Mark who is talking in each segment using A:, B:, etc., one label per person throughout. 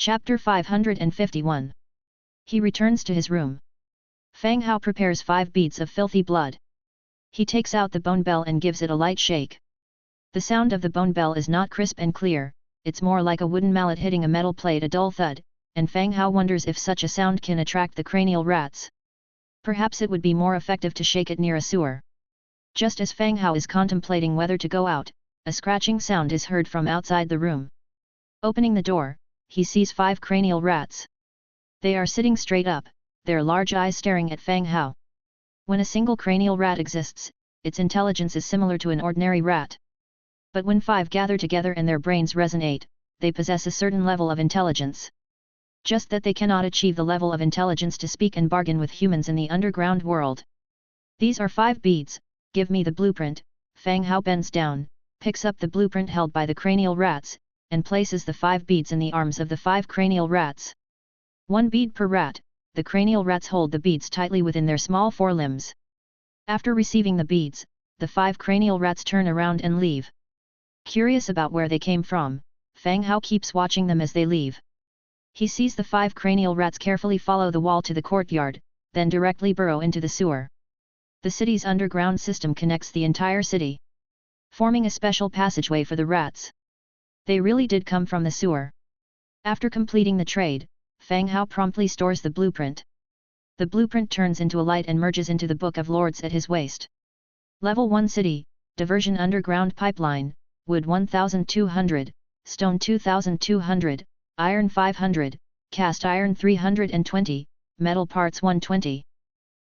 A: Chapter 551. He returns to his room. Fang Hao prepares 5 beads of filthy blood. He takes out the bone bell and gives it a light shake. The sound of the bone bell is not crisp and clear, it's more like a wooden mallet hitting a metal plate, a dull thud, and Fang Hao wonders if such a sound can attract the cranial rats. Perhaps it would be more effective to shake it near a sewer. Just as Fang Hao is contemplating whether to go out, a scratching sound is heard from outside the room. Opening the door, he sees 5 cranial rats. They are sitting straight up, their large eyes staring at Fang Hao. When a single cranial rat exists, its intelligence is similar to an ordinary rat. But when 5 gather together and their brains resonate, they possess a certain level of intelligence. Just that they cannot achieve the level of intelligence to speak and bargain with humans in the underground world. These are 5 beads, give me the blueprint. Fang Hao bends down, picks up the blueprint held by the cranial rats, and places the 5 beads in the arms of the 5 cranial rats. 1 bead per rat, the cranial rats hold the beads tightly within their small forelimbs. After receiving the beads, the 5 cranial rats turn around and leave. Curious about where they came from, Fang Hao keeps watching them as they leave. He sees the 5 cranial rats carefully follow the wall to the courtyard, then directly burrow into the sewer. The city's underground system connects the entire city, forming a special passageway for the rats. They really did come from the sewer. After completing the trade, Fang Hao promptly stores the blueprint. The blueprint turns into a light and merges into the Book of Lords at his waist. Level 1 City, Diversion Underground Pipeline, Wood 1200, Stone 2200, Iron 500, Cast Iron 320, Metal Parts 120.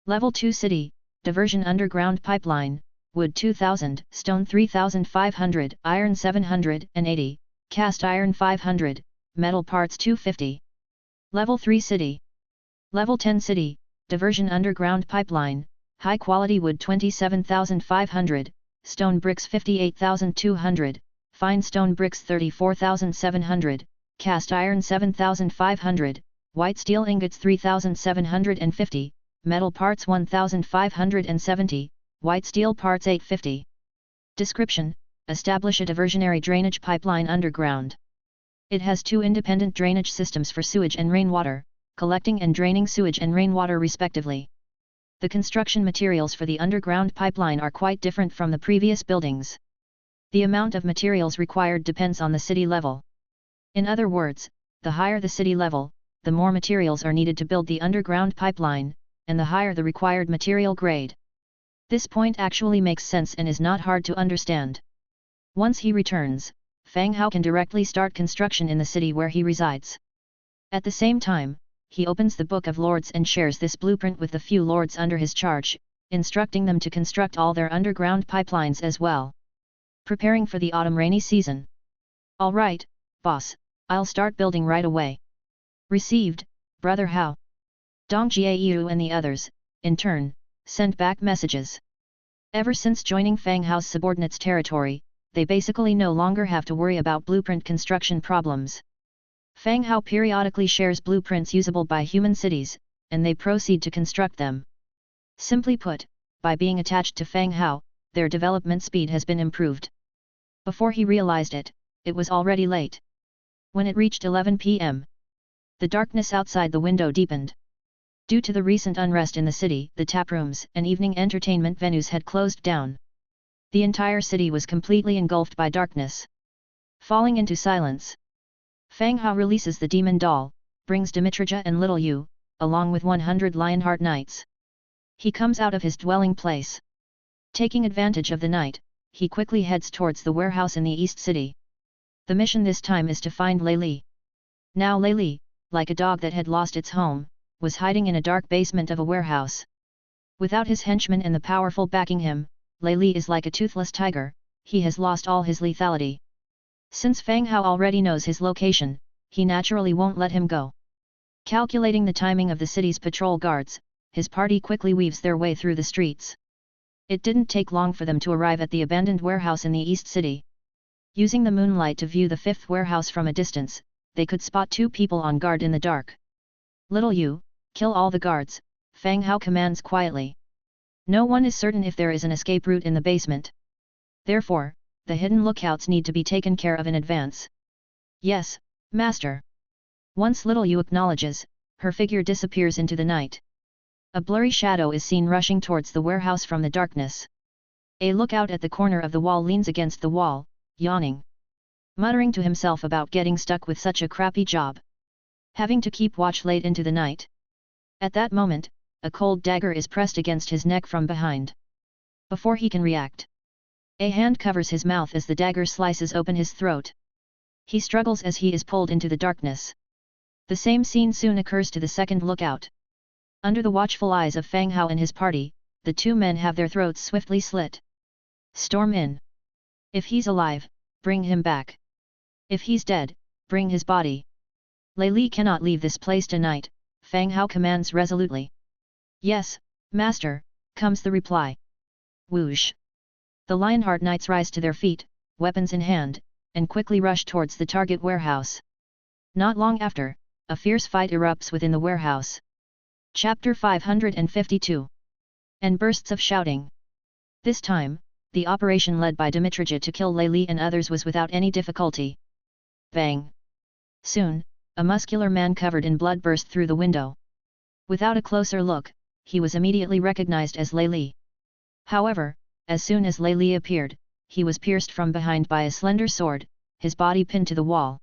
A: Level 2 City, Diversion Underground Pipeline, Wood 2000, Stone 3500, Iron 780, Cast Iron 500, Metal Parts 250. Level 3 City. Level 10 City, Diversion Underground Pipeline, High Quality Wood 27,500, Stone Bricks 58,200, Fine Stone Bricks 34,700, Cast Iron 7,500, White Steel Ingots 3,750, Metal Parts 1,570, White Steel Parts 850. Description: establish a diversionary drainage pipeline underground. It has 2 independent drainage systems for sewage and rainwater, collecting and draining sewage and rainwater respectively. The construction materials for the underground pipeline are quite different from the previous buildings. The amount of materials required depends on the city level. In other words, the higher the city level, the more materials are needed to build the underground pipeline, and the higher the required material grade. This point actually makes sense and is not hard to understand. Once he returns, Fang Hao can directly start construction in the city where he resides. At the same time, he opens the Book of Lords and shares this blueprint with the few lords under his charge, instructing them to construct all their underground pipelines as well. Preparing for the autumn rainy season. All right, boss, I'll start building right away. Received, Brother Hao. Dong Jiayu and the others, in turn, sent back messages. Ever since joining Fang Hao's subordinates' territory, they basically no longer have to worry about blueprint construction problems. Fang Hao periodically shares blueprints usable by human cities, and they proceed to construct them. Simply put, by being attached to Fang Hao, their development speed has been improved. Before he realized it, it was already late. When it reached 11 p.m., the darkness outside the window deepened. Due to the recent unrest in the city, the taprooms and evening entertainment venues had closed down. The entire city was completely engulfed by darkness. Falling into silence, Fang Hao releases the demon doll, brings Dimitrija and Little Yu, along with 100 Lionheart Knights. He comes out of his dwelling place. Taking advantage of the night, he quickly heads towards the warehouse in the East City. The mission this time is to find Lei Li. Now Lei Li, like a dog that had lost its home, was hiding in a dark basement of a warehouse. Without his henchmen and the powerful backing him, Lei Li is like a toothless tiger, he has lost all his lethality. Since Fang Hao already knows his location, he naturally won't let him go. Calculating the timing of the city's patrol guards, his party quickly weaves their way through the streets. It didn't take long for them to arrive at the abandoned warehouse in the East City. Using the moonlight to view the 5th warehouse from a distance, they could spot 2 people on guard in the dark. Little Yu, kill all the guards, Fang Hao commands quietly. No one is certain if there is an escape route in the basement. Therefore, the hidden lookouts need to be taken care of in advance. Yes, Master. Once little Yu acknowledges, her figure disappears into the night. A blurry shadow is seen rushing towards the warehouse from the darkness. A lookout at the corner of the wall leans against the wall, yawning. Muttering to himself about getting stuck with such a crappy job. Having to keep watch late into the night. At that moment, a cold dagger is pressed against his neck from behind. Before he can react, a hand covers his mouth as the dagger slices open his throat. He struggles as he is pulled into the darkness. The same scene soon occurs to the second lookout. Under the watchful eyes of Fang Hao and his party, the two men have their throats swiftly slit. Storm in. If he's alive, bring him back. If he's dead, bring his body. Lei Li cannot leave this place tonight, Fang Hao commands resolutely. Yes, master, comes the reply. Whoosh! The Lionheart Knights rise to their feet, weapons in hand, and quickly rush towards the target warehouse. Not long after, a fierce fight erupts within the warehouse. Chapter 552. And bursts of shouting. This time, the operation led by Dmitrija to kill Lei Li and others was without any difficulty. Bang! Soon, a muscular man covered in blood burst through the window. Without a closer look, he was immediately recognized as Lei Li. However, as soon as Lei Li appeared, he was pierced from behind by a slender sword, his body pinned to the wall.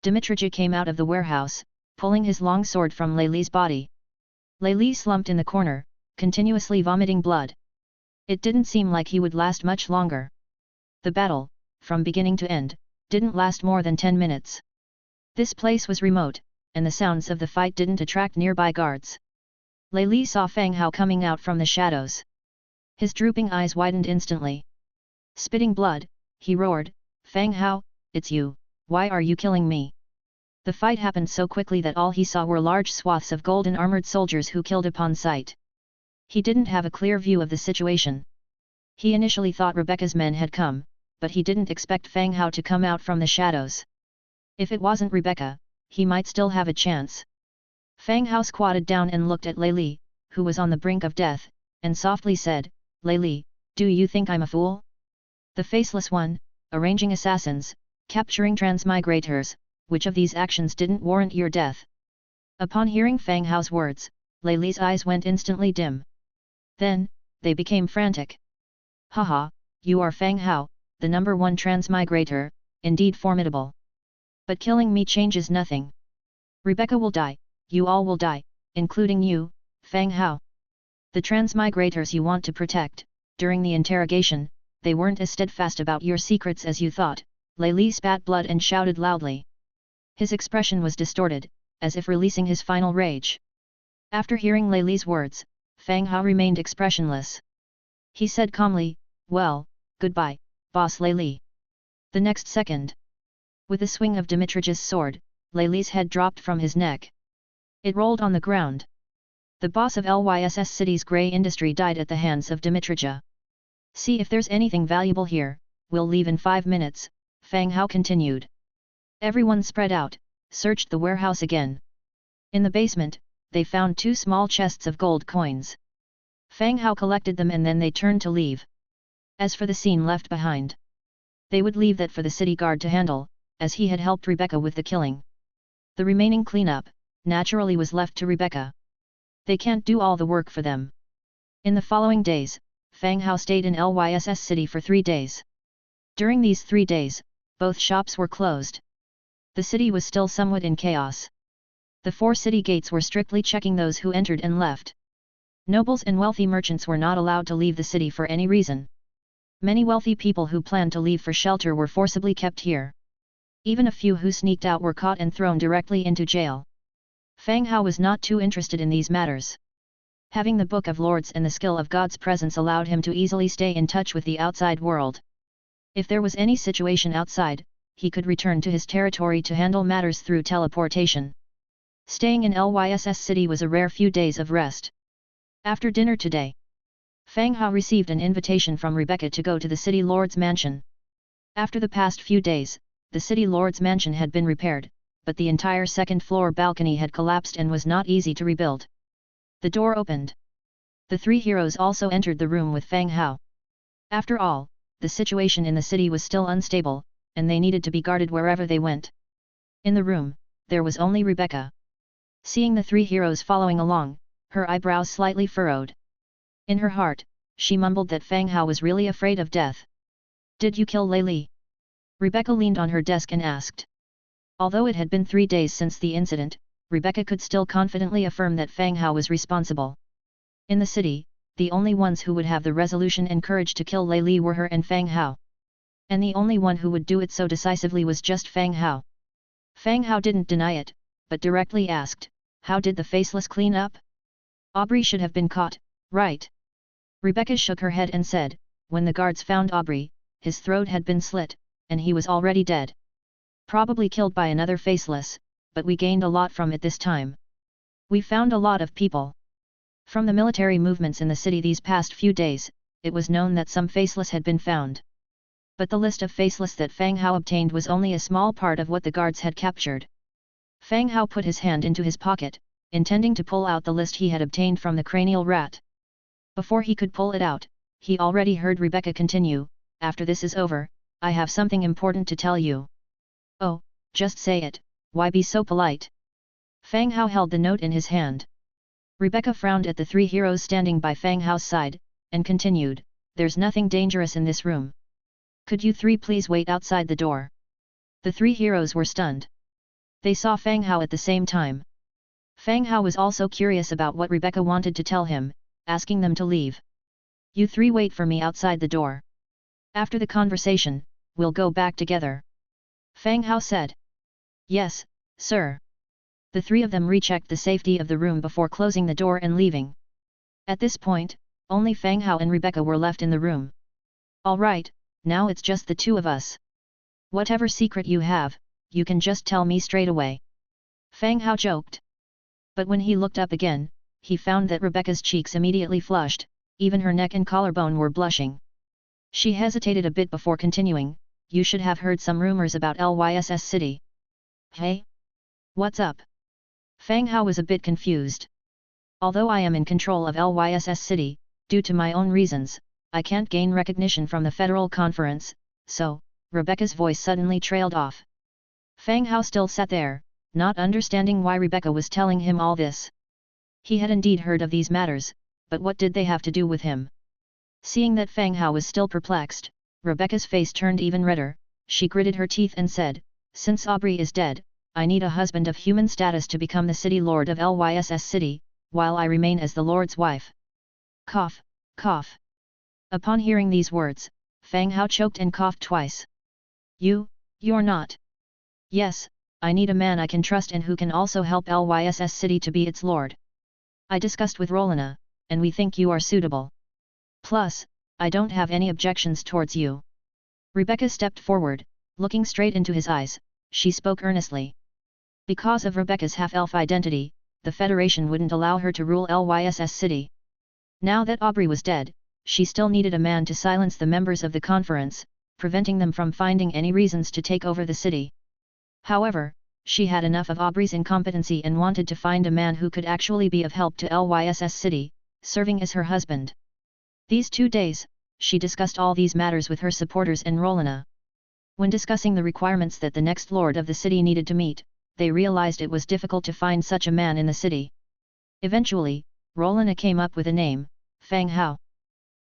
A: Dmitrija came out of the warehouse, pulling his long sword from Lei Li's body. Lei Li slumped in the corner, continuously vomiting blood. It didn't seem like he would last much longer. The battle, from beginning to end, didn't last more than 10 minutes. This place was remote, and the sounds of the fight didn't attract nearby guards. Lei Li saw Fang Hao coming out from the shadows. His drooping eyes widened instantly. Spitting blood, he roared, "Fang Hao, it's you, why are you killing me?" The fight happened so quickly that all he saw were large swaths of golden armored soldiers who killed upon sight. He didn't have a clear view of the situation. He initially thought Rebecca's men had come, but he didn't expect Fang Hao to come out from the shadows. If it wasn't Rebecca, he might still have a chance. Fang Hao squatted down and looked at Lei Li, who was on the brink of death, and softly said, "Lei Li, do you think I'm a fool?" The Faceless One, arranging assassins, capturing transmigrators, which of these actions didn't warrant your death? Upon hearing Fang Hao's words, Lei Li's eyes went instantly dim. Then, they became frantic. "Haha, you are Fang Hao, the #1 transmigrator, indeed formidable. But killing me changes nothing. Rebecca will die, you all will die, including you, Fang Hao. The transmigrators you want to protect." During the interrogation, they weren't as steadfast about your secrets as you thought. Lei Li spat blood and shouted loudly. His expression was distorted, as if releasing his final rage. After hearing Lei Li's words, Fang Hao remained expressionless. He said calmly, "Well, goodbye, boss Lei Li." The next second, with a swing of Dmitrija's sword, Lei Li's head dropped from his neck. It rolled on the ground. The boss of Lyss City's grey industry died at the hands of Dmitrija. "See if there's anything valuable here, we'll leave in 5 minutes, Fang Hao continued. Everyone spread out, searched the warehouse again. In the basement, they found 2 small chests of gold coins. Fang Hao collected them and then they turned to leave. As for the scene left behind, they would leave that for the city guard to handle, as he had helped Rebecca with the killing. The remaining cleanup, naturally was left to Rebecca. They can't do all the work for them. In the following days, Fang Hao stayed in Lyss City for 3 days. During these 3 days, both shops were closed. The city was still somewhat in chaos. The 4 city gates were strictly checking those who entered and left. Nobles and wealthy merchants were not allowed to leave the city for any reason. Many wealthy people who planned to leave for shelter were forcibly kept here. Even a few who sneaked out were caught and thrown directly into jail. Fang Hao was not too interested in these matters. Having the Book of Lords and the skill of God's presence allowed him to easily stay in touch with the outside world. If there was any situation outside, he could return to his territory to handle matters through teleportation. Staying in Lyss City was a rare few days of rest. After dinner today, Fang Hao received an invitation from Rebecca to go to the city lord's mansion. After the past few days, the city lord's mansion had been repaired, but the entire second-floor balcony had collapsed and was not easy to rebuild. The door opened. The 3 heroes also entered the room with Fang Hao. After all, the situation in the city was still unstable, and they needed to be guarded wherever they went. In the room, there was only Rebecca. Seeing the three heroes following along, her eyebrows slightly furrowed. In her heart, she mumbled that Fang Hao was really afraid of death. "Did you kill Lei Li?" Rebecca leaned on her desk and asked. Although it had been 3 days since the incident, Rebecca could still confidently affirm that Fang Hao was responsible. In the city, the only ones who would have the resolution and courage to kill Lei Li were her and Fang Hao. And the only one who would do it so decisively was just Fang Hao. Fang Hao didn't deny it, but directly asked, "How did the faceless clean up? Aubrey should have been caught, right?" Rebecca shook her head and said, "When the guards found Aubrey, his throat had been slit, and he was already dead. Probably killed by another faceless, but we gained a lot from it this time. We found a lot of people. From the military movements in the city these past few days, it was known that some faceless had been found. But the list of faceless that Fang Hao obtained was only a small part of what the guards had captured." Fang Hao put his hand into his pocket, intending to pull out the list he had obtained from the cranial rat. Before he could pull it out, he already heard Rebecca continue, "After this is over, I have something important to tell you." "Oh, just say it, why be so polite?" Fang Hao held the note in his hand. Rebecca frowned at the three heroes standing by Fang Hao's side, and continued, "There's nothing dangerous in this room. Could you three please wait outside the door?" The three heroes were stunned. They saw Fang Hao at the same time. Fang Hao was also curious about what Rebecca wanted to tell him, asking them to leave. "You three wait for me outside the door. After the conversation, we'll go back together," Fang Hao said. "Yes, sir." The three of them rechecked the safety of the room before closing the door and leaving. At this point, only Fang Hao and Rebecca were left in the room. "All right, now it's just the two of us. Whatever secret you have, you can just tell me straight away," Fang Hao joked. But when he looked up again, he found that Rebecca's cheeks immediately flushed, even her neck and collarbone were blushing. She hesitated a bit before continuing, "You should have heard some rumors about Lyss City." "Hey? What's up?" Fang Hao was a bit confused. "Although I am in control of Lyss City, due to my own reasons, I can't gain recognition from the Federal Conference, so," Rebecca's voice suddenly trailed off. Fang Hao still sat there, not understanding why Rebecca was telling him all this. He had indeed heard of these matters, but what did they have to do with him? Seeing that Fang Hao was still perplexed, Rebecca's face turned even redder. She gritted her teeth and said, "Since Aubrey is dead, I need a husband of human status to become the city lord of Lyss City, while I remain as the lord's wife." Cough, cough. Upon hearing these words, Fang Hao choked and coughed twice. You're not." "Yes, I need a man I can trust and who can also help Lyss City to be its lord. I discussed with Rolina, and we think you are suitable. Plus, I don't have any objections towards you." Rebecca stepped forward, looking straight into his eyes. She spoke earnestly. Because of Rebecca's half-elf identity, the Federation wouldn't allow her to rule Lyss City. Now that Aubrey was dead, she still needed a man to silence the members of the conference, preventing them from finding any reasons to take over the city. However, she had enough of Aubrey's incompetency and wanted to find a man who could actually be of help to Lyss City, serving as her husband. These 2 days, she discussed all these matters with her supporters and Rolina. When discussing the requirements that the next lord of the city needed to meet, they realized it was difficult to find such a man in the city. Eventually, Rolina came up with a name, Fang Hao.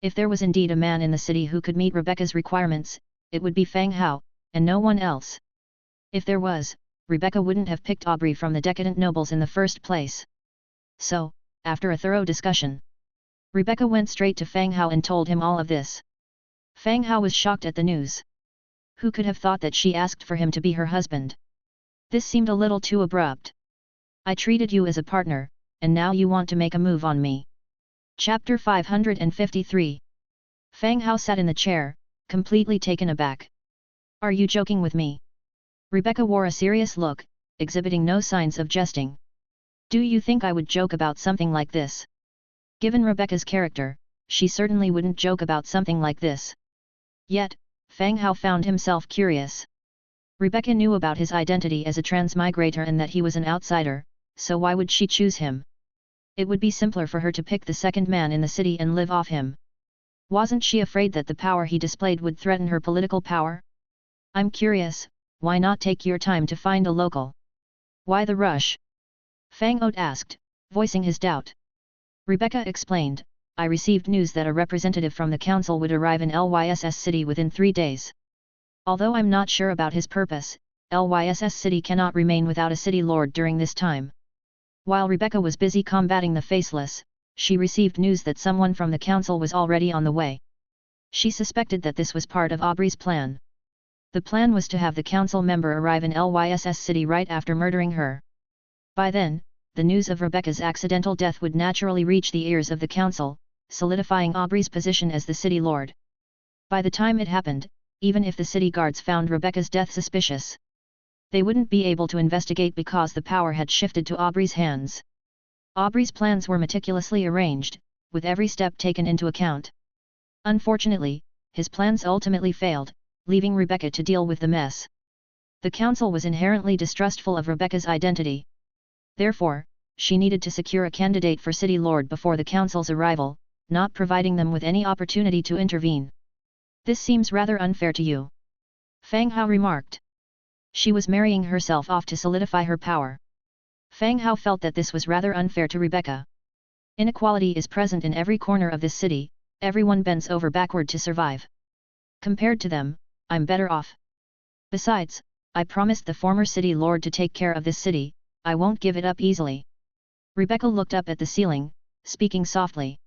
A: If there was indeed a man in the city who could meet Rebecca's requirements, it would be Fang Hao, and no one else. If there was, Rebecca wouldn't have picked Aubrey from the decadent nobles in the first place. So, after a thorough discussion, Rebecca went straight to Fang Hao and told him all of this. Fang Hao was shocked at the news. Who could have thought that she asked for him to be her husband? This seemed a little too abrupt. "I treated you as a partner, and now you want to make a move on me." Chapter 553. Fang Hao sat in the chair, completely taken aback. "Are you joking with me?" Rebecca wore a serious look, exhibiting no signs of jesting. "Do you think I would joke about something like this?" Given Rebecca's character, she certainly wouldn't joke about something like this. Yet, Fang Hao found himself curious. Rebecca knew about his identity as a transmigrator and that he was an outsider, so why would she choose him? It would be simpler for her to pick the second man in the city and live off him. Wasn't she afraid that the power he displayed would threaten her political power? "I'm curious, why not take your time to find a local?" Why the rush? Fang Hao asked, voicing his doubt. Rebecca explained, I received news that a representative from the council would arrive in Lyss City within 3 days. Although I'm not sure about his purpose, Lyss City cannot remain without a city lord during this time. While Rebecca was busy combating the faceless, she received news that someone from the council was already on the way. She suspected that this was part of Aubrey's plan. The plan was to have the council member arrive in Lyss City right after murdering her. By then, the news of Rebecca's accidental death would naturally reach the ears of the council, solidifying Aubrey's position as the city lord. By the time it happened, even if the city guards found Rebecca's death suspicious, they wouldn't be able to investigate because the power had shifted to Aubrey's hands. Aubrey's plans were meticulously arranged, with every step taken into account. Unfortunately, his plans ultimately failed, leaving Rebecca to deal with the mess. The council was inherently distrustful of Rebecca's identity. Therefore, she needed to secure a candidate for city lord before the council's arrival, not providing them with any opportunity to intervene. This seems rather unfair to you, Fang Hao remarked. She was marrying herself off to solidify her power. Fang Hao felt that this was rather unfair to Rebecca. Inequality is present in every corner of this city, everyone bends over backward to survive. Compared to them, I'm better off. Besides, I promised the former city lord to take care of this city, I won't give it up easily. Rebecca looked up at the ceiling, speaking softly.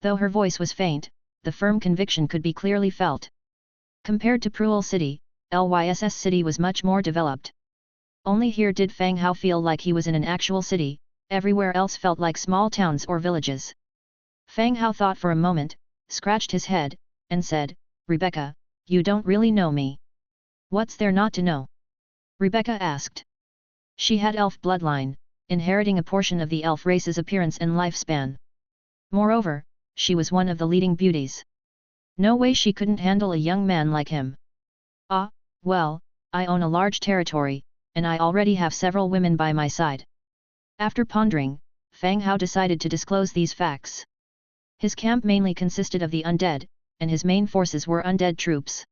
A: Though her voice was faint, the firm conviction could be clearly felt. Compared to Pruel City, Lyss City was much more developed. Only here did Fang Hao feel like he was in an actual city, everywhere else felt like small towns or villages. Fang Hao thought for a moment, scratched his head, and said, Rebecca, you don't really know me. What's there not to know? Rebecca asked. She had elf bloodline, inheriting a portion of the elf race's appearance and lifespan. Moreover, she was one of the leading beauties. No way she couldn't handle a young man like him. Ah, well, I own a large territory, and I already have several women by my side. After pondering, Fang Hao decided to disclose these facts. His camp mainly consisted of the undead, and his main forces were undead troops.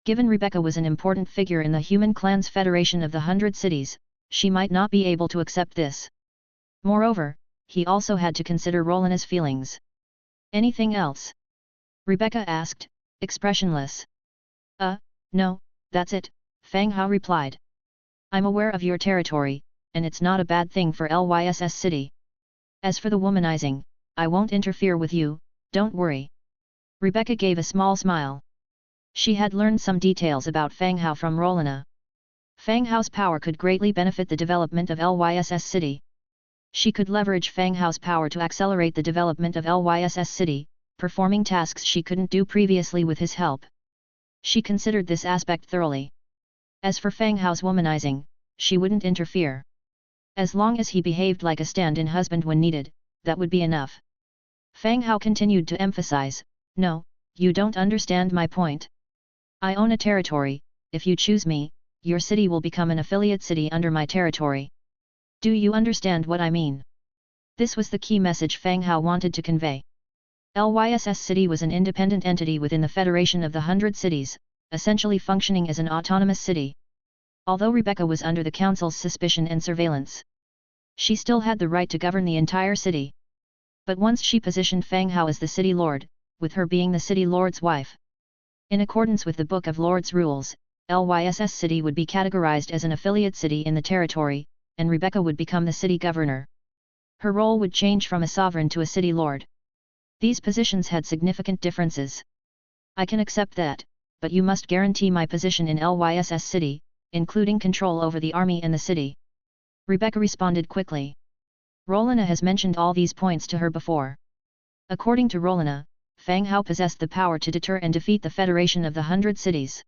A: Given Rebecca was an important figure in the human clans federation of the 100 cities, she might not be able to accept this. Moreover, he also had to consider Rolina's feelings. Anything else? Rebecca asked, expressionless. No, that's it, Fang Hao replied. I'm aware of your territory, and it's not a bad thing for Lyss City. As for the womanizing, I won't interfere with you, don't worry. Rebecca gave a small smile. She had learned some details about Fang Hao from Rolina. Fang Hao's power could greatly benefit the development of Lyss City. She could leverage Fang Hao's power to accelerate the development of Lyss City, performing tasks she couldn't do previously with his help. She considered this aspect thoroughly. As for Fang Hao's womanizing, she wouldn't interfere. As long as he behaved like a stand-in husband when needed, that would be enough. Fang Hao continued to emphasize, no, you don't understand my point. I own a territory, if you choose me, your city will become an affiliate city under my territory. Do you understand what I mean? This was the key message Fang Hao wanted to convey. Lyss City was an independent entity within the Federation of the 100 Cities, essentially functioning as an autonomous city. Although Rebecca was under the council's suspicion and surveillance, she still had the right to govern the entire city. But once she positioned Fang Hao as the city lord, with her being the city lord's wife. In accordance with the Book of Lords rules, Lyss City would be categorized as an affiliate city in the territory, and Rebecca would become the city governor. Her role would change from a sovereign to a city lord. These positions had significant differences. I can accept that, but you must guarantee my position in Lyss City, including control over the army and the city. Rebecca responded quickly. Rolina has mentioned all these points to her before. According to Rolina, Fang Hao possessed the power to deter and defeat the Federation of the 100 Cities.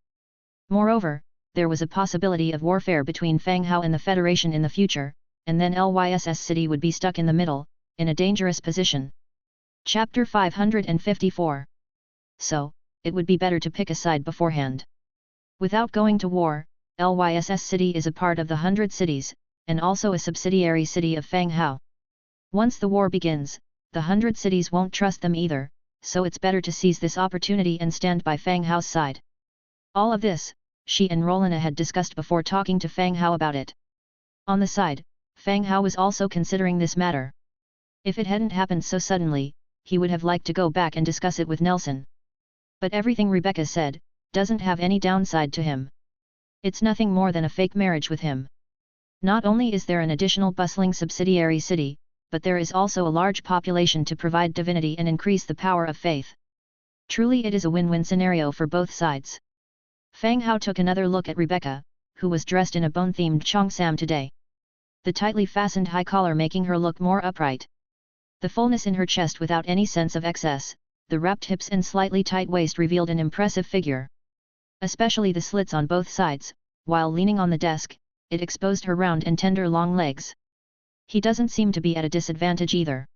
A: Moreover, there was a possibility of warfare between Fang Hao and the Federation in the future, and then Lyss City would be stuck in the middle, in a dangerous position. Chapter 554. So, it would be better to pick a side beforehand. Without going to war, Lyss City is a part of the 100 Cities, and also a subsidiary city of Fang Hao. Once the war begins, the 100 Cities won't trust them either, so it's better to seize this opportunity and stand by Fang Hao's side. All of this, she and Rolina had discussed before talking to Fang Hao about it. On the side, Fang Hao was also considering this matter. If it hadn't happened so suddenly, he would have liked to go back and discuss it with Nelson. But everything Rebecca said doesn't have any downside to him. It's nothing more than a fake marriage with him. Not only is there an additional bustling subsidiary city, but there is also a large population to provide divinity and increase the power of faith. Truly it is a win-win scenario for both sides. Fang Hao took another look at Rebecca, who was dressed in a bone-themed cheongsam today. The tightly fastened high collar making her look more upright. The fullness in her chest without any sense of excess, the wrapped hips and slightly tight waist revealed an impressive figure. Especially the slits on both sides, while leaning on the desk, it exposed her round and tender long legs. He doesn't seem to be at a disadvantage either.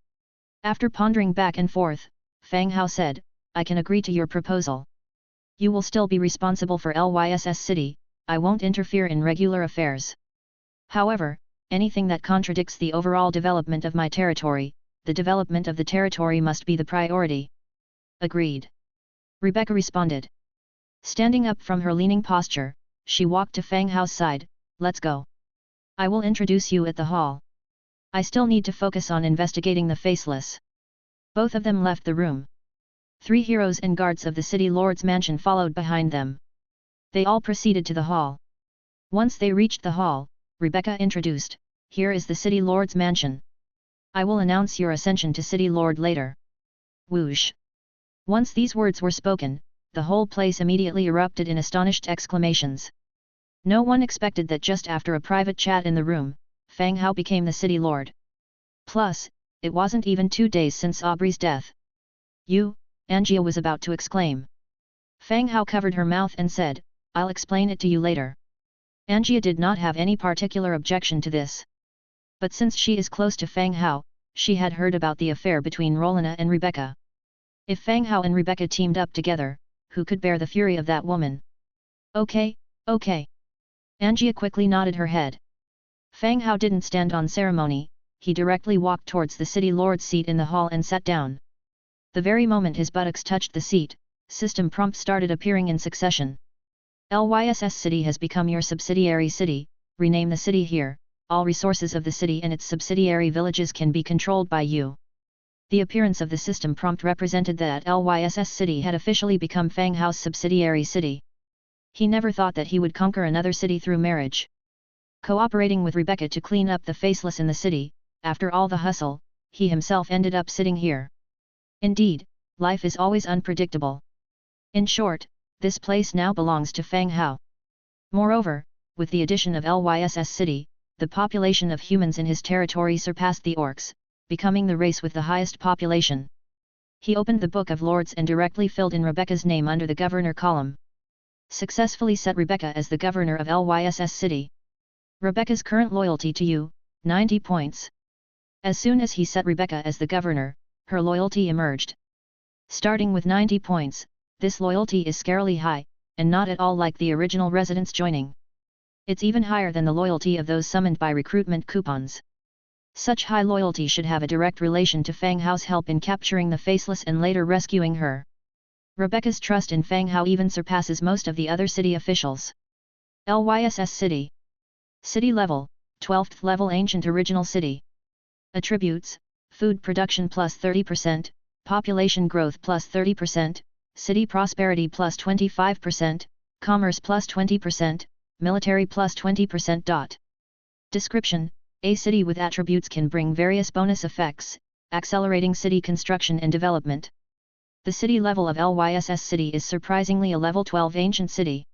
A: After pondering back and forth, Fang Hao said, I can agree to your proposal. You will still be responsible for Lyss City, I won't interfere in regular affairs. However, anything that contradicts the overall development of my territory, the development of the territory must be the priority. Agreed. Rebecca responded. Standing up from her leaning posture, she walked to Fang Hao's side, let's go. I will introduce you at the hall. I still need to focus on investigating the faceless. Both of them left the room. 3 heroes and guards of the city lord's mansion followed behind them. They all proceeded to the hall. Once they reached the hall, Rebecca introduced, here is the city lord's mansion. I will announce your ascension to city lord later. Whoosh! Once these words were spoken, the whole place immediately erupted in astonished exclamations. No one expected that just after a private chat in the room, Fang Hao became the city lord. Plus, it wasn't even 2 days since Aubrey's death. Angia was about to exclaim. Fang Hao covered her mouth and said, I'll explain it to you later. Angia did not have any particular objection to this. But since she is close to Fang Hao, she had heard about the affair between Rolina and Rebecca. If Fang Hao and Rebecca teamed up together, who could bear the fury of that woman? Okay. Angia quickly nodded her head. Fang Hao didn't stand on ceremony, he directly walked towards the city lord's seat in the hall and sat down. The very moment his buttocks touched the seat, system prompts started appearing in succession. Lyss City has become your subsidiary city, rename the city here, all resources of the city and its subsidiary villages can be controlled by you. The appearance of the system prompt represented that Lyss City had officially become Fang Hao's subsidiary city. He never thought that he would conquer another city through marriage. Cooperating with Rebecca to clean up the faceless in the city, after all the hustle, he himself ended up sitting here. Indeed, life is always unpredictable. In short, this place now belongs to Fang Hao. Moreover, with the addition of Lyss City, the population of humans in his territory surpassed the orcs, becoming the race with the highest population. He opened the Book of Lords and directly filled in Rebecca's name under the governor column. Successfully set Rebecca as the governor of Lyss City. Rebecca's current loyalty to you, 90 points. As soon as he set Rebecca as the governor, her loyalty emerged. Starting with 90 points, this loyalty is scarily high, and not at all like the original residents joining. It's even higher than the loyalty of those summoned by recruitment coupons. Such high loyalty should have a direct relation to Fang Hao's help in capturing the faceless and later rescuing her. Rebecca's trust in Fang Hao even surpasses most of the other city officials. Lyss City. City level, 12th level ancient original city. Attributes, food production plus 30%, population growth plus 30%, city prosperity plus 25%, commerce plus 20%, military plus 20%. Description, a city with attributes can bring various bonus effects, accelerating city construction and development. The city level of Lyss City is surprisingly a level 12 ancient city.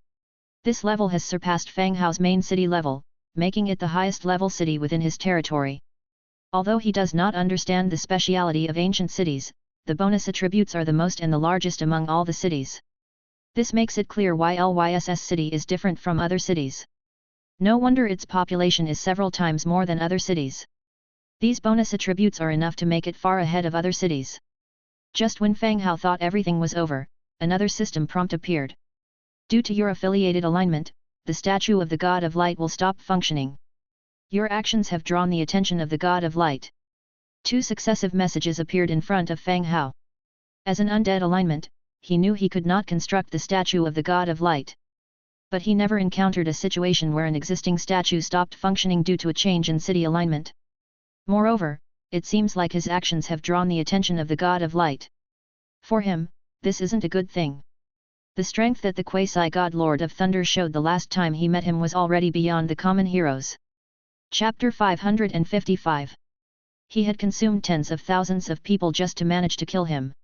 A: This level has surpassed Fang Hao's main city level, making it the highest level city within his territory. Although he does not understand the speciality of ancient cities, the bonus attributes are the most and the largest among all the cities. This makes it clear why Lyss City is different from other cities. No wonder its population is several times more than other cities. These bonus attributes are enough to make it far ahead of other cities. Just when Fang Hao thought everything was over, another system prompt appeared. Due to your affiliated alignment, the statue of the God of Light will stop functioning. Your actions have drawn the attention of the God of Light. 2 successive messages appeared in front of Fang Hao. As an undead alignment, he knew he could not construct the statue of the God of Light. But he never encountered a situation where an existing statue stopped functioning due to a change in city alignment. Moreover, it seems like his actions have drawn the attention of the God of Light. For him, this isn't a good thing. The strength that the quasi-god Lord of Thunder showed the last time he met him was already beyond the common heroes. Chapter 555. He had consumed tens of thousands of people just to manage to kill him.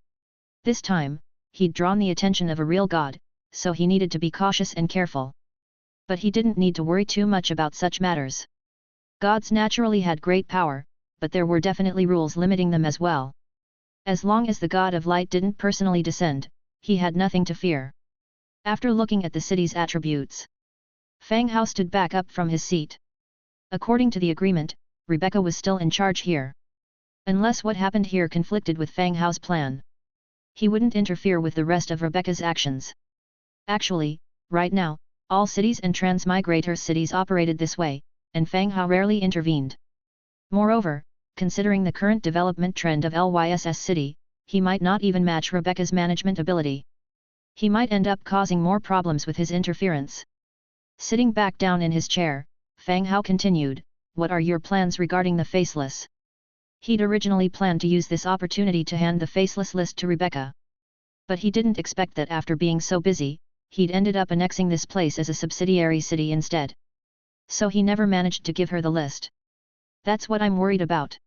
A: This time, he'd drawn the attention of a real god, so he needed to be cautious and careful. But he didn't need to worry too much about such matters. Gods naturally had great power, but there were definitely rules limiting them as well. As long as the God of Light didn't personally descend, he had nothing to fear. After looking at the city's attributes, Fang Hao stood back up from his seat. According to the agreement, Rebecca was still in charge here. Unless what happened here conflicted with Fang Hao's plan, he wouldn't interfere with the rest of Rebecca's actions. Actually, right now, all cities and transmigrator cities operated this way, and Fang Hao rarely intervened. Moreover, considering the current development trend of Lyss City, he might not even match Rebecca's management ability. He might end up causing more problems with his interference. Sitting back down in his chair, Fang Hao continued, "What are your plans regarding the Faceless?" He'd originally planned to use this opportunity to hand the Faceless list to Rebecca. But he didn't expect that after being so busy, he'd ended up annexing this place as a subsidiary city instead. So he never managed to give her the list. That's what I'm worried about.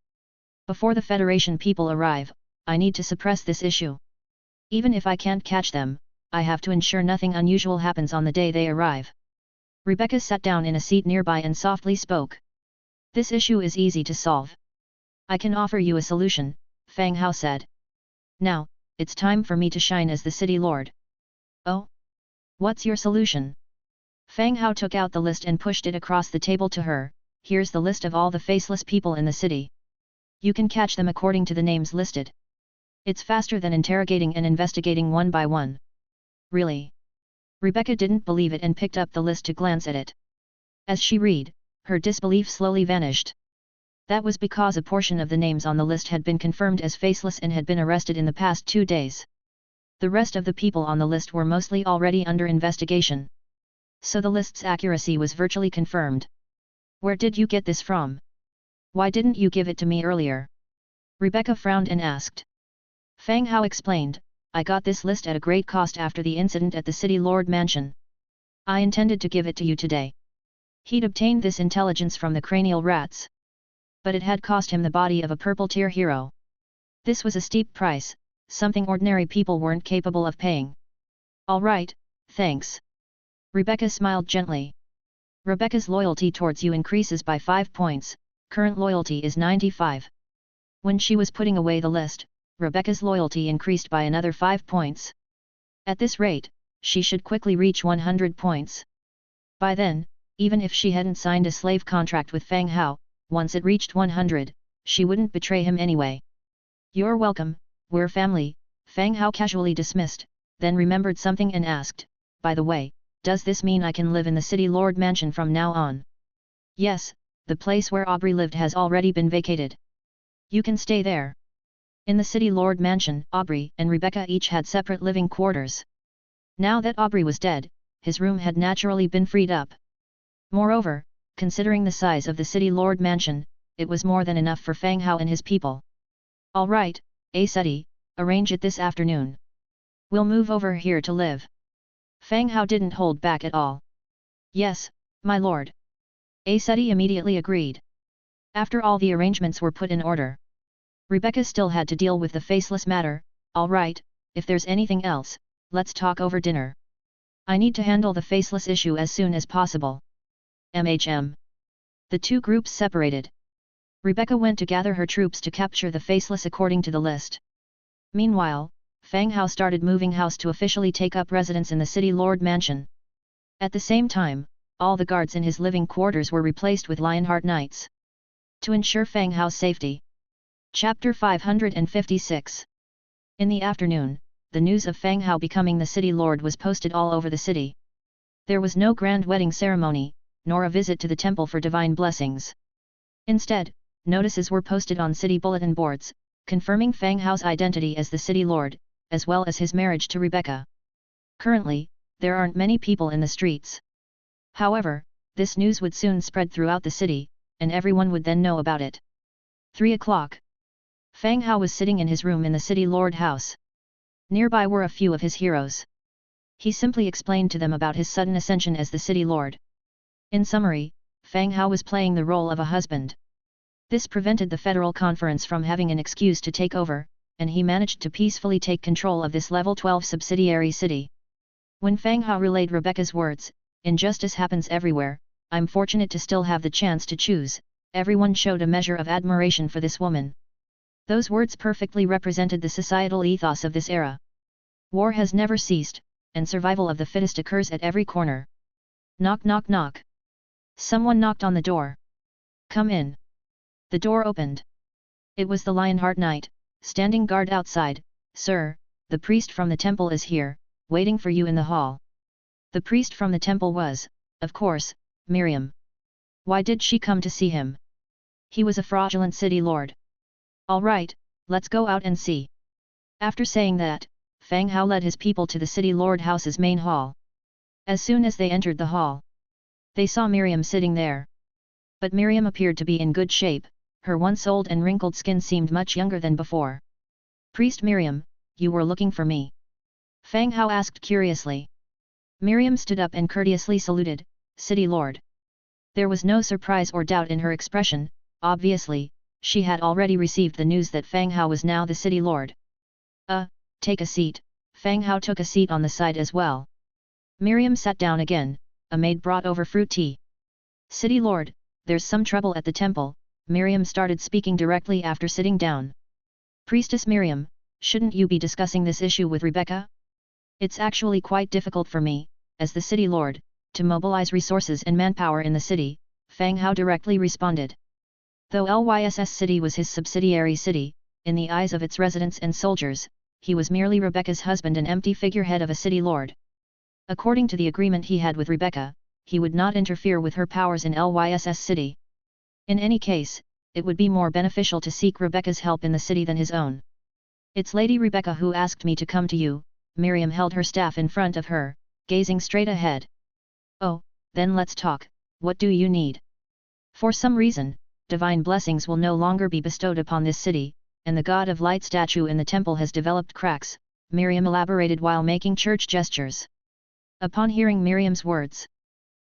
A: Before the Federation people arrive, I need to suppress this issue. Even if I can't catch them, I have to ensure nothing unusual happens on the day they arrive. Rebecca sat down in a seat nearby and softly spoke. This issue is easy to solve. I can offer you a solution, Fang Hao said. Now, it's time for me to shine as the city lord. Oh? What's your solution? Fang Hao took out the list and pushed it across the table to her. Here's the list of all the faceless people in the city. You can catch them according to the names listed. It's faster than interrogating and investigating one by one. Really? Rebecca didn't believe it and picked up the list to glance at it. As she read, her disbelief slowly vanished. That was because a portion of the names on the list had been confirmed as faceless and had been arrested in the past 2 days. The rest of the people on the list were mostly already under investigation. So the list's accuracy was virtually confirmed. Where did you get this from? Why didn't you give it to me earlier? Rebecca frowned and asked. Fang Hao explained, I got this list at a great cost after the incident at the City Lord Mansion. I intended to give it to you today. He'd obtained this intelligence from the cranial rats. But it had cost him the body of a purple-tier hero. This was a steep price, something ordinary people weren't capable of paying. All right, thanks. Rebecca smiled gently. Rebecca's loyalty towards you increases by 5 points, current loyalty is 95. When she was putting away the list, Rebecca's loyalty increased by another 5 points. At this rate, she should quickly reach 100 points. By then, even if she hadn't signed a slave contract with Fang Hao, once it reached 100, she wouldn't betray him anyway. You're welcome, we're family, Fang Hao casually dismissed, then remembered something and asked, by the way, does this mean I can live in the City Lord Mansion from now on? Yes, the place where Aubrey lived has already been vacated. You can stay there. In the City Lord Mansion, Aubrey and Rebecca each had separate living quarters. Now that Aubrey was dead, his room had naturally been freed up. Moreover, considering the size of the City Lord Mansion, it was more than enough for Fang Hao and his people. All right, Aseti, arrange it this afternoon. We'll move over here to live. Fang Hao didn't hold back at all. Yes, my lord. Aseti immediately agreed. After all the arrangements were put in order, Rebecca still had to deal with the faceless matter. All right, if there's anything else, let's talk over dinner. I need to handle the faceless issue as soon as possible. The two groups separated. Rebecca went to gather her troops to capture the faceless according to the list. Meanwhile, Fang Hao started moving house to officially take up residence in the City Lord Mansion. At the same time, all the guards in his living quarters were replaced with Lionheart Knights. To ensure Fang Hao's safety. Chapter 556. In the afternoon, the news of Fang Hao becoming the City Lord was posted all over the city. There was no grand wedding ceremony, nor a visit to the temple for divine blessings. Instead, notices were posted on city bulletin boards, confirming Fang Hao's identity as the City Lord, as well as his marriage to Rebecca. Currently, there aren't many people in the streets. However, this news would soon spread throughout the city, and everyone would then know about it. 3 o'clock. Fang Hao was sitting in his room in the city lord house. Nearby were a few of his heroes. He simply explained to them about his sudden ascension as the city lord. In summary, Fang Hao was playing the role of a husband. This prevented the Federal Conference from having an excuse to take over, and he managed to peacefully take control of this level 12 subsidiary city. When Fang Hao relayed Rebecca's words, "Injustice happens everywhere, I'm fortunate to still have the chance to choose," everyone showed a measure of admiration for this woman. Those words perfectly represented the societal ethos of this era. War has never ceased, and survival of the fittest occurs at every corner. Knock knock knock. Someone knocked on the door. "Come in." The door opened. It was the Lionheart Knight, standing guard outside. "Sir, the priest from the temple is here, waiting for you in the hall." The priest from the temple was, of course, Miriam. Why did she come to see him? He was a fraudulent city lord. "All right, let's go out and see." After saying that, Fang Hao led his people to the city lord house's main hall. As soon as they entered the hall, they saw Miriam sitting there. But Miriam appeared to be in good shape, her once old and wrinkled skin seemed much younger than before. "Priest Miriam, you were looking for me?" Fang Hao asked curiously. Miriam stood up and courteously saluted, "City Lord." There was no surprise or doubt in her expression, obviously, she had already received the news that Fang Hao was now the City Lord. Take a seat." Fang Hao took a seat on the side as well. Miriam sat down again, a maid brought over fruit tea. "City Lord, there's some trouble at the temple," Miriam started speaking directly after sitting down. "Priestess Miriam, shouldn't you be discussing this issue with Rebecca? It's actually quite difficult for me, as the City Lord, to mobilize resources and manpower in the city," Fang Hao directly responded. Though Lyss City was his subsidiary city, in the eyes of its residents and soldiers, he was merely Rebecca's husband, an empty figurehead of a city lord. According to the agreement he had with Rebecca, he would not interfere with her powers in Lyss City. In any case, it would be more beneficial to seek Rebecca's help in the city than his own. "It's Lady Rebecca who asked me to come to you." Miriam held her staff in front of her, gazing straight ahead. "Oh, then let's talk, what do you need?" "For some reason, divine blessings will no longer be bestowed upon this city, and the God of Light statue in the temple has developed cracks," Miriam elaborated while making church gestures. Upon hearing Miriam's words,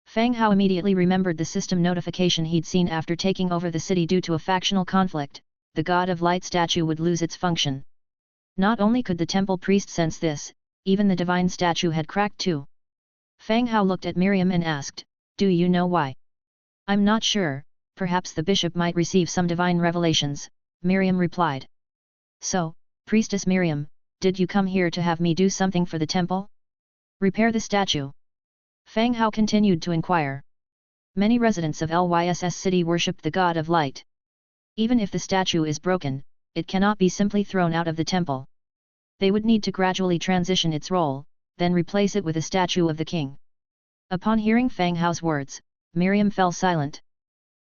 A: Fang Hao immediately remembered the system notification he'd seen after taking over the city due to a factional conflict. The God of Light statue would lose its function. Not only could the temple priest sense this, even the divine statue had cracked too. Fang Hao looked at Miriam and asked, "Do you know why?" "I'm not sure, perhaps the bishop might receive some divine revelations," Miriam replied. "So, Priestess Miriam, did you come here to have me do something for the temple? Repair the statue?" Fang Hao continued to inquire. Many residents of Lyss City worship the God of Light. Even if the statue is broken, it cannot be simply thrown out of the temple. They would need to gradually transition its role, then replace it with a statue of the king. Upon hearing Fang Hao's words, Miriam fell silent.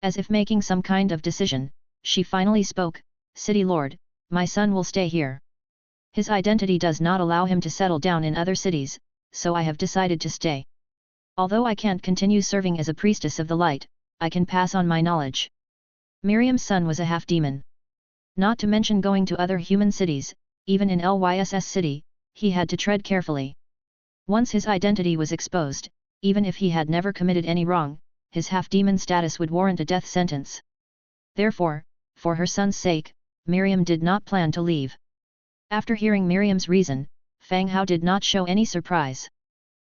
A: As if making some kind of decision, she finally spoke, "City Lord, my son will stay here. His identity does not allow him to settle down in other cities, so I have decided to stay. Although I can't continue serving as a priestess of the light, I can pass on my knowledge." Miriam's son was a half-demon. Not to mention going to other human cities, even in Lyss City, he had to tread carefully. Once his identity was exposed, even if he had never committed any wrong, his half-demon status would warrant a death sentence. Therefore, for her son's sake, Miriam did not plan to leave. After hearing Miriam's reason, Fang Hao did not show any surprise.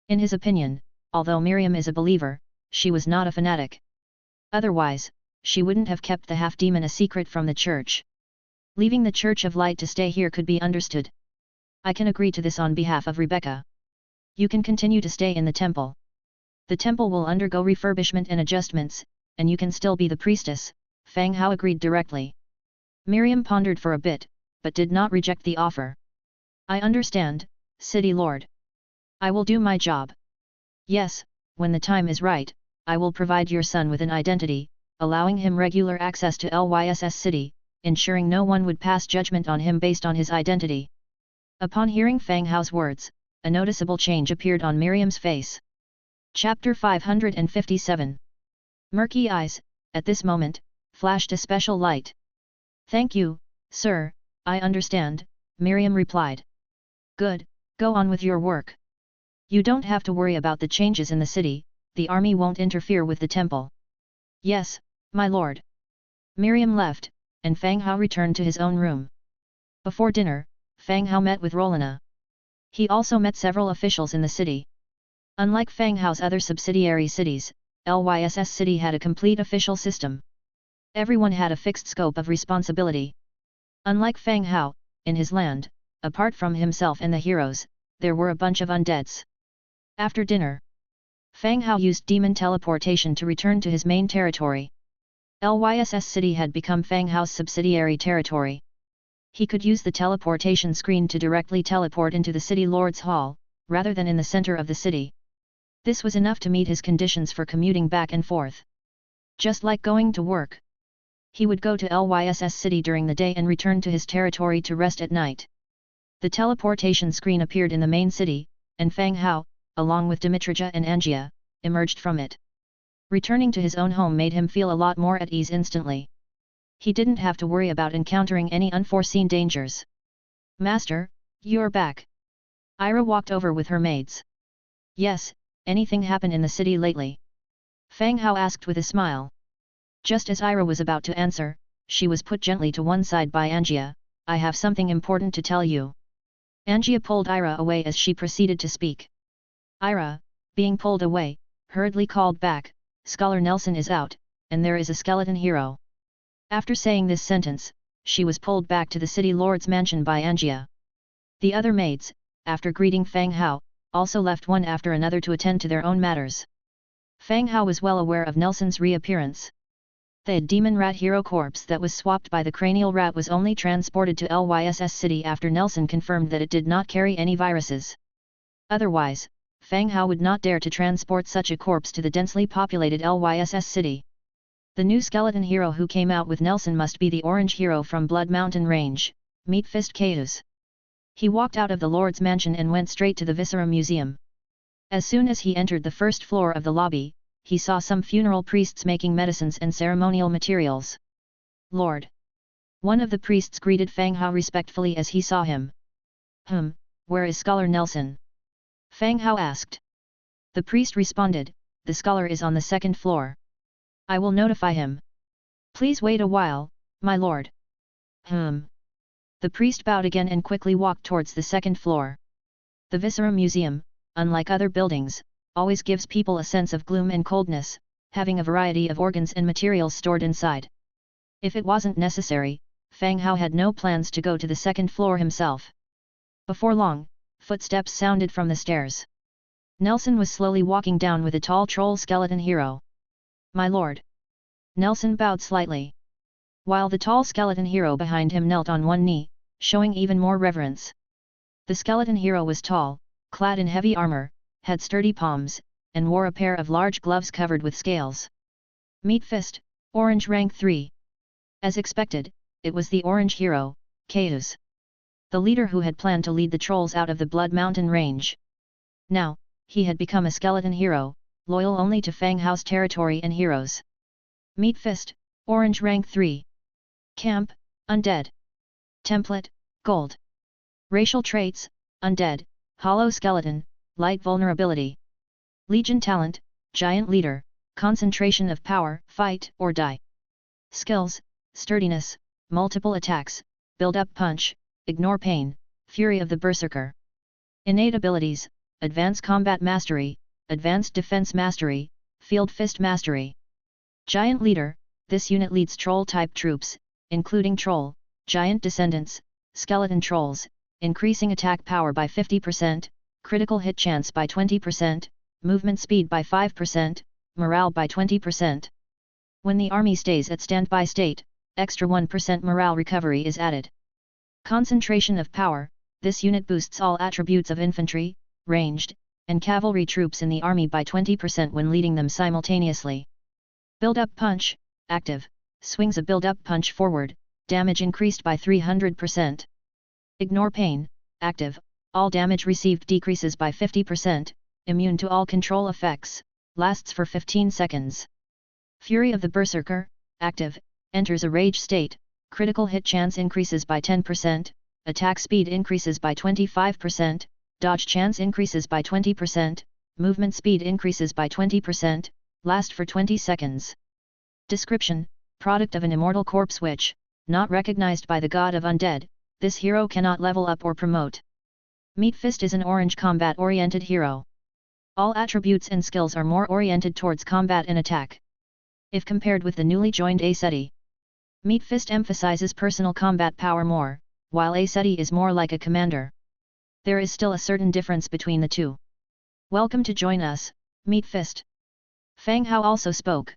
A: In his opinion, although Miriam is a believer, she was not a fanatic. Otherwise, she wouldn't have kept the half-demon a secret from the church. Leaving the Church of Light to stay here could be understood. "I can agree to this on behalf of Rebecca. You can continue to stay in the temple. The temple will undergo refurbishment and adjustments, and you can still be the priestess," Fang Hao agreed directly. Miriam pondered for a bit, but did not reject the offer. "I understand, City Lord. I will do my job. Yes, when the time is right, I will provide your son with an identity, allowing him regular access to Lyss City, ensuring no one would pass judgment on him based on his identity." Upon hearing Fang Hao's words, a noticeable change appeared on Miriam's face. Chapter 557. Murky eyes, at this moment, flashed a special light. "Thank you, sir, I understand," Miriam replied. "Good, go on with your work. You don't have to worry about the changes in the city, the army won't interfere with the temple." "Yes, my lord." Miriam left, and Fang Hao returned to his own room. Before dinner, Fang Hao met with Rolina. He also met several officials in the city. Unlike Fang Hao's other subsidiary cities, Lyss City had a complete official system. Everyone had a fixed scope of responsibility. Unlike Fang Hao, in his land, apart from himself and the heroes, there were a bunch of undeads. After dinner, Fang Hao used demon teleportation to return to his main territory. Lyss City had become Fang Hao's subsidiary territory. He could use the teleportation screen to directly teleport into the city lord's hall, rather than in the center of the city. This was enough to meet his conditions for commuting back and forth. Just like going to work. He would go to Lyss City during the day and return to his territory to rest at night. The teleportation screen appeared in the main city, and Fang Hao, along with Dimitrija and Angia, emerged from it. Returning to his own home made him feel a lot more at ease instantly. He didn't have to worry about encountering any unforeseen dangers. "Master, you're back." Ira walked over with her maids. "Yes, anything happen in the city lately?" Fang Hao asked with a smile. Just as Ira was about to answer, she was put gently to one side by Angia. "I have something important to tell you." Angia pulled Ira away as she proceeded to speak. Ira, being pulled away, hurriedly called back, "Scholar Nelson is out, and there is a skeleton hero." After saying this sentence, she was pulled back to the city lord's mansion by Angia. The other maids, after greeting Fang Hao, also left one after another to attend to their own matters. Fang Hao was well aware of Nelson's reappearance. The demon rat hero corpse that was swapped by the cranial rat was only transported to Lyss City after Nelson confirmed that it did not carry any viruses. Otherwise, Fang Hao would not dare to transport such a corpse to the densely populated Lyss City. The new skeleton hero who came out with Nelson must be the orange hero from Blood Mountain Range, Meat Fist Chaos. He walked out of the Lord's mansion and went straight to the Viscera Museum. As soon as he entered the first floor of the lobby, he saw some funeral priests making medicines and ceremonial materials. "Lord!" One of the priests greeted Fang Hao respectfully as he saw him. Where is Scholar Nelson?" Fang Hao asked. The priest responded, "The scholar is on the second floor. I will notify him. Please wait a while, my lord." The priest bowed again and quickly walked towards the second floor. The Viscera Museum, unlike other buildings, always gives people a sense of gloom and coldness, having a variety of organs and materials stored inside. If it wasn't necessary, Fang Hao had no plans to go to the second floor himself. Before long, footsteps sounded from the stairs. Nelson was slowly walking down with a tall troll skeleton hero. "My lord." Nelson bowed slightly, while the tall skeleton hero behind him knelt on one knee, showing even more reverence. The skeleton hero was tall, clad in heavy armor, had sturdy palms, and wore a pair of large gloves covered with scales. Meat Fist, Orange Rank 3. As expected, it was the orange hero, Chaos. The leader who had planned to lead the trolls out of the Blood Mountain Range. Now, he had become a skeleton hero, loyal only to Fang Hao's territory and heroes. Meat Fist, Orange Rank 3. Camp, Undead. Template, Gold. Racial traits, Undead, Hollow Skeleton, Light Vulnerability. Legion Talent, Giant Leader, Concentration of Power, Fight or Die. Skills, Sturdiness, Multiple Attacks, Build-Up Punch, Ignore Pain, Fury of the Berserker. Innate Abilities, Advanced Combat Mastery, Advanced Defense Mastery, Field Fist Mastery. Giant Leader, this unit leads troll-type troops, including Troll, Giant Descendants, Skeleton Trolls, increasing attack power by 50%, critical hit chance by 20%, movement speed by 5%, morale by 20%. When the army stays at standby state, extra 1% morale recovery is added. Concentration of Power, this unit boosts all attributes of infantry, ranged, and cavalry troops in the army by 20% when leading them simultaneously. Build-Up Punch, active, swings a build-up punch forward, damage increased by 300%. Ignore Pain, active, all damage received decreases by 50%, immune to all control effects, lasts for 15 seconds. Fury of the Berserker, active, enters a rage state, critical hit chance increases by 10%, attack speed increases by 25%, dodge chance increases by 20%, movement speed increases by 20%, last for 20 seconds. Description: product of an immortal corpse witch, not recognized by the god of undead, this hero cannot level up or promote. Meat Fist is an orange combat-oriented hero. All attributes and skills are more oriented towards combat and attack. If compared with the newly joined Aseti, Meat Fist emphasizes personal combat power more, while Aseti is more like a commander. There is still a certain difference between the two. Welcome to join us, Meat Fist. Fang Hao also spoke.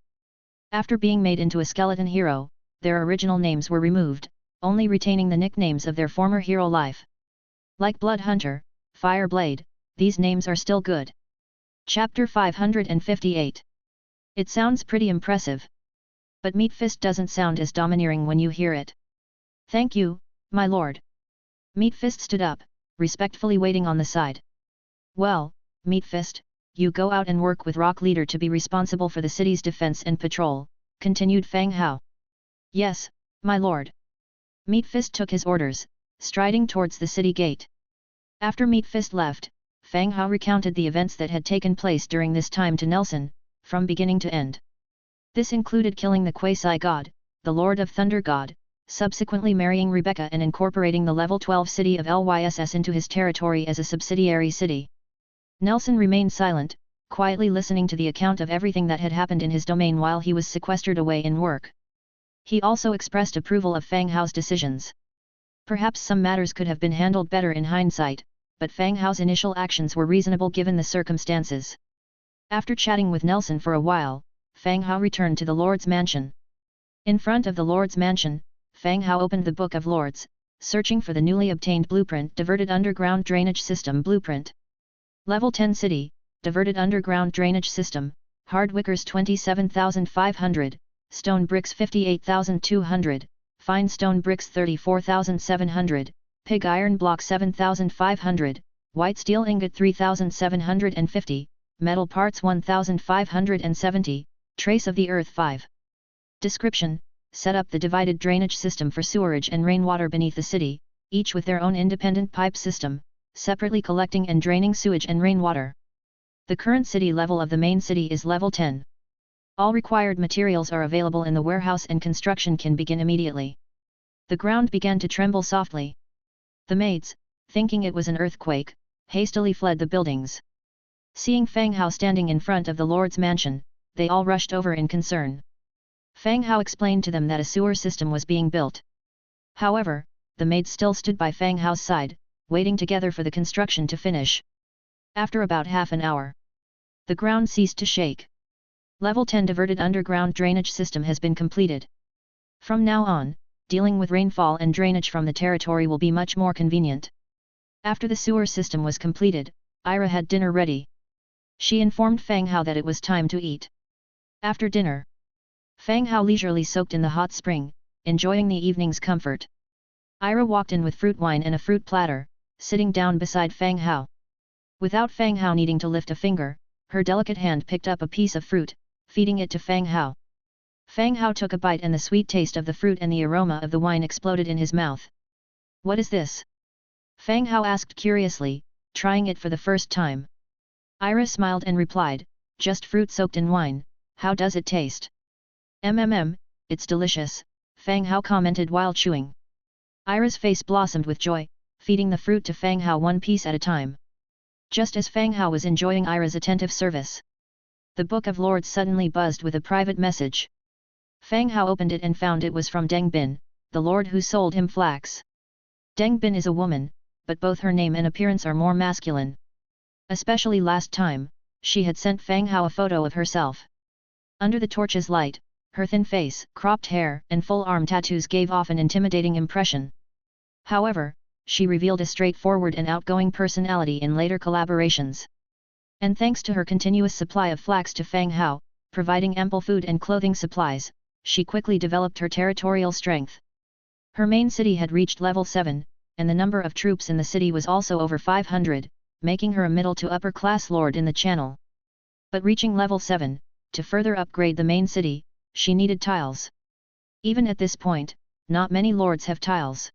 A: After being made into a skeleton hero, their original names were removed, only retaining the nicknames of their former hero life. Like Blood Hunter, Fire Blade, these names are still good. Chapter 558. It sounds pretty impressive. But Meat Fist doesn't sound as domineering when you hear it. Thank you, my lord. Meat Fist stood up, respectfully waiting on the side. Well, Meat Fist, you go out and work with Rock Leader to be responsible for the city's defense and patrol, continued Fang Hao. Yes, my lord. Meat Fist took his orders, striding towards the city gate. After Meat Fist left, Fang Hao recounted the events that had taken place during this time to Nelson, from beginning to end. This included killing the Quasi-God, the Lord of Thunder God, subsequently marrying Rebecca and incorporating the level 12 city of Lyss into his territory as a subsidiary city. Nelson remained silent, quietly listening to the account of everything that had happened in his domain while he was sequestered away in work. He also expressed approval of Fang Hao's decisions. Perhaps some matters could have been handled better in hindsight, but Fang Hao's initial actions were reasonable given the circumstances. After chatting with Nelson for a while, Fang Hao returned to the Lord's mansion. In front of the Lord's mansion, Fang Hao opened the Book of Lords, searching for the newly obtained blueprint Diverted Underground Drainage System Blueprint. Level 10 City, Diverted Underground Drainage System, Hard Wickers 27,500, Stone Bricks 58,200, Fine Stone Bricks 34,700, Pig Iron Block 7,500, White Steel Ingot 3,750, Metal Parts 1,570, Trace of the Earth 5. Description: set up the divided drainage system for sewerage and rainwater beneath the city, each with their own independent pipe system, separately collecting and draining sewage and rainwater. The current city level of the main city is level 10. All required materials are available in the warehouse and construction can begin immediately. The ground began to tremble softly. The maids, thinking it was an earthquake, hastily fled the buildings. Seeing Fang Hao standing in front of the Lord's mansion, they all rushed over in concern. Fang Hao explained to them that a sewer system was being built. However, the maids still stood by Fang Hao's side, waiting together for the construction to finish. After about half an hour, the ground ceased to shake. Level 10 Diverted Underground Drainage System has been completed. From now on, dealing with rainfall and drainage from the territory will be much more convenient. After the sewer system was completed, Ira had dinner ready. She informed Fang Hao that it was time to eat. After dinner, Fang Hao leisurely soaked in the hot spring, enjoying the evening's comfort. Ira walked in with fruit wine and a fruit platter, sitting down beside Fang Hao. Without Fang Hao needing to lift a finger, her delicate hand picked up a piece of fruit, feeding it to Fang Hao. Fang Hao took a bite and the sweet taste of the fruit and the aroma of the wine exploded in his mouth. What is this? Fang Hao asked curiously, trying it for the first time. Ira smiled and replied, just fruit soaked in wine, how does it taste? It's delicious, Fang Hao commented while chewing. Ira's face blossomed with joy, feeding the fruit to Fang Hao one piece at a time. Just as Fang Hao was enjoying Ira's attentive service, the Book of Lords suddenly buzzed with a private message. Fang Hao opened it and found it was from Deng Bin, the lord who sold him flax. Deng Bin is a woman, but both her name and appearance are more masculine. Especially last time, she had sent Fang Hao a photo of herself. Under the torch's light, her thin face, cropped hair and full arm tattoos gave off an intimidating impression. However, she revealed a straightforward and outgoing personality in later collaborations. And thanks to her continuous supply of flax to Fang Hao, providing ample food and clothing supplies, she quickly developed her territorial strength. Her main city had reached level 7, and the number of troops in the city was also over 500, making her a middle to upper class lord in the channel. But reaching level 7, to further upgrade the main city, she needed tiles. Even at this point, not many lords have tiles.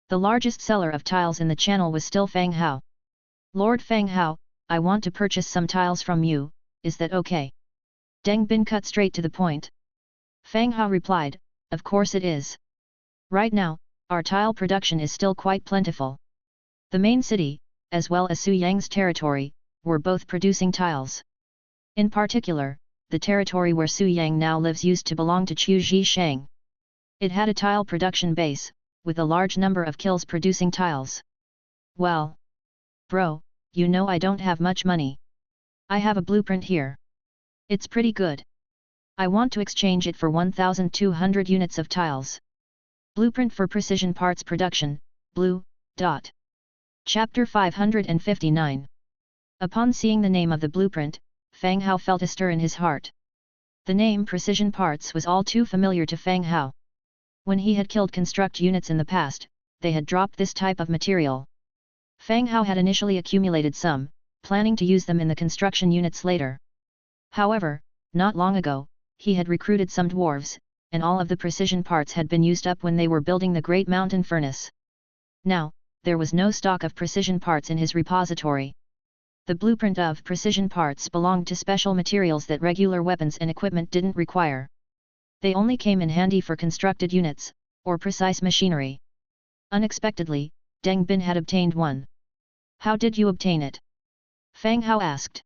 A: The largest seller of tiles in the channel was still Fang Hao. Lord Fang Hao, I want to purchase some tiles from you, is that okay? Deng Bin cut straight to the point. Fang Hao replied, of course it is. Right now, our tile production is still quite plentiful. The main city, as well as Su Yang's territory, were both producing tiles. In particular, the territory where Su Yang now lives used to belong to Chu Zhishang. It had a tile production base, with a large number of kills producing tiles. Well, bro, you know I don't have much money. I have a blueprint here. It's pretty good. I want to exchange it for 1,200 units of tiles. Blueprint for Precision Parts Production, Blue. Chapter 559. Upon seeing the name of the blueprint, Fang Hao felt a stir in his heart. The name Precision Parts was all too familiar to Fang Hao. When he had killed construct units in the past, they had dropped this type of material. Fang Hao had initially accumulated some, planning to use them in the construction units later. However, not long ago, he had recruited some dwarves, and all of the precision parts had been used up when they were building the Great Mountain Furnace. Now, there was no stock of precision parts in his repository. The blueprint of precision parts belonged to special materials that regular weapons and equipment didn't require. They only came in handy for constructed units, or precise machinery. Unexpectedly, Deng Bin had obtained one. How did you obtain it? Fang Hao asked.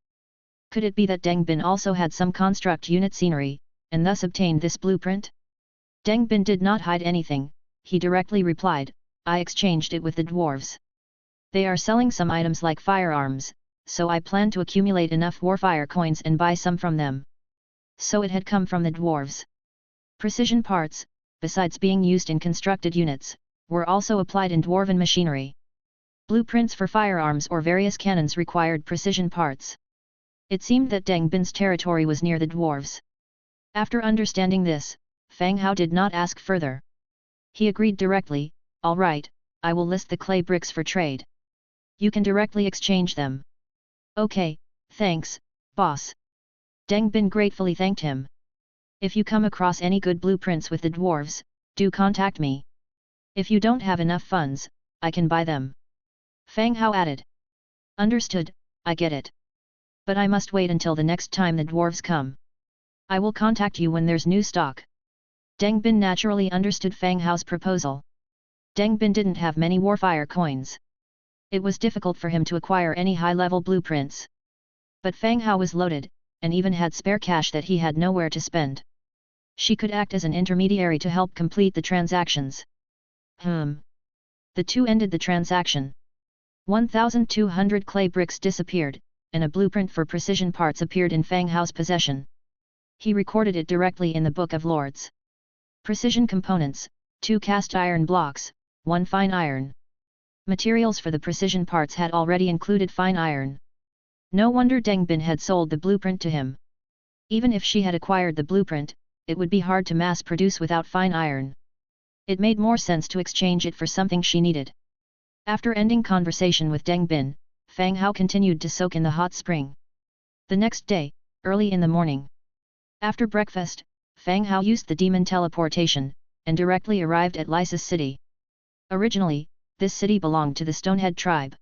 A: Could it be that Deng Bin also had some construct unit scenery, and thus obtained this blueprint? Deng Bin did not hide anything, he directly replied, I exchanged it with the dwarves. They are selling some items like firearms, so I plan to accumulate enough warfire coins and buy some from them. So it had come from the dwarves. Precision parts, besides being used in constructed units, were also applied in dwarven machinery. Blueprints for firearms or various cannons required precision parts. It seemed that Deng Bin's territory was near the dwarves. After understanding this, Fang Hao did not ask further. He agreed directly, all right, I will list the clay bricks for trade. You can directly exchange them. Okay, thanks, boss. Deng Bin gratefully thanked him. If you come across any good blueprints with the dwarves, do contact me. If you don't have enough funds, I can buy them. Fang Hao added. Understood, I get it. But I must wait until the next time the dwarves come. I will contact you when there's new stock. Deng Bin naturally understood Fang Hao's proposal. Deng Bin didn't have many warfire coins. It was difficult for him to acquire any high-level blueprints. But Fang Hao was loaded, and even had spare cash that he had nowhere to spend. She could act as an intermediary to help complete the transactions. The two ended the transaction. 1,200 clay bricks disappeared, and a blueprint for precision parts appeared in Fang Hao's possession. He recorded it directly in the Book of Lords. Precision components, 2 cast iron blocks, 1 fine iron. Materials for the precision parts had already included fine iron. No wonder Deng Bin had sold the blueprint to him. Even if she had acquired the blueprint, it would be hard to mass-produce without fine iron. It made more sense to exchange it for something she needed. After ending conversation with Deng Bin, Fang Hao continued to soak in the hot spring. The next day, early in the morning. After breakfast, Fang Hao used the demon teleportation, and directly arrived at Lysis City. Originally, this city belonged to the Stonehead tribe.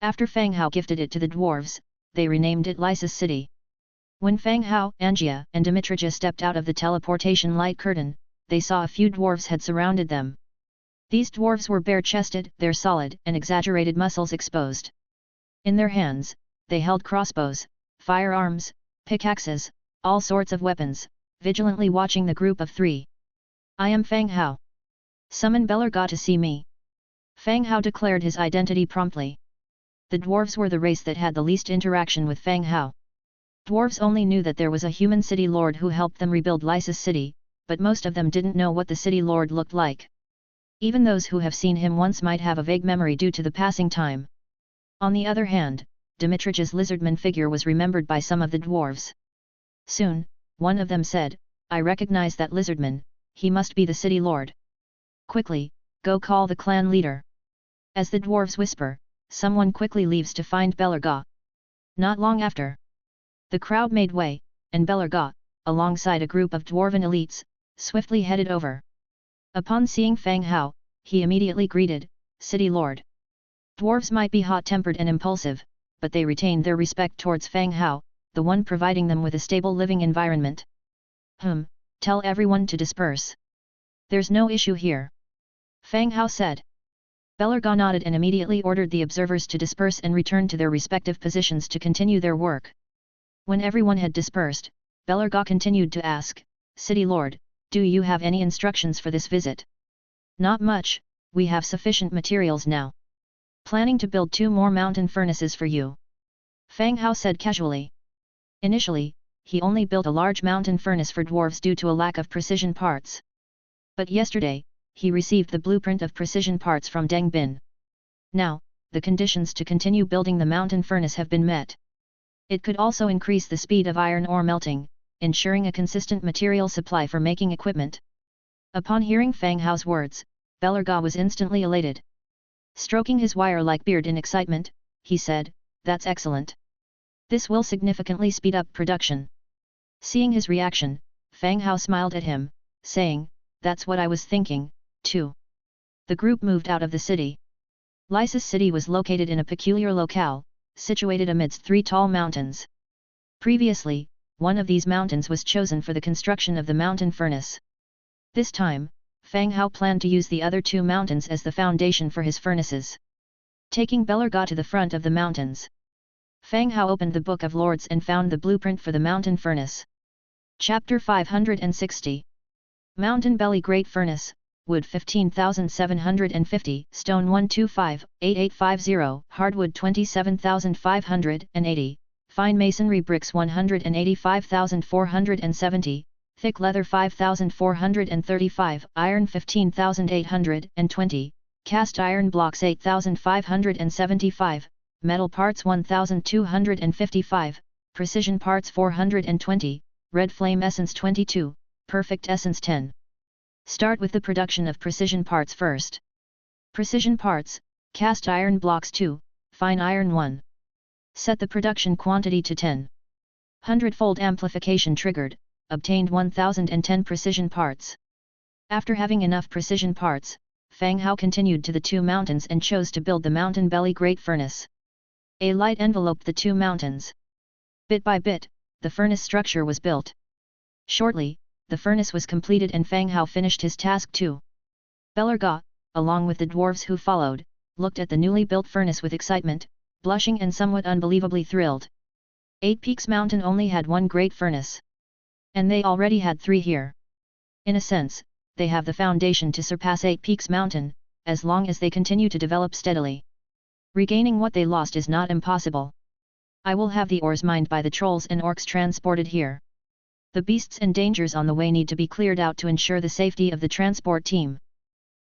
A: After Fang Hao gifted it to the dwarves, they renamed it Lysis City. When Fang Hao, Angia and Dimitrija stepped out of the teleportation light curtain, they saw a few dwarves had surrounded them. These dwarves were bare-chested, their solid and exaggerated muscles exposed. In their hands, they held crossbows, firearms, pickaxes, all sorts of weapons, vigilantly watching the group of 3. I am Fang Hao. Summon Belarga to see me. Fang Hao declared his identity promptly. The dwarves were the race that had the least interaction with Fang Hao. Dwarves only knew that there was a human city lord who helped them rebuild Lysis City, but most of them didn't know what the city lord looked like. Even those who have seen him once might have a vague memory due to the passing time. On the other hand, Dimitrija's lizardman figure was remembered by some of the dwarves. Soon, one of them said, I recognize that lizardman, he must be the city lord. Quickly, go call the clan leader. As the dwarves whisper, someone quickly leaves to find Belarga. Not long after. The crowd made way, and Belarga, alongside a group of dwarven elites, swiftly headed over. Upon seeing Fang Hao, he immediately greeted, "City Lord." Dwarves might be hot-tempered and impulsive, but they retained their respect towards Fang Hao, the one providing them with a stable living environment. Tell everyone to disperse. There's no issue here. Fang Hao said. Belarga nodded and immediately ordered the observers to disperse and return to their respective positions to continue their work. When everyone had dispersed, Belarga continued to ask, "City Lord, do you have any instructions for this visit?" "Not much, we have sufficient materials now. Planning to build 2 more mountain furnaces for you," Fang Hao said casually. Initially, he only built a large mountain furnace for dwarves due to a lack of precision parts. But yesterday, he received the blueprint of precision parts from Deng Bin. Now, the conditions to continue building the mountain furnace have been met. It could also increase the speed of iron ore melting, ensuring a consistent material supply for making equipment. Upon hearing Fang Hao's words, Belarga was instantly elated. Stroking his wire-like beard in excitement, he said, "That's excellent. This will significantly speed up production." Seeing his reaction, Fang Hao smiled at him, saying, "That's what I was thinking, too." The group moved out of the city. Lysis City was located in a peculiar locale, situated amidst 3 tall mountains. Previously, one of these mountains was chosen for the construction of the mountain furnace. This time, Fang Hao planned to use the other 2 mountains as the foundation for his furnaces. Taking Belarga to the front of the mountains, Fang Hao opened the Book of Lords and found the blueprint for the mountain furnace. Chapter 560. Mountain Belly Great Furnace, wood 15,750, stone 125-8850, hardwood 27,580, fine masonry bricks 185,470, thick leather 5,435, iron 15,820, cast iron blocks 8,575, metal parts 1,255, precision parts 420, red flame essence 22, perfect essence 10. Start with the production of precision parts first. Precision parts, cast iron blocks 2, fine iron 1. Set the production quantity to 10. Hundredfold amplification triggered, obtained 1010 precision parts. After having enough precision parts, Fang Hao continued to the 2 mountains and chose to build the Mountain Belly Great Furnace. A light enveloped the 2 mountains. Bit by bit, the furnace structure was built. Shortly, the furnace was completed and Fang Hao finished his task too. Belarga, along with the dwarves who followed, looked at the newly built furnace with excitement, blushing and somewhat unbelievably thrilled. 8 Peaks Mountain only had 1 great furnace. And they already had 3 here. In a sense, they have the foundation to surpass 8 Peaks Mountain, as long as they continue to develop steadily. Regaining what they lost is not impossible. I will have the ores mined by the trolls and orcs transported here. The beasts and dangers on the way need to be cleared out to ensure the safety of the transport team.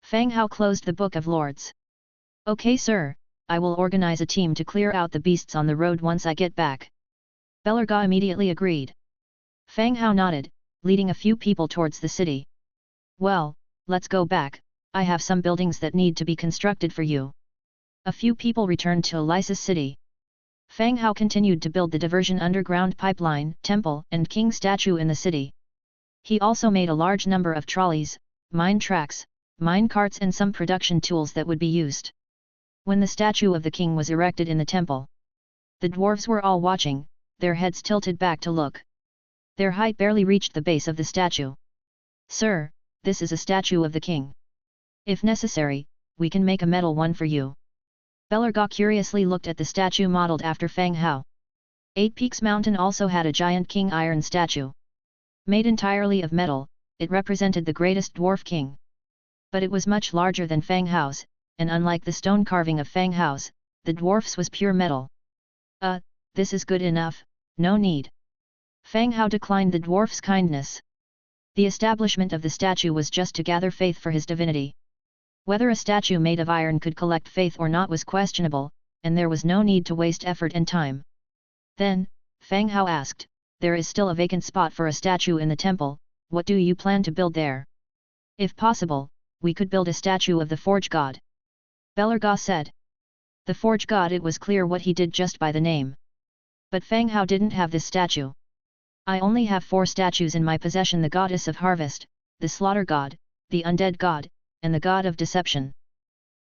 A: Fang Hao closed the Book of Lords. "Okay sir, I will organize a team to clear out the beasts on the road once I get back." Belarga immediately agreed. Fang Hao nodded, leading a few people towards the city. "Well, let's go back, I have some buildings that need to be constructed for you." A few people returned to Lysis City. Fang Hao continued to build the diversion underground pipeline, temple and king statue in the city. He also made a large number of trolleys, mine tracks, mine carts and some production tools that would be used. When the statue of the king was erected in the temple, the dwarves were all watching, their heads tilted back to look. Their height barely reached the base of the statue. "Sir, this is a statue of the king. If necessary, we can make a metal one for you." Belarga curiously looked at the statue modeled after Fang Hao. 8 Peaks Mountain also had a giant king iron statue. Made entirely of metal, it represented the greatest dwarf king. But it was much larger than Fang Hao's, and unlike the stone carving of Fang Hao's, the dwarf's was pure metal. This is good enough, no need." Fang Hao declined the dwarf's kindness. The establishment of the statue was just to gather faith for his divinity. Whether a statue made of iron could collect faith or not was questionable, and there was no need to waste effort and time. Then, Fang Hao asked, "There is still a vacant spot for a statue in the temple, what do you plan to build there?" "If possible, we could build a statue of the Forge God," Belarga said. The Forge God, it was clear what he did just by the name. But Fang Hao didn't have this statue. I only have 4 statues in my possession: the goddess of harvest, the slaughter god, the undead god, and the god of deception.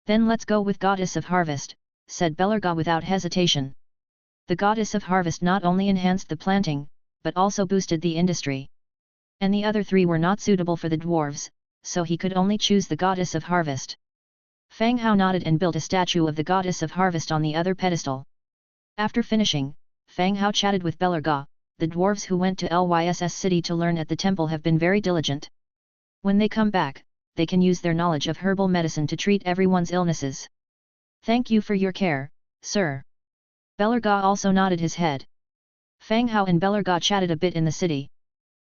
A: Then let's go with goddess of harvest, said Belerga without hesitation. The goddess of harvest not only enhanced the planting, but also boosted the industry. And the other 3 were not suitable for the dwarves, so he could only choose the goddess of harvest. Fang Hao nodded and built a statue of the goddess of harvest on the other pedestal. After finishing, Fang Hao chatted with Belerga. The dwarves who went to Lyss city to learn at the temple have been very diligent. When they come back, they can use their knowledge of herbal medicine to treat everyone's illnesses. Thank you for your care, sir. Belerga also nodded his head. Fang Hao and Belerga chatted a bit in the city.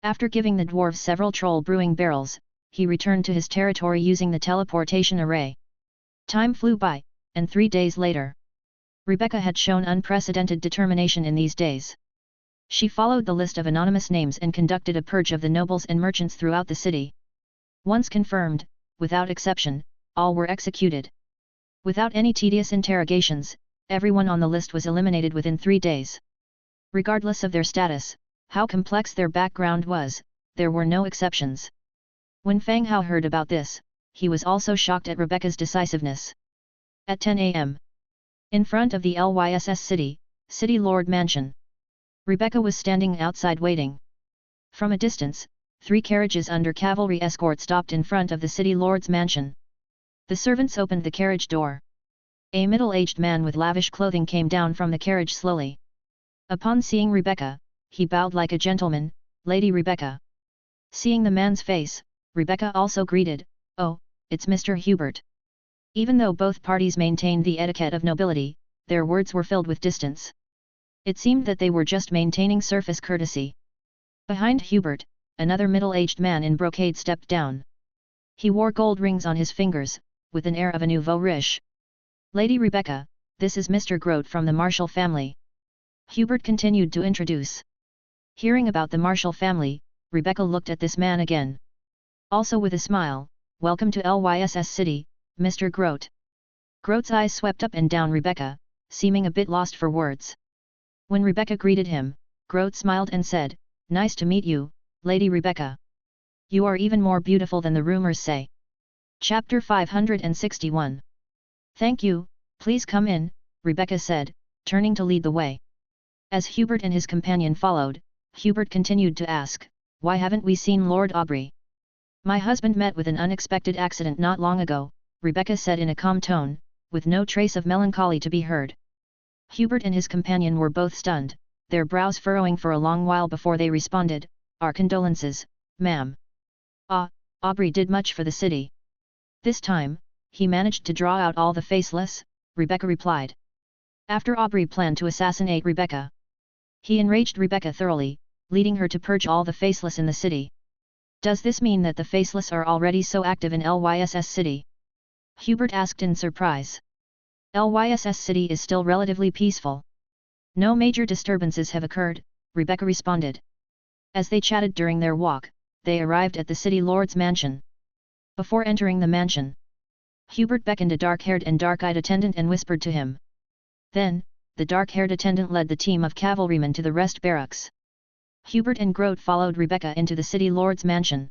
A: After giving the dwarves several troll brewing barrels, he returned to his territory using the teleportation array. Time flew by, and 3 days later. Rebecca had shown unprecedented determination in these days. She followed the list of anonymous names and conducted a purge of the nobles and merchants throughout the city. Once confirmed, without exception, all were executed. Without any tedious interrogations, everyone on the list was eliminated within 3 days. Regardless of their status, how complex their background was, there were no exceptions. When Fang Hao heard about this, he was also shocked at Rebecca's decisiveness. At 10 a.m. in front of the Lyss City Lord Mansion, Rebecca was standing outside waiting. From a distance, 3 carriages under cavalry escort stopped in front of the city lord's mansion. The servants opened the carriage door. A middle-aged man with lavish clothing came down from the carriage slowly. Upon seeing Rebecca, he bowed like a gentleman, "Lady Rebecca." Seeing the man's face, Rebecca also greeted, "Oh, it's Mr. Hubert." Even though both parties maintained the etiquette of nobility, their words were filled with distance. It seemed that they were just maintaining surface courtesy. Behind Hubert, another middle-aged man in brocade stepped down. He wore gold rings on his fingers, with an air of a nouveau riche. "Lady Rebecca, this is Mr. Grote from the Marshall family." Hubert continued to introduce. Hearing about the Marshall family, Rebecca looked at this man again. Also with a smile, "Welcome to Lyss City, Mr. Grote." Grote's eyes swept up and down Rebecca, seeming a bit lost for words. When Rebecca greeted him, Grote smiled and said, "Nice to meet you, Lady Rebecca. You are even more beautiful than the rumors say." Chapter 561. "Thank you, please come in," Rebecca said, turning to lead the way. As Hubert and his companion followed, Hubert continued to ask, "Why haven't we seen Lord Aubrey?" "My husband met with an unexpected accident not long ago," Rebecca said in a calm tone, with no trace of melancholy to be heard. Hubert and his companion were both stunned, their brows furrowing for a long while before they responded, "Our condolences, ma'am." "Ah, Aubrey did much for the city." "This time, he managed to draw out all the faceless," Rebecca replied. After Aubrey planned to assassinate Rebecca, he enraged Rebecca thoroughly, leading her to purge all the faceless in the city. "Does this mean that the faceless are already so active in Lyss City?" Hubert asked in surprise. "Lyss City is still relatively peaceful. No major disturbances have occurred," Rebecca responded. As they chatted during their walk, they arrived at the city lord's mansion. Before entering the mansion, Hubert beckoned a dark-haired and dark-eyed attendant and whispered to him. Then, the dark-haired attendant led the team of cavalrymen to the rest barracks. Hubert and Grote followed Rebecca into the city lord's mansion.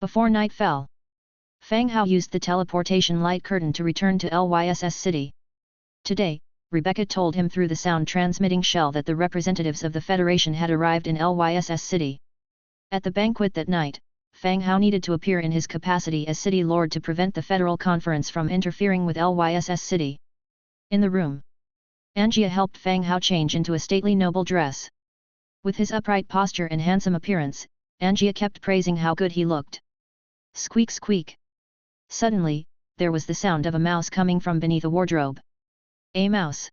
A: Before night fell, Fang Hao used the teleportation light curtain to return to Lyss City. Today, Rebecca told him through the sound-transmitting shell that the representatives of the Federation had arrived in Lyss City. At the banquet that night, Fang Hao needed to appear in his capacity as City Lord to prevent the Federal Conference from interfering with Lyss City. In the room, Angia helped Fang Hao change into a stately noble dress. With his upright posture and handsome appearance, Angia kept praising how good he looked. Squeak squeak. Suddenly, there was the sound of a mouse coming from beneath a wardrobe. "A mouse!"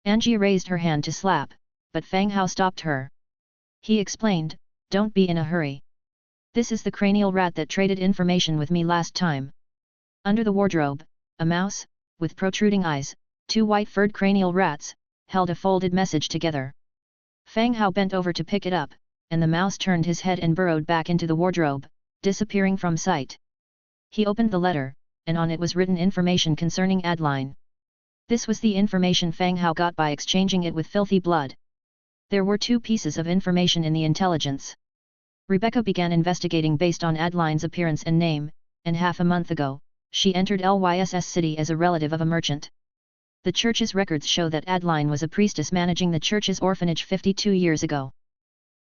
A: Angia raised her hand to slap, but Fang Hao stopped her. He explained, "Don't be in a hurry. This is the cranial rat that traded information with me last time." Under the wardrobe, a mouse, with protruding eyes, 2 white-furred cranial rats, held a folded message together. Fang Hao bent over to pick it up, and the mouse turned his head and burrowed back into the wardrobe, disappearing from sight. He opened the letter, and on it was written information concerning Adeline. This was the information Fang Hao got by exchanging it with Filthy Blood. There were two pieces of information in the intelligence. Rebecca began investigating based on Adeline's appearance and name, and half a month ago, she entered Lyss City as a relative of a merchant. The church's records show that Adeline was a priestess managing the church's orphanage 52 years ago.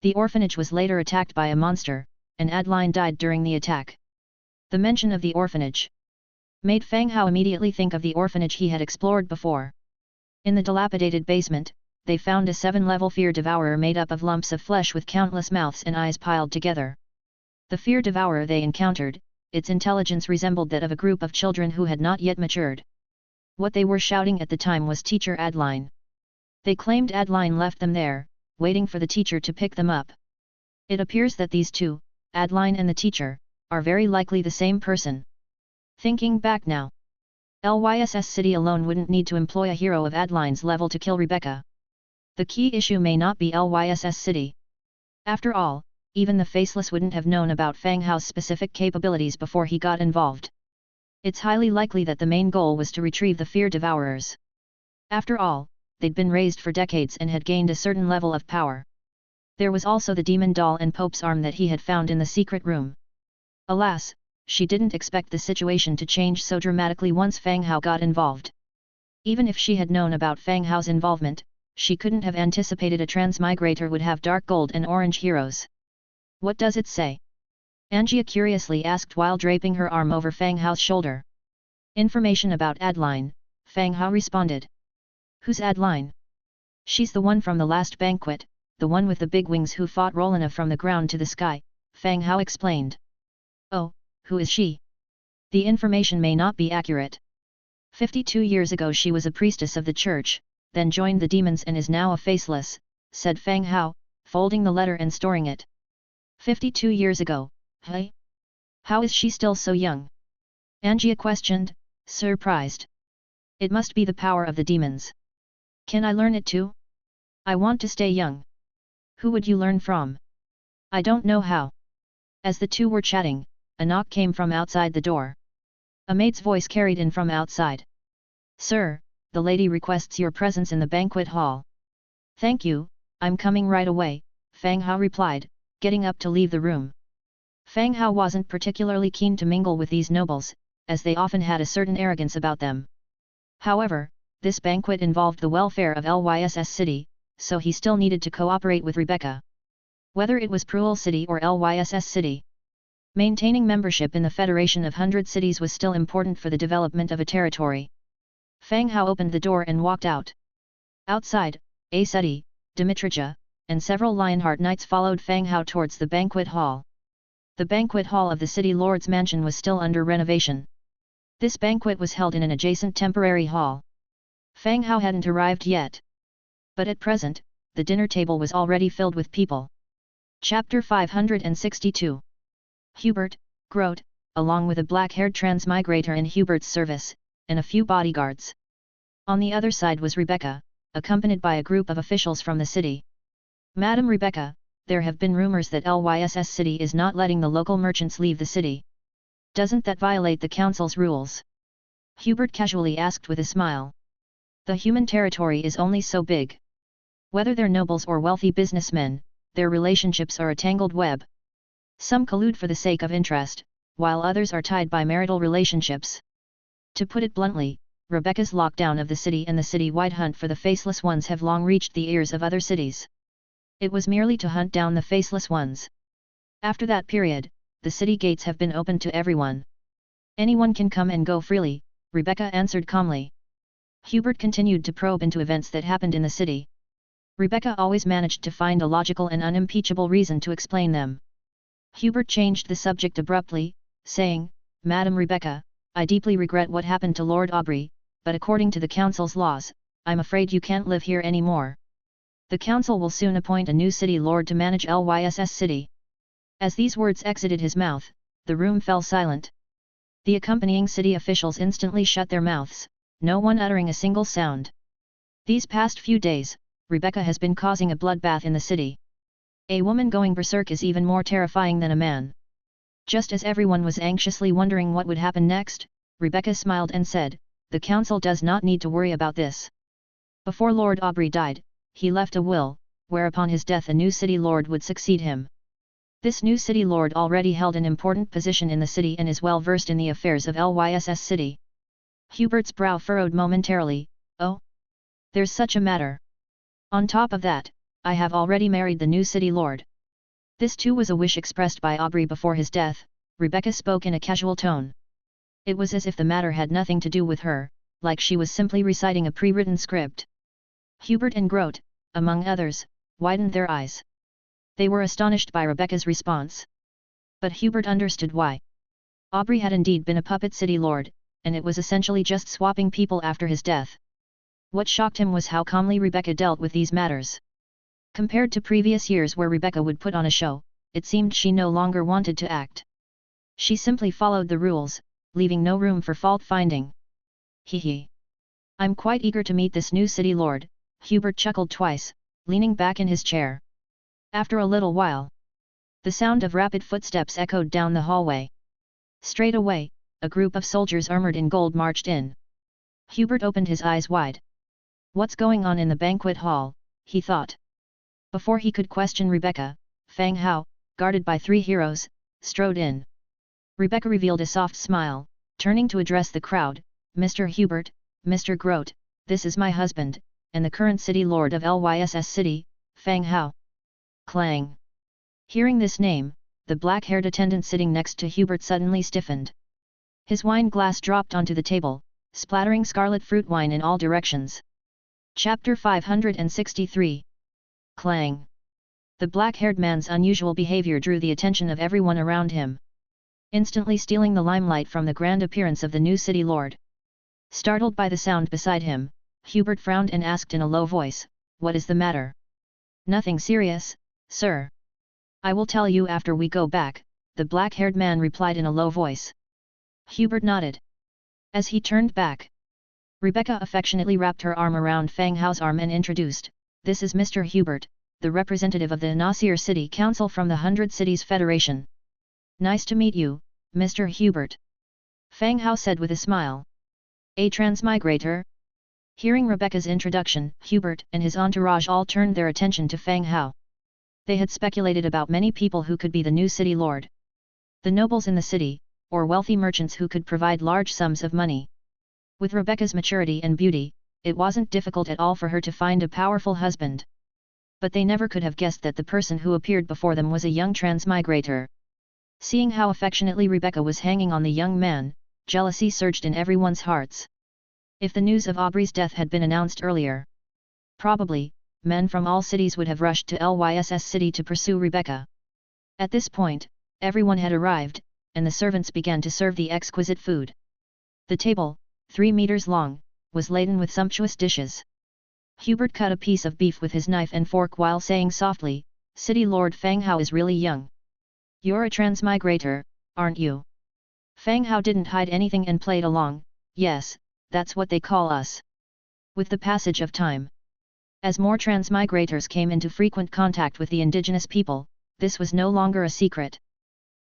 A: The orphanage was later attacked by a monster, and Adeline died during the attack. The mention of the orphanage made Fang Hao immediately think of the orphanage he had explored before. In the dilapidated basement, they found a 7-level fear devourer made up of lumps of flesh with countless mouths and eyes piled together. The fear devourer they encountered, its intelligence resembled that of a group of children who had not yet matured. What they were shouting at the time was Teacher Adeline. They claimed Adeline left them there, waiting for the teacher to pick them up. It appears that these two, Adeline and the teacher, are very likely the same person. Thinking back now, Lyss City alone wouldn't need to employ a hero of Adeline's level to kill Rebecca. The key issue may not be Lyss City. After all, even the Faceless wouldn't have known about Fang Hao's specific capabilities before he got involved. It's highly likely that the main goal was to retrieve the Fear Devourers. After all, they'd been raised for decades and had gained a certain level of power. There was also the demon doll and Pope's arm that he had found in the secret room. Alas, she didn't expect the situation to change so dramatically once Fang Hao got involved. Even if she had known about Fang Hao's involvement, she couldn't have anticipated a transmigrator would have dark gold and orange heroes. What does it say? Angia curiously asked while draping her arm over Fang Hao's shoulder. Information about Adeline, Fang Hao responded. Who's Adeline? She's the one from the last banquet, the one with the big wings who fought Rolina from the ground to the sky, Fang Hao explained. Oh, who is she? The information may not be accurate. 52 years ago she was a priestess of the church, then joined the demons and is now a Faceless, said Fang Hao, folding the letter and storing it. 52 years ago, hey? How is she still so young? Angia questioned, surprised. It must be the power of the demons. Can I learn it too? I want to stay young. Who would you learn from? I don't know how. As the two were chatting, a knock came from outside the door. A maid's voice carried in from outside. Sir, the lady requests your presence in the banquet hall. Thank you, I'm coming right away, Fang Hao replied, getting up to leave the room. Fang Hao wasn't particularly keen to mingle with these nobles, as they often had a certain arrogance about them. However, this banquet involved the welfare of Lyss City, so he still needed to cooperate with Rebecca. Whether it was Pruel City or Lyss City, maintaining membership in the Federation of 100 Cities was still important for the development of a territory. Fang Hao opened the door and walked out. Outside, Aceti, Dimitrija, and several Lionheart Knights followed Fang Hao towards the banquet hall. The banquet hall of the city lord's mansion was still under renovation. This banquet was held in an adjacent temporary hall. Fang Hao hadn't arrived yet. But at present, the dinner table was already filled with people. Chapter 562. Hubert, Grote, along with a black-haired transmigrator in Hubert's service, and a few bodyguards. On the other side was Rebecca, accompanied by a group of officials from the city. Madam Rebecca, there have been rumors that Lyss City is not letting the local merchants leave the city. Doesn't that violate the council's rules? Hubert casually asked with a smile. The human territory is only so big. Whether they're nobles or wealthy businessmen, their relationships are a tangled web. Some collude for the sake of interest, while others are tied by marital relationships. To put it bluntly, Rebecca's lockdown of the city and the city-wide hunt for the Faceless ones have long reached the ears of other cities. It was merely to hunt down the Faceless ones. After that period, the city gates have been opened to everyone. Anyone can come and go freely, Rebecca answered calmly. Hubert continued to probe into events that happened in the city. Rebecca always managed to find a logical and unimpeachable reason to explain them. Hubert changed the subject abruptly, saying, Madam Rebecca, I deeply regret what happened to Lord Aubrey, but according to the council's laws, I'm afraid you can't live here anymore. The council will soon appoint a new city lord to manage Lyss City. As these words exited his mouth, the room fell silent. The accompanying city officials instantly shut their mouths, no one uttering a single sound. These past few days, Rebecca has been causing a bloodbath in the city. A woman going berserk is even more terrifying than a man. Just as everyone was anxiously wondering what would happen next, Rebecca smiled and said, the council does not need to worry about this. Before Lord Aubrey died, he left a will, whereupon his death a new city lord would succeed him. This new city lord already held an important position in the city and is well versed in the affairs of Lyss city. Hubert's brow furrowed momentarily. Oh? There's such a matter. On top of that, I have already married the new city lord. This too was a wish expressed by Aubrey before his death. Rebecca spoke in a casual tone. It was as if the matter had nothing to do with her, like she was simply reciting a pre-written script. Hubert and Grote, among others, widened their eyes. They were astonished by Rebecca's response. But Hubert understood why. Aubrey had indeed been a puppet city lord, and it was essentially just swapping people after his death. What shocked him was how calmly Rebecca dealt with these matters. Compared to previous years where Rebecca would put on a show, it seemed she no longer wanted to act. She simply followed the rules, leaving no room for fault-finding. Hee. I'm quite eager to meet this new city lord, Hubert chuckled twice, leaning back in his chair. After a little while, the sound of rapid footsteps echoed down the hallway. Straight away, a group of soldiers armored in gold marched in. Hubert opened his eyes wide. What's going on in the banquet hall, he thought. Before he could question Rebecca, Fang Hao, guarded by 3 heroes, strode in. Rebecca revealed a soft smile, turning to address the crowd. Mr. Hubert, Mr. Grote, this is my husband, and the current city lord of Lyss city, Fang Hao. Clang. Hearing this name, the black-haired attendant sitting next to Hubert suddenly stiffened. His wine glass dropped onto the table, splattering scarlet fruit wine in all directions. Chapter 563. Clang. The black-haired man's unusual behavior drew the attention of everyone around him, instantly stealing the limelight from the grand appearance of the new city lord. Startled by the sound beside him, Hubert frowned and asked in a low voice, "What is the matter?" "Nothing serious, sir. I will tell you after we go back," the black-haired man replied in a low voice. Hubert nodded. As he turned back, Rebecca affectionately wrapped her arm around Fang Hao's arm and introduced, "This is Mr. Hubert, the representative of the Nasir City Council from the 100 Cities Federation." "Nice to meet you, Mr. Hubert," Fang Hao said with a smile. "A transmigrator?" Hearing Rebecca's introduction, Hubert and his entourage all turned their attention to Fang Hao. They had speculated about many people who could be the new city lord. The nobles in the city, or wealthy merchants who could provide large sums of money. With Rebecca's maturity and beauty, it wasn't difficult at all for her to find a powerful husband. But they never could have guessed that the person who appeared before them was a young transmigrator. Seeing how affectionately Rebecca was hanging on the young man, jealousy surged in everyone's hearts. If the news of Aubrey's death had been announced earlier, probably, men from all cities would have rushed to Lyss city to pursue Rebecca. At this point, everyone had arrived, and the servants began to serve the exquisite food. The table, 3 meters long, was laden with sumptuous dishes. Hubert cut a piece of beef with his knife and fork while saying softly, "City Lord Fang Hao is really young. You're a transmigrator, aren't you?" Fang Hao didn't hide anything and played along, "Yes, that's what they call us." With the passage of time, as more transmigrators came into frequent contact with the indigenous people, this was no longer a secret.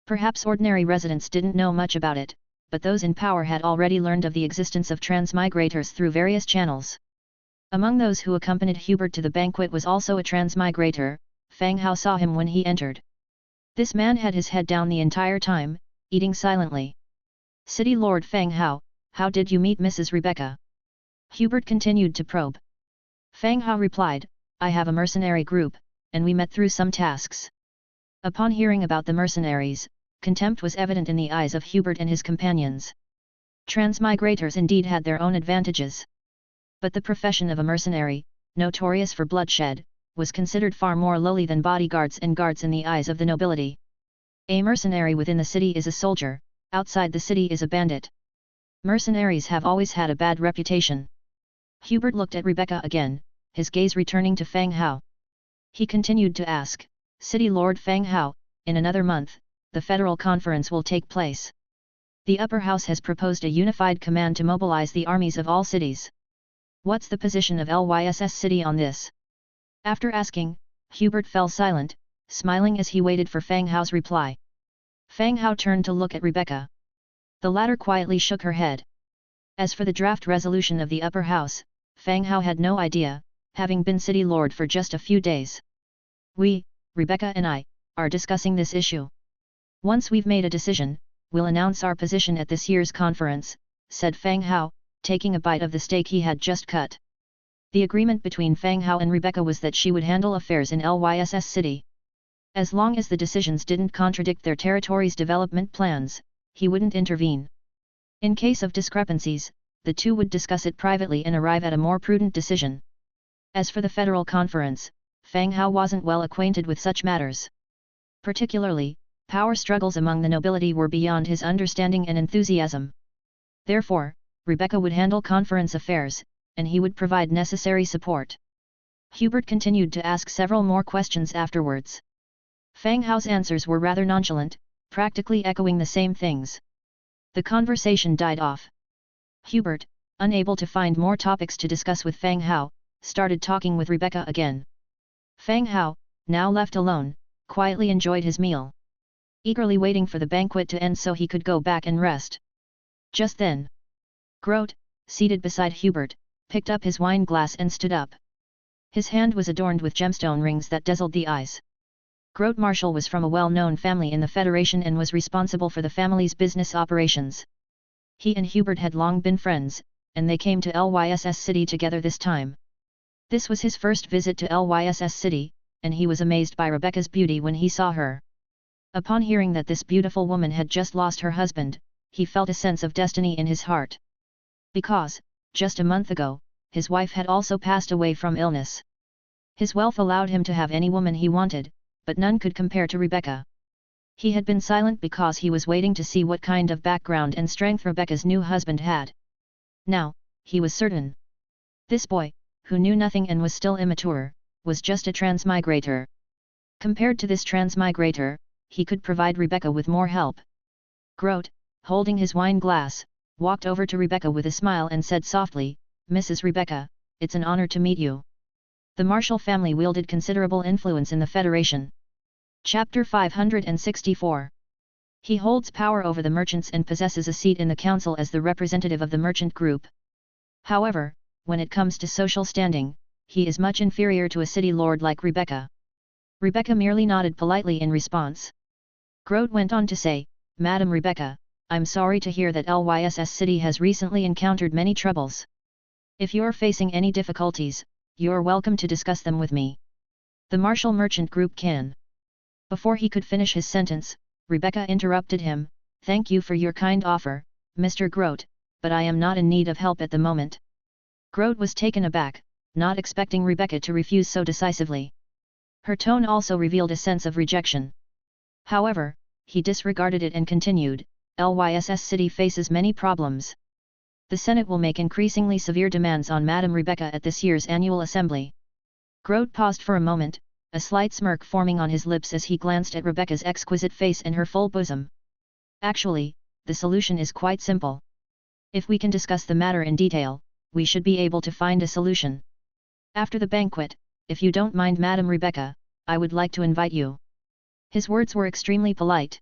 A: Perhaps ordinary residents didn't know much about it, but those in power had already learned of the existence of transmigrators through various channels. Among those who accompanied Hubert to the banquet was also a transmigrator. Fang Hao saw him when he entered. This man had his head down the entire time, eating silently. "City Lord Fang Hao, how did you meet Mrs. Rebecca?" Hubert continued to probe. Fang Hao replied, "I have a mercenary group, and we met through some tasks." Upon hearing about the mercenaries, contempt was evident in the eyes of Hubert and his companions. Transmigrators indeed had their own advantages. But the profession of a mercenary, notorious for bloodshed, was considered far more lowly than bodyguards and guards in the eyes of the nobility. A mercenary within the city is a soldier, outside the city is a bandit. Mercenaries have always had a bad reputation. Hubert looked at Rebecca again, his gaze returning to Fang Hao. He continued to ask, "City Lord Fang Hao, in another month, the Federal Conference will take place. The upper house has proposed a unified command to mobilize the armies of all cities. What's the position of Lyss city on this?" After asking, Hubert fell silent, smiling as he waited for Fang Hao's reply. Fang Hao turned to look at Rebecca. The latter quietly shook her head. As for the draft resolution of the upper house, Fang Hao had no idea, having been city lord for just a few days. We, Rebecca and I, are discussing this issue. Once we've made a decision, we'll announce our position at this year's conference, said Fang Hao, taking a bite of the steak he had just cut. The agreement between Fang Hao and Rebecca was that she would handle affairs in Lyss City. As long as the decisions didn't contradict their territory's development plans, he wouldn't intervene. In case of discrepancies, the two would discuss it privately and arrive at a more prudent decision. As for the federal conference, Fang Hao wasn't well acquainted with such matters. Particularly, power struggles among the nobility were beyond his understanding and enthusiasm. Therefore, Rebecca would handle conference affairs, and he would provide necessary support. Hubert continued to ask several more questions afterwards. Fang Hao's answers were rather nonchalant, practically echoing the same things. The conversation died off. Hubert, unable to find more topics to discuss with Fang Hao, started talking with Rebecca again. Fang Hao, now left alone, quietly enjoyed his meal, eagerly waiting for the banquet to end so he could go back and rest. Just then, Grote, seated beside Hubert, picked up his wine glass and stood up. His hand was adorned with gemstone rings that dazzled the eyes. Grote Marshall was from a well-known family in the Federation and was responsible for the family's business operations. He and Hubert had long been friends, and they came to Lyss City together this time. This was his first visit to Lyss City, and he was amazed by Rebecca's beauty when he saw her. Upon hearing that this beautiful woman had just lost her husband, he felt a sense of destiny in his heart. Because, just a month ago, his wife had also passed away from illness. His wealth allowed him to have any woman he wanted, but none could compare to Rebecca. He had been silent because he was waiting to see what kind of background and strength Rebecca's new husband had. Now, he was certain. This boy, who knew nothing and was still immature, was just a transmigrator. Compared to this transmigrator, he could provide Rebecca with more help. Grote, holding his wine glass, walked over to Rebecca with a smile and said softly, "Mrs. Rebecca, it's an honor to meet you." The Marshall family wielded considerable influence in the Federation. Chapter 564. He holds power over the merchants and possesses a seat in the council as the representative of the merchant group. However, when it comes to social standing, he is much inferior to a city lord like Rebecca. Rebecca merely nodded politely in response. Grote went on to say, "Madam Rebecca, I'm sorry to hear that Lyss City has recently encountered many troubles. If you're facing any difficulties, you're welcome to discuss them with me. The Marshall Merchant Group can." Before he could finish his sentence, Rebecca interrupted him, "Thank you for your kind offer, Mr. Grote, but I am not in need of help at the moment." Grote was taken aback, not expecting Rebecca to refuse so decisively. Her tone also revealed a sense of rejection. However, he disregarded it and continued, "Lyss City faces many problems. The Senate will make increasingly severe demands on Madam Rebecca at this year's annual assembly." Grote paused for a moment, a slight smirk forming on his lips as he glanced at Rebecca's exquisite face and her full bosom. "Actually, the solution is quite simple. If we can discuss the matter in detail, we should be able to find a solution. After the banquet, if you don't mind Madam Rebecca, I would like to invite you." His words were extremely polite.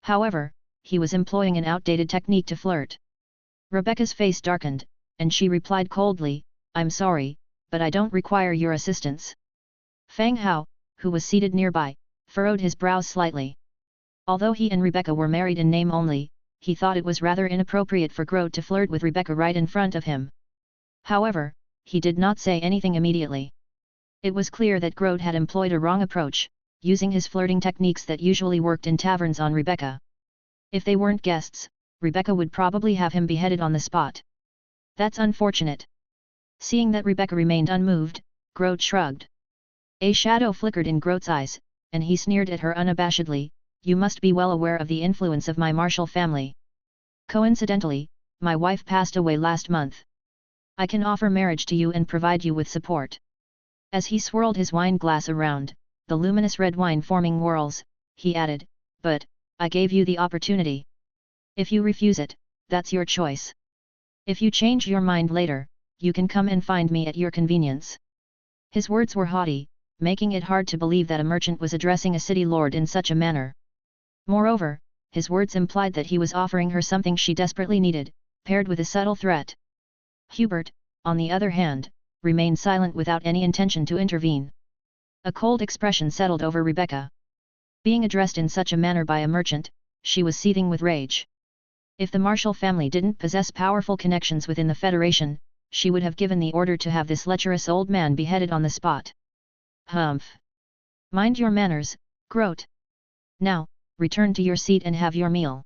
A: However, he was employing an outdated technique to flirt. Rebecca's face darkened, and she replied coldly, "I'm sorry, but I don't require your assistance." Fang Hao, who was seated nearby, furrowed his brows slightly. Although he and Rebecca were married in name only, he thought it was rather inappropriate for Grote to flirt with Rebecca right in front of him. However, he did not say anything immediately. It was clear that Grote had employed a wrong approach, using his flirting techniques that usually worked in taverns on Rebecca. If they weren't guests, Rebecca would probably have him beheaded on the spot. That's unfortunate. Seeing that Rebecca remained unmoved, Grote shrugged. A shadow flickered in Grote's eyes, and he sneered at her unabashedly, "You must be well aware of the influence of my Marshall family. Coincidentally, my wife passed away last month. I can offer marriage to you and provide you with support." As he swirled his wine glass around, the luminous red wine forming whorls, he added, "But, I gave you the opportunity. If you refuse it, that's your choice. If you change your mind later, you can come and find me at your convenience." His words were haughty, making it hard to believe that a merchant was addressing a city lord in such a manner. Moreover, his words implied that he was offering her something she desperately needed, paired with a subtle threat. Hubert, on the other hand, remained silent without any intention to intervene. A cold expression settled over Rebecca. Being addressed in such a manner by a merchant, she was seething with rage. If the Marshall family didn't possess powerful connections within the Federation, she would have given the order to have this lecherous old man beheaded on the spot. Humph! Mind your manners, Grote. Now, return to your seat and have your meal.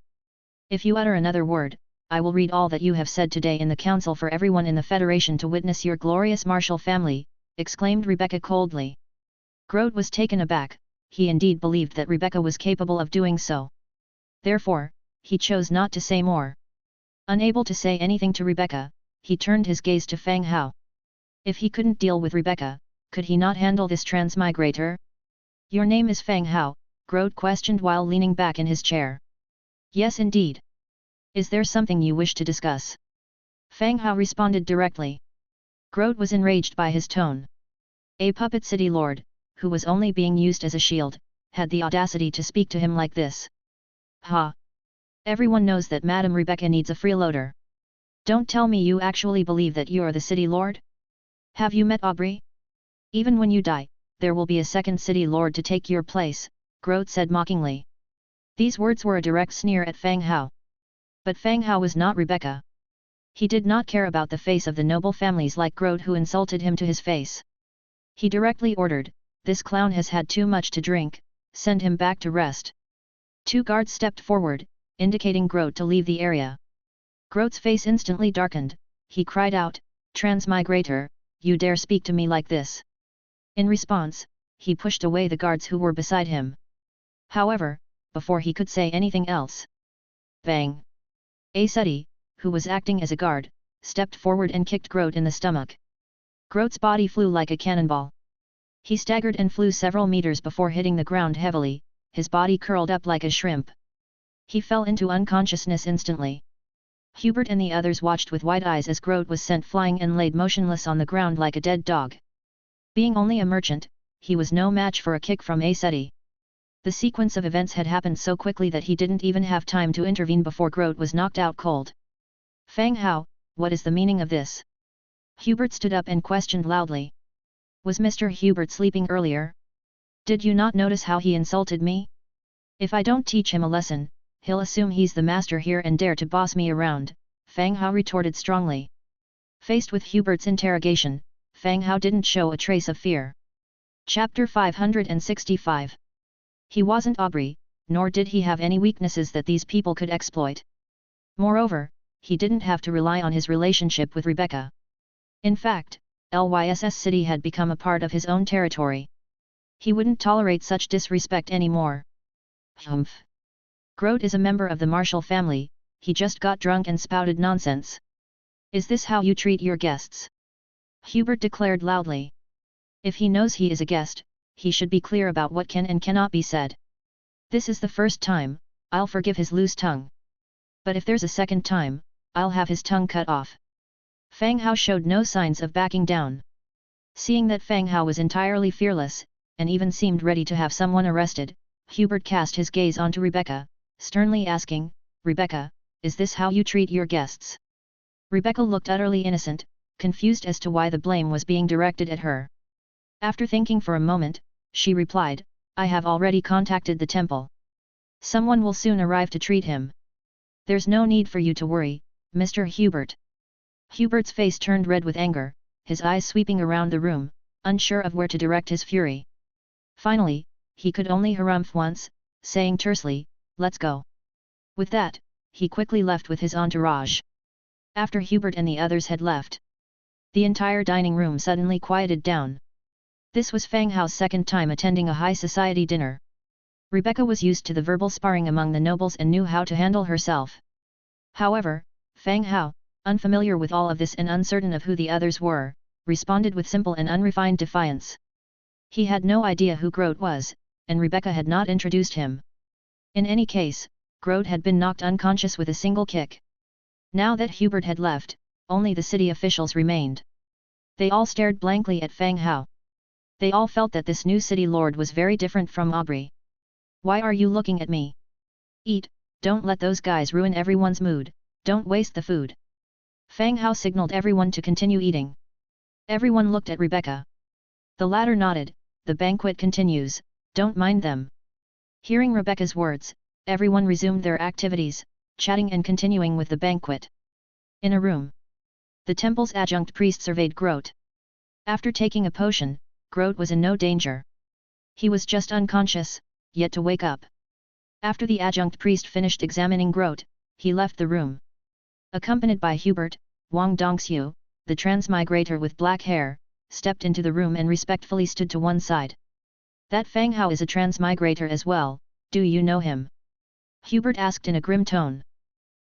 A: If you utter another word, I will read all that you have said today in the council for everyone in the Federation to witness your glorious Marshall family, exclaimed Rebecca coldly. Grote was taken aback, he indeed believed that Rebecca was capable of doing so. Therefore, he chose not to say more. Unable to say anything to Rebecca, he turned his gaze to Fang Hao. If he couldn't deal with Rebecca, could he not handle this transmigrator? Your name is Fang Hao, Grote questioned while leaning back in his chair. Yes indeed. Is there something you wish to discuss? Fang Hao responded directly. Grote was enraged by his tone. A puppet city lord, who was only being used as a shield, had the audacity to speak to him like this. Ha! Everyone knows that Madame Rebecca needs a freeloader. Don't tell me you actually believe that you are the city lord? Have you met Aubrey? Even when you die, there will be a second city lord to take your place, Grote said mockingly. These words were a direct sneer at Fang Hao. But Fang Hao was not Rebecca. He did not care about the face of the noble families like Grote who insulted him to his face. He directly ordered, this clown has had too much to drink, send him back to rest. 2 guards stepped forward, indicating Grote to leave the area. Grote's face instantly darkened, he cried out, Transmigrator, you dare speak to me like this? In response, he pushed away the guards who were beside him. However, before he could say anything else, bang! A Suddy, who was acting as a guard, stepped forward and kicked Grote in the stomach. Grote's body flew like a cannonball. He staggered and flew several meters before hitting the ground heavily, his body curled up like a shrimp. He fell into unconsciousness instantly. Hubert and the others watched with wide eyes as Grote was sent flying and laid motionless on the ground like a dead dog. Being only a merchant, he was no match for a kick from A Suddy. The sequence of events had happened so quickly that he didn't even have time to intervene before Grote was knocked out cold. Fang Hao, what is the meaning of this? Hubert stood up and questioned loudly. Was Mr. Hubert sleeping earlier? Did you not notice how he insulted me? If I don't teach him a lesson, he'll assume he's the master here and dare to boss me around, Fang Hao retorted strongly. Faced with Hubert's interrogation, Fang Hao didn't show a trace of fear. Chapter 565. He wasn't Aubrey, nor did he have any weaknesses that these people could exploit. Moreover, he didn't have to rely on his relationship with Rebecca. In fact, Lyss City had become a part of his own territory. He wouldn't tolerate such disrespect anymore. Humph! Grote is a member of the Marshall family, he just got drunk and spouted nonsense. Is this how you treat your guests? Hubert declared loudly. If he knows he is a guest, he should be clear about what can and cannot be said. This is the first time, I'll forgive his loose tongue. But if there's a second time, I'll have his tongue cut off. Fang Hao showed no signs of backing down. Seeing that Fang Hao was entirely fearless, and even seemed ready to have someone arrested, Hubert cast his gaze onto Rebecca, sternly asking, Rebecca, is this how you treat your guests? Rebecca looked utterly innocent, confused as to why the blame was being directed at her. After thinking for a moment, she replied, I have already contacted the temple. Someone will soon arrive to treat him. There's no need for you to worry, Mr. Hubert. Hubert's face turned red with anger, his eyes sweeping around the room, unsure of where to direct his fury. Finally, he could only harumph once, saying tersely, let's go. With that, he quickly left with his entourage. After Hubert and the others had left, the entire dining room suddenly quieted down. This was Fang Hao's second time attending a high society dinner. Rebecca was used to the verbal sparring among the nobles and knew how to handle herself. However, Fang Hao, unfamiliar with all of this and uncertain of who the others were, responded with simple and unrefined defiance. He had no idea who Grote was, and Rebecca had not introduced him. In any case, Grote had been knocked unconscious with a single kick. Now that Hubert had left, only the city officials remained. They all stared blankly at Fang Hao. They all felt that this new city lord was very different from Aubrey. Why are you looking at me? Eat, don't let those guys ruin everyone's mood, don't waste the food. Fang Hao signaled everyone to continue eating. Everyone looked at Rebecca. The latter nodded, the banquet continues, don't mind them. Hearing Rebecca's words, everyone resumed their activities, chatting and continuing with the banquet. In a room, the temple's adjunct priest surveyed Grote. After taking a potion, Grote was in no danger. He was just unconscious, yet to wake up. After the adjunct priest finished examining Grote, he left the room. Accompanied by Hubert, Wang Dongxiu, the transmigrator with black hair, stepped into the room and respectfully stood to one side. That Fang Hao is a transmigrator as well, do you know him? Hubert asked in a grim tone.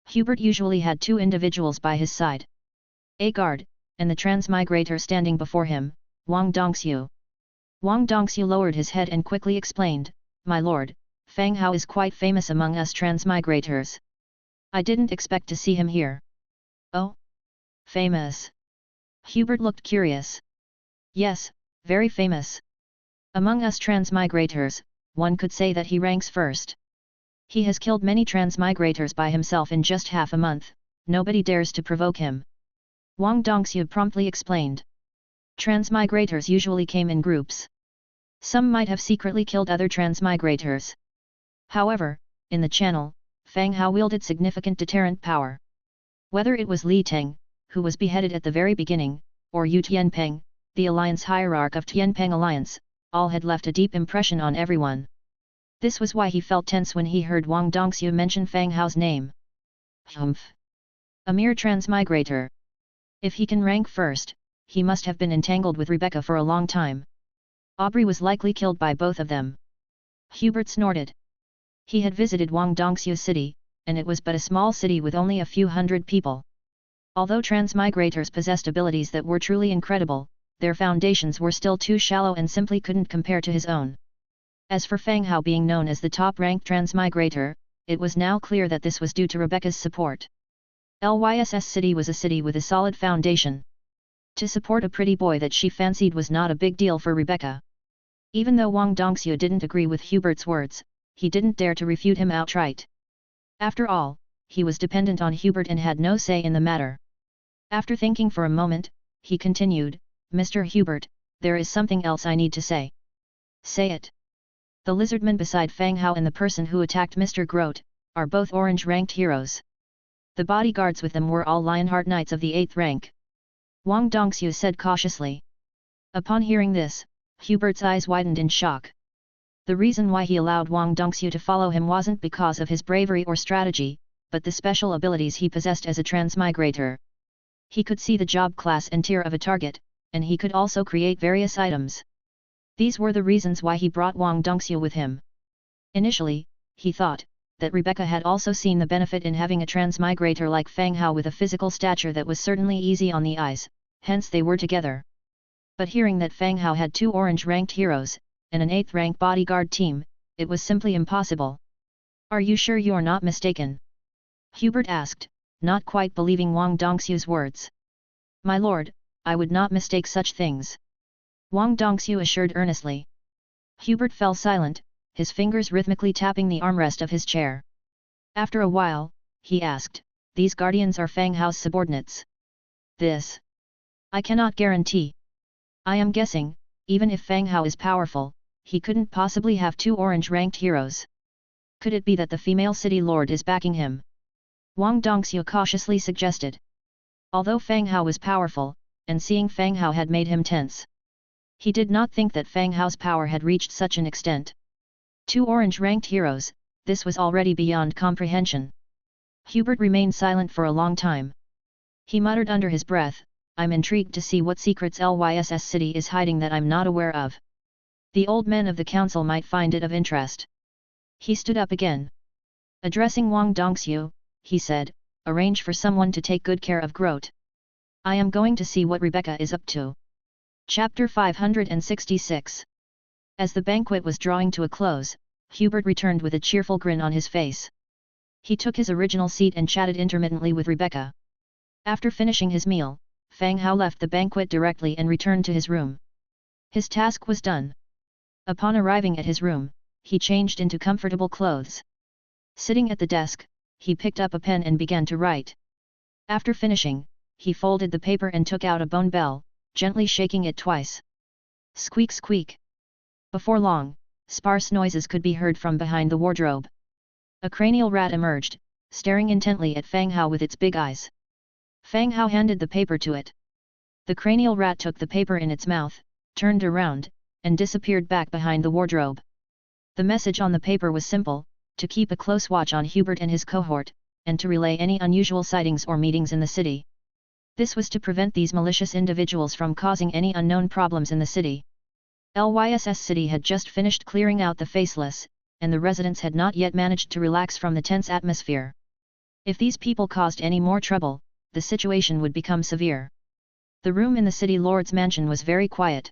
A: Hubert usually had two individuals by his side. A guard, and the transmigrator standing before him, Wang Dongxiu. Wang Dongxiu lowered his head and quickly explained, my lord, Fang Hao is quite famous among us transmigrators. I didn't expect to see him here. Oh? Famous? Hubert looked curious. Yes, very famous. Among us transmigrators, one could say that he ranks first. He has killed many transmigrators by himself in just half a month, nobody dares to provoke him. Wang Dongxiu promptly explained. Transmigrators usually came in groups. Some might have secretly killed other transmigrators. However, in the channel, Fang Hao wielded significant deterrent power. Whether it was Li Teng, who was beheaded at the very beginning, or Yu Tianpeng, the alliance hierarch of Tianpeng Alliance, all had left a deep impression on everyone. This was why he felt tense when he heard Wang Dongxiu mention Fang Hao's name. Humph! A mere transmigrator. If he can rank first, he must have been entangled with Rebecca for a long time. Aubrey was likely killed by both of them. Hubert snorted. He had visited Wang Dongxiu's city, and it was but a small city with only a few hundred people. Although transmigrators possessed abilities that were truly incredible, their foundations were still too shallow and simply couldn't compare to his own. As for Fang Hao being known as the top-ranked transmigrator, it was now clear that this was due to Rebecca's support. Lys's city was a city with a solid foundation. To support a pretty boy that she fancied was not a big deal for Rebecca. Even though Wang Dongxiu didn't agree with Hubert's words, he didn't dare to refute him outright. After all, he was dependent on Hubert and had no say in the matter. After thinking for a moment, he continued, Mr. Hubert, there is something else I need to say. Say it. The lizardman beside Fang Hao and the person who attacked Mr. Grote, are both orange-ranked heroes. The bodyguards with them were all Lionheart Knights of the 8th rank. Wang Dongxiu said cautiously. Upon hearing this, Hubert's eyes widened in shock. The reason why he allowed Wang Dongxiu to follow him wasn't because of his bravery or strategy, but the special abilities he possessed as a transmigrator. He could see the job class and tier of a target, and he could also create various items. These were the reasons why he brought Wang Dongxiu with him. Initially, he thought that Rebecca had also seen the benefit in having a transmigrator like Fang Hao with a physical stature that was certainly easy on the eyes, hence they were together. But hearing that Fang Hao had two orange-ranked heroes, and an 8th rank bodyguard team, it was simply impossible. Are you sure you're not mistaken? Hubert asked, not quite believing Wang Dongxiu's words. My lord, I would not mistake such things. Wang Dongxiu assured earnestly. Hubert fell silent, his fingers rhythmically tapping the armrest of his chair. After a while, he asked, these guardians are Fang Hao's subordinates. This I cannot guarantee. I am guessing, even if Fang Hao is powerful, he couldn't possibly have two orange-ranked heroes. Could it be that the female city lord is backing him? Wang Dongxiu cautiously suggested. Although Fang Hao was powerful, and seeing Fang Hao had made him tense. He did not think that Fang Hao's power had reached such an extent. Two orange-ranked heroes, this was already beyond comprehension. Hubert remained silent for a long time. He muttered under his breath, I'm intrigued to see what secrets Lys's city is hiding that I'm not aware of. The old men of the council might find it of interest. He stood up again. Addressing Wang Dongxiu, he said, arrange for someone to take good care of Grote. I am going to see what Rebecca is up to. Chapter 566. As the banquet was drawing to a close, Hubert returned with a cheerful grin on his face. He took his original seat and chatted intermittently with Rebecca. After finishing his meal, Fang Hao left the banquet directly and returned to his room. His task was done. Upon arriving at his room, he changed into comfortable clothes. Sitting at the desk, he picked up a pen and began to write. After finishing, he folded the paper and took out a bone bell, gently shaking it twice. Squeak squeak. Before long, sparse noises could be heard from behind the wardrobe. A cranial rat emerged, staring intently at Fang Hao with its big eyes. Fang Hao handed the paper to it. The cranial rat took the paper in its mouth, turned around, and disappeared back behind the wardrobe. The message on the paper was simple: to keep a close watch on Hubert and his cohort, and to relay any unusual sightings or meetings in the city. This was to prevent these malicious individuals from causing any unknown problems in the city. Lyss City had just finished clearing out the faceless, and the residents had not yet managed to relax from the tense atmosphere. If these people caused any more trouble, the situation would become severe. The room in the city lord's mansion was very quiet.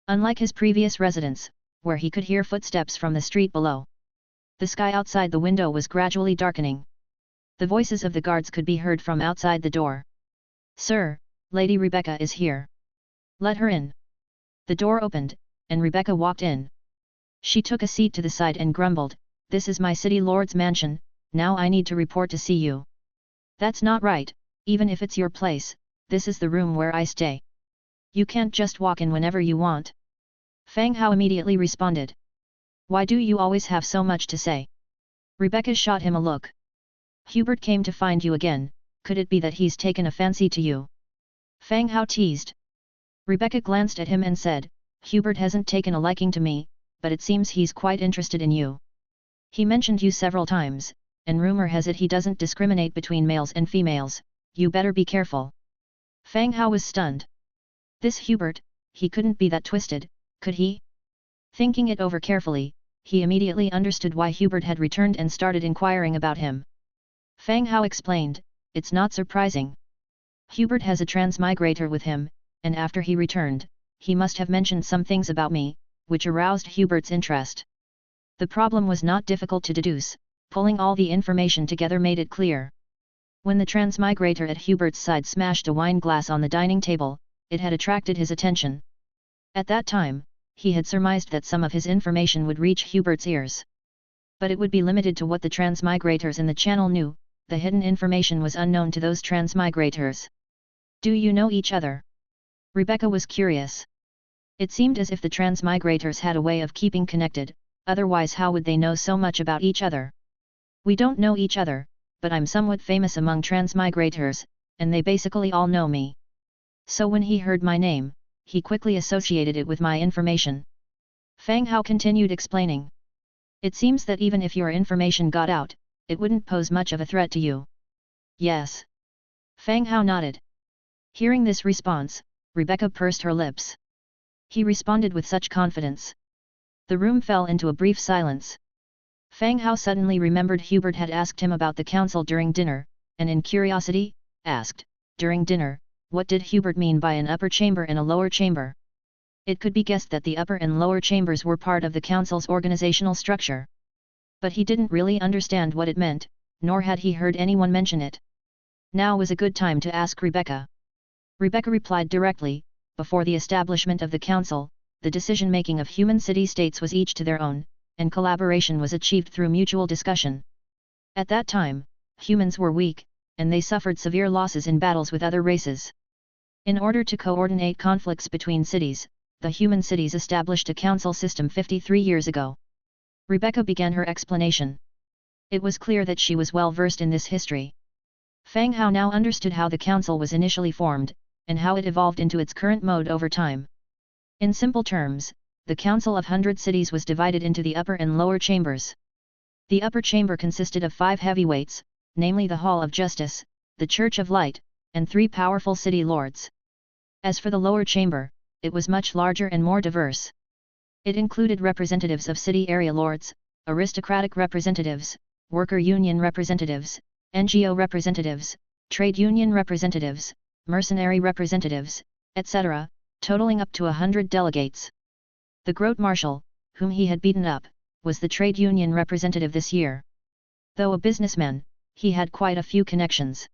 A: Unlike his previous residence, where he could hear footsteps from the street below. The sky outside the window was gradually darkening. The voices of the guards could be heard from outside the door. "Sir, Lady Rebecca is here. Let her in." The door opened, and Rebecca walked in. She took a seat to the side and grumbled, "This is my city lord's mansion, now I need to report to see you." "That's not right, even if it's your place, this is the room where I stay. You can't just walk in whenever you want." Fang Hao immediately responded. "Why do you always have so much to say?" Rebecca shot him a look. "Hubert came to find you again, could it be that he's taken a fancy to you?" Fang Hao teased. Rebecca glanced at him and said, "Hubert hasn't taken a liking to me, but it seems he's quite interested in you. He mentioned you several times, and rumor has it he doesn't discriminate between males and females, you better be careful." Fang Hao was stunned. This Hubert, he couldn't be that twisted, could he? Thinking it over carefully, he immediately understood why Hubert had returned and started inquiring about him. Fang Hao explained, "It's not surprising. Hubert has a transmigrator with him, and after he returned, he must have mentioned some things about me, which aroused Hubert's interest." The problem was not difficult to deduce, pulling all the information together made it clear. When the transmigrator at Hubert's side smashed a wine glass on the dining table, it had attracted his attention. At that time, he had surmised that some of his information would reach Hubert's ears. But it would be limited to what the transmigrators in the channel knew, the hidden information was unknown to those transmigrators. "Do you know each other?" Rebecca was curious. It seemed as if the transmigrators had a way of keeping connected, otherwise how would they know so much about each other? "We don't know each other, but I'm somewhat famous among transmigrators, and they basically all know me. So when he heard my name, he quickly associated it with my information." Fang Hao continued explaining. "It seems that even if your information got out, it wouldn't pose much of a threat to you." "Yes." Fang Hao nodded. Hearing this response, Rebecca pursed her lips. He responded with such confidence. The room fell into a brief silence. Fang Hao suddenly remembered Hubert had asked him about the council during dinner, and in curiosity, asked, "During dinner, what did Hubert mean by an upper chamber and a lower chamber?" It could be guessed that the upper and lower chambers were part of the council's organizational structure. But he didn't really understand what it meant, nor had he heard anyone mention it. Now was a good time to ask Rebecca. Rebecca replied directly, "Before the establishment of the council, the decision-making of human city-states was each to their own, and collaboration was achieved through mutual discussion. At that time, humans were weak, and they suffered severe losses in battles with other races. In order to coordinate conflicts between cities, the human cities established a council system 53 years ago." Rebecca began her explanation. It was clear that she was well versed in this history. Fang Hao now understood how the council was initially formed, and how it evolved into its current mode over time. In simple terms, the Council of 100 Cities was divided into the upper and lower chambers. The upper chamber consisted of 5 heavyweights, namely the Hall of Justice, the Church of Light, and 3 powerful city lords. As for the lower chamber, it was much larger and more diverse. It included representatives of city area lords, aristocratic representatives, worker union representatives, NGO representatives, trade union representatives, mercenary representatives, etc., totaling up to 100 delegates. The Grote Marshal, whom he had beaten up, was the trade union representative this year. Though a businessman, he had quite a few connections.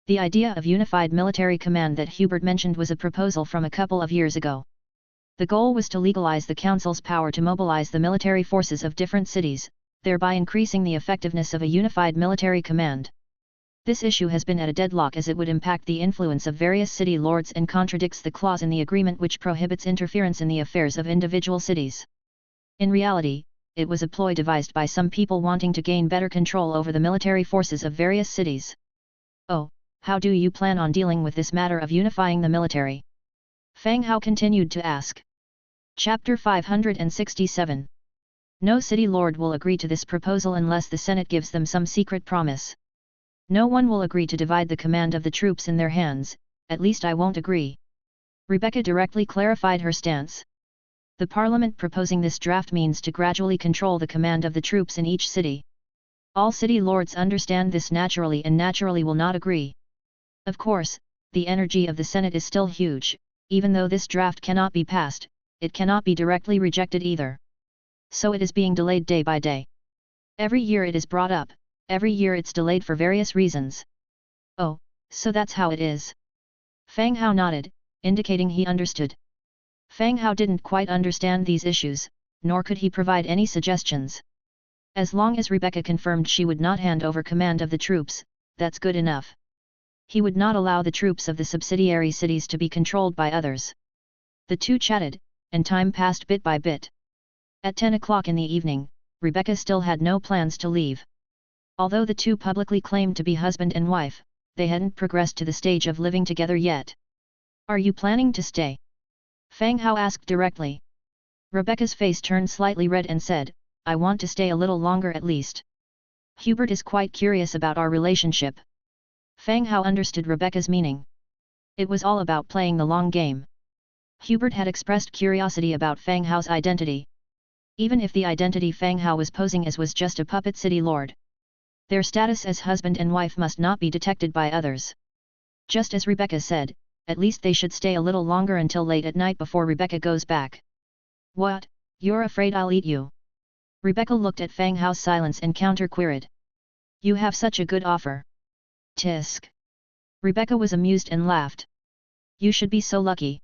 A: The idea of unified military command that Hubert mentioned was a proposal from a couple of years ago. The goal was to legalize the council's power to mobilize the military forces of different cities, thereby increasing the effectiveness of a unified military command. This issue has been at a deadlock as it would impact the influence of various city lords and contradicts the clause in the agreement which prohibits interference in the affairs of individual cities. In reality, it was a ploy devised by some people wanting to gain better control over the military forces of various cities. Oh, how do you plan on dealing with this matter of unifying the military? Fang Hao continued to ask. Chapter 567. No city lord will agree to this proposal unless the Senate gives them some secret promise. No one will agree to divide the command of the troops in their hands, at least I won't agree. Rebecca directly clarified her stance. The parliament proposing this draft means to gradually control the command of the troops in each city. All city lords understand this naturally and naturally will not agree. Of course, the energy of the Senate is still huge, even though this draft cannot be passed, it cannot be directly rejected either. So it is being delayed day by day. Every year it is brought up, every year it's delayed for various reasons. Oh, so that's how it is. Fang Hao nodded, indicating he understood. Fang Hao didn't quite understand these issues, nor could he provide any suggestions. As long as Rebecca confirmed she would not hand over command of the troops, that's good enough. He would not allow the troops of the subsidiary cities to be controlled by others. The two chatted, and time passed bit by bit. At 10 o'clock in the evening, Rebecca still had no plans to leave. Although the two publicly claimed to be husband and wife, they hadn't progressed to the stage of living together yet. Are you planning to stay? Fang Hao asked directly. Rebecca's face turned slightly red and said, I want to stay a little longer at least. Hubert is quite curious about our relationship. Fang Hao understood Rebecca's meaning. It was all about playing the long game. Hubert had expressed curiosity about Fang Hao's identity. Even if the identity Fang Hao was posing as was just a puppet city lord, their status as husband and wife must not be detected by others. Just as Rebecca said, at least they should stay a little longer until late at night before Rebecca goes back. What, you're afraid I'll eat you? Rebecca looked at Fang Hao's silence and counter-queried. You have such a good offer. Tisk. Rebecca was amused and laughed. You should be so lucky.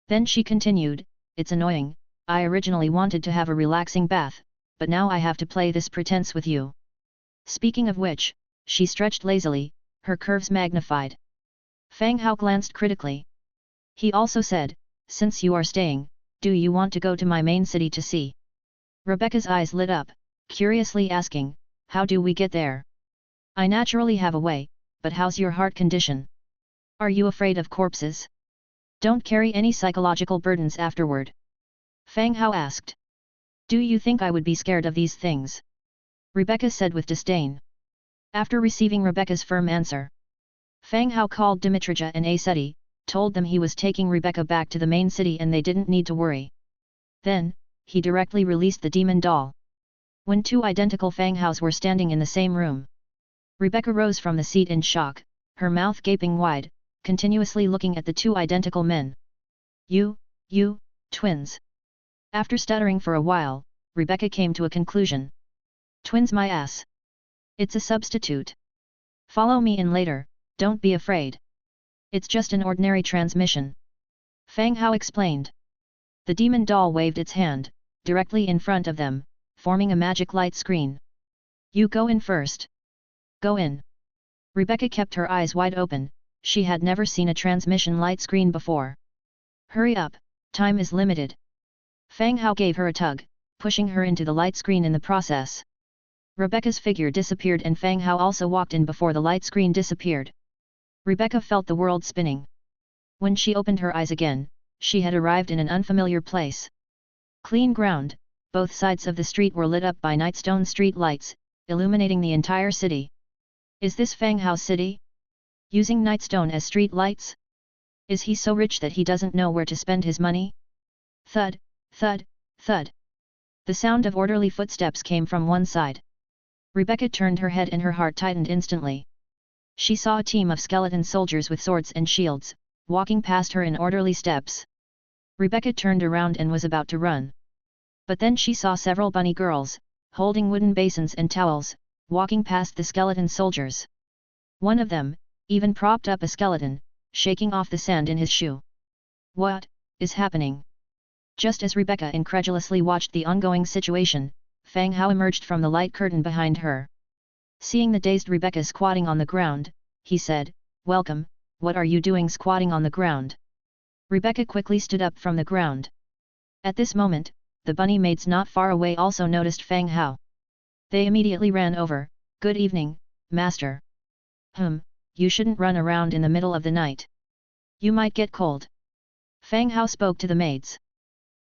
A: Then she continued, it's annoying, I originally wanted to have a relaxing bath, but now I have to play this pretense with you. Speaking of which, she stretched lazily, her curves magnified. Fang Hao glanced critically. He also said, since you are staying, do you want to go to my main city to see? Rebecca's eyes lit up, curiously asking, how do we get there? I naturally have a way, but how's your heart condition? Are you afraid of corpses? Don't carry any psychological burdens afterward. Fang Hao asked. Do you think I would be scared of these things? Rebecca said with disdain. After receiving Rebecca's firm answer, Fang Hao called Dimitrija and Aceti, told them he was taking Rebecca back to the main city and they didn't need to worry. Then, he directly released the demon doll. When two identical Fang Haos were standing in the same room, Rebecca rose from the seat in shock, her mouth gaping wide, continuously looking at the two identical men. You, twins. After stuttering for a while, Rebecca came to a conclusion. Twins my ass. It's a substitute. Follow me in later, don't be afraid. It's just an ordinary transmission. Fang Hao explained. The demon doll waved its hand, directly in front of them, forming a magic light screen. You go in first. Go in. Rebecca kept her eyes wide open, she had never seen a transmission light screen before. Hurry up, time is limited. Fang Hao gave her a tug, pushing her into the light screen in the process. Rebecca's figure disappeared and Fang Hao also walked in before the light screen disappeared. Rebecca felt the world spinning. When she opened her eyes again, she had arrived in an unfamiliar place. Clean ground, both sides of the street were lit up by nightstone street lights, illuminating the entire city. Is this Fang Hao city? Using nightstone as street lights? Is he so rich that he doesn't know where to spend his money? Thud, thud, thud. The sound of orderly footsteps came from one side. Rebecca turned her head and her heart tightened instantly. She saw a team of skeleton soldiers with swords and shields, walking past her in orderly steps. Rebecca turned around and was about to run. But then she saw several bunny girls, holding wooden basins and towels, walking past the skeleton soldiers. One of them, even propped up a skeleton, shaking off the sand in his shoe. What is happening? Just as Rebecca incredulously watched the ongoing situation, Fang Hao emerged from the light curtain behind her. Seeing the dazed Rebecca squatting on the ground, he said, Welcome, what are you doing squatting on the ground? Rebecca quickly stood up from the ground. At this moment, the bunny maids not far away also noticed Fang Hao. They immediately ran over. "Good evening, master." You shouldn't run around in the middle of the night. You might get cold." Fang Hao spoke to the maids.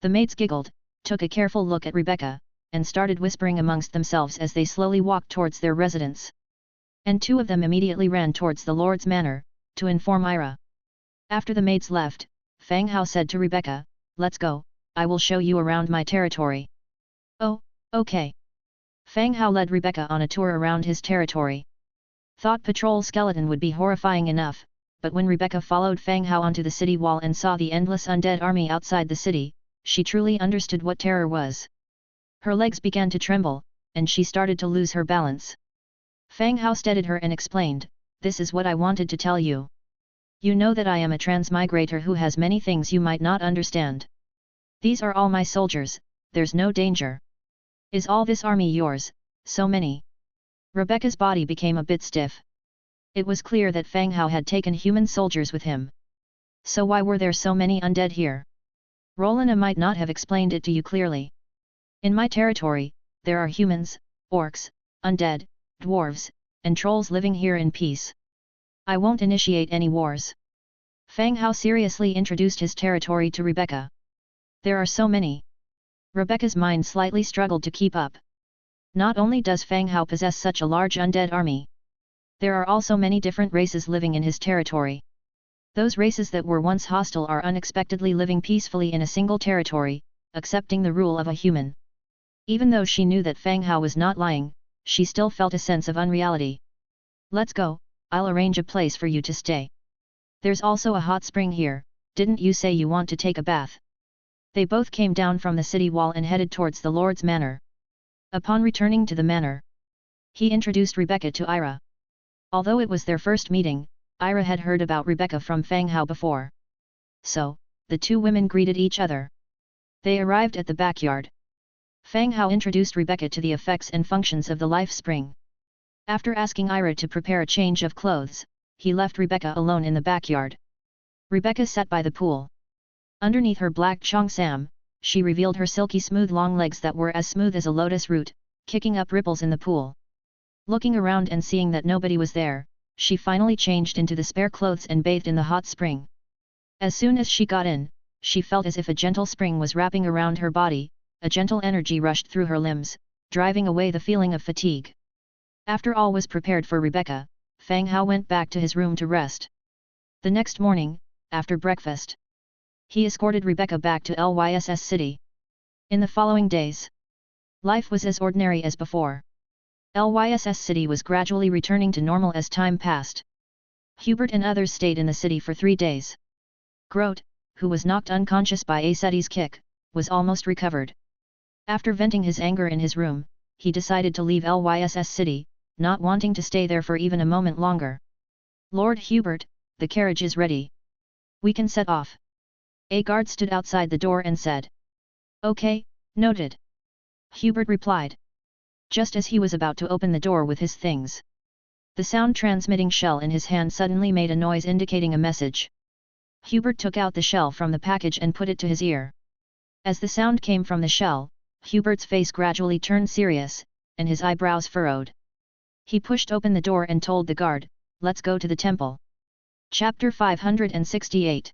A: The maids giggled, took a careful look at Rebecca, and started whispering amongst themselves as they slowly walked towards their residence. And two of them immediately ran towards the Lord's manor, to inform Ira. After the maids left, Fang Hao said to Rebecca, "Let's go, I will show you around my territory." "Oh, okay." Fang Hao led Rebecca on a tour around his territory. Thought patrol skeleton would be horrifying enough, but when Rebecca followed Fang Hao onto the city wall and saw the endless undead army outside the city, she truly understood what terror was. Her legs began to tremble, and she started to lose her balance. Fang Hao steadied her and explained, "This is what I wanted to tell you. You know that I am a transmigrator who has many things you might not understand. These are all my soldiers, there's no danger. Is all this army yours, so many?" Rebecca's body became a bit stiff. It was clear that Fang Hao had taken human soldiers with him. So why were there so many undead here? Rolina might not have explained it to you clearly. In my territory, there are humans, orcs, undead, dwarves, and trolls living here in peace. I won't initiate any wars. Fang Hao seriously introduced his territory to Rebecca. There are so many. Rebecca's mind slightly struggled to keep up. Not only does Fang Hao possess such a large undead army, there are also many different races living in his territory. Those races that were once hostile are unexpectedly living peacefully in a single territory, accepting the rule of a human. Even though she knew that Fang Hao was not lying, she still felt a sense of unreality. "Let's go, I'll arrange a place for you to stay. There's also a hot spring here, didn't you say you want to take a bath?" They both came down from the city wall and headed towards the Lord's manor. Upon returning to the manor, he introduced Rebecca to Ira. Although it was their first meeting, Ira had heard about Rebecca from Fang Hao before. So, the two women greeted each other. They arrived at the backyard. Fang Hao introduced Rebecca to the effects and functions of the life spring. After asking Ira to prepare a change of clothes, he left Rebecca alone in the backyard. Rebecca sat by the pool. Underneath her black cheongsam, she revealed her silky smooth long legs that were as smooth as a lotus root, kicking up ripples in the pool. Looking around and seeing that nobody was there, she finally changed into the spare clothes and bathed in the hot spring. As soon as she got in, she felt as if a gentle spring was wrapping around her body, a gentle energy rushed through her limbs, driving away the feeling of fatigue. After all was prepared for Rebecca, Fang Hao went back to his room to rest. The next morning, after breakfast, he escorted Rebecca back to Lyss City. In the following days, life was as ordinary as before. Lyss City was gradually returning to normal as time passed. Hubert and others stayed in the city for 3 days. Grote, who was knocked unconscious by Aceti's kick, was almost recovered. After venting his anger in his room, he decided to leave Lyss City, not wanting to stay there for even a moment longer. "Lord Hubert, the carriage is ready. We can set off." A guard stood outside the door and said. "Okay, noted." Hubert replied. Just as he was about to open the door with his things, the sound-transmitting shell in his hand suddenly made a noise indicating a message. Hubert took out the shell from the package and put it to his ear. As the sound came from the shell, Hubert's face gradually turned serious, and his eyebrows furrowed. He pushed open the door and told the guard, "Let's go to the temple." Chapter 568.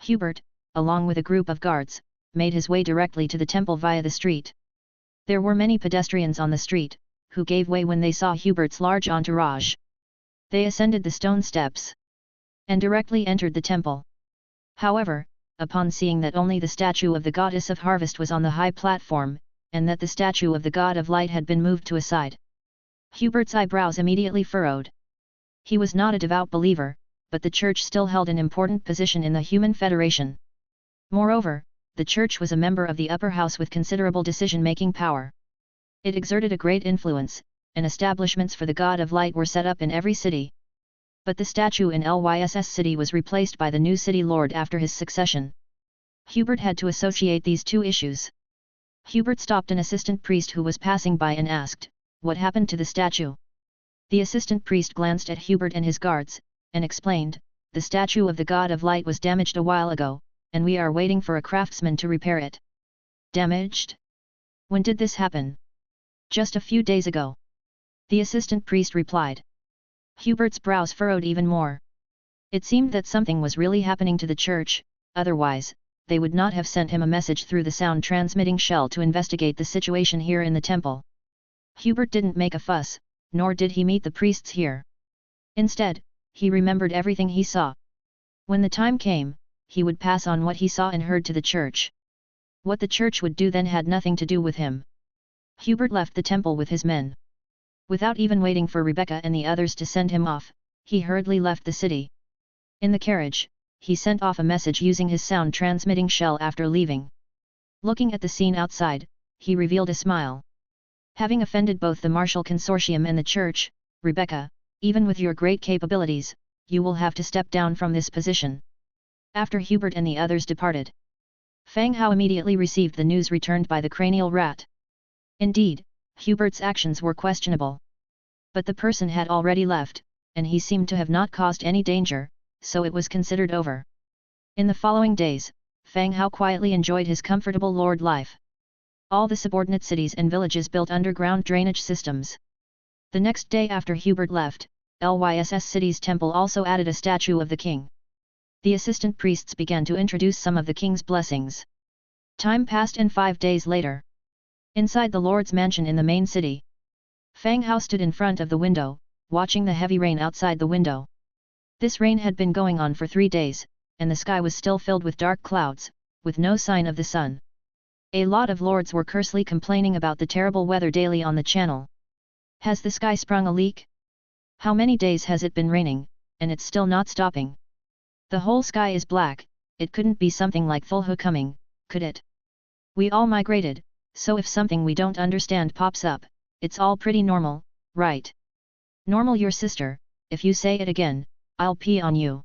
A: Hubert, along with a group of guards, made his way directly to the temple via the street. There were many pedestrians on the street, who gave way when they saw Hubert's large entourage. They ascended the stone steps and directly entered the temple. However, upon seeing that only the statue of the goddess of harvest was on the high platform, and that the statue of the god of light had been moved to a side, Hubert's eyebrows immediately furrowed. He was not a devout believer, but the church still held an important position in the Human Federation. Moreover, the church was a member of the upper house with considerable decision-making power. It exerted a great influence, and establishments for the god of light were set up in every city. But the statue in Lyss City was replaced by the new city lord after his succession. Hubert had to associate these two issues. Hubert stopped an assistant priest who was passing by and asked, "What happened to the statue?" The assistant priest glanced at Hubert and his guards, and explained, "The statue of the god of light was damaged a while ago, and we are waiting for a craftsman to repair it." Damaged? When did this happen? Just a few days ago. The assistant priest replied. Hubert's brows furrowed even more. It seemed that something was really happening to the church, otherwise, they would not have sent him a message through the sound-transmitting shell to investigate the situation here in the temple. Hubert didn't make a fuss, nor did he meet the priests here. Instead, he remembered everything he saw. When the time came, he would pass on what he saw and heard to the church. What the church would do then had nothing to do with him. Hubert left the temple with his men. Without even waiting for Rebecca and the others to send him off, he hurriedly left the city. In the carriage, he sent off a message using his sound-transmitting shell after leaving. Looking at the scene outside, he revealed a smile. Having offended both the Martial Consortium and the church, Rebecca, even with your great capabilities, you will have to step down from this position. After Hubert and the others departed, Fang Hao immediately received the news returned by the cranial rat. Indeed, Hubert's actions were questionable. But the person had already left, and he seemed to have not caused any danger, so it was considered over. In the following days, Fang Hao quietly enjoyed his comfortable lord life. All the subordinate cities and villages built underground drainage systems. The next day after Hubert left, Lyss City's temple also added a statue of the king. The assistant priests began to introduce some of the king's blessings. Time passed and 5 days later. Inside the lord's mansion in the main city, Fang Hao stood in front of the window, watching the heavy rain outside the window. This rain had been going on for 3 days, and the sky was still filled with dark clouds, with no sign of the sun. A lot of lords were cursedly complaining about the terrible weather daily on the channel. Has the sky sprung a leak? How many days has it been raining, and it's still not stopping? The whole sky is black, it couldn't be something like Thulhu coming, could it? We all migrated, so if something we don't understand pops up, it's all pretty normal, right? Normal your sister, if you say it again, I'll pee on you.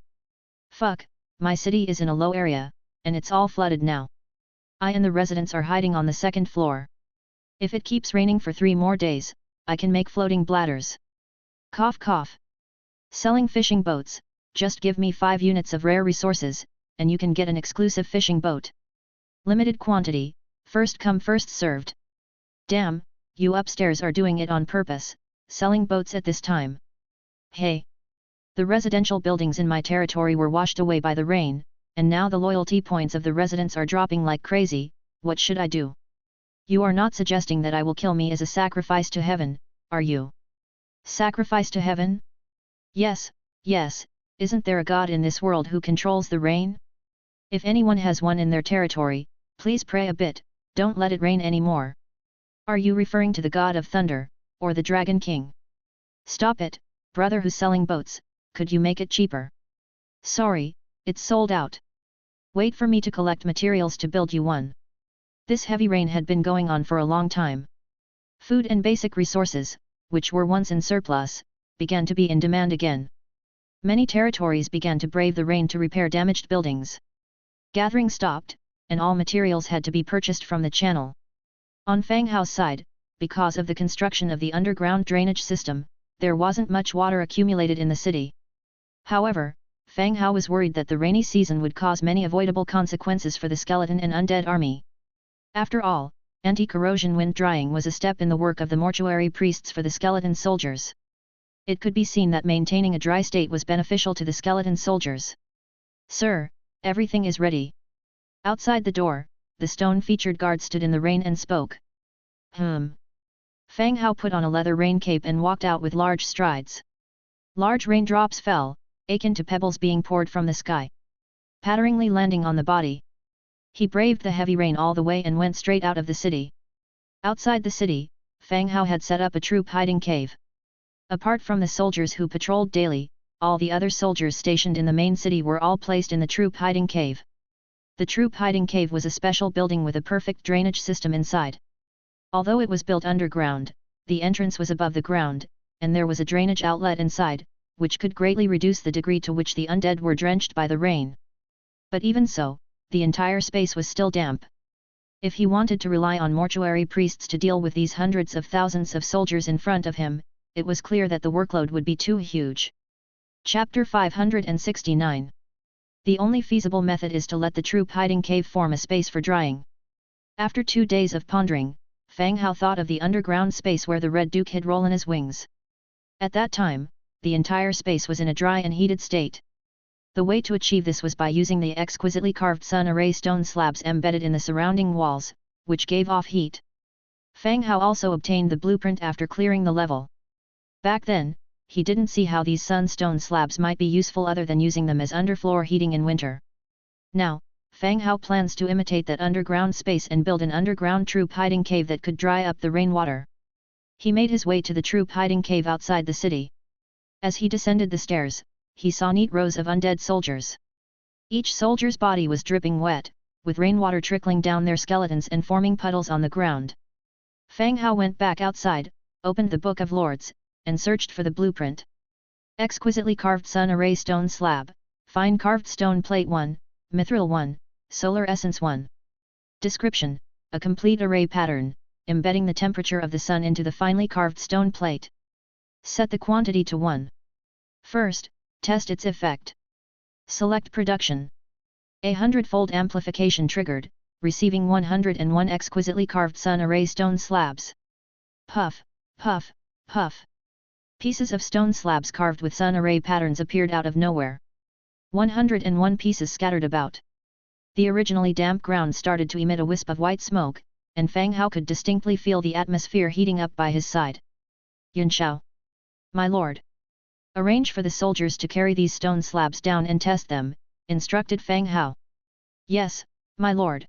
A: Fuck, my city is in a low area, and it's all flooded now. I and the residents are hiding on the 2nd floor. If it keeps raining for 3 more days, I can make floating bladders. Cough cough. Selling fishing boats, just give me 5 units of rare resources, and you can get an exclusive fishing boat. Limited quantity, first come first served. Damn, you upstairs are doing it on purpose, selling boats at this time. Hey! The residential buildings in my territory were washed away by the rain, and now the loyalty points of the residents are dropping like crazy, what should I do? You are not suggesting that I will kill me as a sacrifice to heaven, are you? Sacrifice to heaven? Yes, yes, isn't there a god in this world who controls the rain? If anyone has one in their territory, please pray a bit, don't let it rain anymore. Are you referring to the god of thunder, or the Dragon King? Stop it, brother who's selling boats, could you make it cheaper? Sorry, it's sold out. Wait for me to collect materials to build you one. This heavy rain had been going on for a long time. Food and basic resources, which were once in surplus, began to be in demand again. Many territories began to brave the rain to repair damaged buildings. Gathering stopped, and all materials had to be purchased from the channel. On Fang Hao's side, because of the construction of the underground drainage system, there wasn't much water accumulated in the city. However, Fang Hao was worried that the rainy season would cause many avoidable consequences for the skeleton and undead army. After all, anti-corrosion wind drying was a step in the work of the mortuary priests for the skeleton soldiers. It could be seen that maintaining a dry state was beneficial to the skeleton soldiers. Sir, everything is ready. Outside the door, the stone-featured guard stood in the rain and spoke. Fang Hao put on a leather rain cape and walked out with large strides. Large raindrops fell, akin to pebbles being poured from the sky, patteringly landing on the body. He braved the heavy rain all the way and went straight out of the city. Outside the city, Fang Hao had set up a troop hiding cave. Apart from the soldiers who patrolled daily, all the other soldiers stationed in the main city were all placed in the troop hiding cave. The troop hiding cave was a special building with a perfect drainage system inside. Although it was built underground, the entrance was above the ground, and there was a drainage outlet inside, which could greatly reduce the degree to which the undead were drenched by the rain. But even so, the entire space was still damp. If he wanted to rely on mortuary priests to deal with these hundreds of thousands of soldiers in front of him, it was clear that the workload would be too huge. Chapter 569. The only feasible method is to let the troop hiding cave form a space for drying. After 2 days of pondering, Fang Hao thought of the underground space where the Red Duke hid Rollina's wings. At that time, the entire space was in a dry and heated state. The way to achieve this was by using the exquisitely carved sun array stone slabs embedded in the surrounding walls, which gave off heat. Fang Hao also obtained the blueprint after clearing the level. Back then, he didn't see how these sunstone slabs might be useful other than using them as underfloor heating in winter. Now, Fang Hao plans to imitate that underground space and build an underground troop hiding cave that could dry up the rainwater. He made his way to the troop hiding cave outside the city. As he descended the stairs, he saw neat rows of undead soldiers. Each soldier's body was dripping wet, with rainwater trickling down their skeletons and forming puddles on the ground. Fang Hao went back outside, opened the Book of Lords, and searched for the blueprint. Exquisitely carved sun array stone slab, fine carved stone plate 1, mithril 1, solar essence 1. Description: a complete array pattern, embedding the temperature of the sun into the finely carved stone plate. Set the quantity to 1. First, test its effect. Select production. A hundredfold amplification triggered, receiving 101 exquisitely carved sun array stone slabs. Puff, puff, puff. Pieces of stone slabs carved with sun array patterns appeared out of nowhere. 101 pieces scattered about. The originally damp ground started to emit a wisp of white smoke, and Fang Hao could distinctly feel the atmosphere heating up by his side. Yunshao. My lord. Arrange for the soldiers to carry these stone slabs down and test them, instructed Fang Hao. Yes, my lord.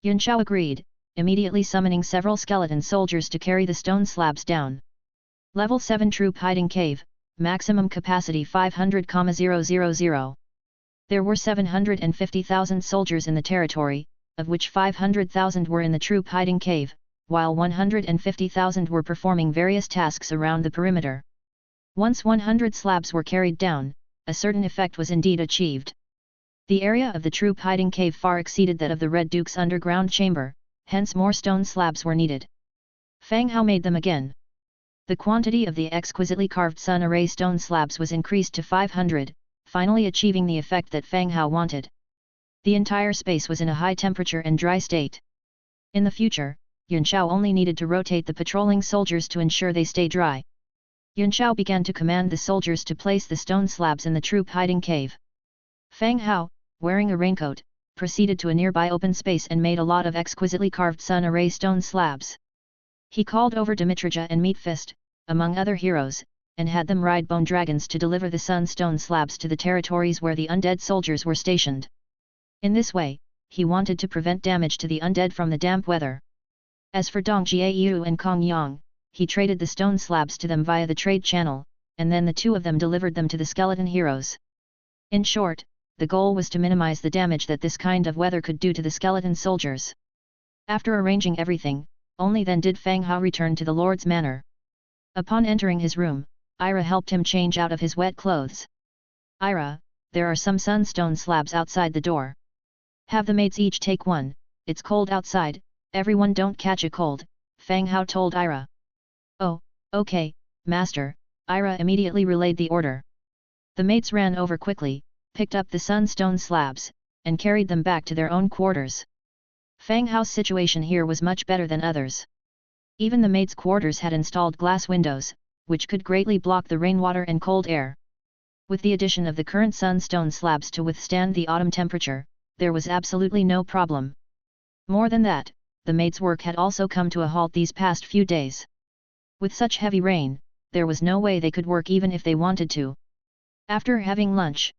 A: Yunshao agreed, immediately summoning several skeleton soldiers to carry the stone slabs down. Level 7 Troop Hiding Cave, maximum capacity 500,000. There were 750,000 soldiers in the territory, of which 500,000 were in the troop hiding cave, while 150,000 were performing various tasks around the perimeter. Once 100 slabs were carried down, a certain effect was indeed achieved. The area of the troop hiding cave far exceeded that of the Red Duke's underground chamber, hence more stone slabs were needed. Fang Hao made them again. The quantity of the exquisitely carved sun array stone slabs was increased to 500, finally achieving the effect that Fang Hao wanted. The entire space was in a high temperature and dry state. In the future, Yunshao only needed to rotate the patrolling soldiers to ensure they stay dry. Yunshao began to command the soldiers to place the stone slabs in the troop hiding cave. Fang Hao, wearing a raincoat, proceeded to a nearby open space and made a lot of exquisitely carved sun array stone slabs. He called over Dimitrija and Meat Fist, among other heroes, and had them ride bone dragons to deliver the sunstone slabs to the territories where the undead soldiers were stationed. In this way, he wanted to prevent damage to the undead from the damp weather. As for Dong Jiayu and Kong Yang, he traded the stone slabs to them via the trade channel, and then the two of them delivered them to the skeleton heroes. In short, the goal was to minimize the damage that this kind of weather could do to the skeleton soldiers. After arranging everything, only then did Fang Hao return to the Lord's manor. Upon entering his room, Ira helped him change out of his wet clothes. Ira, there are some sunstone slabs outside the door. Have the maids each take one, it's cold outside, everyone don't catch a cold, Fang Hao told Ira. Oh, okay, master, Ira immediately relayed the order. The maids ran over quickly, picked up the sunstone slabs, and carried them back to their own quarters. Fang Hao's situation here was much better than others. Even the maids' quarters had installed glass windows, which could greatly block the rainwater and cold air. With the addition of the current sunstone slabs to withstand the autumn temperature, there was absolutely no problem. More than that, the maids' work had also come to a halt these past few days. With such heavy rain, there was no way they could work even if they wanted to. After having lunch,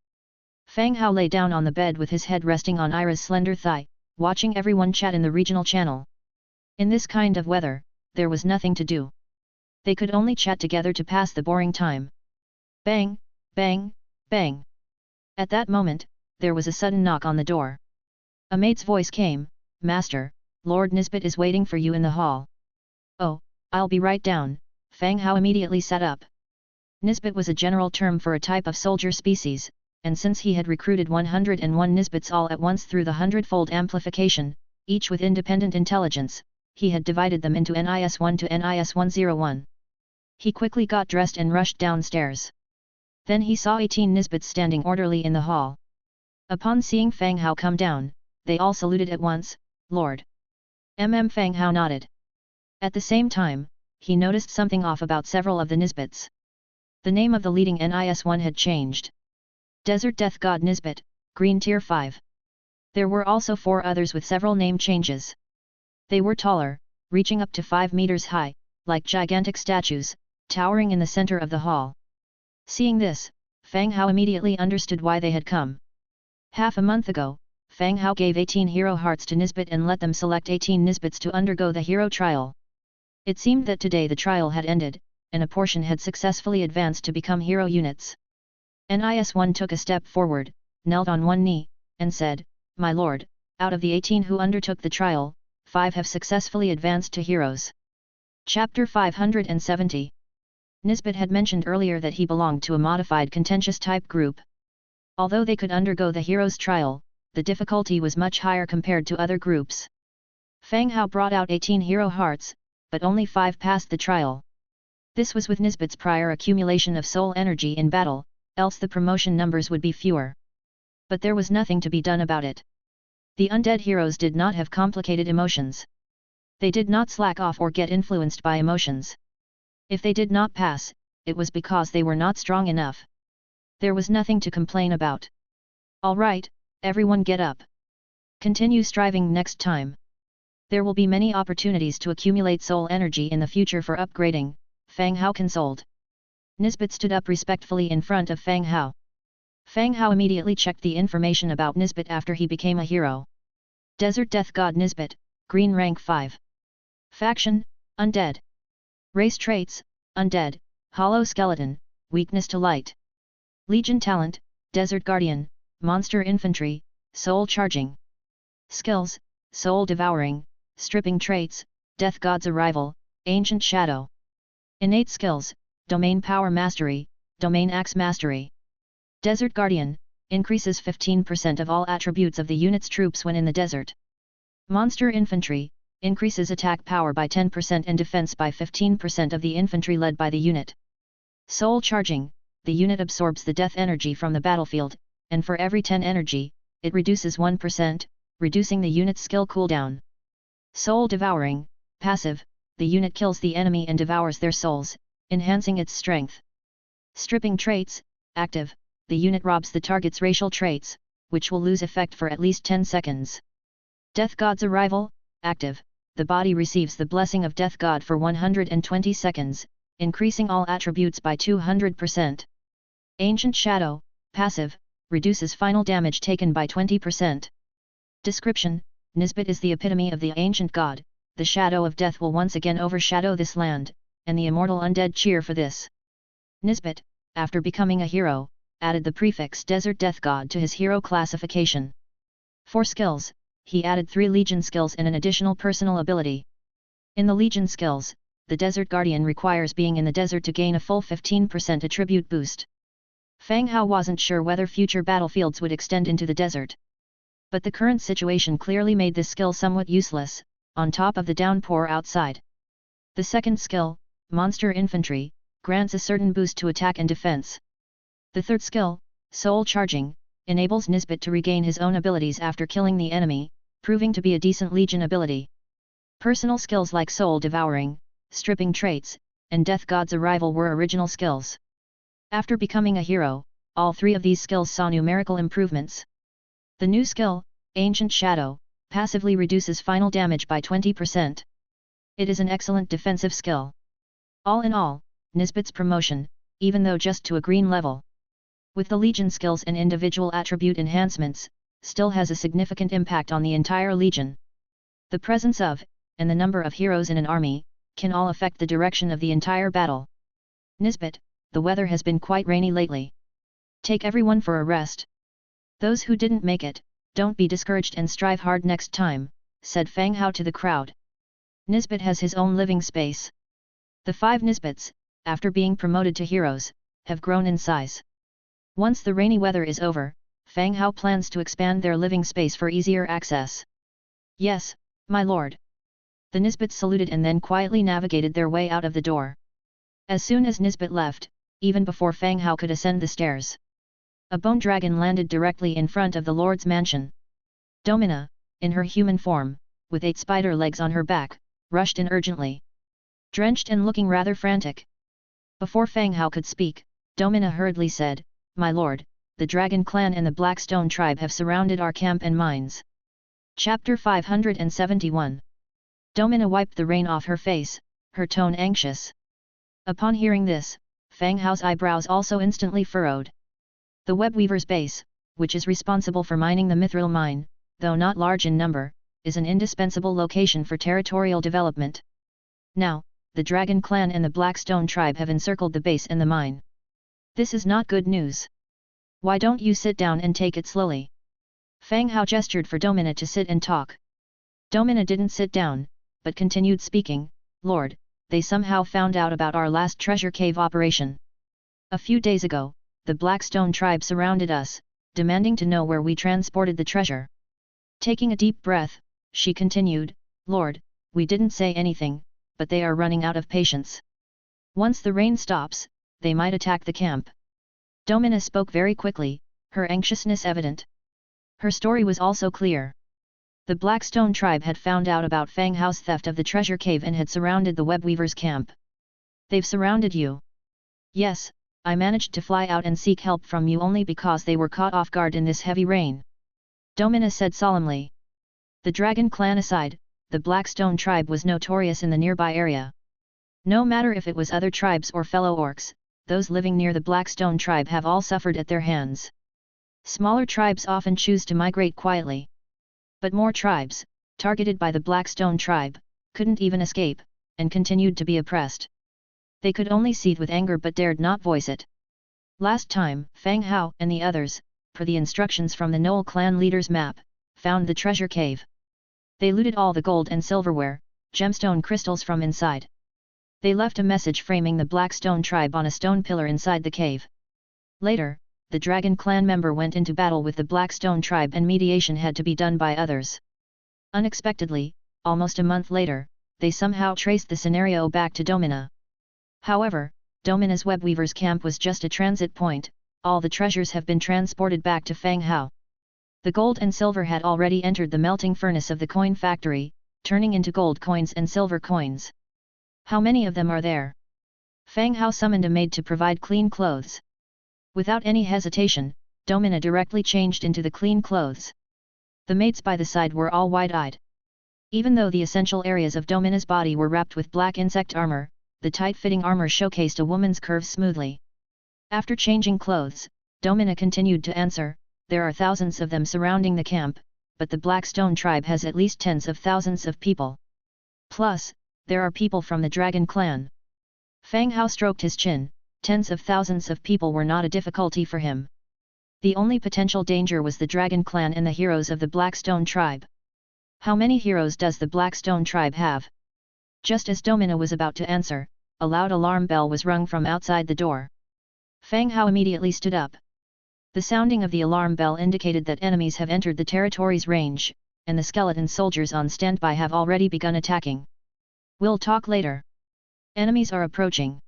A: Fang Hao lay down on the bed with his head resting on Ira's slender thigh, watching everyone chat in the regional channel. In this kind of weather, there was nothing to do. They could only chat together to pass the boring time. Bang, bang, bang. At that moment, there was a sudden knock on the door. A maid's voice came, Master, Lord Nisbet is waiting for you in the hall. Oh, I'll be right down, Fang Hao immediately sat up. Nisbet was a general term for a type of soldier species, and since he had recruited 101 Nisbets all at once through the Hundredfold Amplification, each with independent intelligence, he had divided them into NIS-1 to NIS-101. He quickly got dressed and rushed downstairs. Then he saw 18 Nisbets standing orderly in the hall. Upon seeing Fang Hao come down, they all saluted at once, Lord. Fang Hao nodded. At the same time, he noticed something off about several of the Nisbets. The name of the leading NIS-1 had changed. Desert Death God Nisbet, Green Tier 5. There were also 4 others with several name changes. They were taller, reaching up to 5 meters high, like gigantic statues, towering in the center of the hall. Seeing this, Fang Hao immediately understood why they had come. Half a month ago, Fang Hao gave 18 hero hearts to Nisbet and let them select 18 Nisbets to undergo the hero trial. It seemed that today the trial had ended, and a portion had successfully advanced to become hero units. NIS-1 took a step forward, knelt on one knee, and said, "My lord, out of the 18 who undertook the trial, 5 have successfully advanced to heroes." Chapter 570. Nisbet had mentioned earlier that he belonged to a modified contentious type group. Although they could undergo the hero's trial, the difficulty was much higher compared to other groups. Fang Hao brought out 18 hero hearts, but only 5 passed the trial. This was with Nisbet's prior accumulation of soul energy in battle, else the promotion numbers would be fewer. But there was nothing to be done about it. The undead heroes did not have complicated emotions. They did not slack off or get influenced by emotions. If they did not pass, it was because they were not strong enough. There was nothing to complain about. All right, everyone get up. Continue striving next time. There will be many opportunities to accumulate soul energy in the future for upgrading, Fang Hao consoled. Nisbet stood up respectfully in front of Fang Hao. Fang Hao immediately checked the information about Nisbet after he became a hero. Desert Death God Nisbet, Green Rank 5. Faction, Undead. Race traits, Undead, Hollow Skeleton, Weakness to Light. Legion Talent, Desert Guardian, Monster Infantry, Soul Charging. Skills, Soul Devouring, Stripping Traits, Death God's Arrival, Ancient Shadow. Innate Skills, Domain Power Mastery, Domain Axe Mastery. Desert Guardian, increases 15% of all attributes of the unit's troops when in the desert. Monster Infantry, increases attack power by 10% and defense by 15% of the infantry led by the unit. Soul Charging, the unit absorbs the death energy from the battlefield, and for every 10 energy, it reduces 1%, reducing the unit's skill cooldown. Soul Devouring, passive, the unit kills the enemy and devours their souls, enhancing its strength. Stripping Traits, active, the unit robs the target's racial traits, which will lose effect for at least 10 seconds. Death God's Arrival, active, the body receives the blessing of Death God for 120 seconds, increasing all attributes by 200%. Ancient Shadow, passive, reduces final damage taken by 20%. Description: Nisbet is the epitome of the ancient god, the shadow of death will once again overshadow this land, and the immortal undead cheer for this. Nisbet, after becoming a hero, added the prefix Desert Death God to his hero classification. For skills, he added 3 Legion skills and an additional personal ability. In the Legion skills, the Desert Guardian requires being in the desert to gain a full 15% attribute boost. Fang Hao wasn't sure whether future battlefields would extend into the desert. But the current situation clearly made this skill somewhat useless, on top of the downpour outside. The second skill, Monster Infantry, grants a certain boost to attack and defense. The third skill, Soul Charging, enables Nisbet to regain his own abilities after killing the enemy, proving to be a decent Legion ability. Personal skills like Soul Devouring, Stripping Traits, and Death God's Arrival were original skills. After becoming a hero, all 3 of these skills saw numerical improvements. The new skill, Ancient Shadow, passively reduces final damage by 20%. It is an excellent defensive skill. All in all, Nisbet's promotion, even though just to a green level, with the Legion skills and individual attribute enhancements, still has a significant impact on the entire Legion. The presence of, and the number of heroes in an army, can all affect the direction of the entire battle. Nisbet, the weather has been quite rainy lately. Take everyone for a rest. Those who didn't make it, don't be discouraged and strive hard next time, said Fang Hao to the crowd. Nisbet has his own living space. The 5 Nisbets, after being promoted to heroes, have grown in size. Once the rainy weather is over, Fang Hao plans to expand their living space for easier access. Yes, my lord. The Nisbets saluted and then quietly navigated their way out of the door. As soon as Nisbet left, even before Fang Hao could ascend the stairs, a bone dragon landed directly in front of the lord's mansion. Domina, in her human form, with 8 spider legs on her back, rushed in urgently. Drenched and looking rather frantic. Before Fang Hao could speak, Domina hurriedly said, "My lord, the Dragon Clan and the Blackstone tribe have surrounded our camp and mines." Chapter 571. Domina wiped the rain off her face, her tone anxious. Upon hearing this, Fang Hao's eyebrows also instantly furrowed. The webweaver's base, which is responsible for mining the mithril mine, though not large in number, is an indispensable location for territorial development. Now, the Dragon Clan and the Blackstone tribe have encircled the base and the mine. This is not good news. Why don't you sit down and take it slowly? Fang Hao gestured for Domina to sit and talk. Domina didn't sit down, but continued speaking. "Lord, they somehow found out about our last treasure cave operation. A few days ago, the Blackstone tribe surrounded us, demanding to know where we transported the treasure." Taking a deep breath, she continued, "Lord, we didn't say anything, but they are running out of patience. Once the rain stops, they might attack the camp." Domina spoke very quickly, her anxiousness evident. Her story was also clear. The Blackstone tribe had found out about Fang Hao's theft of the treasure cave and had surrounded the webweaver's camp. "They've surrounded you?" "Yes, I managed to fly out and seek help from you only because they were caught off guard in this heavy rain," Domina said solemnly. The Dragon Clan aside, the Blackstone tribe was notorious in the nearby area. No matter if it was other tribes or fellow orcs, those living near the Blackstone tribe have all suffered at their hands. Smaller tribes often choose to migrate quietly. But more tribes, targeted by the Blackstone tribe, couldn't even escape, and continued to be oppressed. They could only seethe with anger but dared not voice it. Last time, Fang Hao and the others, per the instructions from the Knoll clan leader's map, found the treasure cave. They looted all the gold and silverware, gemstone crystals from inside. They left a message framing the Blackstone tribe on a stone pillar inside the cave. Later, the Dragon Clan member went into battle with the Blackstone tribe and mediation had to be done by others. Unexpectedly, almost a month later, they somehow traced the scenario back to Domina. However, Domina's webweaver's camp was just a transit point, all the treasures have been transported back to Fang Hao. The gold and silver had already entered the melting furnace of the coin factory, turning into gold coins and silver coins. How many of them are there? Fang Hao summoned a maid to provide clean clothes. Without any hesitation, Domina directly changed into the clean clothes. The maids by the side were all wide-eyed. Even though the essential areas of Domina's body were wrapped with black insect armor, the tight-fitting armor showcased a woman's curves smoothly. After changing clothes, Domina continued to answer, "There are thousands of them surrounding the camp, but the Blackstone tribe has at least tens of thousands of people. Plus, there are people from the Dragon Clan." Fang Hao stroked his chin. Tens of thousands of people were not a difficulty for him. The only potential danger was the Dragon Clan and the heroes of the Blackstone tribe. How many heroes does the Blackstone tribe have? Just as Domina was about to answer, a loud alarm bell was rung from outside the door. Fang Hao immediately stood up. The sounding of the alarm bell indicated that enemies have entered the territory's range, and the skeleton soldiers on standby have already begun attacking. "We'll talk later. Enemies are approaching."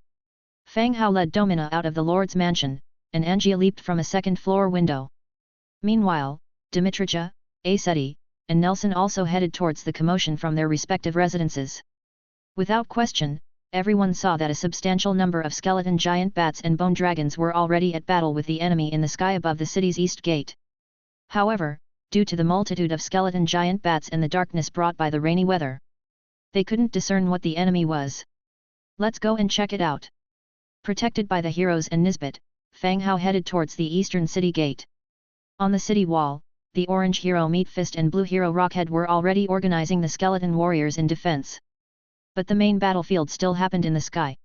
A: Fang Hao led Domina out of the Lord's mansion, and Angia leaped from a second-floor window. Meanwhile, Dimitrija, Aceti, and Nelson also headed towards the commotion from their respective residences. Without question, everyone saw that a substantial number of skeleton giant bats and bone dragons were already at battle with the enemy in the sky above the city's east gate. However, due to the multitude of skeleton giant bats and the darkness brought by the rainy weather, they couldn't discern what the enemy was. "Let's go and check it out." Protected by the heroes and Nisbet, Fang Hao headed towards the eastern city gate. On the city wall, the orange hero Meatfist and blue hero Rockhead were already organizing the skeleton warriors in defense. But the main battlefield still happened in the sky.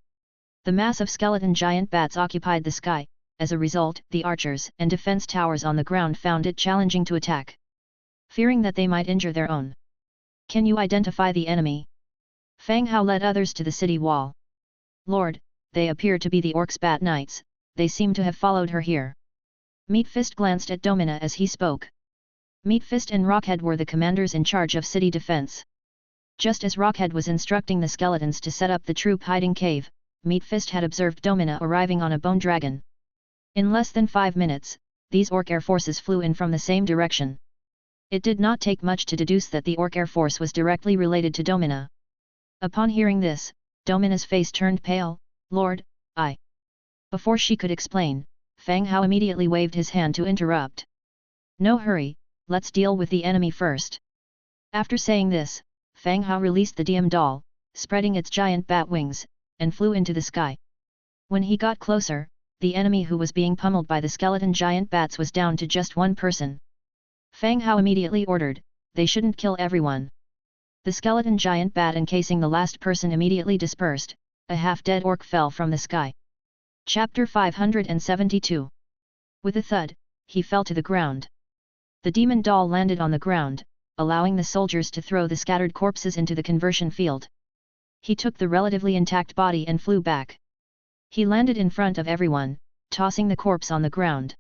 A: The mass of skeleton giant bats occupied the sky, as a result, the archers and defense towers on the ground found it challenging to attack, fearing that they might injure their own. "Can you identify the enemy?" Fang Hao led others to the city wall. "Lord, they appear to be the Orcs Bat Knights, they seem to have followed her here." Meatfist glanced at Domina as he spoke. Meatfist and Rockhead were the commanders in charge of city defense. Just as Rockhead was instructing the skeletons to set up the troop hiding cave, Meatfist had observed Domina arriving on a bone dragon. In less than 5 minutes, these orc air forces flew in from the same direction. It did not take much to deduce that the Orc Air Force was directly related to Domina. Upon hearing this, Domina's face turned pale. Lord, I. Before she could explain, Fang Hao immediately waved his hand to interrupt. No hurry, let's deal with the enemy first. After saying this, Fang Hao released the Diem doll, spreading its giant bat wings, and flew into the sky. When he got closer, the enemy who was being pummeled by the skeleton giant bats was down to just one person. Fang Hao immediately ordered, they shouldn't kill everyone. The skeleton giant bat encasing the last person immediately dispersed, a half-dead orc fell from the sky. Chapter 572. With a thud, he fell to the ground. The demon doll landed on the ground, allowing the soldiers to throw the scattered corpses into the conversion field. He took the relatively intact body and flew back. He landed in front of everyone, tossing the corpse on the ground.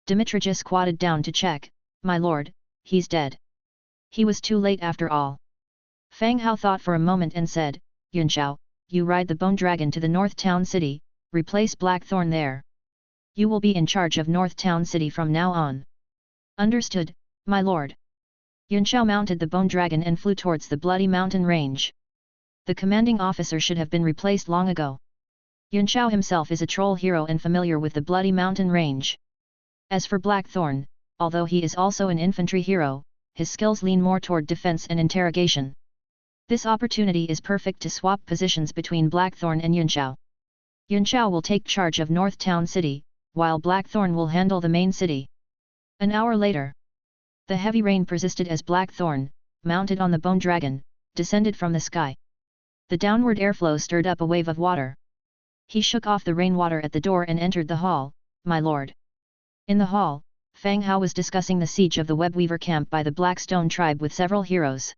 A: Dimitrija squatted down to check. My lord, he's dead. He was too late after all. Fang Hao thought for a moment and said, Yunxiao, you ride the bone dragon to the North Town City, replace Blackthorn there. You will be in charge of North Town City from now on. Understood, my lord. Yunxiao mounted the bone dragon and flew towards the bloody mountain range. The commanding officer should have been replaced long ago. Yunxiao himself is a troll hero and familiar with the bloody mountain range. As for Blackthorn, although he is also an infantry hero, his skills lean more toward defense and interrogation. This opportunity is perfect to swap positions between Blackthorn and Yunxiao. Yunxiao will take charge of North Town City, while Blackthorn will handle the main city. An hour later, the heavy rain persisted as Blackthorn, mounted on the bone dragon, descended from the sky. The downward airflow stirred up a wave of water. He shook off the rainwater at the door and entered the hall. My lord. In the hall, Fang Hao was discussing the siege of the Webweaver camp by the Blackstone tribe with several heroes.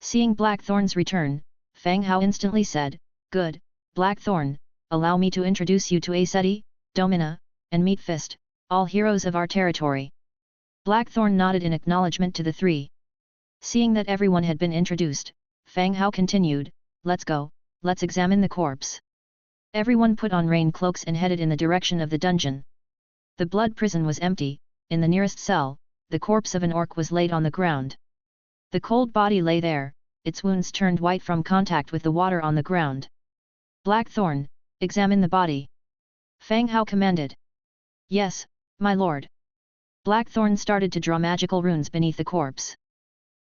A: Seeing Blackthorn's return, Fang Hao instantly said, Good, Blackthorn, allow me to introduce you to Aseti, Domina, and Meat Fist, all heroes of our territory. Blackthorn nodded in acknowledgement to the three. Seeing that everyone had been introduced, Fang Hao continued, Let's go, let's examine the corpse. Everyone put on rain cloaks and headed in the direction of the dungeon. The blood prison was empty. In the nearest cell, the corpse of an orc was laid on the ground. The cold body lay there, its wounds turned white from contact with the water on the ground. Blackthorn, examine the body. Fang Hao commanded. Yes, my lord. Blackthorn started to draw magical runes beneath the corpse.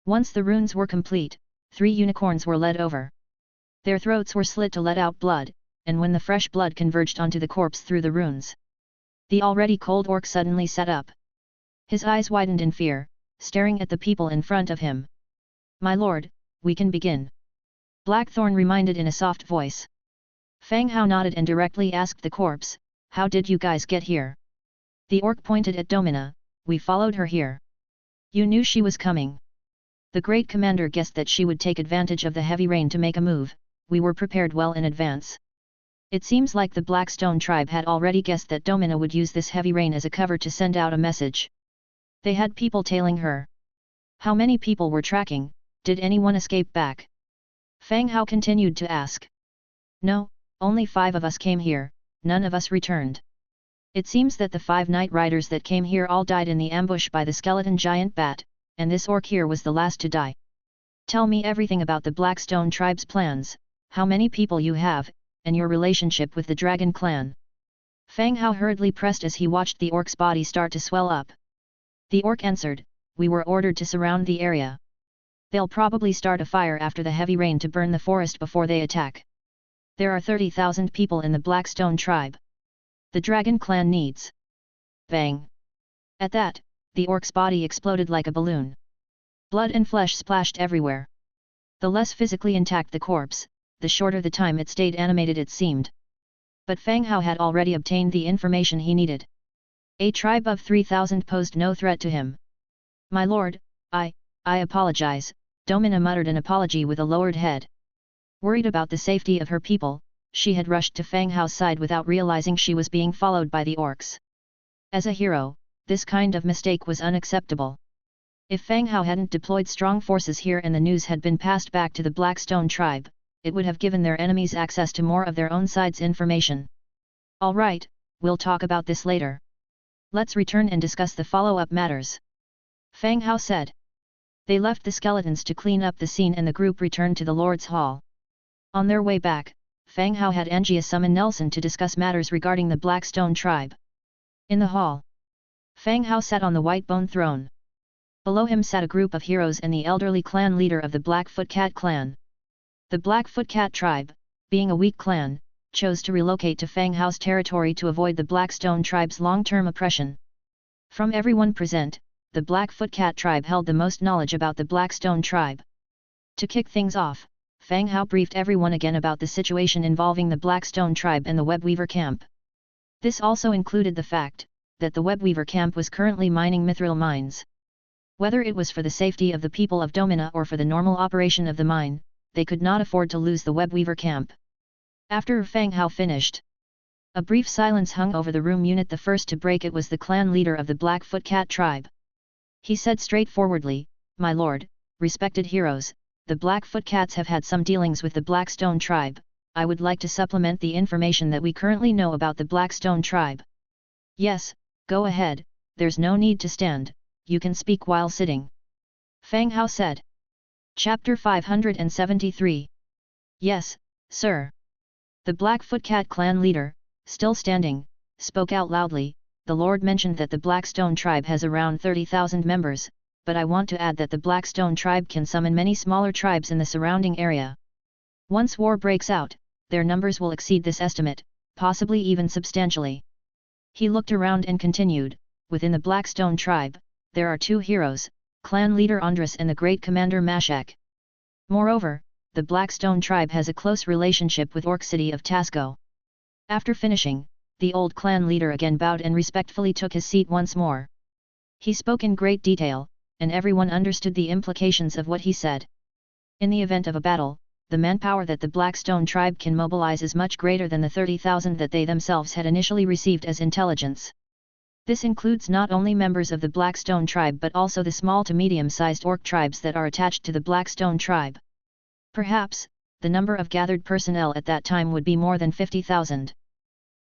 A: Once the runes were complete, 3 unicorns were led over. Their throats were slit to let out blood, and when the fresh blood converged onto the corpse through the runes, the already cold orc suddenly sat up. His eyes widened in fear, staring at the people in front of him. My lord, we can begin. Blackthorn reminded in a soft voice. Fang Hao nodded and directly asked the corpse, How did you guys get here? The orc pointed at Domina, We followed her here. You knew she was coming. The great commander guessed that she would take advantage of the heavy rain to make a move. We were prepared well in advance. It seems like the Blackstone tribe had already guessed that Domina would use this heavy rain as a cover to send out a message. They had people tailing her. How many people were tracking? Did anyone escape back? Fang Hao continued to ask. No, only 5 of us came here, none of us returned. It seems that the 5 night riders that came here all died in the ambush by the skeleton giant bat, and this orc here was the last to die. Tell me everything about the Blackstone tribe's plans, how many people you have, and your relationship with the Dragon clan. Fang Hao hurriedly pressed as he watched the orc's body start to swell up. The orc answered, We were ordered to surround the area. They'll probably start a fire after the heavy rain to burn the forest before they attack. There are 30,000 people in the Blackstone tribe. The Dragon clan needs. Bang! At that, the orc's body exploded like a balloon. Blood and flesh splashed everywhere. The less physically intact the corpse, the shorter the time it stayed animated it seemed. But Fang Hao had already obtained the information he needed. A tribe of 3,000 posed no threat to him. My lord, I apologize, Domina muttered an apology with a lowered head. Worried about the safety of her people, she had rushed to Fang Hao's side without realizing she was being followed by the orcs. As a hero, this kind of mistake was unacceptable. If Fang Hao hadn't deployed strong forces here and the news had been passed back to the Blackstone tribe, it would have given their enemies access to more of their own side's information. All right, we'll talk about this later. Let's return and discuss the follow-up matters. Fang Hao said. They left the skeletons to clean up the scene and the group returned to the Lord's Hall. On their way back, Fang Hao had Engia summon Nelson to discuss matters regarding the Blackstone tribe. In the hall, Fang Hao sat on the white bone throne. Below him sat a group of heroes and the elderly clan leader of the Blackfoot Cat clan. The Blackfoot Cat tribe, being a weak clan, chose to relocate to Fang Hao's territory to avoid the Blackstone tribe's long-term oppression. From everyone present, the Blackfoot Cat tribe held the most knowledge about the Blackstone tribe. To kick things off, Fang Hao briefed everyone again about the situation involving the Blackstone tribe and the Webweaver camp. This also included the fact that the Webweaver camp was currently mining mithril mines. Whether it was for the safety of the people of Domina or for the normal operation of the mine, they could not afford to lose the Webweaver camp. After Fang Hao finished, a brief silence hung over the room. The first to break it was the clan leader of the Blackfoot Cat tribe. He said straightforwardly, "My lord, respected heroes, the Blackfoot Cats have had some dealings with the Blackstone tribe. I would like to supplement the information that we currently know about the Blackstone tribe." "Yes, go ahead, there's no need to stand, you can speak while sitting," Fang Hao said. Chapter 573. "Yes, sir." The Blackfoot Cat clan leader, still standing, spoke out loudly. "The Lord mentioned that the Blackstone tribe has around 30,000 members, but I want to add that the Blackstone tribe can summon many smaller tribes in the surrounding area. Once war breaks out, their numbers will exceed this estimate, possibly even substantially." He looked around and continued, "Within the Blackstone tribe, there are two heroes, clan leader Andras and the great commander Mashak. Moreover, the Blackstone tribe has a close relationship with Orc City of Tasco." After finishing, the old clan leader again bowed and respectfully took his seat once more. He spoke in great detail, and everyone understood the implications of what he said. In the event of a battle, the manpower that the Blackstone tribe can mobilize is much greater than the 30,000 that they themselves had initially received as intelligence. This includes not only members of the Blackstone tribe but also the small to medium-sized orc tribes that are attached to the Blackstone tribe. Perhaps, the number of gathered personnel at that time would be more than 50,000.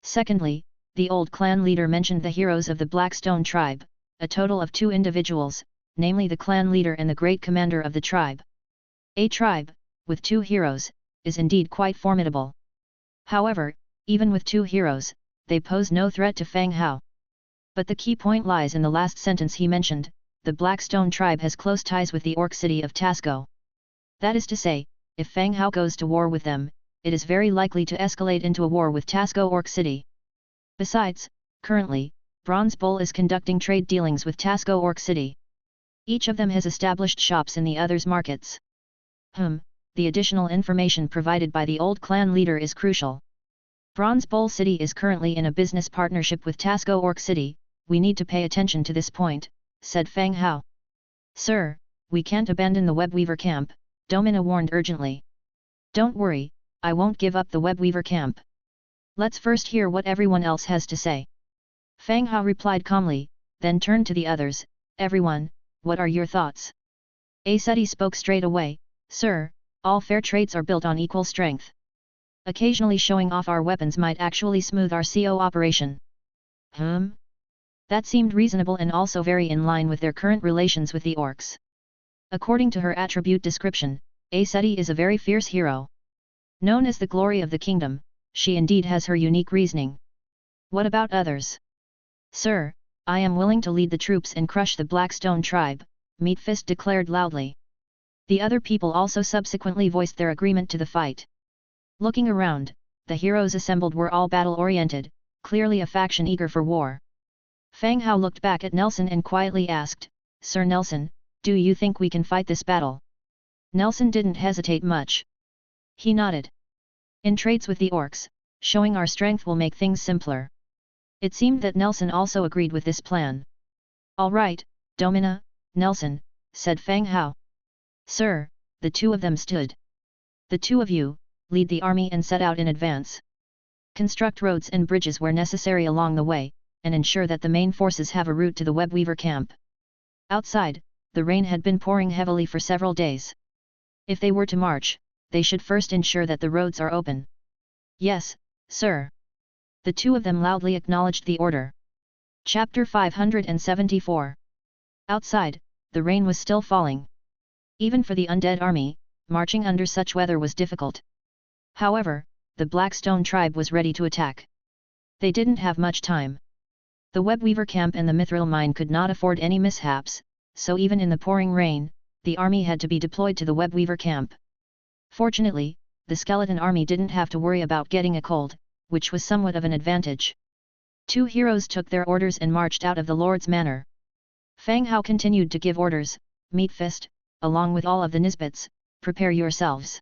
A: Secondly, the old clan leader mentioned the heroes of the Blackstone tribe, a total of 2 individuals, namely the clan leader and the great commander of the tribe. A tribe, with 2 heroes, is indeed quite formidable. However, even with 2 heroes, they pose no threat to Fang Hao. But the key point lies in the last sentence he mentioned: the Blackstone tribe has close ties with the Orc City of Tasco. That is to say, if Fang Hao goes to war with them, it is very likely to escalate into a war with Tasco Orc City. Besides, currently, Bronze Bull is conducting trade dealings with Tasco Orc City. Each of them has established shops in the other's markets. The additional information provided by the old clan leader is crucial. Bronze Bull City is currently in a business partnership with Tasco Orc City, we need to pay attention to this point, said Fang Hao. Sir, we can't abandon the Webweaver camp, Domina warned urgently. Don't worry, I won't give up the Webweaver camp. Let's first hear what everyone else has to say. Fang Hao replied calmly, then turned to the others. Everyone, what are your thoughts? Aseti spoke straight away. Sir, all fair trades are built on equal strength. Occasionally showing off our weapons might actually smooth our CO operation. That seemed reasonable and also very in line with their current relations with the orcs. According to her attribute description, Aseti is a very fierce hero. Known as the glory of the kingdom, she indeed has her unique reasoning. What about others? Sir, I am willing to lead the troops and crush the Blackstone tribe, Meatfist declared loudly. The other people also subsequently voiced their agreement to the fight. Looking around, the heroes assembled were all battle-oriented, clearly a faction eager for war. Fang Hao looked back at Nelson and quietly asked, Sir Nelson, do you think we can fight this battle? Nelson didn't hesitate much. He nodded. In trades with the orcs, showing our strength will make things simpler. It seemed that Nelson also agreed with this plan. All right, Domina, Nelson, said Fang Hao. Sir, the two of them stood. The two of you, lead the army and set out in advance. Construct roads and bridges where necessary along the way, and ensure that the main forces have a route to the Webweaver camp. Outside, the rain had been pouring heavily for several days. If they were to march, they should first ensure that the roads are open. Yes, sir. The two of them loudly acknowledged the order. Chapter 574. Outside, the rain was still falling. Even for the undead army, marching under such weather was difficult. However, the Blackstone tribe was ready to attack. They didn't have much time. The Webweaver camp and the Mithril mine could not afford any mishaps, so even in the pouring rain, the army had to be deployed to the Webweaver camp. Fortunately, the skeleton army didn't have to worry about getting a cold, which was somewhat of an advantage. Two heroes took their orders and marched out of the Lord's manor. Fang Hao continued to give orders, Meat Fist, along with all of the Nisbets, prepare yourselves.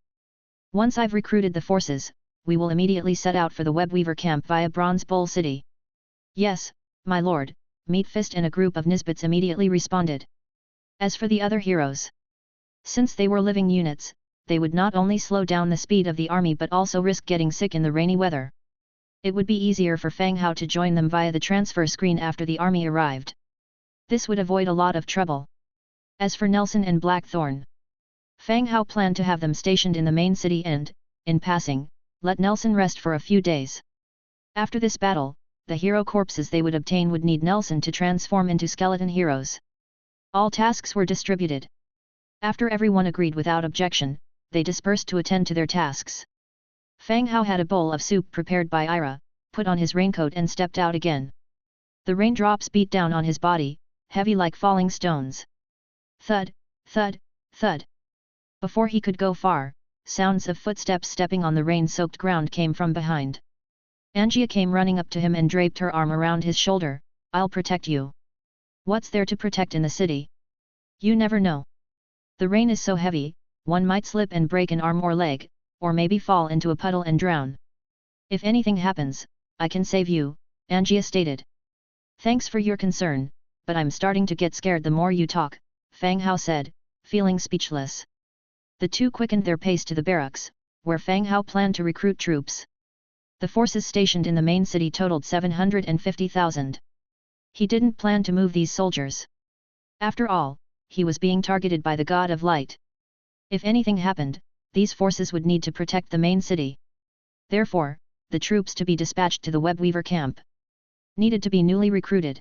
A: Once I've recruited the forces, we will immediately set out for the Webweaver camp via Bronze Bowl City. Yes, my lord, Meat Fist and a group of Nisbets immediately responded. As for the other heroes, since they were living units, they would not only slow down the speed of the army but also risk getting sick in the rainy weather. It would be easier for Fang Hao to join them via the transfer screen after the army arrived. This would avoid a lot of trouble. As for Nelson and Blackthorn, Fang Hao planned to have them stationed in the main city and, in passing, let Nelson rest for a few days. After this battle, the hero corpses they would obtain would need Nelson to transform into skeleton heroes. All tasks were distributed. After everyone agreed without objection, they dispersed to attend to their tasks. Fang Hao had a bowl of soup prepared by Ira, put on his raincoat and stepped out again. The raindrops beat down on his body, heavy like falling stones. Thud, thud, thud. Before he could go far, sounds of footsteps stepping on the rain-soaked ground came from behind. Angia came running up to him and draped her arm around his shoulder. I'll protect you. What's there to protect in the city? You never know. The rain is so heavy, one might slip and break an arm or leg, or maybe fall into a puddle and drown. If anything happens, I can save you, Angia stated. Thanks for your concern, but I'm starting to get scared the more you talk, Fang Hao said, feeling speechless. The two quickened their pace to the barracks, where Fang Hao planned to recruit troops. The forces stationed in the main city totaled 750,000. He didn't plan to move these soldiers. After all, he was being targeted by the God of Light. If anything happened, these forces would need to protect the main city. Therefore, the troops to be dispatched to the Webweaver camp needed to be newly recruited.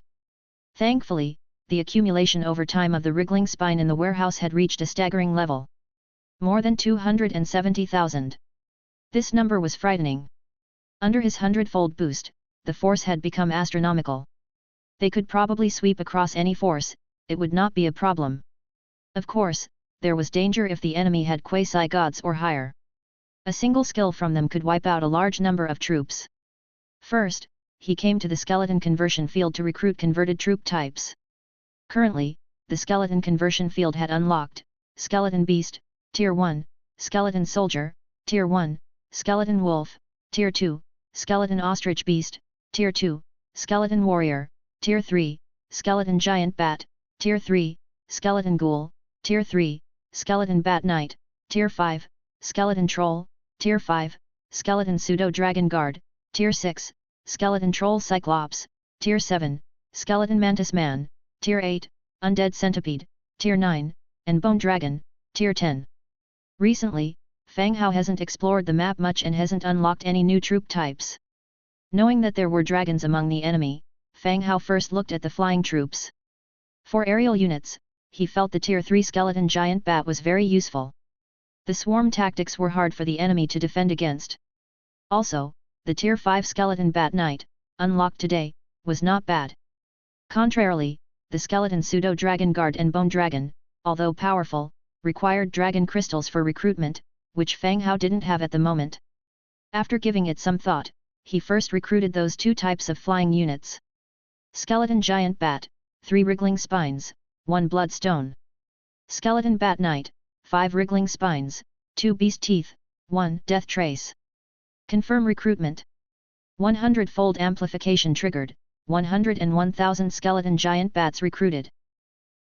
A: Thankfully, the accumulation over time of the wriggling spine in the warehouse had reached a staggering level. More than 270,000. This number was frightening. Under his hundredfold boost, the force had become astronomical. They could probably sweep across any force, it would not be a problem. Of course, there was danger if the enemy had quasi-gods or higher. A single skill from them could wipe out a large number of troops. First, he came to the skeleton conversion field to recruit converted troop types. Currently, the skeleton conversion field had unlocked, Skeleton Beast, Tier 1, Skeleton Soldier, Tier 1, Skeleton Wolf, Tier 2, Skeleton Ostrich Beast, Tier 2, Skeleton Warrior, Tier 3, Skeleton Giant Bat, Tier 3, Skeleton Ghoul, Tier 3, Skeleton Bat Knight, Tier 5, Skeleton Troll, Tier 5, Skeleton Pseudo Dragon Guard, Tier 6, Skeleton Troll Cyclops, Tier 7, Skeleton Mantis Man, Tier 8, Undead Centipede, Tier 9, and Bone Dragon, Tier 10. Recently, Fang Hao hasn't explored the map much and hasn't unlocked any new troop types. Knowing that there were dragons among the enemy, Fang Hao first looked at the flying troops. For aerial units, he felt the Tier 3 Skeleton Giant Bat was very useful. The swarm tactics were hard for the enemy to defend against. Also, the Tier 5 Skeleton Bat Knight, unlocked today, was not bad. Contrarily, the Skeleton Pseudo Dragon Guard and Bone Dragon, although powerful, required dragon crystals for recruitment, which Fang Hao didn't have at the moment. After giving it some thought, he first recruited those two types of flying units. Skeleton Giant Bat, 3 wriggling spines, 1 bloodstone. Skeleton Bat Knight, 5 wriggling spines, 2 beast teeth, 1 death trace. Confirm recruitment. 100-fold amplification triggered, 101,000 skeleton giant bats recruited.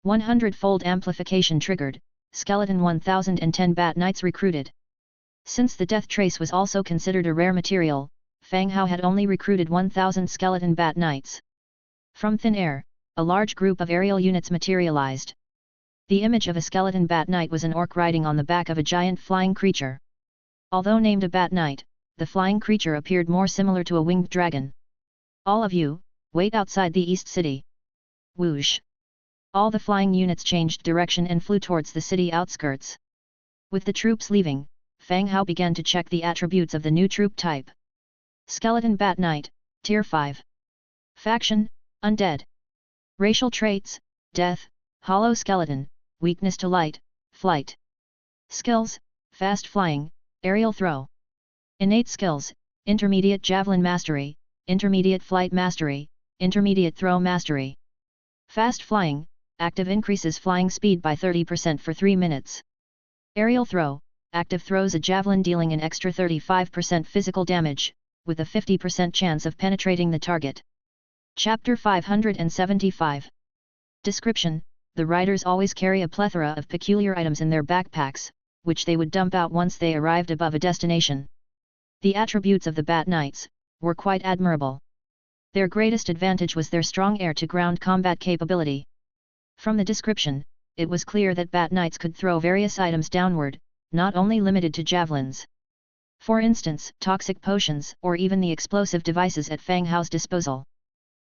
A: 100-fold amplification triggered, skeleton 1010 bat knights recruited. Since the death trace was also considered a rare material, Fang Hao had only recruited 1000 skeleton bat knights. From thin air, a large group of aerial units materialized. The image of a skeleton bat knight was an orc riding on the back of a giant flying creature. Although named a bat knight, the flying creature appeared more similar to a winged dragon. All of you, wait outside the East City. Whoosh! All the flying units changed direction and flew towards the city outskirts. With the troops leaving, Fang Hao began to check the attributes of the new troop type. Skeleton Bat Knight, Tier 5. Faction, Undead. Racial traits, Death, Hollow Skeleton, Weakness to Light, Flight. Skills, Fast Flying, Aerial Throw. Innate skills, Intermediate Javelin Mastery, Intermediate Flight Mastery, Intermediate Throw Mastery. Fast Flying, active increases flying speed by 30% for 3 minutes. Aerial Throw, active throws a javelin dealing an extra 35% physical damage, with a 50% chance of penetrating the target. Chapter 575. Description: the riders always carry a plethora of peculiar items in their backpacks, which they would dump out once they arrived above a destination. The attributes of the Bat Knights were quite admirable. Their greatest advantage was their strong air-to-ground combat capability. From the description, it was clear that Bat Knights could throw various items downward, not only limited to javelins. For instance, toxic potions or even the explosive devices at Fang Hao's disposal.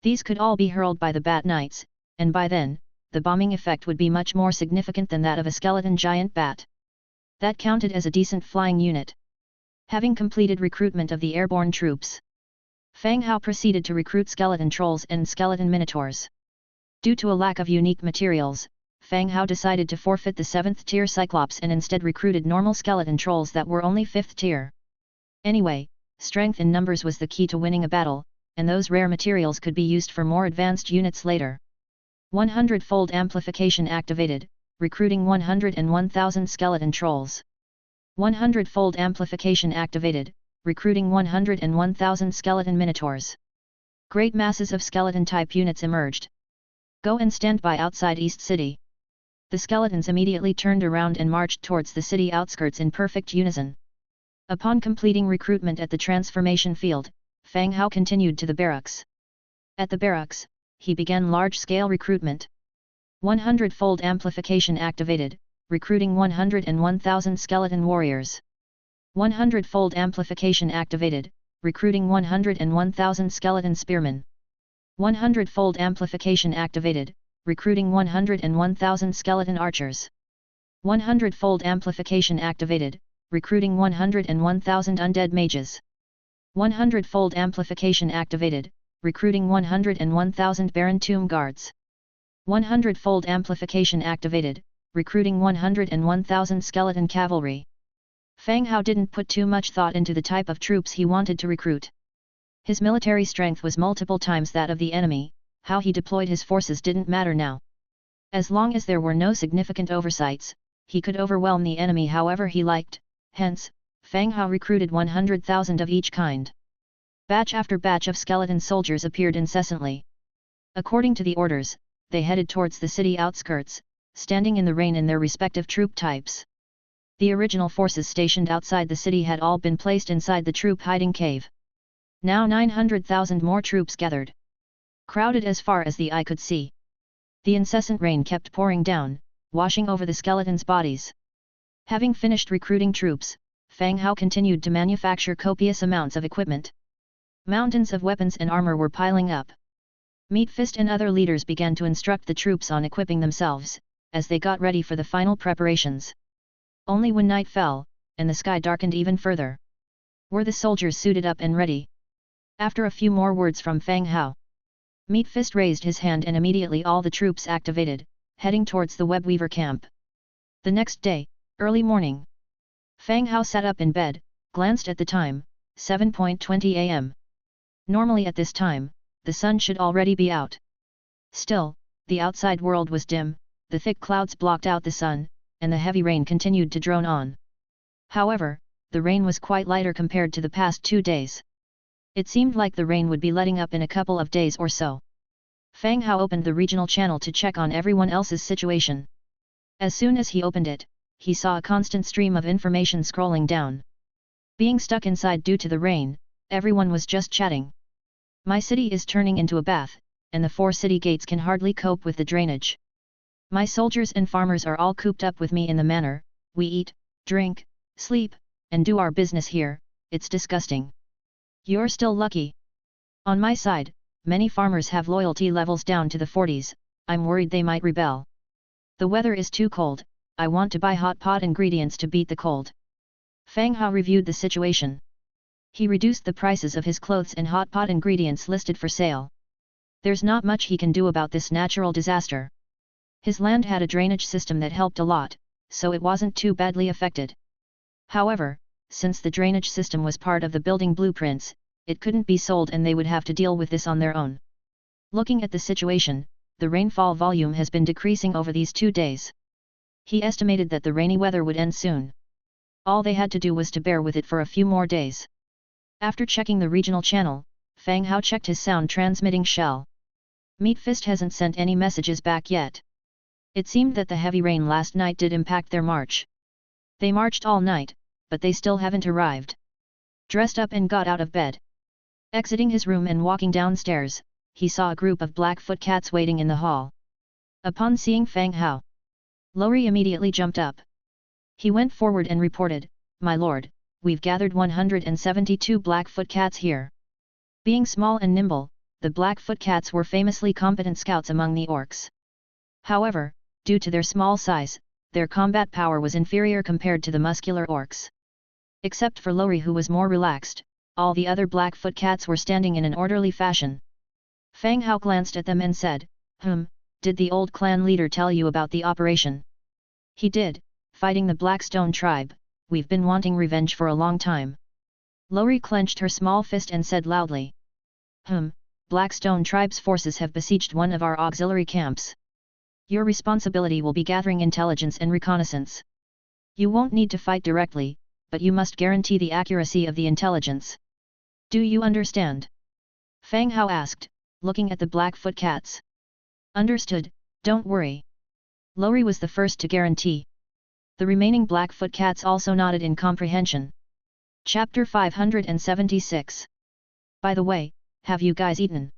A: These could all be hurled by the Bat Knights, and by then, the bombing effect would be much more significant than that of a skeleton giant bat. That counted as a decent flying unit. Having completed recruitment of the airborne troops, Fang Hao proceeded to recruit skeleton trolls and skeleton minotaurs. Due to a lack of unique materials, Fang Hao decided to forfeit the 7th tier Cyclops and instead recruited normal skeleton trolls that were only 5th tier. Anyway, strength in numbers was the key to winning a battle, and those rare materials could be used for more advanced units later. 100-fold amplification activated, recruiting 101,000 skeleton trolls. 100-fold amplification activated, recruiting 101,000 skeleton minotaurs. Great masses of skeleton-type units emerged. Go and stand by outside East City. The skeletons immediately turned around and marched towards the city outskirts in perfect unison. Upon completing recruitment at the transformation field, Fang Hao continued to the barracks. At the barracks, he began large-scale recruitment. 100-fold amplification activated, recruiting 101,000 skeleton warriors. 100-fold amplification activated, recruiting 101,000 skeleton spearmen. 100-fold amplification activated, recruiting 101,000 skeleton archers. 100-fold amplification activated, recruiting 101,000 undead mages. 100-fold amplification activated, recruiting 101,000 Baron Tomb Guards. 100-fold amplification activated, recruiting 101,000 skeleton cavalry. Fang Hao didn't put too much thought into the type of troops he wanted to recruit. His military strength was multiple times that of the enemy, how he deployed his forces didn't matter now. As long as there were no significant oversights, he could overwhelm the enemy however he liked, hence, Fang Hao recruited 100,000 of each kind. Batch after batch of skeleton soldiers appeared incessantly. According to the orders, they headed towards the city outskirts, standing in the rain in their respective troop types. The original forces stationed outside the city had all been placed inside the troop hiding cave. Now 900,000 more troops gathered. Crowded as far as the eye could see. The incessant rain kept pouring down, washing over the skeletons' bodies. Having finished recruiting troops, Fang Hao continued to manufacture copious amounts of equipment. Mountains of weapons and armor were piling up. Meat Fist and other leaders began to instruct the troops on equipping themselves, as they got ready for the final preparations. Only when night fell, and the sky darkened even further, were the soldiers suited up and ready. After a few more words from Fang Hao, Meat Fist raised his hand and immediately all the troops activated, heading towards the webweaver camp. The next day, early morning. Fang Hao sat up in bed, glanced at the time, 7:20 am. Normally at this time, the sun should already be out. Still, the outside world was dim, the thick clouds blocked out the sun, and the heavy rain continued to drone on. However, the rain was quite lighter compared to the past 2 days. It seemed like the rain would be letting up in a couple of days or so. Fang Hao opened the regional channel to check on everyone else's situation. As soon as he opened it, he saw a constant stream of information scrolling down. Being stuck inside due to the rain, everyone was just chatting. My city is turning into a bath, and the 4 city gates can hardly cope with the drainage. My soldiers and farmers are all cooped up with me in the manor, we eat, drink, sleep, and do our business here, it's disgusting. You're still lucky. On my side, many farmers have loyalty levels down to the 40s, I'm worried they might rebel. The weather is too cold, I want to buy hot pot ingredients to beat the cold. Fang Hao reviewed the situation. He reduced the prices of his clothes and hot pot ingredients listed for sale. There's not much he can do about this natural disaster. His land had a drainage system that helped a lot, so it wasn't too badly affected. However, since the drainage system was part of the building blueprints, it couldn't be sold and they would have to deal with this on their own. Looking at the situation, the rainfall volume has been decreasing over these 2 days. He estimated that the rainy weather would end soon. All they had to do was to bear with it for a few more days. After checking the regional channel, Fang Hao checked his sound transmitting shell. Meat Fist hasn't sent any messages back yet. It seemed that the heavy rain last night did impact their march. They marched all night, but they still haven't arrived. Dressed up and got out of bed. Exiting his room and walking downstairs, he saw a group of Blackfoot cats waiting in the hall. Upon seeing Fang Hao, Lowry immediately jumped up. He went forward and reported, "My lord, we've gathered 172 Blackfoot cats here." Being small and nimble, the Blackfoot cats were famously competent scouts among the orcs. However, due to their small size, their combat power was inferior compared to the muscular orcs. Except for Lowry, who was more relaxed, all the other Blackfoot cats were standing in an orderly fashion. Fang Hao glanced at them and said, "Did the old clan leader tell you about the operation?" "He did, fighting the Blackstone tribe. We've been wanting revenge for a long time." Lowry clenched her small fist and said loudly, "Blackstone tribe's forces have besieged one of our auxiliary camps. Your responsibility will be gathering intelligence and reconnaissance. You won't need to fight directly, but you must guarantee the accuracy of the intelligence. Do you understand?" Fang Hao asked, looking at the Blackfoot cats. "Understood, don't worry." Lowry was the first to guarantee. The remaining Blackfoot cats also nodded in comprehension. Chapter 576. "By the way, have you guys eaten?"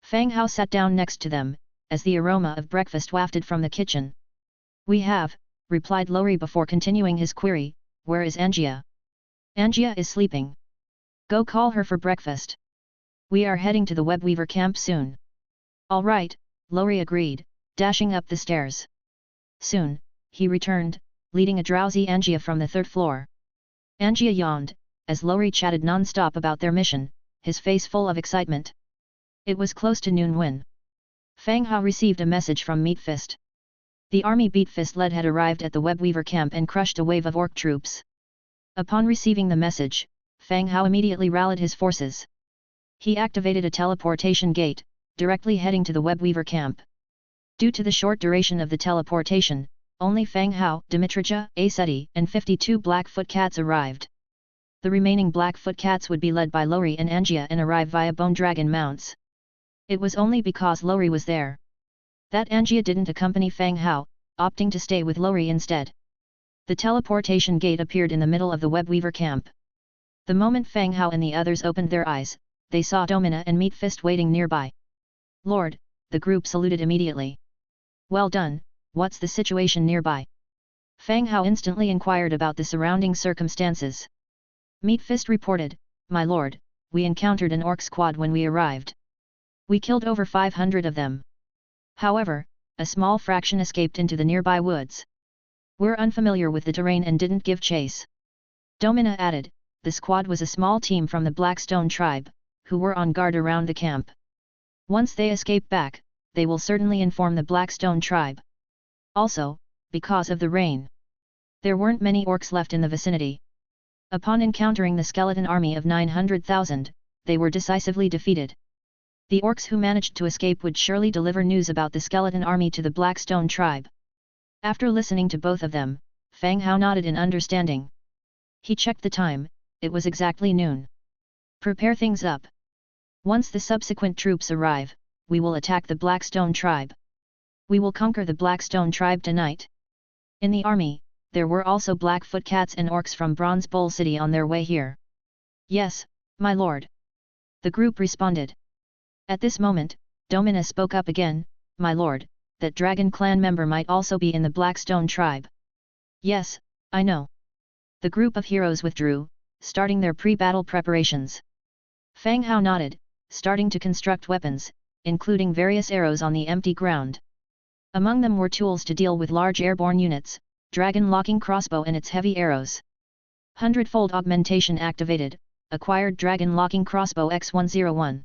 A: Fang Hao sat down next to them, as the aroma of breakfast wafted from the kitchen. "We have," replied Lowry before continuing his query, "Where is Angia?" "Angia is sleeping. Go call her for breakfast. We are heading to the webweaver camp soon." "All right," Lowry agreed, dashing up the stairs. Soon, he returned, leading a drowsy Angia from the 3rd floor. Angia yawned, as Lowry chatted non-stop about their mission, his face full of excitement. It was close to noon when Fang Hao received a message from Meat Fist. The army Meat Fist led had arrived at the webweaver camp and crushed a wave of orc troops. Upon receiving the message, Fang Hao immediately rallied his forces. He activated a teleportation gate, directly heading to the webweaver camp. Due to the short duration of the teleportation, only Fang Hao, Dimitrija, Aseti, and 52 Blackfoot cats arrived. The remaining Blackfoot cats would be led by Lowry and Angia and arrive via Bone Dragon mounts. It was only because Lowry was there that Angia didn't accompany Fang Hao, opting to stay with Lowry instead. The teleportation gate appeared in the middle of the webweaver camp. The moment Fang Hao and the others opened their eyes, they saw Domina and Meat Fist waiting nearby. "Lord," the group saluted immediately. "Well done, what's the situation nearby?" Fang Hao instantly inquired about the surrounding circumstances. Meat Fist reported, "My lord, we encountered an orc squad when we arrived. We killed over 500 of them. However, a small fraction escaped into the nearby woods. We're unfamiliar with the terrain and didn't give chase." Domina added, "The squad was a small team from the Blackstone tribe, who were on guard around the camp. Once they escape back, they will certainly inform the Blackstone tribe. Also, because of the rain, there weren't many orcs left in the vicinity. Upon encountering the skeleton army of 900,000, they were decisively defeated. The orcs who managed to escape would surely deliver news about the skeleton army to the Blackstone tribe." After listening to both of them, Fang Hao nodded in understanding. He checked the time, it was exactly noon. "Prepare things up. Once the subsequent troops arrive, we will attack the Blackstone tribe. We will conquer the Blackstone tribe tonight." In the army, there were also Blackfoot cats and orcs from Bronze Bowl City on their way here. "Yes, my lord," the group responded. At this moment, Domina spoke up again, "My lord, that Dragon Clan member might also be in the Blackstone tribe." "Yes, I know." The group of heroes withdrew, starting their pre-battle preparations. Fang Hao nodded, starting to construct weapons, including various arrows on the empty ground. Among them were tools to deal with large airborne units, dragon locking crossbow and its heavy arrows. Hundredfold Augmentation activated, acquired dragon locking crossbow X101.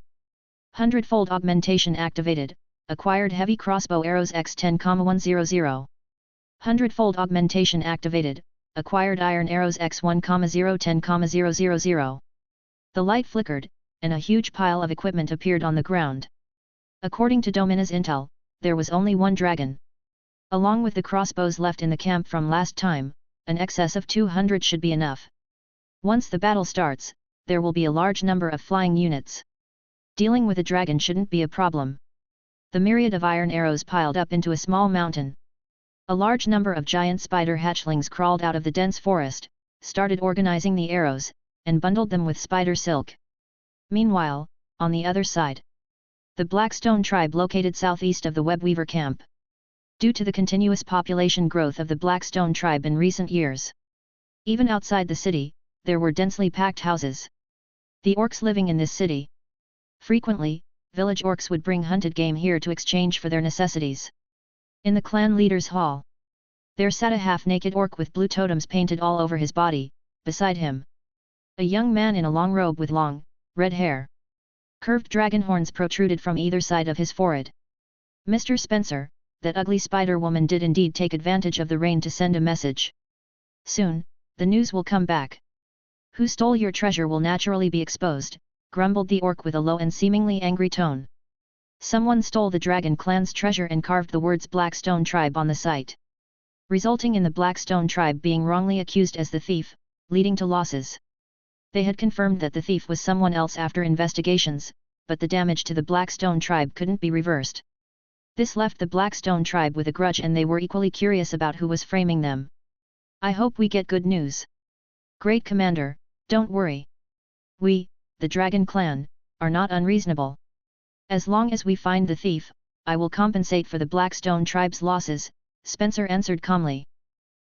A: Hundredfold Augmentation activated, acquired heavy crossbow arrows X10,100. Hundredfold Augmentation activated, acquired iron arrows X1,010,000. The light flickered, and a huge pile of equipment appeared on the ground. According to Domina's intel, there was only one dragon. Along with the crossbows left in the camp from last time, an excess of 200 should be enough. Once the battle starts, there will be a large number of flying units. Dealing with a dragon shouldn't be a problem. The myriad of iron arrows piled up into a small mountain. A large number of giant spider hatchlings crawled out of the dense forest, started organizing the arrows, and bundled them with spider silk. Meanwhile, on the other side, the Blackstone tribe located southeast of the Webweaver camp. Due to the continuous population growth of the Blackstone tribe in recent years, even outside the city, there were densely packed houses. The orcs living in this city. Frequently, village orcs would bring hunted game here to exchange for their necessities. In the clan leader's hall, there sat a half-naked orc with blue totems painted all over his body. Beside him, a young man in a long robe with long, red hair. Curved dragon horns protruded from either side of his forehead. Mr. Spencer, that ugly spider woman did indeed take advantage of the rain to send a message. Soon, the news will come back. Who stole your treasure will naturally be exposed, grumbled the orc with a low and seemingly angry tone. Someone stole the dragon clan's treasure and carved the words Blackstone tribe on the site, resulting in the Blackstone tribe being wrongly accused as the thief, leading to losses. They had confirmed that the thief was someone else after investigations, but the damage to the Blackstone tribe couldn't be reversed. This left the Blackstone tribe with a grudge, and they were equally curious about who was framing them. I hope we get good news. Great Commander, don't worry. We, the Dragon Clan, are not unreasonable. As long as we find the thief, I will compensate for the Blackstone tribe's losses, Spencer answered calmly.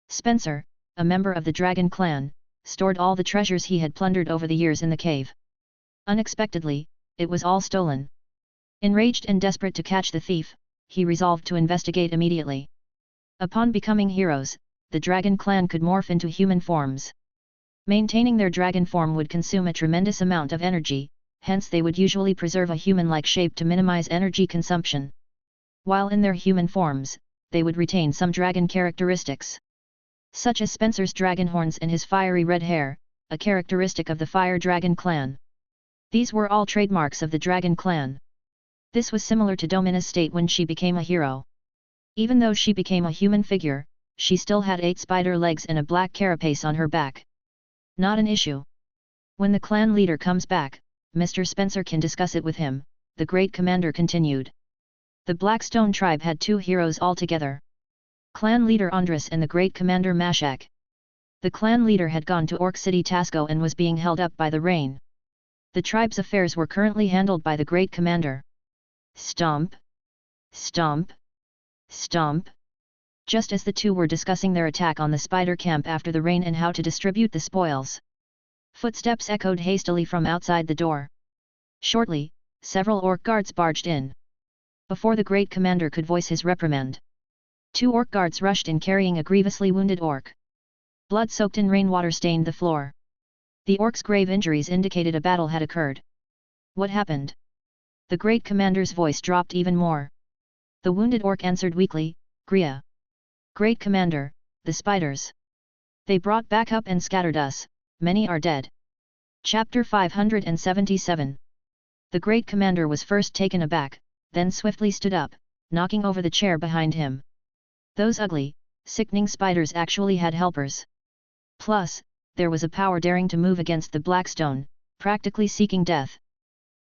A: Spencer, a member of the Dragon Clan, stored all the treasures he had plundered over the years in the cave. Unexpectedly, it was all stolen. Enraged and desperate to catch the thief, he resolved to investigate immediately. Upon becoming heroes, the Dragon Clan could morph into human forms. Maintaining their dragon form would consume a tremendous amount of energy, hence they would usually preserve a human-like shape to minimize energy consumption. While in their human forms, they would retain some dragon characteristics, such as Spencer's dragon horns and his fiery red hair, a characteristic of the Fire Dragon Clan. These were all trademarks of the Dragon Clan. This was similar to Domina's state when she became a hero. Even though she became a human figure, she still had 8 spider legs and a black carapace on her back. Not an issue. When the clan leader comes back, Mr. Spencer can discuss it with him, the great commander continued. The Blackstone tribe had 2 heroes altogether. Clan leader Andres and the great commander Mashak. The clan leader had gone to Orc City Tasco and was being held up by the rain. The tribe's affairs were currently handled by the great commander. Stomp! Stomp! Stomp! Just as the two were discussing their attack on the spider camp after the rain and how to distribute the spoils, footsteps echoed hastily from outside the door. Shortly, several orc guards barged in. Before the great commander could voice his reprimand, 2 orc guards rushed in carrying a grievously wounded orc. Blood soaked in rainwater stained the floor. The orc's grave injuries indicated a battle had occurred. What happened? The great commander's voice dropped even more. The wounded orc answered weakly, Gria. Great commander, the spiders. They brought back up and scattered us, many are dead. Chapter 577. The great commander was first taken aback, then swiftly stood up, knocking over the chair behind him. Those ugly, sickening spiders actually had helpers. Plus, there was a power daring to move against the Blackstone, practically seeking death.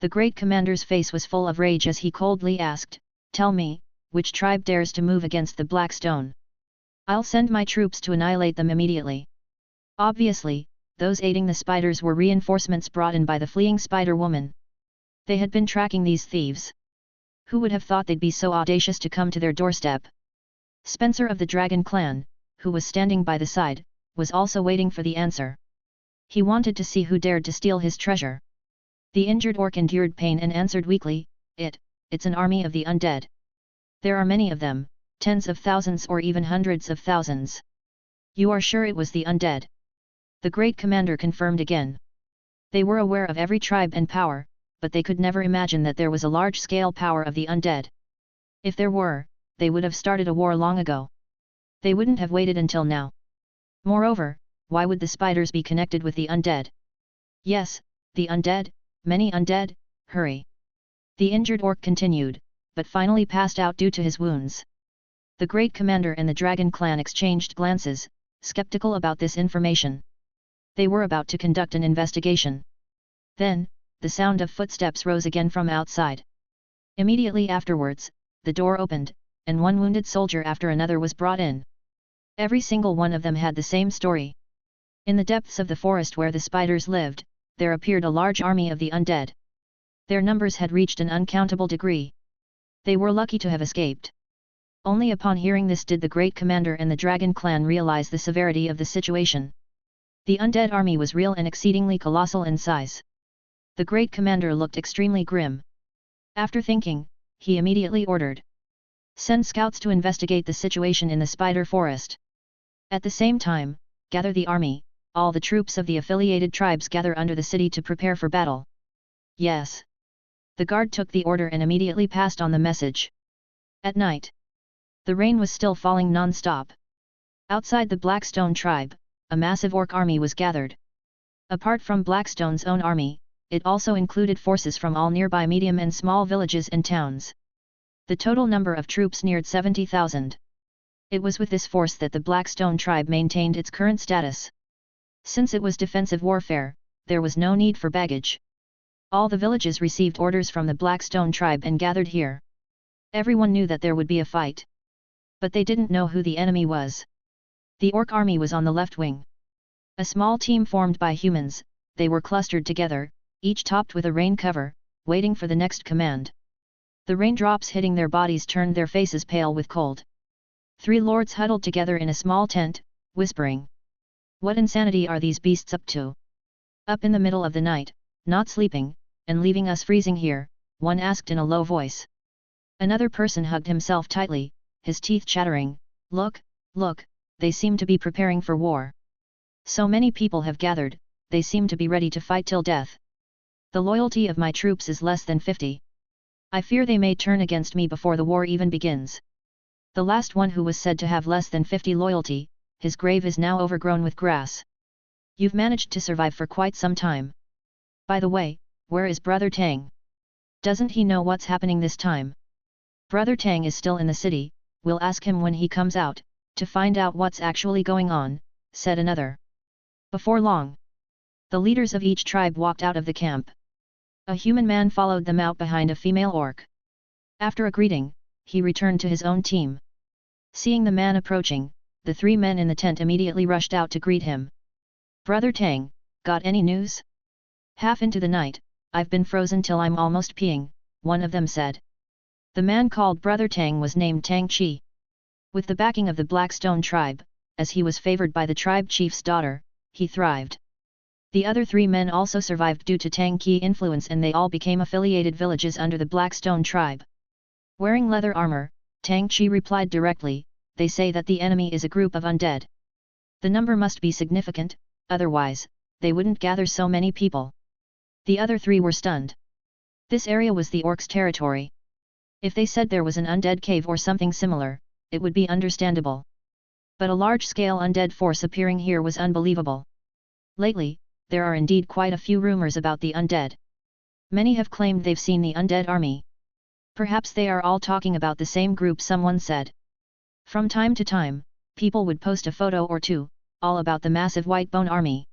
A: The great commander's face was full of rage as he coldly asked, Tell me, which tribe dares to move against the Blackstone? I'll send my troops to annihilate them immediately. Obviously, those aiding the spiders were reinforcements brought in by the fleeing spider woman. They had been tracking these thieves. Who would have thought they'd be so audacious to come to their doorstep? Spencer of the Dragon Clan, who was standing by the side, was also waiting for the answer. He wanted to see who dared to steal his treasure. The injured orc endured pain and answered weakly, It's an army of the undead. There are many of them, tens of thousands or even hundreds of thousands. You are sure it was the undead? The great commander confirmed again. They were aware of every tribe and power, but they could never imagine that there was a large-scale power of the undead. If there were, they would have started a war long ago. They wouldn't have waited until now. Moreover, why would the spiders be connected with the undead? Yes, the undead, many undead, hurry. The injured orc continued, but finally passed out due to his wounds. The great commander and the dragon clan exchanged glances, skeptical about this information. They were about to conduct an investigation. Then, the sound of footsteps rose again from outside. Immediately afterwards, the door opened, and one wounded soldier after another was brought in. Every single one of them had the same story. In the depths of the forest where the spiders lived, there appeared a large army of the undead. Their numbers had reached an uncountable degree. They were lucky to have escaped. Only upon hearing this did the great commander and the dragon clan realize the severity of the situation. The undead army was real and exceedingly colossal in size. The great commander looked extremely grim. After thinking, he immediately ordered, "Send scouts to investigate the situation in the spider forest. At the same time, gather the army, all the troops of the affiliated tribes gather under the city to prepare for battle." Yes. The guard took the order and immediately passed on the message. At night, the rain was still falling non-stop. Outside the Blackstone tribe, a massive orc army was gathered. Apart from Blackstone's own army, it also included forces from all nearby medium and small villages and towns. The total number of troops neared 70,000. It was with this force that the Blackstone tribe maintained its current status. Since it was defensive warfare, there was no need for baggage. All the villages received orders from the Blackstone tribe and gathered here. Everyone knew that there would be a fight. But they didn't know who the enemy was. The orc army was on the left wing. A small team formed by humans, they were clustered together, each topped with a rain cover, waiting for the next command. The raindrops hitting their bodies turned their faces pale with cold. 3 lords huddled together in a small tent, whispering, "What insanity are these beasts up to? Up in the middle of the night, not sleeping, and leaving us freezing here," one asked in a low voice. Another person hugged himself tightly, his teeth chattering, "Look, look, they seem to be preparing for war. So many people have gathered, they seem to be ready to fight till death. The loyalty of my troops is less than 50. I fear they may turn against me before the war even begins." The last one who was said to have less than 50 loyalty, his grave is now overgrown with grass. "You've managed to survive for quite some time. By the way, where is Brother Tang? Doesn't he know what's happening this time?" "Brother Tang is still in the city, we'll ask him when he comes out, to find out what's actually going on," said another. Before long, the leaders of each tribe walked out of the camp. A human man followed them out behind a female orc. After a greeting, he returned to his own team. Seeing the man approaching, the 3 men in the tent immediately rushed out to greet him. "Brother Tang, got any news?" "Half into the night, I've been frozen till I'm almost peeing," one of them said. The man called Brother Tang was named Tang Chi. With the backing of the Blackstone tribe, as he was favored by the tribe chief's daughter, he thrived. The other 3 men also survived due to Tang Chi influence, and they all became affiliated villages under the Blackstone tribe. Wearing leather armor, Tang Chi replied directly, "They say that the enemy is a group of undead. The number must be significant, otherwise, they wouldn't gather so many people." The other 3 were stunned. This area was the orcs' territory. If they said there was an undead cave or something similar, it would be understandable. But a large-scale undead force appearing here was unbelievable. Lately, there are indeed quite a few rumors about the undead. Many have claimed they've seen the undead army. "Perhaps they are all talking about the same group," someone said. From time to time, people would post a photo or two, all about the massive white bone army.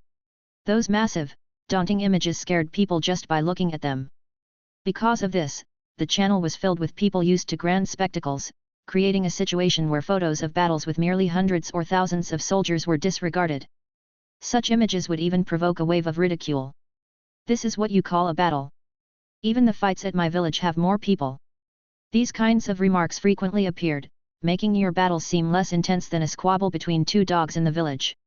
A: Those massive, daunting images scared people just by looking at them. Because of this, the channel was filled with people used to grand spectacles, creating a situation where photos of battles with merely hundreds or thousands of soldiers were disregarded. Such images would even provoke a wave of ridicule. "This is what you call a battle? Even the fights at my village have more people." These kinds of remarks frequently appeared, making your battle seem less intense than a squabble between 2 dogs in the village.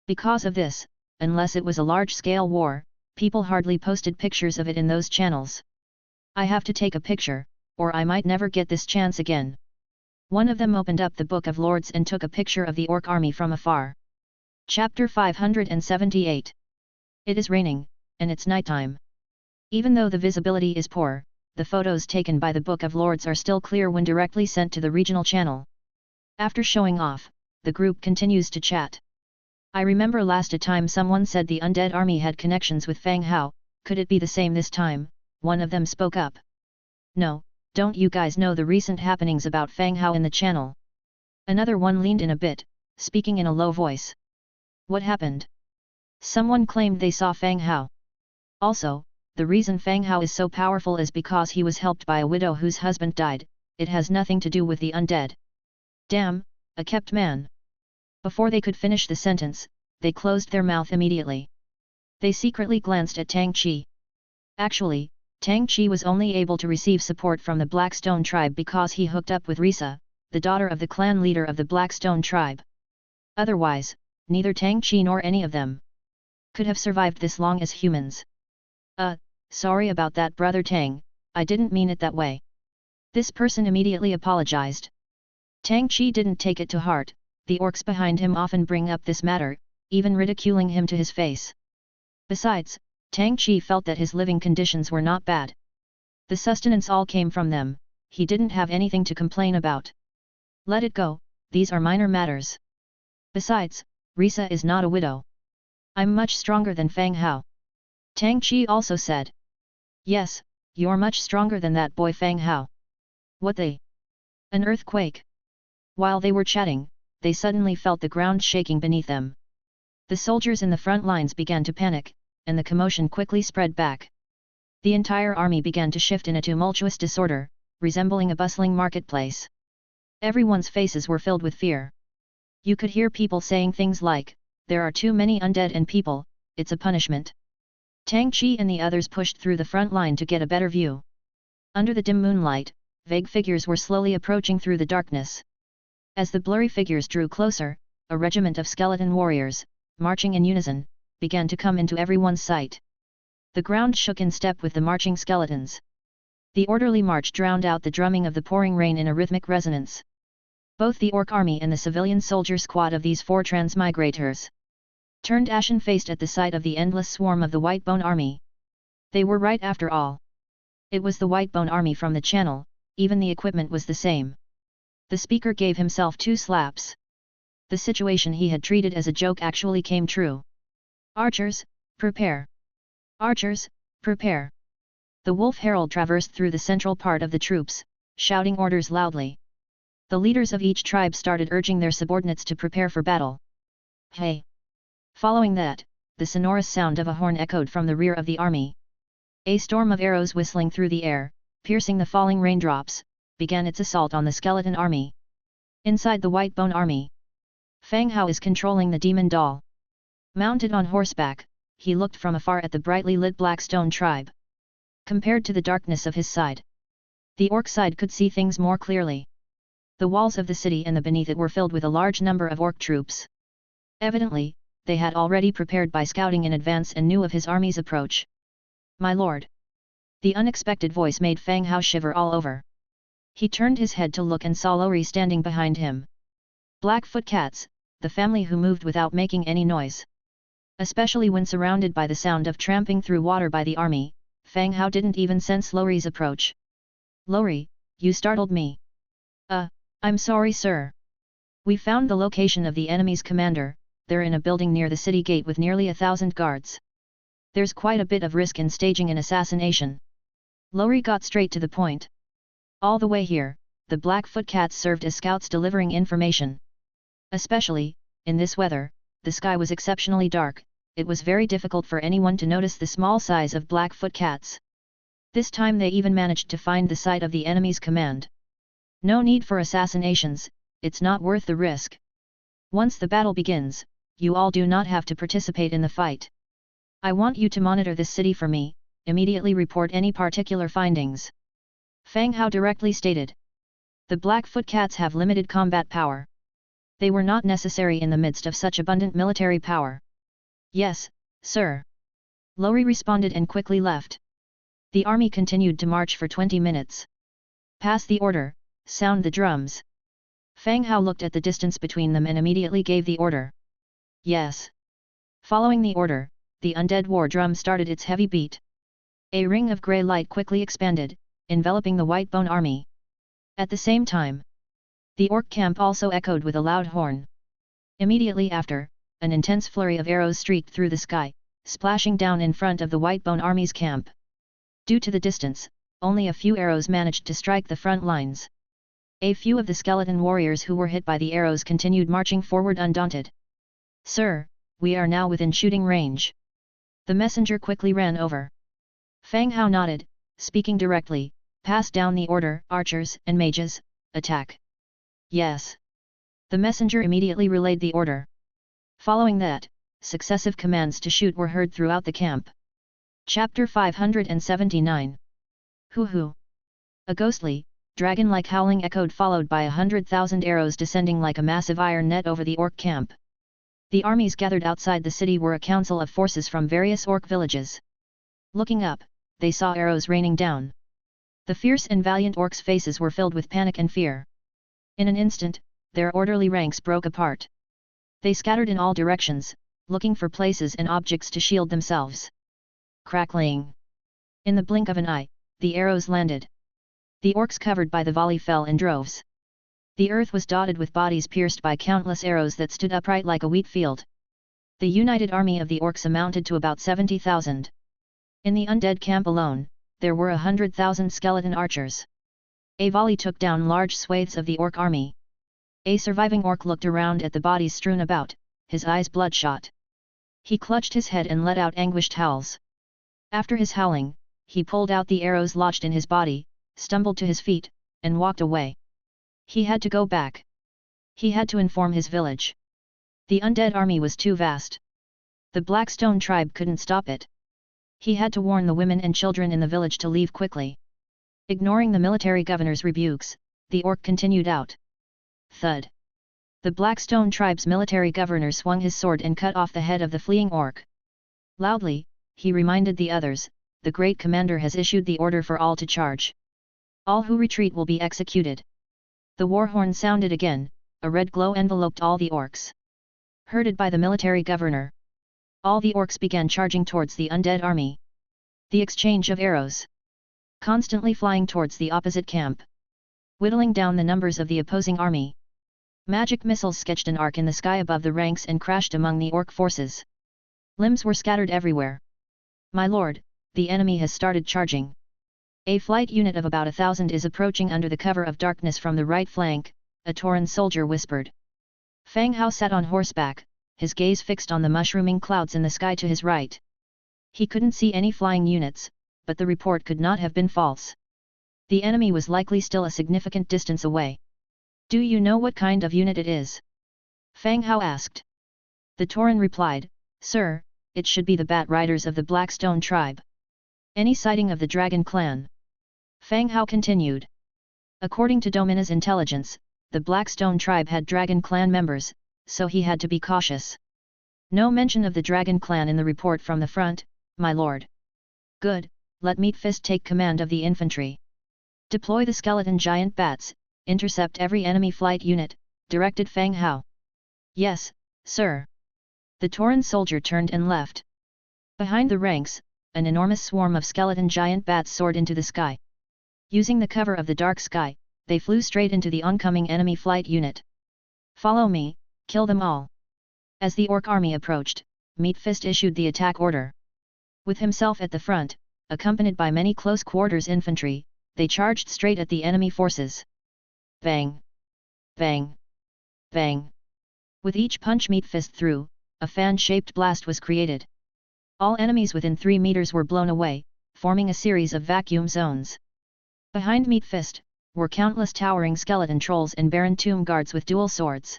A: Because of this, unless it was a large-scale war, people hardly posted pictures of it in those channels. "I have to take a picture, or I might never get this chance again." One of them opened up the Book of Lords and took a picture of the orc army from afar. Chapter 578. It is raining, and it's nighttime. Even though the visibility is poor, the photos taken by the Book of Lords are still clear when directly sent to the regional channel. After showing off, the group continues to chat. I remember last time someone said the undead army had connections with Fang Hao. Could it be the same this time? One of them spoke up. No, don't you guys know the recent happenings about Fang Hao in the channel? Another one leaned in a bit, speaking in a low voice. What happened? Someone claimed they saw Fang Hao. Also, the reason Fang Hao is so powerful is because he was helped by a widow whose husband died. It has nothing to do with the undead. Damn, a kept man. Before they could finish the sentence, they closed their mouth immediately. They secretly glanced at Tang Chi. Actually, Tang Chi was only able to receive support from the Blackstone tribe because he hooked up with Risa, the daughter of the clan leader of the Blackstone tribe. Otherwise, neither Tang Chi nor any of them could have survived this long as humans. Sorry about that, Brother Tang, I didn't mean it that way. This person immediately apologized. Tang Chi didn't take it to heart. The orcs behind him often bring up this matter, even ridiculing him to his face. Besides, Tang Chi felt that his living conditions were not bad. The sustenance all came from them, he didn't have anything to complain about. Let it go, these are minor matters. Besides, Risa is not a widow. I'm much stronger than Fang Hao. Tang Chi also said. Yes, you're much stronger than that boy Fang Hao. What the? An earthquake. While they were chatting, they suddenly felt the ground shaking beneath them. The soldiers in the front lines began to panic, and the commotion quickly spread back. The entire army began to shift in a tumultuous disorder, resembling a bustling marketplace. Everyone's faces were filled with fear. You could hear people saying things like, "There are too many undead and people, it's a punishment." Tang Chi and the others pushed through the front line to get a better view. Under the dim moonlight, vague figures were slowly approaching through the darkness. As the blurry figures drew closer, a regiment of skeleton warriors, marching in unison, began to come into everyone's sight. The ground shook in step with the marching skeletons. The orderly march drowned out the drumming of the pouring rain in a rhythmic resonance. Both the orc army and the civilian soldier squad of these four transmigrators turned ashen-faced at the sight of the endless swarm of the Whitebone army. They were right after all. It was the Whitebone army from the channel, even the equipment was the same. The speaker gave himself 2 slaps. The situation he had treated as a joke actually came true. Archers, prepare! Archers, prepare! The wolf herald traversed through the central part of the troops, shouting orders loudly. The leaders of each tribe started urging their subordinates to prepare for battle. Hey! Following that, the sonorous sound of a horn echoed from the rear of the army. A storm of arrows whistling through the air, piercing the falling raindrops, began its assault on the skeleton army. Inside the Whitebone army, Fang Hao is controlling the demon doll. Mounted on horseback, he looked from afar at the brightly lit Blackstone tribe. Compared to the darkness of his side, the orc side could see things more clearly. The walls of the city and the beneath it were filled with a large number of orc troops. Evidently, they had already prepared by scouting in advance and knew of his army's approach. My lord! The unexpected voice made Fang Hao shiver all over. He turned his head to look and saw Lori standing behind him. Blackfoot cats, the family who moved without making any noise. Especially when surrounded by the sound of tramping through water by the army, Fang Hao didn't even sense Lori's approach. Lori, you startled me. I'm sorry, sir. We found the location of the enemy's commander. They're in a building near the city gate with nearly 1,000 guards. There's quite a bit of risk in staging an assassination. Lori got straight to the point. All the way here, the Blackfoot cats served as scouts delivering information. Especially, in this weather, the sky was exceptionally dark, it was very difficult for anyone to notice the small size of Blackfoot cats. This time they even managed to find the site of the enemy's command. No need for assassinations, it's not worth the risk. Once the battle begins, you all do not have to participate in the fight. I want you to monitor this city for me, immediately report any particular findings. Fang Hao directly stated. The Blackfoot cats have limited combat power. They were not necessary in the midst of such abundant military power. Yes, sir. Lori responded and quickly left. The army continued to march for 20 minutes. Pass the order, sound the drums. Fang Hao looked at the distance between them and immediately gave the order. Yes. Following the order, the undead war drum started its heavy beat. A ring of grey light quickly expanded, enveloping the white bone army. At the same time, the orc camp also echoed with a loud horn. Immediately after, an intense flurry of arrows streaked through the sky, splashing down in front of the white bone army's camp. Due to the distance, only a few arrows managed to strike the front lines. A few of the skeleton warriors who were hit by the arrows continued marching forward undaunted. Sir, we are now within shooting range. The messenger quickly ran over. Fang Hao nodded, speaking directly, pass down the order, archers and mages, attack. Yes. The messenger immediately relayed the order. Following that, successive commands to shoot were heard throughout the camp. Chapter 579. Hoo-hoo. A ghostly, dragon-like howling echoed, followed by 100,000 arrows descending like a massive iron net over the orc camp. The armies gathered outside the city were a council of forces from various orc villages. Looking up, they saw arrows raining down. The fierce and valiant orcs' faces were filled with panic and fear. In an instant, their orderly ranks broke apart. They scattered in all directions, looking for places and objects to shield themselves. Crackling. In the blink of an eye, the arrows landed. The orcs covered by the volley fell in droves. The earth was dotted with bodies pierced by countless arrows that stood upright like a wheat field. The united army of the orcs amounted to about 70,000. In the undead camp alone, there were 100,000 skeleton archers. A volley took down large swathes of the orc army. A surviving orc looked around at the bodies strewn about, his eyes bloodshot. He clutched his head and let out anguished howls. After his howling, he pulled out the arrows lodged in his body, stumbled to his feet, and walked away. He had to go back. He had to inform his village. The undead army was too vast. The Blackstone tribe couldn't stop it. He had to warn the women and children in the village to leave quickly. Ignoring the military governor's rebukes, the orc continued out. Thud. The Blackstone tribe's military governor swung his sword and cut off the head of the fleeing orc. Loudly, he reminded the others, the great commander has issued the order for all to charge. All who retreat will be executed. The war horn sounded again, a red glow enveloped all the orcs. Herded by the military governor, all the orcs began charging towards the undead army. The exchange of arrows, constantly flying towards the opposite camp, whittling down the numbers of the opposing army. Magic missiles sketched an arc in the sky above the ranks and crashed among the orc forces. Limbs were scattered everywhere. My lord, the enemy has started charging. A flight unit of about 1,000 is approaching under the cover of darkness from the right flank, a Tauren soldier whispered. Fang Hao sat on horseback, his gaze fixed on the mushrooming clouds in the sky to his right. He couldn't see any flying units, but the report could not have been false. The enemy was likely still a significant distance away. Do you know what kind of unit it is? Fang Hao asked. The Tauren replied, Sir, it should be the Bat Riders of the Blackstone tribe. Any sighting of the Dragon clan? Fang Hao continued. According to Domina's intelligence, the Blackstone tribe had Dragon clan members, so he had to be cautious. No mention of the Dragon clan in the report from the front, my lord. Good, let Meatfist take command of the infantry. Deploy the skeleton giant bats, intercept every enemy flight unit, directed Fang Hao. Yes, sir. The Tauren soldier turned and left. Behind the ranks, an enormous swarm of skeleton giant bats soared into the sky. Using the cover of the dark sky, they flew straight into the oncoming enemy flight unit. Follow me, kill them all. As the orc army approached, Meatfist issued the attack order. With himself at the front, accompanied by many close-quarters infantry, they charged straight at the enemy forces. Bang! Bang! Bang! With each punch Meatfist threw, a fan-shaped blast was created. All enemies within 3 meters were blown away, forming a series of vacuum zones. Behind Meatfist, were countless towering skeleton trolls and barren tomb guards with dual swords.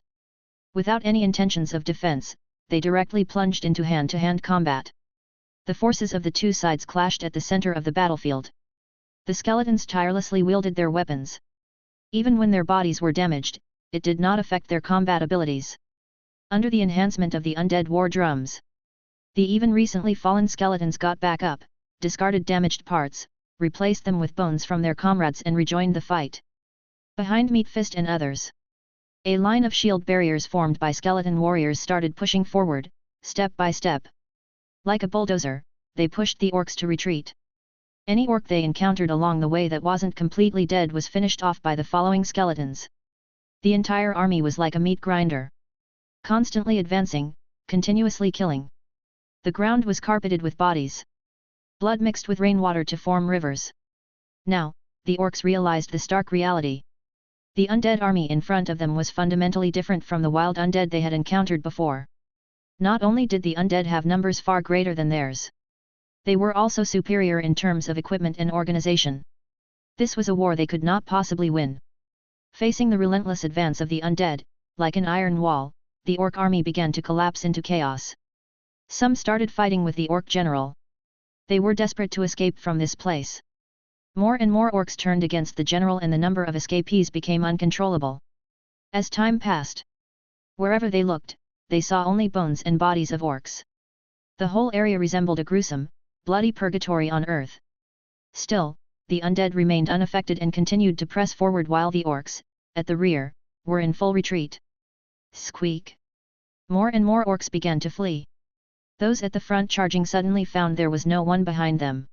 A: Without any intentions of defense, they directly plunged into hand-to-hand combat. The forces of the two sides clashed at the center of the battlefield. The skeletons tirelessly wielded their weapons. Even when their bodies were damaged, it did not affect their combat abilities. Under the enhancement of the undead war drums, the even recently fallen skeletons got back up, discarded damaged parts, replaced them with bones from their comrades and rejoined the fight. Behind Meatfist and others, A line of shield barriers formed by skeleton warriors started pushing forward, step by step. Like a bulldozer, they pushed the orcs to retreat. Any orc they encountered along the way that wasn't completely dead was finished off by the following skeletons. The entire army was like a meat grinder. Constantly advancing, continuously killing. The ground was carpeted with bodies. Blood mixed with rainwater to form rivers. Now, the orcs realized the stark reality. The undead army in front of them was fundamentally different from the wild undead they had encountered before. Not only did the undead have numbers far greater than theirs, they were also superior in terms of equipment and organization. This was a war they could not possibly win. Facing the relentless advance of the undead, like an iron wall, the orc army began to collapse into chaos. Some started fighting with the orc general. They were desperate to escape from this place. More and more orcs turned against the general and the number of escapees became uncontrollable. As time passed, wherever they looked, they saw only bones and bodies of orcs. The whole area resembled a gruesome, bloody purgatory on earth. Still, the undead remained unaffected and continued to press forward while the orcs, at the rear, were in full retreat. Squeak! More and more orcs began to flee. Those at the front charging suddenly found there was no one behind them.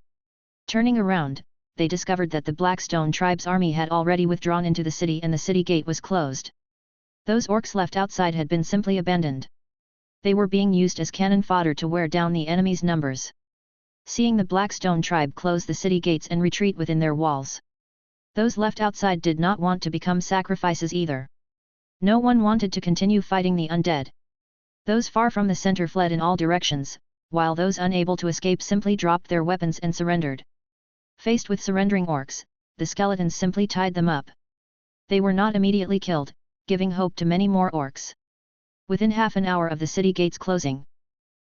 A: Turning around, they discovered that the Blackstone tribe's army had already withdrawn into the city and the city gate was closed. Those orcs left outside had been simply abandoned. They were being used as cannon fodder to wear down the enemy's numbers. Seeing the Blackstone tribe close the city gates and retreat within their walls, those left outside did not want to become sacrifices either. No one wanted to continue fighting the undead. Those far from the center fled in all directions, while those unable to escape simply dropped their weapons and surrendered. Faced with surrendering orcs, the skeletons simply tied them up. They were not immediately killed, giving hope to many more orcs. Within half an hour of the city gates closing,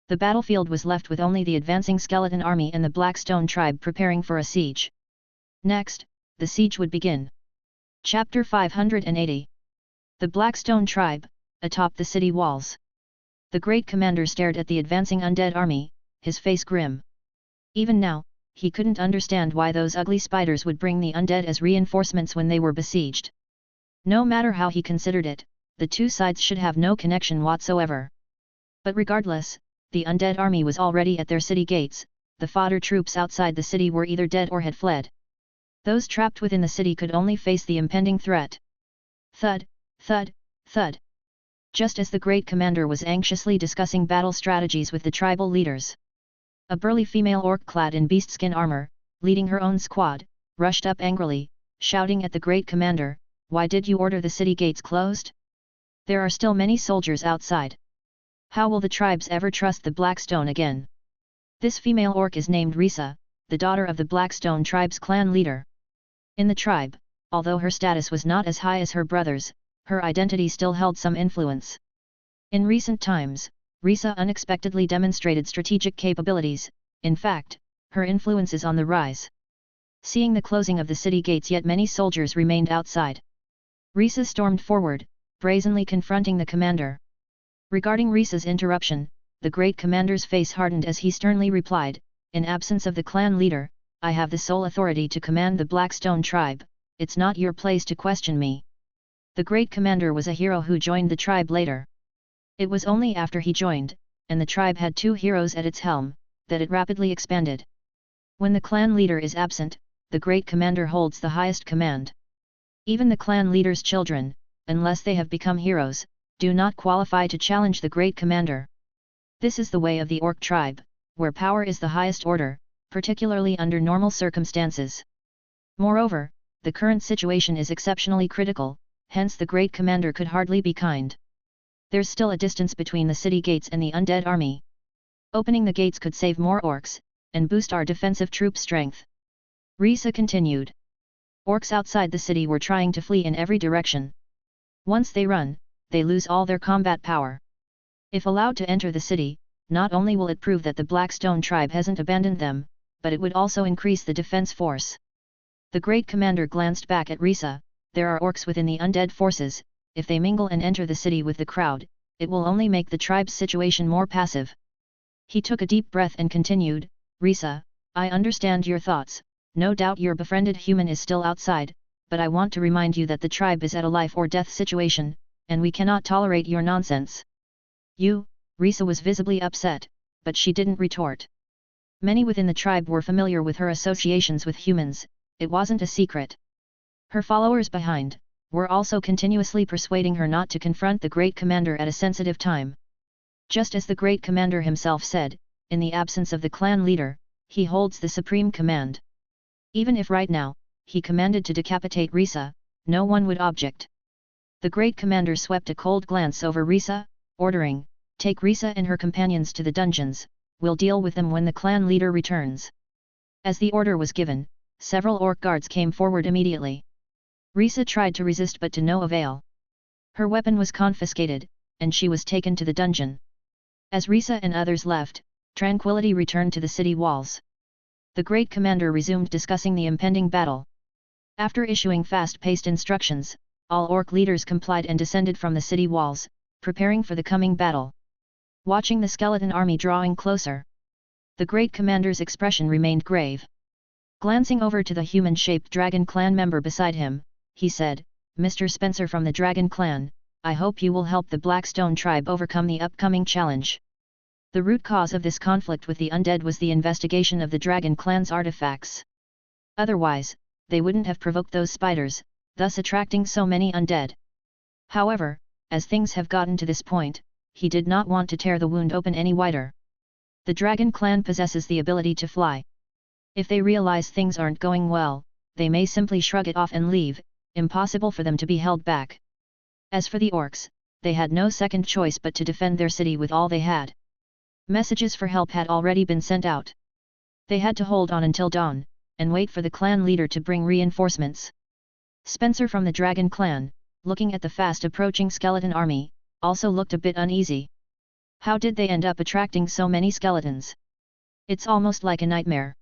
A: the battlefield was left with only the advancing skeleton army and the Blackstone tribe preparing for a siege. Next, the siege would begin. Chapter 580. The Blackstone tribe, atop the city walls. The great commander stared at the advancing undead army, his face grim. Even now, he couldn't understand why those ugly spiders would bring the undead as reinforcements when they were besieged. No matter how he considered it, the two sides should have no connection whatsoever. But regardless, the undead army was already at their city gates, the fodder troops outside the city were either dead or had fled. Those trapped within the city could only face the impending threat. Thud, thud, thud. Just as the great commander was anxiously discussing battle strategies with the tribal leaders, a burly female orc clad in beastskin armor, leading her own squad, rushed up angrily, shouting at the great commander, "Why did you order the city gates closed? There are still many soldiers outside. How will the tribes ever trust the Blackstone again?" This female orc is named Risa, the daughter of the Blackstone tribe's clan leader. In the tribe, although her status was not as high as her brothers, her identity still held some influence. In recent times, Risa unexpectedly demonstrated strategic capabilities. In fact, her influence is on the rise. Seeing the closing of the city gates, yet many soldiers remained outside. Risa stormed forward, brazenly confronting the commander. Regarding Risa's interruption, the great commander's face hardened as he sternly replied, "In absence of the clan leader, I have the sole authority to command the Blackstone tribe, it's not your place to question me." The great commander was a hero who joined the tribe later. It was only after he joined, and the tribe had 2 heroes at its helm, that it rapidly expanded. When the clan leader is absent, the great commander holds the highest command. Even the clan leader's children, unless they have become heroes, do not qualify to challenge the great commander. This is the way of the orc tribe, where power is the highest order, particularly under normal circumstances. Moreover, the current situation is exceptionally critical, hence the great commander could hardly be kind. There's still a distance between the city gates and the undead army. Opening the gates could save more orcs, and boost our defensive troop strength. Risa continued. Orcs outside the city were trying to flee in every direction. Once they run, they lose all their combat power. If allowed to enter the city, not only will it prove that the Blackstone tribe hasn't abandoned them, but it would also increase the defense force. The great commander glanced back at Risa. There are orcs within the undead forces. If they mingle and enter the city with the crowd, it will only make the tribe's situation more passive. He took a deep breath and continued, "Risa, I understand your thoughts, no doubt your befriended human is still outside, but I want to remind you that the tribe is at a life or death situation, and we cannot tolerate your nonsense. You, Risa was visibly upset, but she didn't retort. Many within the tribe were familiar with her associations with humans, it wasn't a secret. Her followers behind, were also continuously persuading her not to confront the great commander at a sensitive time. Just as the great commander himself said, in the absence of the clan leader, he holds the supreme command. Even if right now, he commanded to decapitate Risa, no one would object. The great commander swept a cold glance over Risa, ordering, "Take Risa and her companions to the dungeons, we'll deal with them when the clan leader returns." As the order was given, several orc guards came forward immediately. Risa tried to resist but to no avail. Her weapon was confiscated, and she was taken to the dungeon. As Risa and others left, tranquility returned to the city walls. The great commander resumed discussing the impending battle. After issuing fast-paced instructions, all orc leaders complied and descended from the city walls, preparing for the coming battle. Watching the skeleton army drawing closer, the great commander's expression remained grave. Glancing over to the human-shaped dragon clan member beside him, he said, "Mr. Spencer from the Dragon Clan, I hope you will help the Blackstone tribe overcome the upcoming challenge." The root cause of this conflict with the undead was the investigation of the Dragon Clan's artifacts. Otherwise, they wouldn't have provoked those spiders, thus attracting so many undead. However, as things have gotten to this point, he did not want to tear the wound open any wider. The Dragon Clan possesses the ability to fly. If they realize things aren't going well, they may simply shrug it off and leave, impossible for them to be held back. As for the orcs, they had no second choice but to defend their city with all they had. Messages for help had already been sent out. They had to hold on until dawn, and wait for the clan leader to bring reinforcements. Spencer from the Dragon Clan, looking at the fast-approaching skeleton army, also looked a bit uneasy. How did they end up attracting so many skeletons? It's almost like a nightmare.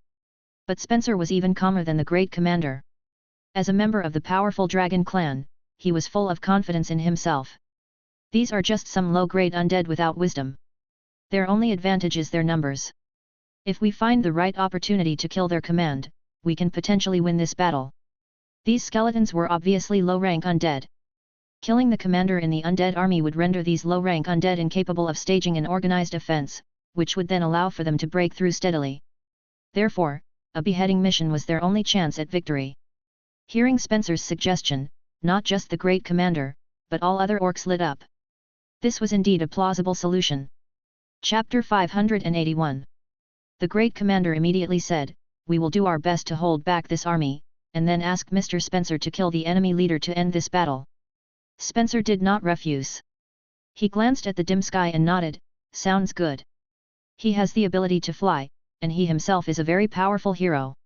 A: But Spencer was even calmer than the great commander. As a member of the powerful Dragon Clan, he was full of confidence in himself. These are just some low-grade undead without wisdom. Their only advantage is their numbers. If we find the right opportunity to kill their command, we can potentially win this battle. These skeletons were obviously low-rank undead. Killing the commander in the undead army would render these low-rank undead incapable of staging an organized offense, which would then allow for them to break through steadily. Therefore, a beheading mission was their only chance at victory. Hearing Spencer's suggestion, not just the great commander, but all other orcs lit up. This was indeed a plausible solution. Chapter 581. The great commander immediately said, "We will do our best to hold back this army," and then asked Mr. Spencer to kill the enemy leader to end this battle. Spencer did not refuse. He glanced at the dim sky and nodded, "Sounds good." He has the ability to fly, and he himself is a very powerful hero.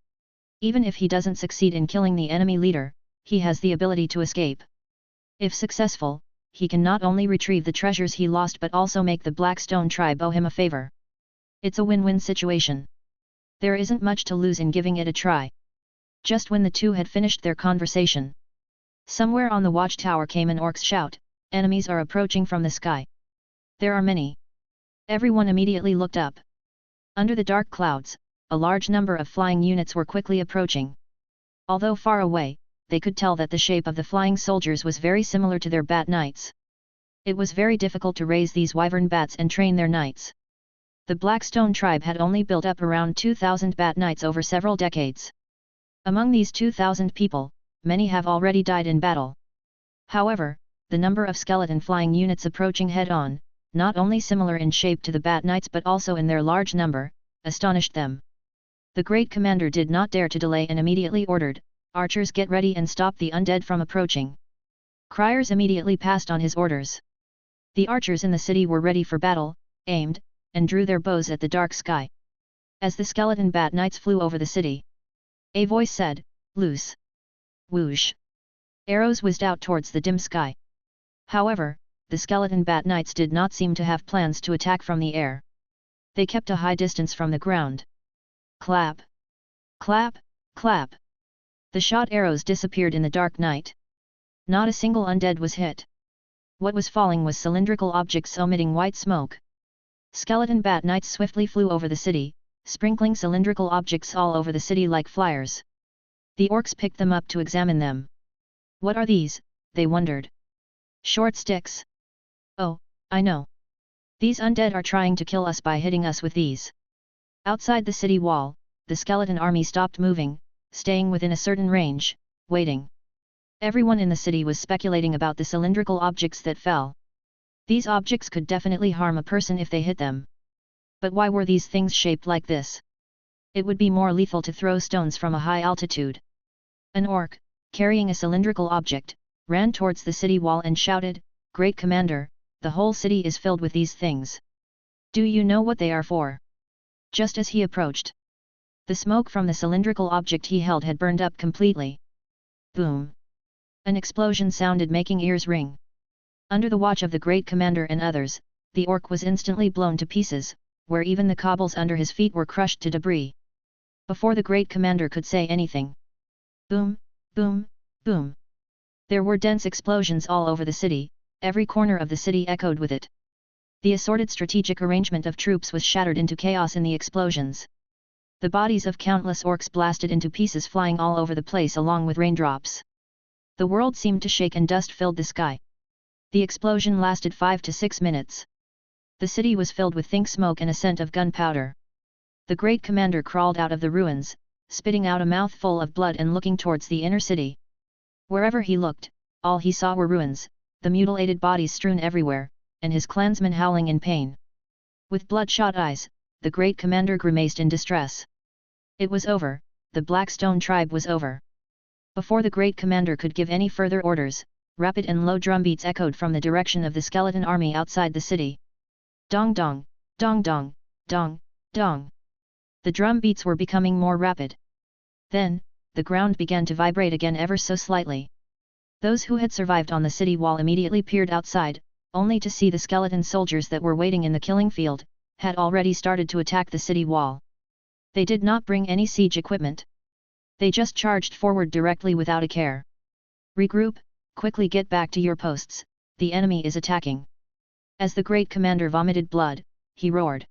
A: Even if he doesn't succeed in killing the enemy leader, he has the ability to escape. If successful, he can not only retrieve the treasures he lost but also make the Blackstone tribe owe him a favor. It's a win-win situation. There isn't much to lose in giving it a try. Just when the two had finished their conversation, somewhere on the watchtower came an orc's shout, "Enemies are approaching from the sky." There are many. Everyone immediately looked up. Under the dark clouds, a large number of flying units were quickly approaching. Although far away, they could tell that the shape of the flying soldiers was very similar to their bat knights. It was very difficult to raise these wyvern bats and train their knights. The Blackstone tribe had only built up around 2,000 bat knights over several decades. Among these 2,000 people, many have already died in battle. However, the number of skeleton flying units approaching head-on, not only similar in shape to the bat knights but also in their large number, astonished them. The great commander did not dare to delay and immediately ordered, "Archers, get ready and stop the undead from approaching." Criers immediately passed on his orders. The archers in the city were ready for battle, aimed, and drew their bows at the dark sky. As the skeleton bat knights flew over the city, a voice said, "Loose!" Whoosh! Arrows whizzed out towards the dim sky. However, the skeleton bat knights did not seem to have plans to attack from the air. They kept a high distance from the ground. Clap! Clap! Clap! The shot arrows disappeared in the dark night. Not a single undead was hit. What was falling was cylindrical objects emitting white smoke. Skeleton bat knights swiftly flew over the city, sprinkling cylindrical objects all over the city like flyers. The orcs picked them up to examine them. "What are these?" they wondered. Short sticks. Oh, I know. These undead are trying to kill us by hitting us with these. Outside the city wall, the skeleton army stopped moving, staying within a certain range, waiting. Everyone in the city was speculating about the cylindrical objects that fell. These objects could definitely harm a person if they hit them. But why were these things shaped like this? It would be more lethal to throw stones from a high altitude. An orc, carrying a cylindrical object, ran towards the city wall and shouted, "Great Commander, the whole city is filled with these things. Do you know what they are for?" Just as he approached, the smoke from the cylindrical object he held had burned up completely. Boom! An explosion sounded, making ears ring. Under the watch of the Great Commander and others, the orc was instantly blown to pieces, where even the cobbles under his feet were crushed to debris. Before the Great Commander could say anything. Boom, boom, boom. There were dense explosions all over the city, every corner of the city echoed with it. The assorted strategic arrangement of troops was shattered into chaos in the explosions. The bodies of countless orcs blasted into pieces, flying all over the place along with raindrops. The world seemed to shake and dust filled the sky. The explosion lasted 5 to 6 minutes. The city was filled with thick smoke and a scent of gunpowder. The Great Commander crawled out of the ruins, spitting out a mouthful of blood and looking towards the inner city. Wherever he looked, all he saw were ruins, the mutilated bodies strewn everywhere, and his clansmen howling in pain. With bloodshot eyes, the Great Commander grimaced in distress. It was over, the Blackstone tribe was over. Before the Great Commander could give any further orders, rapid and low drumbeats echoed from the direction of the skeleton army outside the city. Dong dong, dong dong, dong, dong. The drum beats were becoming more rapid. Then, the ground began to vibrate again ever so slightly. Those who had survived on the city wall immediately peered outside, only to see the skeleton soldiers that were waiting in the killing field, had already started to attack the city wall. They did not bring any siege equipment. They just charged forward directly without a care. "Regroup, quickly get back to your posts, the enemy is attacking." As the Great Commander vomited blood, he roared.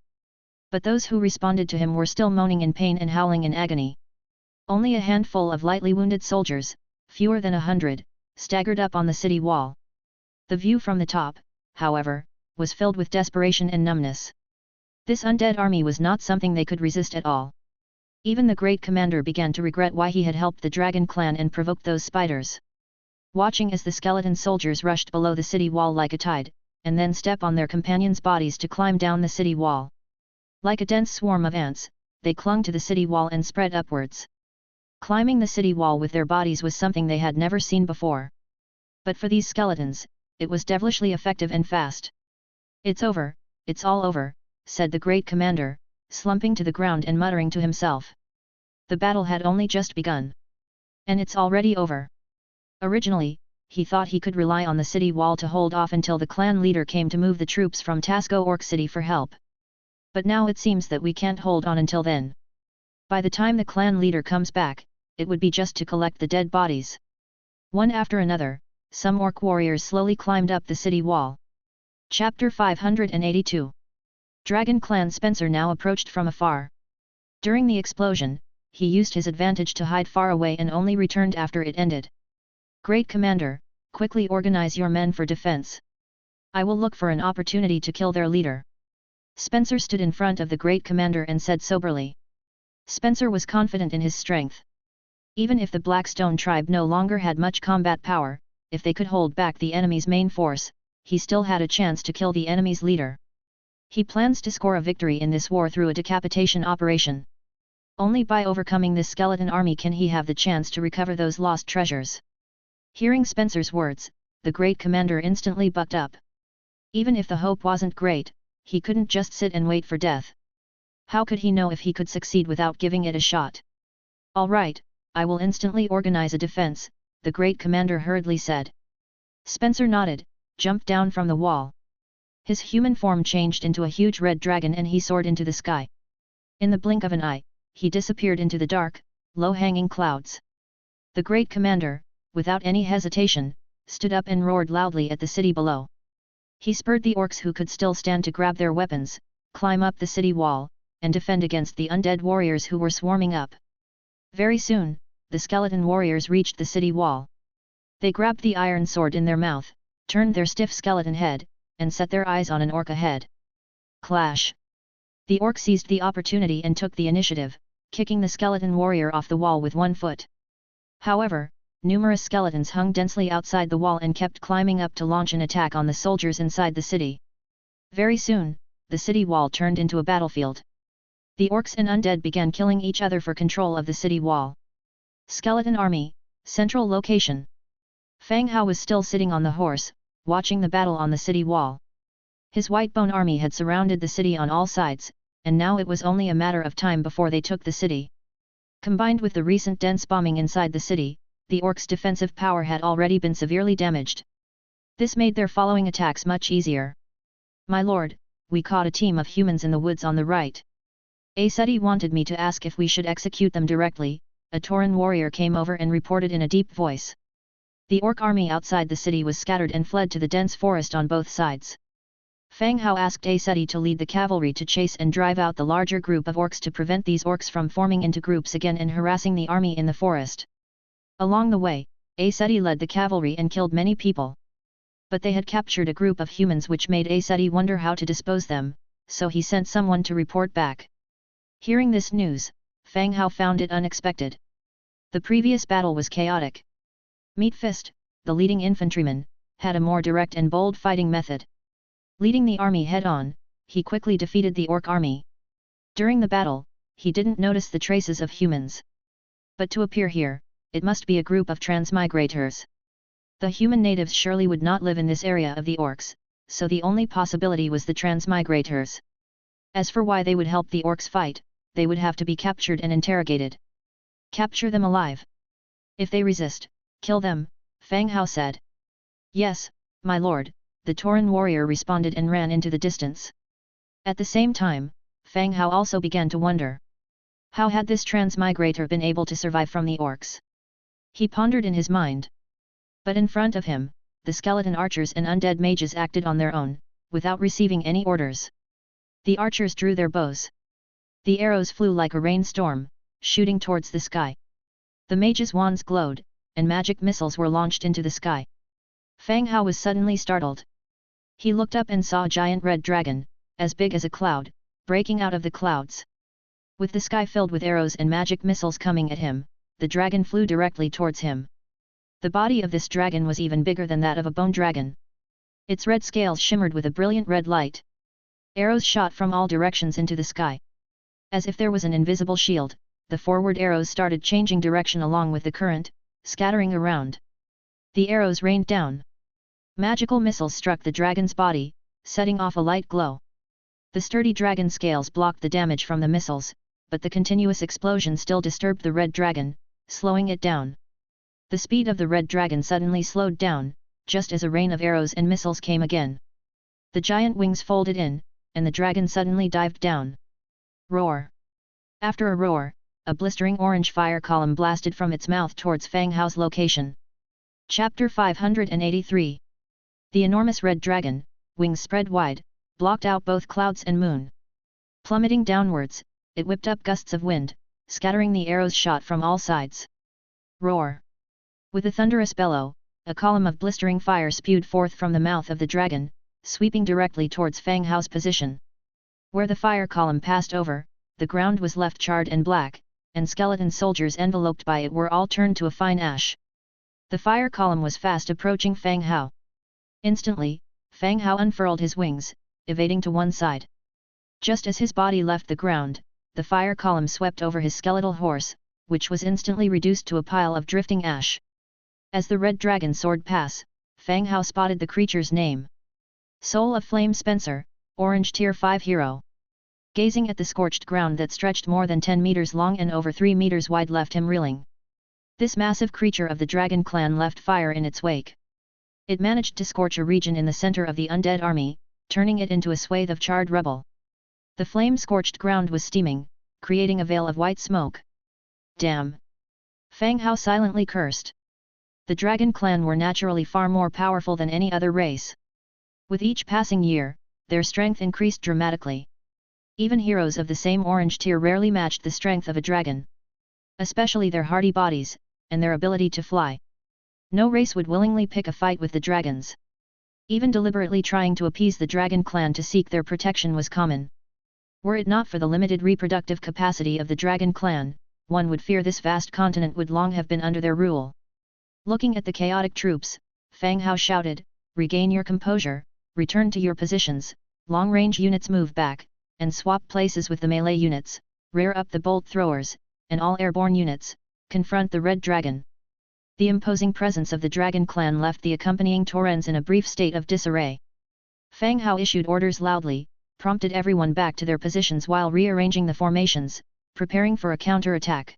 A: But those who responded to him were still moaning in pain and howling in agony. Only a handful of lightly wounded soldiers, fewer than 100, staggered up on the city wall. The view from the top, however, was filled with desperation and numbness. This undead army was not something they could resist at all. Even the Great Commander began to regret why he had helped the Dragon Clan and provoked those spiders. Watching as the skeleton soldiers rushed below the city wall like a tide, and then step on their companions' bodies to climb down the city wall. Like a dense swarm of ants, they clung to the city wall and spread upwards. Climbing the city wall with their bodies was something they had never seen before. But for these skeletons, it was devilishly effective and fast. "It's over, it's all over," said the Great Commander, slumping to the ground and muttering to himself. The battle had only just begun. And it's already over. Originally, he thought he could rely on the city wall to hold off until the clan leader came to move the troops from Tasco Orc City for help. But now it seems that we can't hold on until then. By the time the clan leader comes back, it would be just to collect the dead bodies. One after another, some orc warriors slowly climbed up the city wall. Chapter 582. Dragon Clan. Spencer now approached from afar. During the explosion, he used his advantage to hide far away and only returned after it ended. "Great Commander, quickly organize your men for defense. I will look for an opportunity to kill their leader." Spencer stood in front of the Great Commander and said soberly. Spencer was confident in his strength. Even if the Blackstone tribe no longer had much combat power, if they could hold back the enemy's main force, he still had a chance to kill the enemy's leader. He plans to score a victory in this war through a decapitation operation. Only by overcoming this skeleton army can he have the chance to recover those lost treasures. Hearing Spencer's words, the Great Commander instantly bucked up. Even if the hope wasn't great, he couldn't just sit and wait for death. How could he know if he could succeed without giving it a shot? "All right, I will instantly organize a defense," the Great Commander hurriedly said. Spencer nodded, jumped down from the wall. His human form changed into a huge red dragon and he soared into the sky. In the blink of an eye, he disappeared into the dark, low-hanging clouds. The Great Commander, without any hesitation, stood up and roared loudly at the city below. He spurred the orcs who could still stand to grab their weapons, climb up the city wall, and defend against the undead warriors who were swarming up. Very soon, the skeleton warriors reached the city wall. They grabbed the iron sword in their mouth, turned their stiff skeleton head, and set their eyes on an orc ahead. Clash! The orc seized the opportunity and took the initiative, kicking the skeleton warrior off the wall with one foot. However, numerous skeletons hung densely outside the wall and kept climbing up to launch an attack on the soldiers inside the city. Very soon, the city wall turned into a battlefield. The orcs and undead began killing each other for control of the city wall. Skeleton Army, Central Location. Fang Hao was still sitting on the horse, watching the battle on the city wall. His white bone army had surrounded the city on all sides, and now it was only a matter of time before they took the city. Combined with the recent dense bombing inside the city, the orcs' defensive power had already been severely damaged. This made their following attacks much easier. "My lord, we caught a team of humans in the woods on the right. Aseti wanted me to ask if we should execute them directly," a Tauran warrior came over and reported in a deep voice. The orc army outside the city was scattered and fled to the dense forest on both sides. Fang Hao asked Aseti to lead the cavalry to chase and drive out the larger group of orcs to prevent these orcs from forming into groups again and harassing the army in the forest. Along the way, Aseti led the cavalry and killed many people. But they had captured a group of humans which made Aseti wonder how to dispose them, so he sent someone to report back. Hearing this news, Fang Hao found it unexpected. The previous battle was chaotic. Meat Fist, the leading infantryman, had a more direct and bold fighting method. Leading the army head-on, he quickly defeated the orc army. During the battle, he didn't notice the traces of humans. But to appear here, it must be a group of transmigrators. The human natives surely would not live in this area of the orcs, so the only possibility was the transmigrators. As for why they would help the orcs fight, they would have to be captured and interrogated. "Capture them alive. If they resist, kill them," Fang Hao said. "Yes, my lord," the Tauran warrior responded and ran into the distance. At the same time, Fang Hao also began to wonder. How had this transmigrator been able to survive from the orcs? He pondered in his mind. But in front of him, the skeleton archers and undead mages acted on their own, without receiving any orders. The archers drew their bows. The arrows flew like a rainstorm, shooting towards the sky. The mages' wands glowed, and magic missiles were launched into the sky. Fang Hao was suddenly startled. He looked up and saw a giant red dragon, as big as a cloud, breaking out of the clouds. With the sky filled with arrows and magic missiles coming at him, the dragon flew directly towards him. The body of this dragon was even bigger than that of a bone dragon. Its red scales shimmered with a brilliant red light. Arrows shot from all directions into the sky. As if there was an invisible shield, the forward arrows started changing direction along with the current, scattering around. The arrows rained down. Magical missiles struck the dragon's body, setting off a light glow. The sturdy dragon scales blocked the damage from the missiles, but the continuous explosion still disturbed the red dragon, slowing it down. The speed of the red dragon suddenly slowed down, just as a rain of arrows and missiles came again. The giant wings folded in, and the dragon suddenly dived down. Roar! After a roar, a blistering orange fire column blasted from its mouth towards Fang Hao's location. Chapter 583. The enormous red dragon, wings spread wide, blocked out both clouds and moon. Plummeting downwards, it whipped up gusts of wind, scattering the arrows shot from all sides. Roar! With a thunderous bellow, a column of blistering fire spewed forth from the mouth of the dragon, sweeping directly towards Fang Hao's position. Where the fire column passed over, the ground was left charred and black, and skeleton soldiers enveloped by it were all turned to a fine ash. The fire column was fast approaching Fang Hao. Instantly, Fang Hao unfurled his wings, evading to one side. Just as his body left the ground, the fire column swept over his skeletal horse, which was instantly reduced to a pile of drifting ash. As the red dragon soared past, Fang Hao spotted the creature's name. Soul of Flame Spencer, Orange Tier 5 Hero. Gazing at the scorched ground that stretched more than 10 meters long and over 3 meters wide left him reeling. This massive creature of the dragon clan left fire in its wake. It managed to scorch a region in the center of the undead army, turning it into a swathe of charred rubble. The flame-scorched ground was steaming, creating a veil of white smoke. Damn! Fang Hao silently cursed. The dragon clan were naturally far more powerful than any other race. With each passing year, their strength increased dramatically. Even heroes of the same orange tier rarely matched the strength of a dragon. Especially their hardy bodies, and their ability to fly. No race would willingly pick a fight with the dragons. Even deliberately trying to appease the dragon clan to seek their protection was common. Were it not for the limited reproductive capacity of the dragon clan, one would fear this vast continent would long have been under their rule. Looking at the chaotic troops, Fang Hao shouted, "Regain your composure, return to your positions, long-range units move back, and swap places with the melee units, rear up the bolt throwers, and all airborne units, confront the red dragon." The imposing presence of the dragon clan left the accompanying Torrens in a brief state of disarray. Fang Hao issued orders loudly, prompted everyone back to their positions while rearranging the formations, preparing for a counter-attack.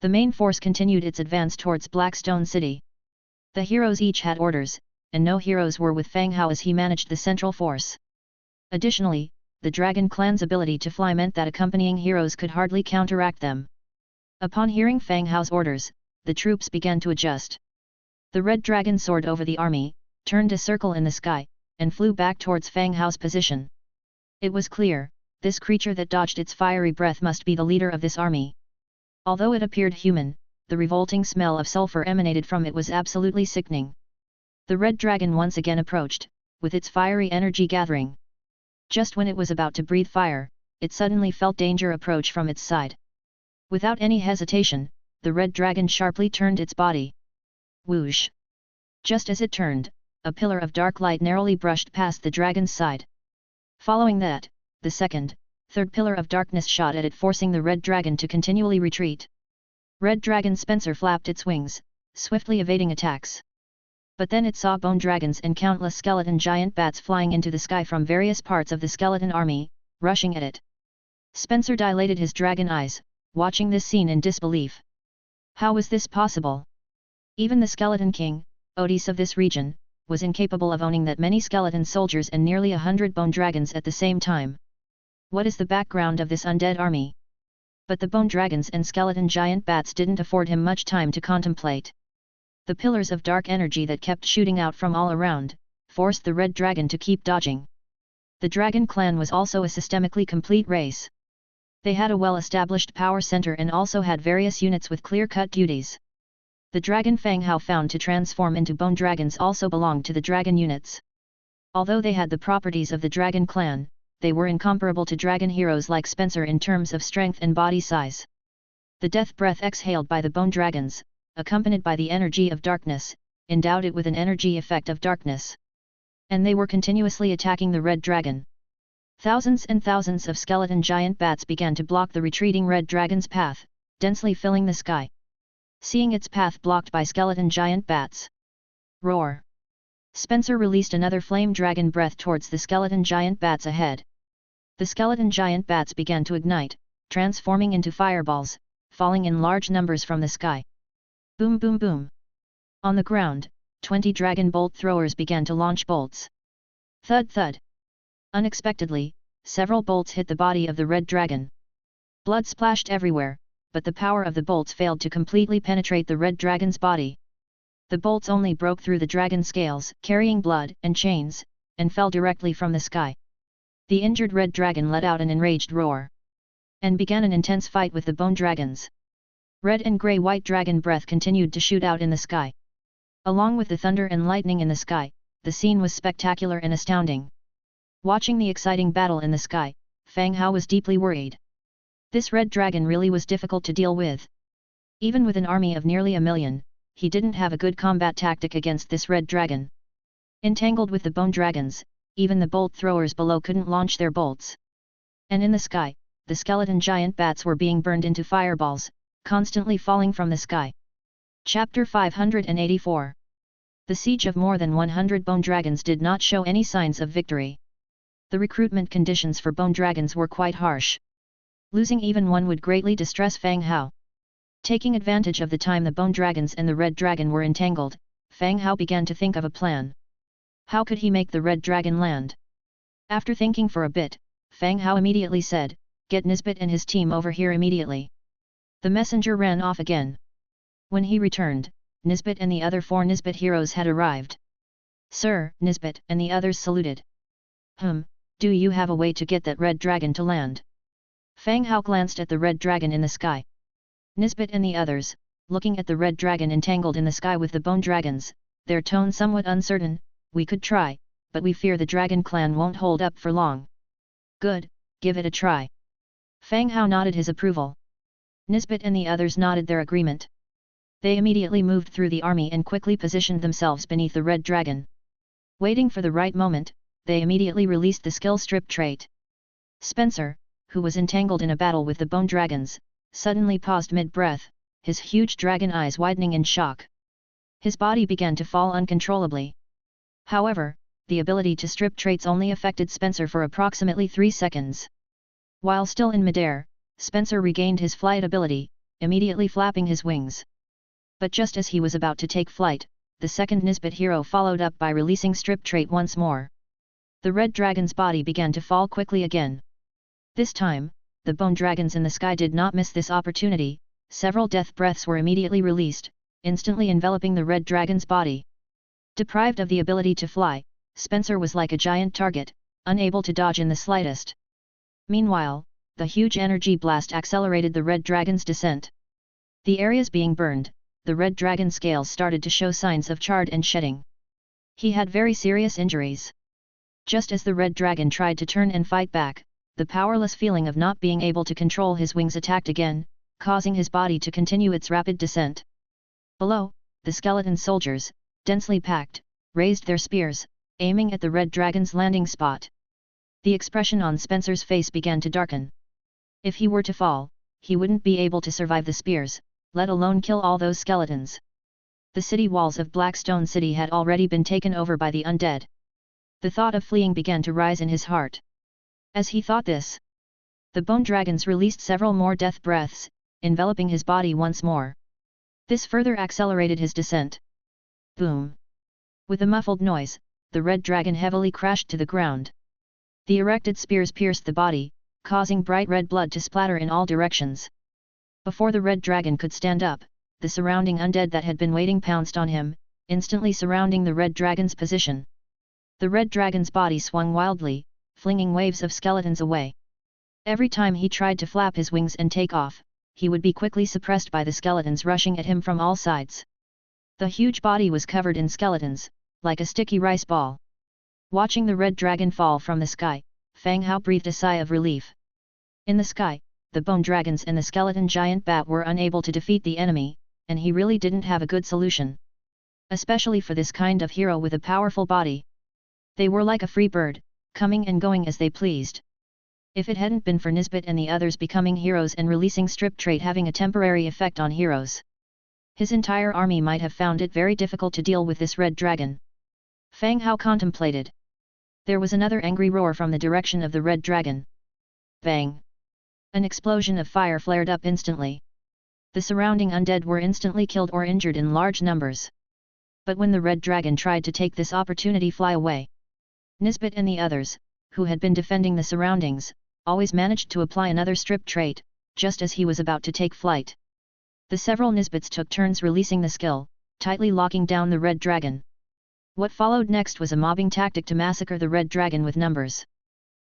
A: The main force continued its advance towards Blackstone City. The heroes each had orders, and no heroes were with Fang Hao as he managed the central force. Additionally, the dragon clan's ability to fly meant that accompanying heroes could hardly counteract them. Upon hearing Fang Hao's orders, the troops began to adjust. The red dragon soared over the army, turned a circle in the sky, and flew back towards Fang Hao's position. It was clear, this creature that dodged its fiery breath must be the leader of this army. Although it appeared human, the revolting smell of sulfur emanated from it was absolutely sickening. The red dragon once again approached, with its fiery energy gathering. Just when it was about to breathe fire, it suddenly felt danger approach from its side. Without any hesitation, the red dragon sharply turned its body. Whoosh! Just as it turned, a pillar of dark light narrowly brushed past the dragon's side. Following that, the second, third pillar of darkness shot at it, forcing the red dragon to continually retreat. Red Dragon Spencer flapped its wings, swiftly evading attacks. But then it saw bone dragons and countless skeleton giant bats flying into the sky from various parts of the skeleton army, rushing at it. Spencer dilated his dragon eyes, watching this scene in disbelief. How was this possible? Even the Skeleton King, Odys of this region, was incapable of owning that many skeleton soldiers and nearly 100 bone dragons at the same time. What is the background of this undead army? But the bone dragons and skeleton giant bats didn't afford him much time to contemplate. The pillars of dark energy that kept shooting out from all around, forced the red dragon to keep dodging. The dragon clan was also a systemically complete race. They had a well-established power center and also had various units with clear-cut duties. The dragon Fang Hao found to transform into bone dragons also belonged to the dragon units. Although they had the properties of the dragon clan, they were incomparable to dragon heroes like Spencer in terms of strength and body size. The death breath exhaled by the bone dragons, accompanied by the energy of darkness, endowed it with an energy effect of darkness. And they were continuously attacking the red dragon. Thousands and thousands of skeleton giant bats began to block the retreating red dragon's path, densely filling the sky. Seeing its path blocked by skeleton giant bats. Roar! Spencer released another flame dragon breath towards the skeleton giant bats ahead. The skeleton giant bats began to ignite, transforming into fireballs, falling in large numbers from the sky. Boom boom boom! On the ground, 20 dragon bolt throwers began to launch bolts. Thud thud! Unexpectedly, several bolts hit the body of the red dragon. Blood splashed everywhere, but the power of the bolts failed to completely penetrate the red dragon's body. The bolts only broke through the dragon scales, carrying blood and chains, and fell directly from the sky. The injured red dragon let out an enraged roar, and began an intense fight with the bone dragons. Red and grey-white dragon breath continued to shoot out in the sky. Along with the thunder and lightning in the sky, the scene was spectacular and astounding. Watching the exciting battle in the sky, Fang Hao was deeply worried. This red dragon really was difficult to deal with. Even with an army of nearly 1 million, he didn't have a good combat tactic against this red dragon. Entangled with the bone dragons, even the bolt throwers below couldn't launch their bolts. And in the sky, the skeleton giant bats were being burned into fireballs, constantly falling from the sky. Chapter 584. The siege of more than 100 bone dragons did not show any signs of victory. The recruitment conditions for bone dragons were quite harsh. Losing even one would greatly distress Fang Hao. Taking advantage of the time the bone dragons and the red dragon were entangled, Fang Hao began to think of a plan. How could he make the red dragon land? After thinking for a bit, Fang Hao immediately said, "Get Nisbet and his team over here immediately." The messenger ran off again. When he returned, Nisbet and the other 4 Nisbet heroes had arrived. "Sir," Nisbet and the others saluted. Do you have a way to get that red dragon to land?" Fang Hao glanced at the red dragon in the sky. Nisbet and the others, looking at the red dragon entangled in the sky with the bone dragons, their tone somewhat uncertain, "We could try, but we fear the Dragon Clan won't hold up for long. Good, give it a try. Fang Hao nodded his approval. Nisbet and the others nodded their agreement. They immediately moved through the army and quickly positioned themselves beneath the red dragon. Waiting for the right moment, they immediately released the skill strip trait. Spencer, who was entangled in a battle with the bone dragons, suddenly paused mid-breath, his huge dragon eyes widening in shock. His body began to fall uncontrollably. However, the ability to strip traits only affected Spencer for approximately 3 seconds. While still in midair, Spencer regained his flight ability, immediately flapping his wings. But just as he was about to take flight, the second Nisbet hero followed up by releasing strip trait once more. The red dragon's body began to fall quickly again. This time, the bone dragons in the sky did not miss this opportunity. Several death breaths were immediately released, instantly enveloping the red dragon's body. Deprived of the ability to fly, Spencer was like a giant target, unable to dodge in the slightest. Meanwhile, the huge energy blast accelerated the red dragon's descent. The areas being burned, the red dragon's scales started to show signs of charred and shedding. He had very serious injuries. Just as the red dragon tried to turn and fight back, the powerless feeling of not being able to control his wings attacked again, causing his body to continue its rapid descent. Below, the skeleton soldiers, densely packed, raised their spears, aiming at the red dragon's landing spot. The expression on Spencer's face began to darken. If he were to fall, he wouldn't be able to survive the spears, let alone kill all those skeletons. The city walls of Blackstone City had already been taken over by the undead. The thought of fleeing began to rise in his heart. As he thought this, the bone dragons released several more death breaths, enveloping his body once more. This further accelerated his descent. Boom! With a muffled noise, the red dragon heavily crashed to the ground. The erected spears pierced the body, causing bright red blood to splatter in all directions. Before the red dragon could stand up, the surrounding undead that had been waiting pounced on him, instantly surrounding the red dragon's position. The red dragon's body swung wildly, flinging waves of skeletons away. Every time he tried to flap his wings and take off, he would be quickly suppressed by the skeletons rushing at him from all sides. The huge body was covered in skeletons, like a sticky rice ball. Watching the red dragon fall from the sky, Fang Hao breathed a sigh of relief. In the sky, the bone dragons and the skeleton giant bat were unable to defeat the enemy, and he really didn't have a good solution. Especially for this kind of hero with a powerful body. They were like a free bird, coming and going as they pleased. If it hadn't been for Nisbet and the others becoming heroes and releasing strip trait having a temporary effect on heroes, his entire army might have found it very difficult to deal with this red dragon. Fang Hao contemplated. There was another angry roar from the direction of the red dragon. Bang! An explosion of fire flared up instantly. The surrounding undead were instantly killed or injured in large numbers. But when the red dragon tried to take this opportunity fly away, Nisbet and the others, who had been defending the surroundings, always managed to apply another strip trait, just as he was about to take flight. The several Nisbets took turns releasing the skill, tightly locking down the red dragon. What followed next was a mobbing tactic to massacre the red dragon with numbers.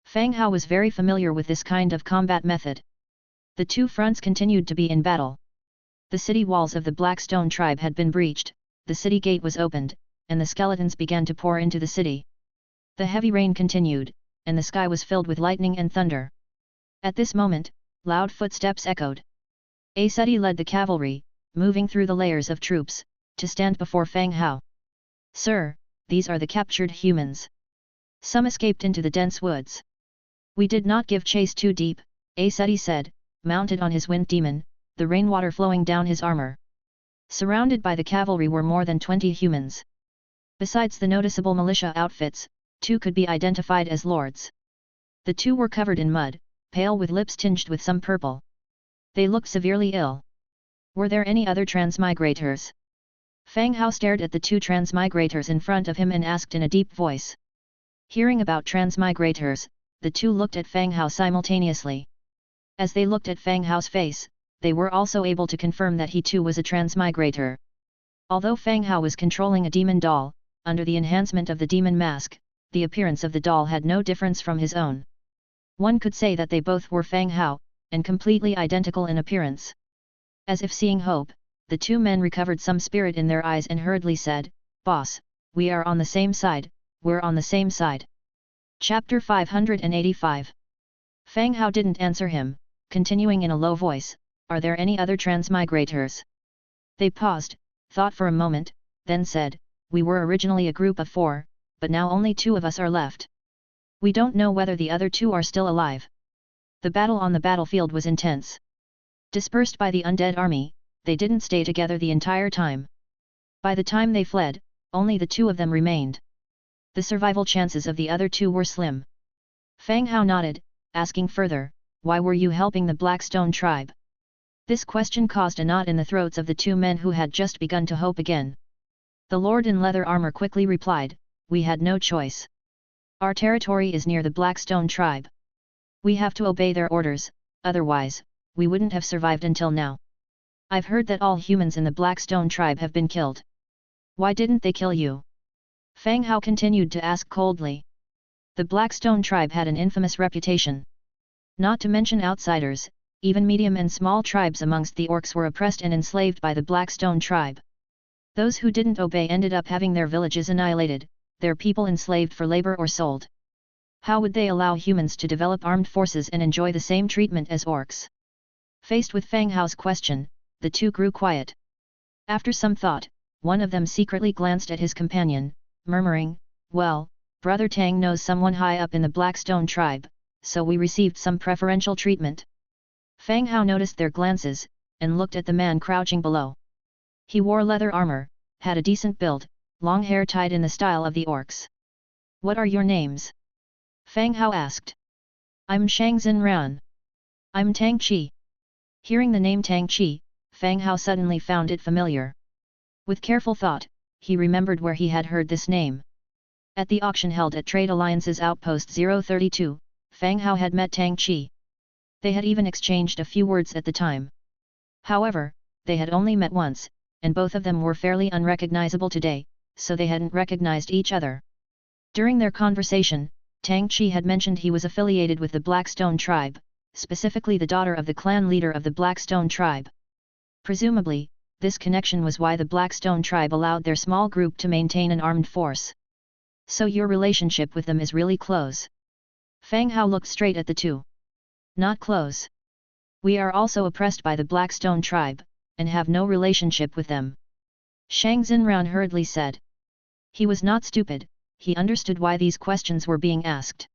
A: Fang Hao was very familiar with this kind of combat method. The two fronts continued to be in battle. The city walls of the Blackstone tribe had been breached, the city gate was opened, and the skeletons began to pour into the city. The heavy rain continued, and the sky was filled with lightning and thunder. At this moment, loud footsteps echoed. Aseti led the cavalry, moving through the layers of troops, to stand before Fang Hao. "Sir, these are the captured humans. Some escaped into the dense woods. We did not give chase too deep," Aseti said, mounted on his wind demon, the rainwater flowing down his armor. Surrounded by the cavalry were more than 20 humans. Besides the noticeable militia outfits, 2 could be identified as lords. The 2 were covered in mud, pale with lips tinged with some purple. They looked severely ill. Were there any other transmigrators? Fang Hao stared at the 2 transmigrators in front of him and asked in a deep voice. Hearing about transmigrators, the 2 looked at Fang Hao simultaneously. As they looked at Fang Hao's face, they were also able to confirm that he too was a transmigrator. Although Fang Hao was controlling a demon doll, under the enhancement of the demon mask, the appearance of the doll had no difference from his own. One could say that they both were Fang Hao, and completely identical in appearance. As if seeing hope, the 2 men recovered some spirit in their eyes and hurriedly said, "Boss, we are on the same side, we're on the same side. Chapter 585. Fang Hao didn't answer him, continuing in a low voice, are there any other transmigrators? They paused, thought for a moment, then said, we were originally a group of 4, but now only 2 of us are left. We don't know whether the other 2 are still alive. The battle on the battlefield was intense. Dispersed by the undead army, they didn't stay together the entire time. By the time they fled, only the 2 of them remained. The survival chances of the other 2 were slim. Fang Hao nodded, asking further, why were you helping the Blackstone tribe? This question caused a knot in the throats of the 2 men who had just begun to hope again. The lord in leather armor quickly replied, we had no choice. Our territory is near the Blackstone tribe. We have to obey their orders, otherwise, we wouldn't have survived until now. I've heard that all humans in the Blackstone tribe have been killed. Why didn't they kill you? Fang Hao continued to ask coldly. The Blackstone tribe had an infamous reputation. Not to mention outsiders, even medium and small tribes amongst the orcs were oppressed and enslaved by the Blackstone tribe. Those who didn't obey ended up having their villages annihilated, their people enslaved for labor or sold. How would they allow humans to develop armed forces and enjoy the same treatment as orcs? Faced with Fang Hao's question, the 2 grew quiet. After some thought, one of them secretly glanced at his companion, murmuring, well, Brother Tang knows someone high up in the Blackstone tribe, so we received some preferential treatment. Fang Hao noticed their glances, and looked at the man crouching below. He wore leather armor, had a decent build, long hair tied in the style of the orcs. What are your names? Fang Hao asked. I'm Shang Xinran. I'm Tang Qi. Hearing the name Tang Qi, Fang Hao suddenly found it familiar. With careful thought, he remembered where he had heard this name. At the auction held at Trade Alliance's Outpost 032, Fang Hao had met Tang Qi. They had even exchanged a few words at the time. However, they had only met once, and both of them were fairly unrecognizable today, so they hadn't recognized each other. During their conversation, Tang Qi had mentioned he was affiliated with the Blackstone tribe, specifically the daughter of the clan leader of the Blackstone tribe. Presumably, this connection was why the Blackstone tribe allowed their small group to maintain an armed force. So your relationship with them is really close? Fang Hao looked straight at the 2. Not close. We are also oppressed by the Blackstone tribe, and have no relationship with them. Shang Xinran hurriedly said. He was not stupid, he understood why these questions were being asked.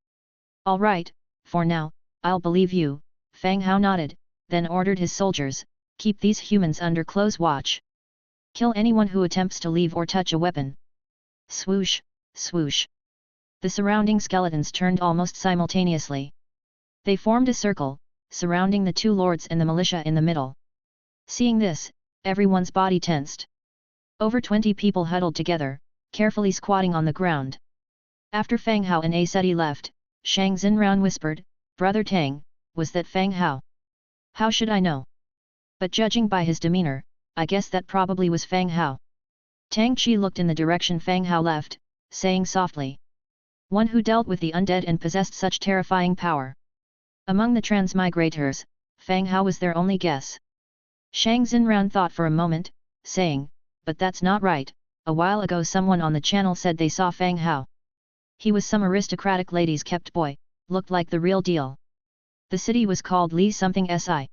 A: All right, for now, I'll believe you, Fang Hao nodded, then ordered his soldiers, keep these humans under close watch. Kill anyone who attempts to leave or touch a weapon. Swoosh, swoosh. The surrounding skeletons turned almost simultaneously. They formed a circle, surrounding the 2 lords and the militia in the middle. Seeing this, everyone's body tensed. Over 20 people huddled together, carefully squatting on the ground. After Fang Hao and Aseti left, Shang Xinran whispered, Brother Tang, was that Fang Hao? How should I know? But judging by his demeanor, I guess that probably was Fang Hao. Tang Qi looked in the direction Fang Hao left, saying softly. One who dealt with the undead and possessed such terrifying power. Among the transmigrators, Fang Hao was their only guess. Shang Xinran thought for a moment, saying, but that's not right, a while ago someone on the channel said they saw Fang Hao. He was some aristocratic lady's kept boy, looked like the real deal. The city was called Li something si.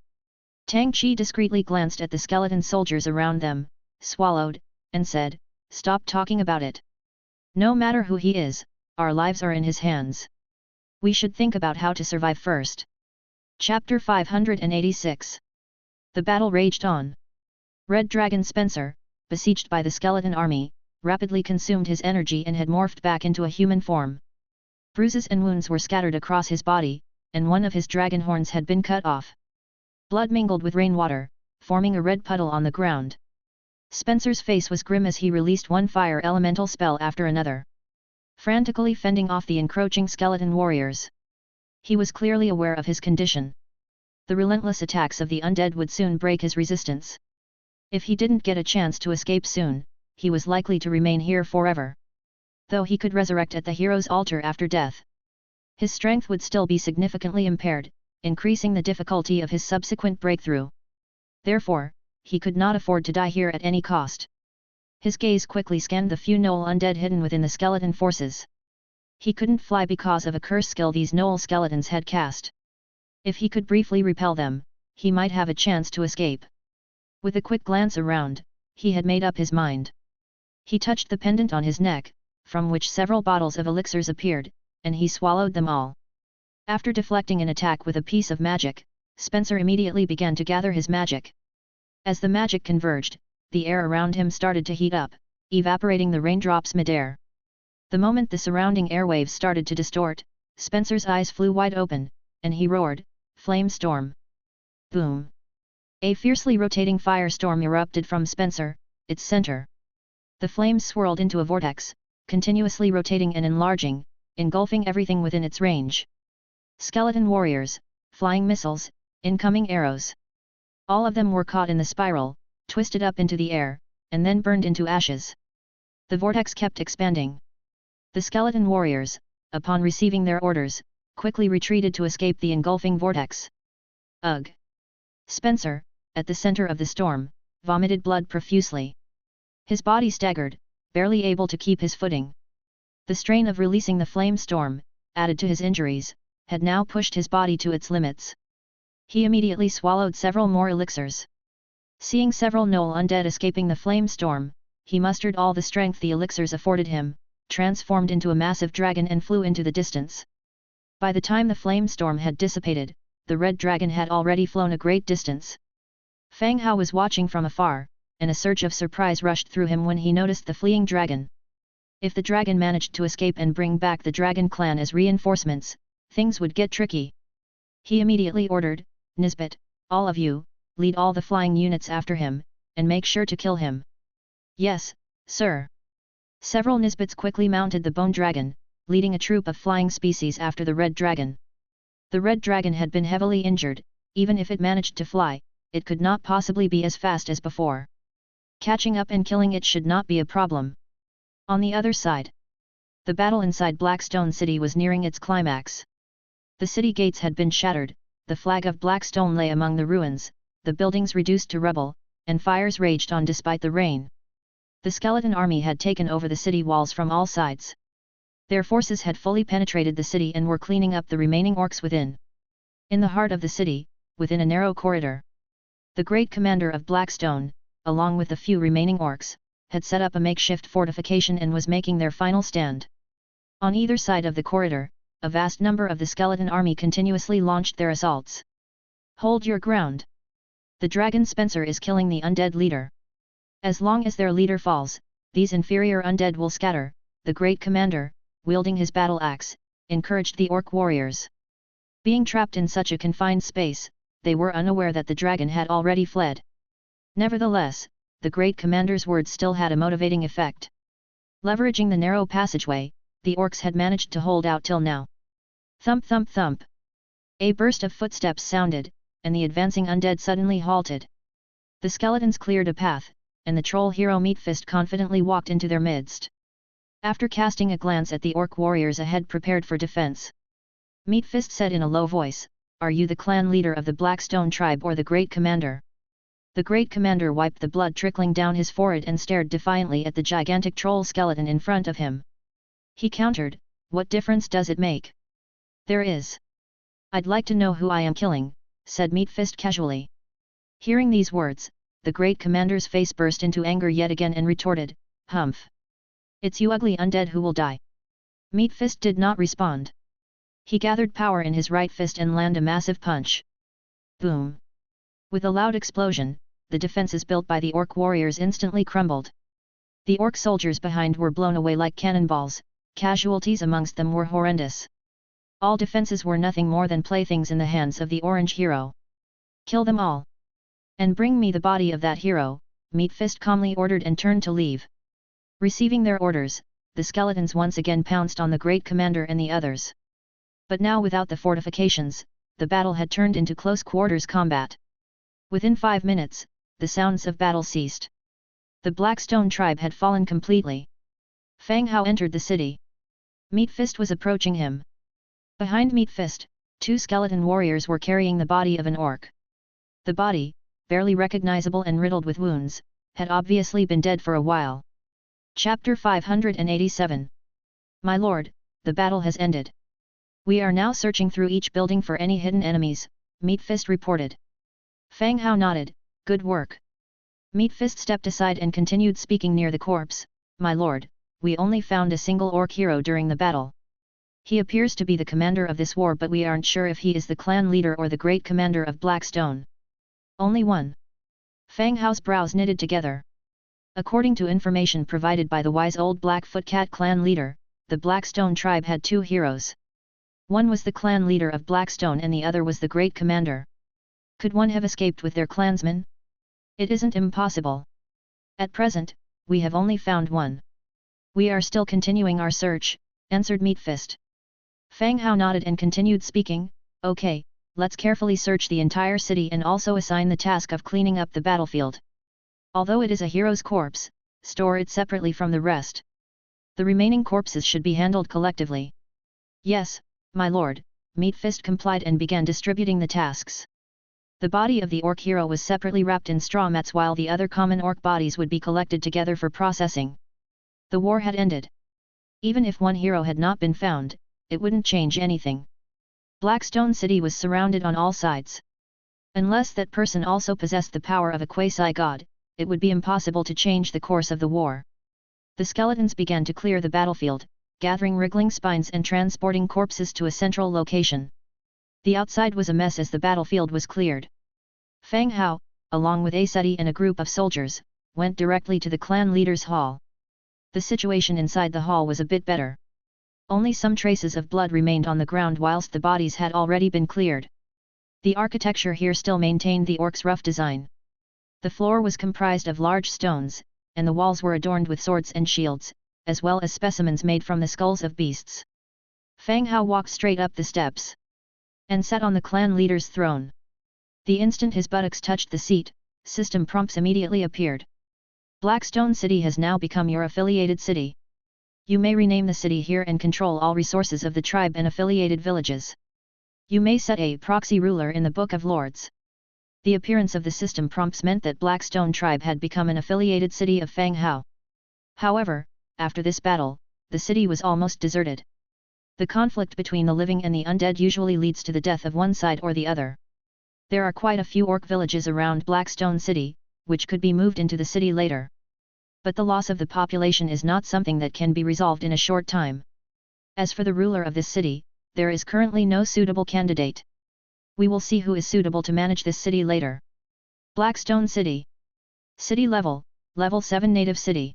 A: Tang Qi discreetly glanced at the skeleton soldiers around them, swallowed, and said, stop talking about it. No matter who he is, our lives are in his hands. We should think about how to survive first. Chapter 586. The battle raged on. Red Dragon Spencer, besieged by the skeleton army, rapidly consumed his energy and had morphed back into a human form. Bruises and wounds were scattered across his body, and one of his dragon horns had been cut off. Blood mingled with rainwater, forming a red puddle on the ground. Spencer's face was grim as he released one fire elemental spell after another, frantically fending off the encroaching skeleton warriors. He was clearly aware of his condition. The relentless attacks of the undead would soon break his resistance. If he didn't get a chance to escape soon, he was likely to remain here forever. Though he could resurrect at the hero's altar after death, his strength would still be significantly impaired, increasing the difficulty of his subsequent breakthrough. Therefore, he could not afford to die here at any cost. His gaze quickly scanned the few gnoll undead hidden within the skeleton forces. He couldn't fly because of a curse skill these gnoll skeletons had cast. If he could briefly repel them, he might have a chance to escape. With a quick glance around, he had made up his mind. He touched the pendant on his neck, from which several bottles of elixirs appeared, and he swallowed them all. After deflecting an attack with a piece of magic, Spencer immediately began to gather his magic. As the magic converged, the air around him started to heat up, evaporating the raindrops mid-air. The moment the surrounding airwaves started to distort, Spencer's eyes flew wide open, and he roared, "Flame storm!" Boom! A fiercely rotating firestorm erupted from Spencer, its center. The flames swirled into a vortex, continuously rotating and enlarging, engulfing everything within its range. Skeleton warriors, flying missiles, incoming arrows. All of them were caught in the spiral, twisted up into the air, and then burned into ashes. The vortex kept expanding. The skeleton warriors, upon receiving their orders, quickly retreated to escape the engulfing vortex. Ugh! Spencer, at the center of the storm, vomited blood profusely. His body staggered, barely able to keep his footing. The strain of releasing the flame storm, added to his injuries, had now pushed his body to its limits. He immediately swallowed several more elixirs. Seeing several gnoll undead escaping the flame storm, he mustered all the strength the elixirs afforded him, transformed into a massive dragon and flew into the distance. By the time the flame storm had dissipated, the red dragon had already flown a great distance. Fang Hao was watching from afar, and a surge of surprise rushed through him when he noticed the fleeing dragon. If the dragon managed to escape and bring back the dragon clan as reinforcements, things would get tricky. He immediately ordered, "Nisbet, all of you, lead all the flying units after him, and make sure to kill him." "Yes, sir." Several Nisbets quickly mounted the bone dragon, leading a troop of flying species after the red dragon. The red dragon had been heavily injured, even if it managed to fly, it could not possibly be as fast as before. Catching up and killing it should not be a problem. On the other side, the battle inside Blackstone City was nearing its climax. The city gates had been shattered, the flag of Blackstone lay among the ruins, the buildings reduced to rubble, and fires raged on despite the rain. The skeleton army had taken over the city walls from all sides. Their forces had fully penetrated the city and were cleaning up the remaining orcs within. In the heart of the city, within a narrow corridor, the great commander of Blackstone, along with the few remaining orcs, had set up a makeshift fortification and was making their final stand. On either side of the corridor, a vast number of the skeleton army continuously launched their assaults. "Hold your ground! The dragon Spencer is killing the undead leader. As long as their leader falls, these inferior undead will scatter," the great commander, wielding his battle axe, encouraged the orc warriors. Being trapped in such a confined space, they were unaware that the dragon had already fled. Nevertheless, the great commander's words still had a motivating effect. Leveraging the narrow passageway, the orcs had managed to hold out till now. Thump thump thump! A burst of footsteps sounded, and the advancing undead suddenly halted. The skeletons cleared a path, and the troll hero Meatfist confidently walked into their midst. After casting a glance at the orc warriors ahead prepared for defense, Meatfist said in a low voice, "Are you the clan leader of the Blackstone tribe or the great commander?" The great commander wiped the blood trickling down his forehead and stared defiantly at the gigantic troll skeleton in front of him. He countered, "What difference does it make?" "There is. I'd like to know who I am killing," said Meatfist casually. Hearing these words, the great commander's face burst into anger yet again and retorted, "Humph! It's you ugly undead who will die." Meatfist did not respond. He gathered power in his right fist and landed a massive punch. Boom! With a loud explosion, the defenses built by the orc warriors instantly crumbled. The orc soldiers behind were blown away like cannonballs, casualties amongst them were horrendous. All defenses were nothing more than playthings in the hands of the orange hero. "Kill them all! And bring me the body of that hero," Meatfist calmly ordered and turned to leave. Receiving their orders, the skeletons once again pounced on the great commander and the others. But now without the fortifications, the battle had turned into close quarters combat. Within 5 minutes, the sounds of battle ceased. The Blackstone tribe had fallen completely. Fang Hao entered the city. Meatfist was approaching him. Behind Meatfist, 2 skeleton warriors were carrying the body of an orc. The body, barely recognizable and riddled with wounds, had obviously been dead for a while. Chapter 587. "My lord, the battle has ended. We are now searching through each building for any hidden enemies, Meatfist reported. Fang Hao nodded, good work. Meatfist stepped aside and continued speaking near the corpse, my lord, we only found a single orc hero during the battle. He appears to be the commander of this war, but we aren't sure if he is the clan leader or the great commander of Blackstone. Only one. Fang Hao's brows knitted together. According to information provided by the wise old Blackfoot Cat clan leader, the Blackstone tribe had two heroes. One was the clan leader of Blackstone and the other was the great commander. Could one have escaped with their clansmen? It isn't impossible. At present, we have only found one. We are still continuing our search, answered Meatfist. Fang Hao nodded and continued speaking, okay, let's carefully search the entire city and also assign the task of cleaning up the battlefield. Although it is a hero's corpse, store it separately from the rest. The remaining corpses should be handled collectively. Yes, my lord, Meatfist complied and began distributing the tasks. The body of the orc hero was separately wrapped in straw mats while the other common orc bodies would be collected together for processing. The war had ended. Even if one hero had not been found, it wouldn't change anything. Blackstone City was surrounded on all sides. Unless that person also possessed the power of a quasi-god, it would be impossible to change the course of the war. The skeletons began to clear the battlefield, gathering wriggling spines and transporting corpses to a central location. The outside was a mess as the battlefield was cleared. Fang Hao, along with Aseti and a group of soldiers, went directly to the clan leader's hall. The situation inside the hall was a bit better. Only some traces of blood remained on the ground whilst the bodies had already been cleared. The architecture here still maintained the orcs' rough design. The floor was comprised of large stones, and the walls were adorned with swords and shields, as well as specimens made from the skulls of beasts. Fang Hao walked straight up the steps and sat on the clan leader's throne. The instant his buttocks touched the seat, system prompts immediately appeared. Blackstone City has now become your affiliated city. You may rename the city here and control all resources of the tribe and affiliated villages. You may set a proxy ruler in the Book of Lords. The appearance of the system prompts meant that Blackstone tribe had become an affiliated city of Fang Hao. However, after this battle, the city was almost deserted. The conflict between the living and the undead usually leads to the death of one side or the other. There are quite a few orc villages around Blackstone City, which could be moved into the city later. But the loss of the population is not something that can be resolved in a short time. As for the ruler of this city, there is currently no suitable candidate. We will see who is suitable to manage this city later. Blackstone City. City level, level 7 native city.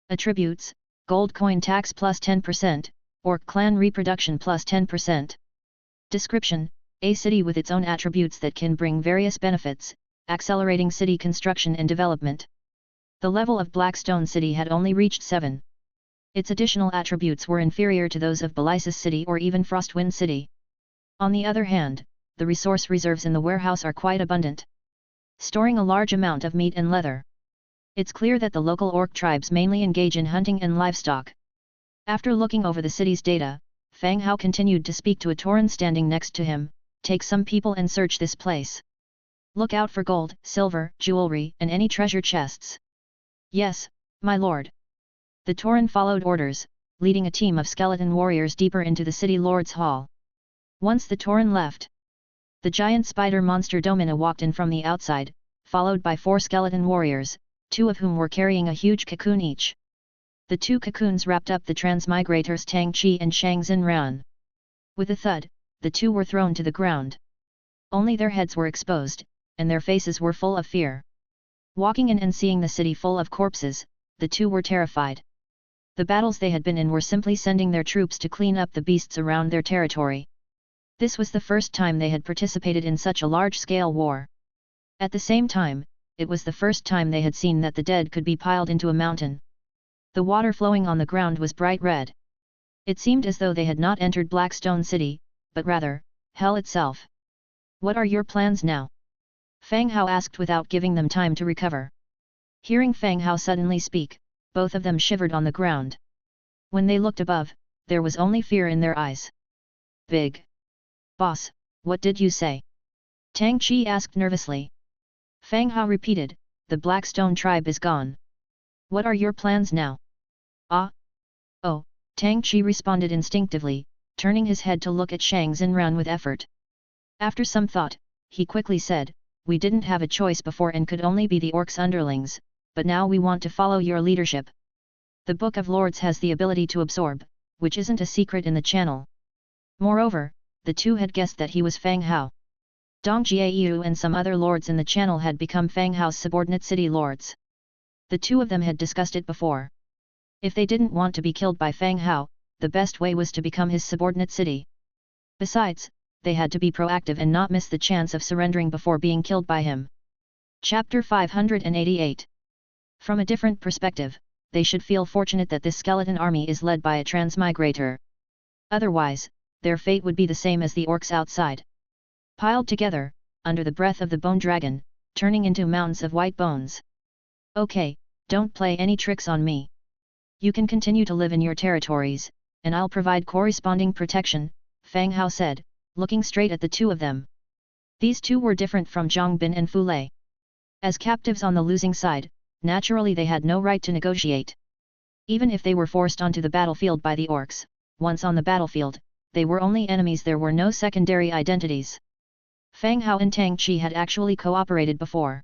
A: Attributes, gold coin tax plus 10%, orc clan reproduction plus 10%. Description, a city with its own attributes that can bring various benefits, accelerating city construction and development. The level of Blackstone City had only reached 7. Its additional attributes were inferior to those of Belisis City or even Frostwind City. On the other hand, the resource reserves in the warehouse are quite abundant, storing a large amount of meat and leather. It's clear that the local orc tribes mainly engage in hunting and livestock. After looking over the city's data, Fang Hao continued to speak to a Tauren standing next to him, take some people and search this place. Look out for gold, silver, jewelry, and any treasure chests. Yes, my lord. The Tauren followed orders, leading a team of skeleton warriors deeper into the city lord's hall. Once the Tauren left, the giant spider monster Domina walked in from the outside, followed by 4 skeleton warriors, 2 of whom were carrying a huge cocoon each. The 2 cocoons wrapped up the transmigrators Tang Qi and Shang Xinran. With a thud, the 2 were thrown to the ground. Only their heads were exposed, and their faces were full of fear. Walking in and seeing the city full of corpses, the 2 were terrified. The battles they had been in were simply sending their troops to clean up the beasts around their territory. This was the first time they had participated in such a large-scale war. At the same time, it was the first time they had seen that the dead could be piled into a mountain. The water flowing on the ground was bright red. It seemed as though they had not entered Blackstone City, but rather, hell itself. What are your plans now? Fang Hao asked without giving them time to recover. Hearing Fang Hao suddenly speak, both of them shivered on the ground. When they looked above, there was only fear in their eyes. Big Boss, what did you say? Tang Qi asked nervously. Fang Hao repeated, the Blackstone tribe is gone. What are your plans now? Ah! Oh, Tang Qi responded instinctively, turning his head to look at Shang Xinran with effort. After some thought, he quickly said, "We didn't have a choice before and could only be the orcs' underlings, but now we want to follow your leadership. The Book of Lords has the ability to absorb, which isn't a secret in the channel." Moreover, the two had guessed that he was Fang Hao. Dong Jiayu and some other lords in the channel had become Fang Hao's subordinate city lords. The two of them had discussed it before. If they didn't want to be killed by Fang Hao, the best way was to become his subordinate city. Besides, they had to be proactive and not miss the chance of surrendering before being killed by him. Chapter 588. From a different perspective, they should feel fortunate that this skeleton army is led by a transmigrator. Otherwise, their fate would be the same as the orcs outside. Piled together, under the breath of the bone dragon, turning into mountains of white bones. "Okay, don't play any tricks on me. You can continue to live in your territories, and I'll provide corresponding protection," Fang Hao said, looking straight at the two of them. These two were different from Zhang Bin and Fu Lei. As captives on the losing side, naturally they had no right to negotiate. Even if they were forced onto the battlefield by the orcs, once on the battlefield, they were only enemies, there were no secondary identities. Fang Hao and Tang Qi had actually cooperated before.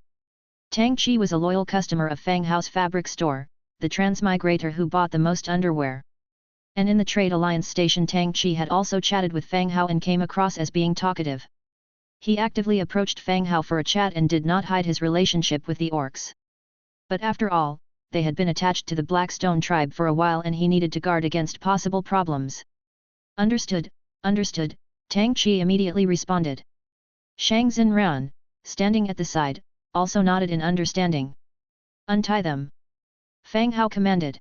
A: Tang Qi was a loyal customer of Fang Hao's fabric store, the transmigrator who bought the most underwear. And in the trade alliance station, Tang Qi had also chatted with Fang Hao and came across as being talkative. He actively approached Fang Hao for a chat and did not hide his relationship with the orcs. But after all, they had been attached to the Blackstone tribe for a while and he needed to guard against possible problems. "Understood, understood," Tang Qi immediately responded. Shang Xinran, standing at the side, also nodded in understanding. "Untie them," Fang Hao commanded.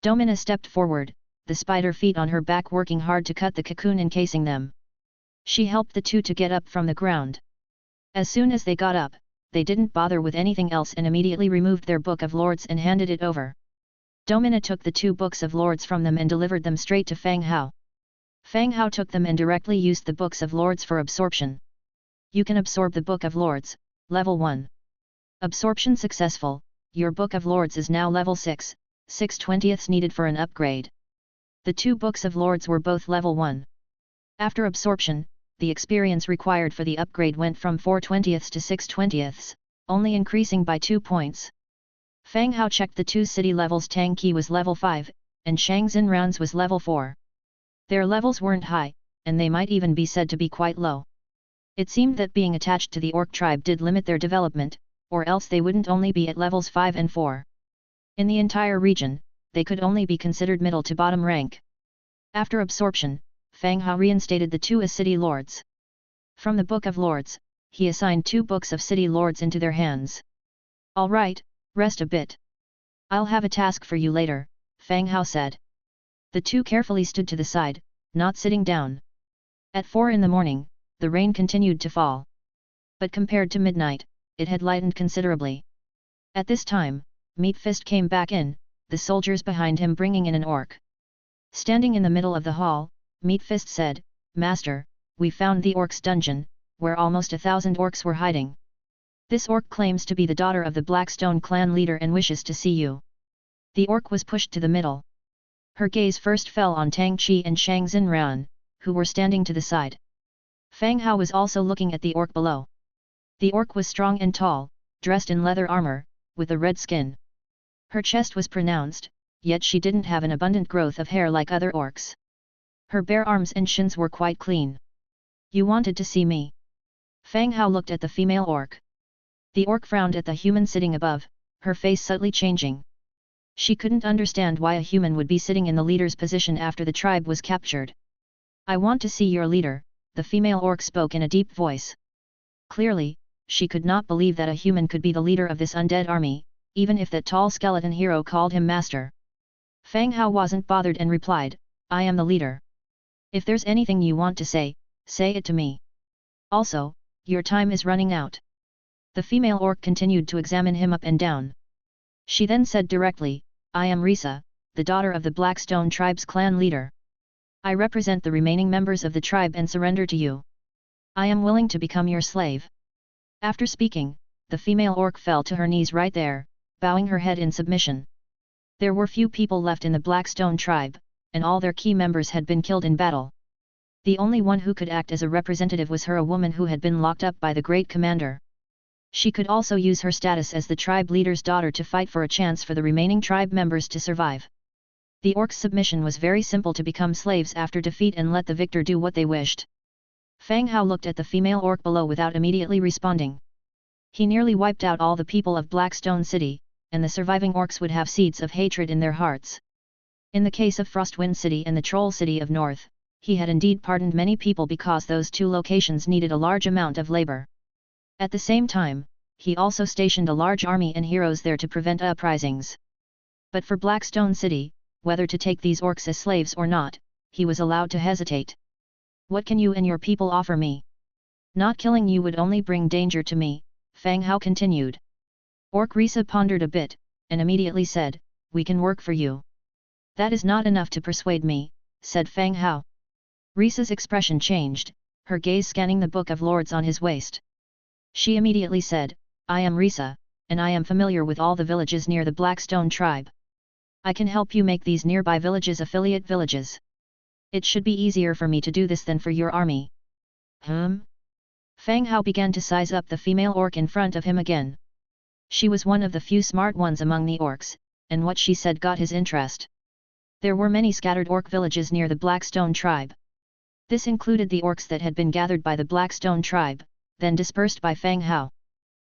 A: Domina stepped forward, the spider feet on her back working hard to cut the cocoon encasing them. She helped the two to get up from the ground. As soon as they got up, they didn't bother with anything else and immediately removed their Book of Lords and handed it over. Domina took the two Books of Lords from them and delivered them straight to Fang Hao. Fang Hao took them and directly used the Books of Lords for absorption. "You can absorb the Book of Lords, level 1. Absorption successful, your Book of Lords is now level 6, 6/20 needed for an upgrade." The two Books of Lords were both level 1. After absorption, the experience required for the upgrade went from 4/20 to 6/20, only increasing by 2 points. Fang Hao checked the two city levels. Tang Qi was level 5, and Shang Xinran's was level 4. Their levels weren't high, and they might even be said to be quite low. It seemed that being attached to the orc tribe did limit their development, or else they wouldn't only be at levels 5 and 4. In the entire region, they could only be considered middle to bottom rank. After absorption, Fang Hao reinstated the two as city lords. From the Book of Lords, he assigned 2 books of city lords into their hands. "All right, rest a bit. I'll have a task for you later," Fang Hao said. The two carefully stood to the side, not sitting down. At 4 in the morning, the rain continued to fall. But compared to midnight, it had lightened considerably. At this time, Meat Fist came back in, the soldiers behind him bringing in an orc. Standing in the middle of the hall, Meat Fist said, "Master, we found the orcs' dungeon, where almost 1,000 orcs were hiding. This orc claims to be the daughter of the Blackstone clan leader and wishes to see you." The orc was pushed to the middle. Her gaze first fell on Tang Qi and Shang Xinran, who were standing to the side. Fang Hao was also looking at the orc below. The orc was strong and tall, dressed in leather armor, with a red skin. Her chest was pronounced, yet she didn't have an abundant growth of hair like other orcs. Her bare arms and shins were quite clean. "You wanted to see me?" Fang Hao looked at the female orc. The orc frowned at the human sitting above, her face subtly changing. She couldn't understand why a human would be sitting in the leader's position after the tribe was captured. "I want to see your leader," the female orc spoke in a deep voice. Clearly, she could not believe that a human could be the leader of this undead army, even if that tall skeleton hero called him master. Fang Hao wasn't bothered and replied, "I am the leader. If there's anything you want to say it to me. Also, your time is running out." The female orc continued to examine him up and down. She then said directly, "I am Risa, the daughter of the Blackstone tribe's clan leader. I represent the remaining members of the tribe and surrender to you. I am willing to become your slave." After speaking, the female orc fell to her knees right there, bowing her head in submission. There were few people left in the Blackstone tribe, and all their key members had been killed in battle. The only one who could act as a representative was her, a woman who had been locked up by the great commander. She could also use her status as the tribe leader's daughter to fight for a chance for the remaining tribe members to survive. The orcs' submission was very simple: to become slaves after defeat and let the victor do what they wished. Fang Hao looked at the female orc below without immediately responding. He nearly wiped out all the people of Blackstone City, and the surviving orcs would have seeds of hatred in their hearts. In the case of Frostwind City and the Troll City of North, he had indeed pardoned many people because those two locations needed a large amount of labor. At the same time, he also stationed a large army and heroes there to prevent uprisings. But for Blackstone City, whether to take these orcs as slaves or not, he was allowed to hesitate. "What can you and your people offer me? Not killing you would only bring danger to me," Fang Hao continued. Orc Risa pondered a bit, and immediately said, "We can work for you." "That is not enough to persuade me," said Fang Hao. Risa's expression changed, her gaze scanning the Book of Lords on his waist. She immediately said, "I am Risa, and I am familiar with all the villages near the Blackstone tribe. I can help you make these nearby villages affiliate villages. It should be easier for me to do this than for your army." Fang Hao began to size up the female orc in front of him again. She was one of the few smart ones among the orcs, and what she said got his interest. There were many scattered orc villages near the Blackstone tribe. This included the orcs that had been gathered by the Blackstone tribe, then dispersed by Fang Hao.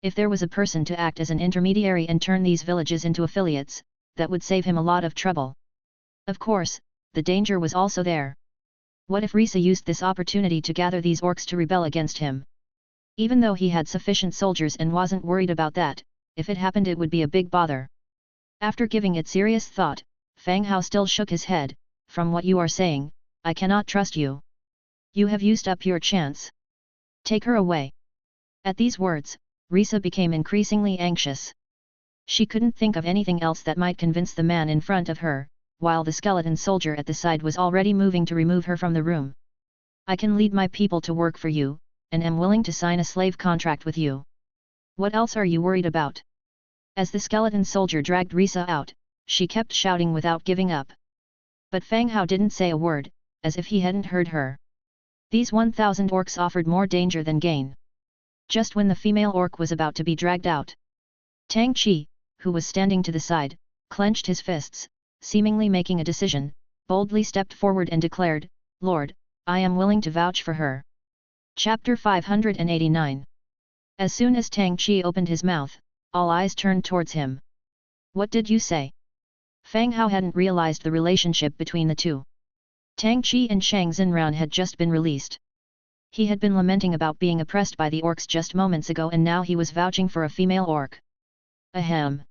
A: If there was a person to act as an intermediary and turn these villages into affiliates, that would save him a lot of trouble. Of course, the danger was also there. What if Risa used this opportunity to gather these orcs to rebel against him? Even though he had sufficient soldiers and wasn't worried about that, if it happened it would be a big bother. After giving it serious thought, Fang Hao still shook his head. "From what you are saying, I cannot trust you. You have used up your chance. Take her away." At these words, Risa became increasingly anxious. She couldn't think of anything else that might convince the man in front of her, while the skeleton soldier at the side was already moving to remove her from the room. "I can lead my people to work for you, and am willing to sign a slave contract with you. What else are you worried about?" As the skeleton soldier dragged Risa out, she kept shouting without giving up. But Fang Hao didn't say a word, as if he hadn't heard her. These 1,000 orcs offered more danger than gain. Just when the female orc was about to be dragged out, Tang Chi, who was standing to the side, clenched his fists, seemingly making a decision, boldly stepped forward and declared, "Lord, I am willing to vouch for her." Chapter 589. As soon as Tang Chi opened his mouth, all eyes turned towards him. "What did you say?" Fang Hao hadn't realized the relationship between the two. Tang Chi and Shang Xinran had just been released. He had been lamenting about being oppressed by the orcs just moments ago, and now he was vouching for a female orc. "Ahem.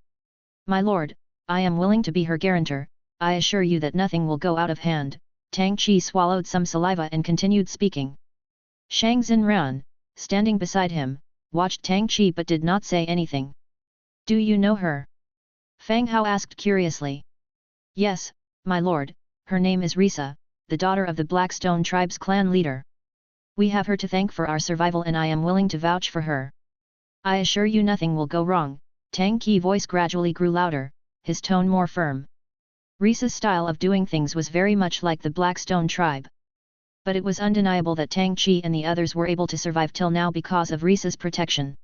A: My lord, I am willing to be her guarantor. I assure you that nothing will go out of hand." Tang Chi swallowed some saliva and continued speaking. Shang Xinran, standing beside him, watched Tang Chi but did not say anything. "Do you know her?" Fang Hao asked curiously. "Yes, my lord, her name is Risa, the daughter of the Blackstone tribe's clan leader. We have her to thank for our survival and I am willing to vouch for her. I assure you nothing will go wrong." Tang Chi's voice gradually grew louder, his tone more firm. Risa's style of doing things was very much like the Blackstone tribe. But it was undeniable that Tang Chi and the others were able to survive till now because of Risa's protection.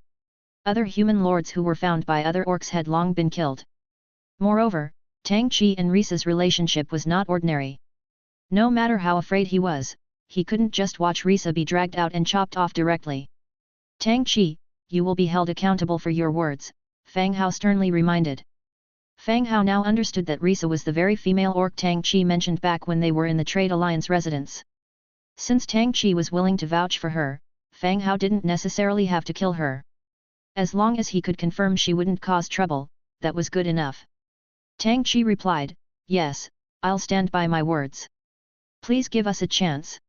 A: Other human lords who were found by other orcs had long been killed. Moreover, Tang Chi and Risa's relationship was not ordinary. No matter how afraid he was, he couldn't just watch Risa be dragged out and chopped off directly. "Tang Chi, you will be held accountable for your words," Fang Hao sternly reminded. Fang Hao now understood that Risa was the very female orc Tang Chi mentioned back when they were in the Trade Alliance residence. Since Tang Chi was willing to vouch for her, Fang Hao didn't necessarily have to kill her. As long as he could confirm she wouldn't cause trouble, that was good enough. Tang Chi replied, "Yes, I'll stand by my words. Please give us a chance.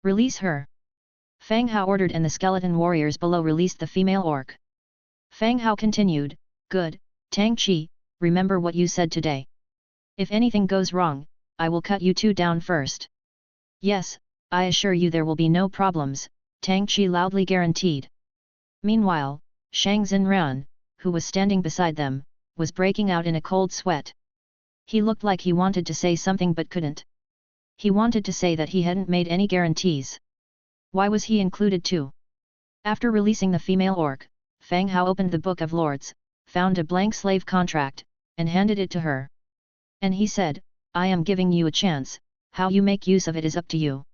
A: Release her." Fang Hao ordered, and the skeleton warriors below released the female orc. Fang Hao continued, "Good, Tang Chi, remember what you said today. If anything goes wrong, I will cut you two down first." "Yes, I assure you there will be no problems," Tang Chi loudly guaranteed. Meanwhile, Shang Xinran, who was standing beside them, was breaking out in a cold sweat. He looked like he wanted to say something but couldn't. He wanted to say that he hadn't made any guarantees. Why was he included too? After releasing the female orc, Fang Hao opened the Book of Lords, found a blank slave contract, and handed it to her. And he said, I am giving you a chance, how you make use of it is up to you.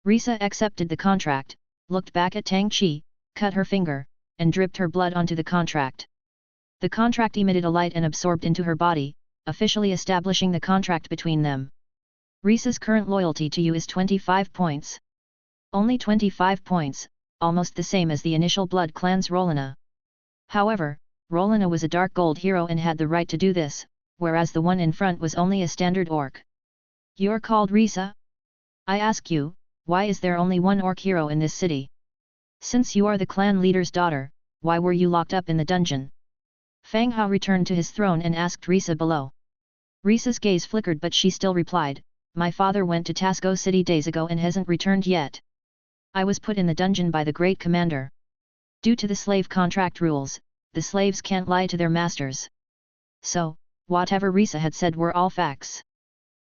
A: Risa accepted the contract, looked back at Tang Chi, cut her finger, and dripped her blood onto the contract. The contract emitted a light and absorbed into her body, officially establishing the contract between them. Risa's current loyalty to you is 25 points. Only 25 points, almost the same as the initial Blood Clan's Rolina. However, Rolina was a dark gold hero and had the right to do this, whereas the one in front was only a standard orc. You're called Risa? I ask you, why is there only one orc hero in this city? Since you are the clan leader's daughter, why were you locked up in the dungeon? Fang Hao returned to his throne and asked Risa below. Risa's gaze flickered but she still replied, my father went to Tasco City days ago and hasn't returned yet. I was put in the dungeon by the great commander. Due to the slave contract rules, the slaves can't lie to their masters. So, whatever Risa had said were all facts.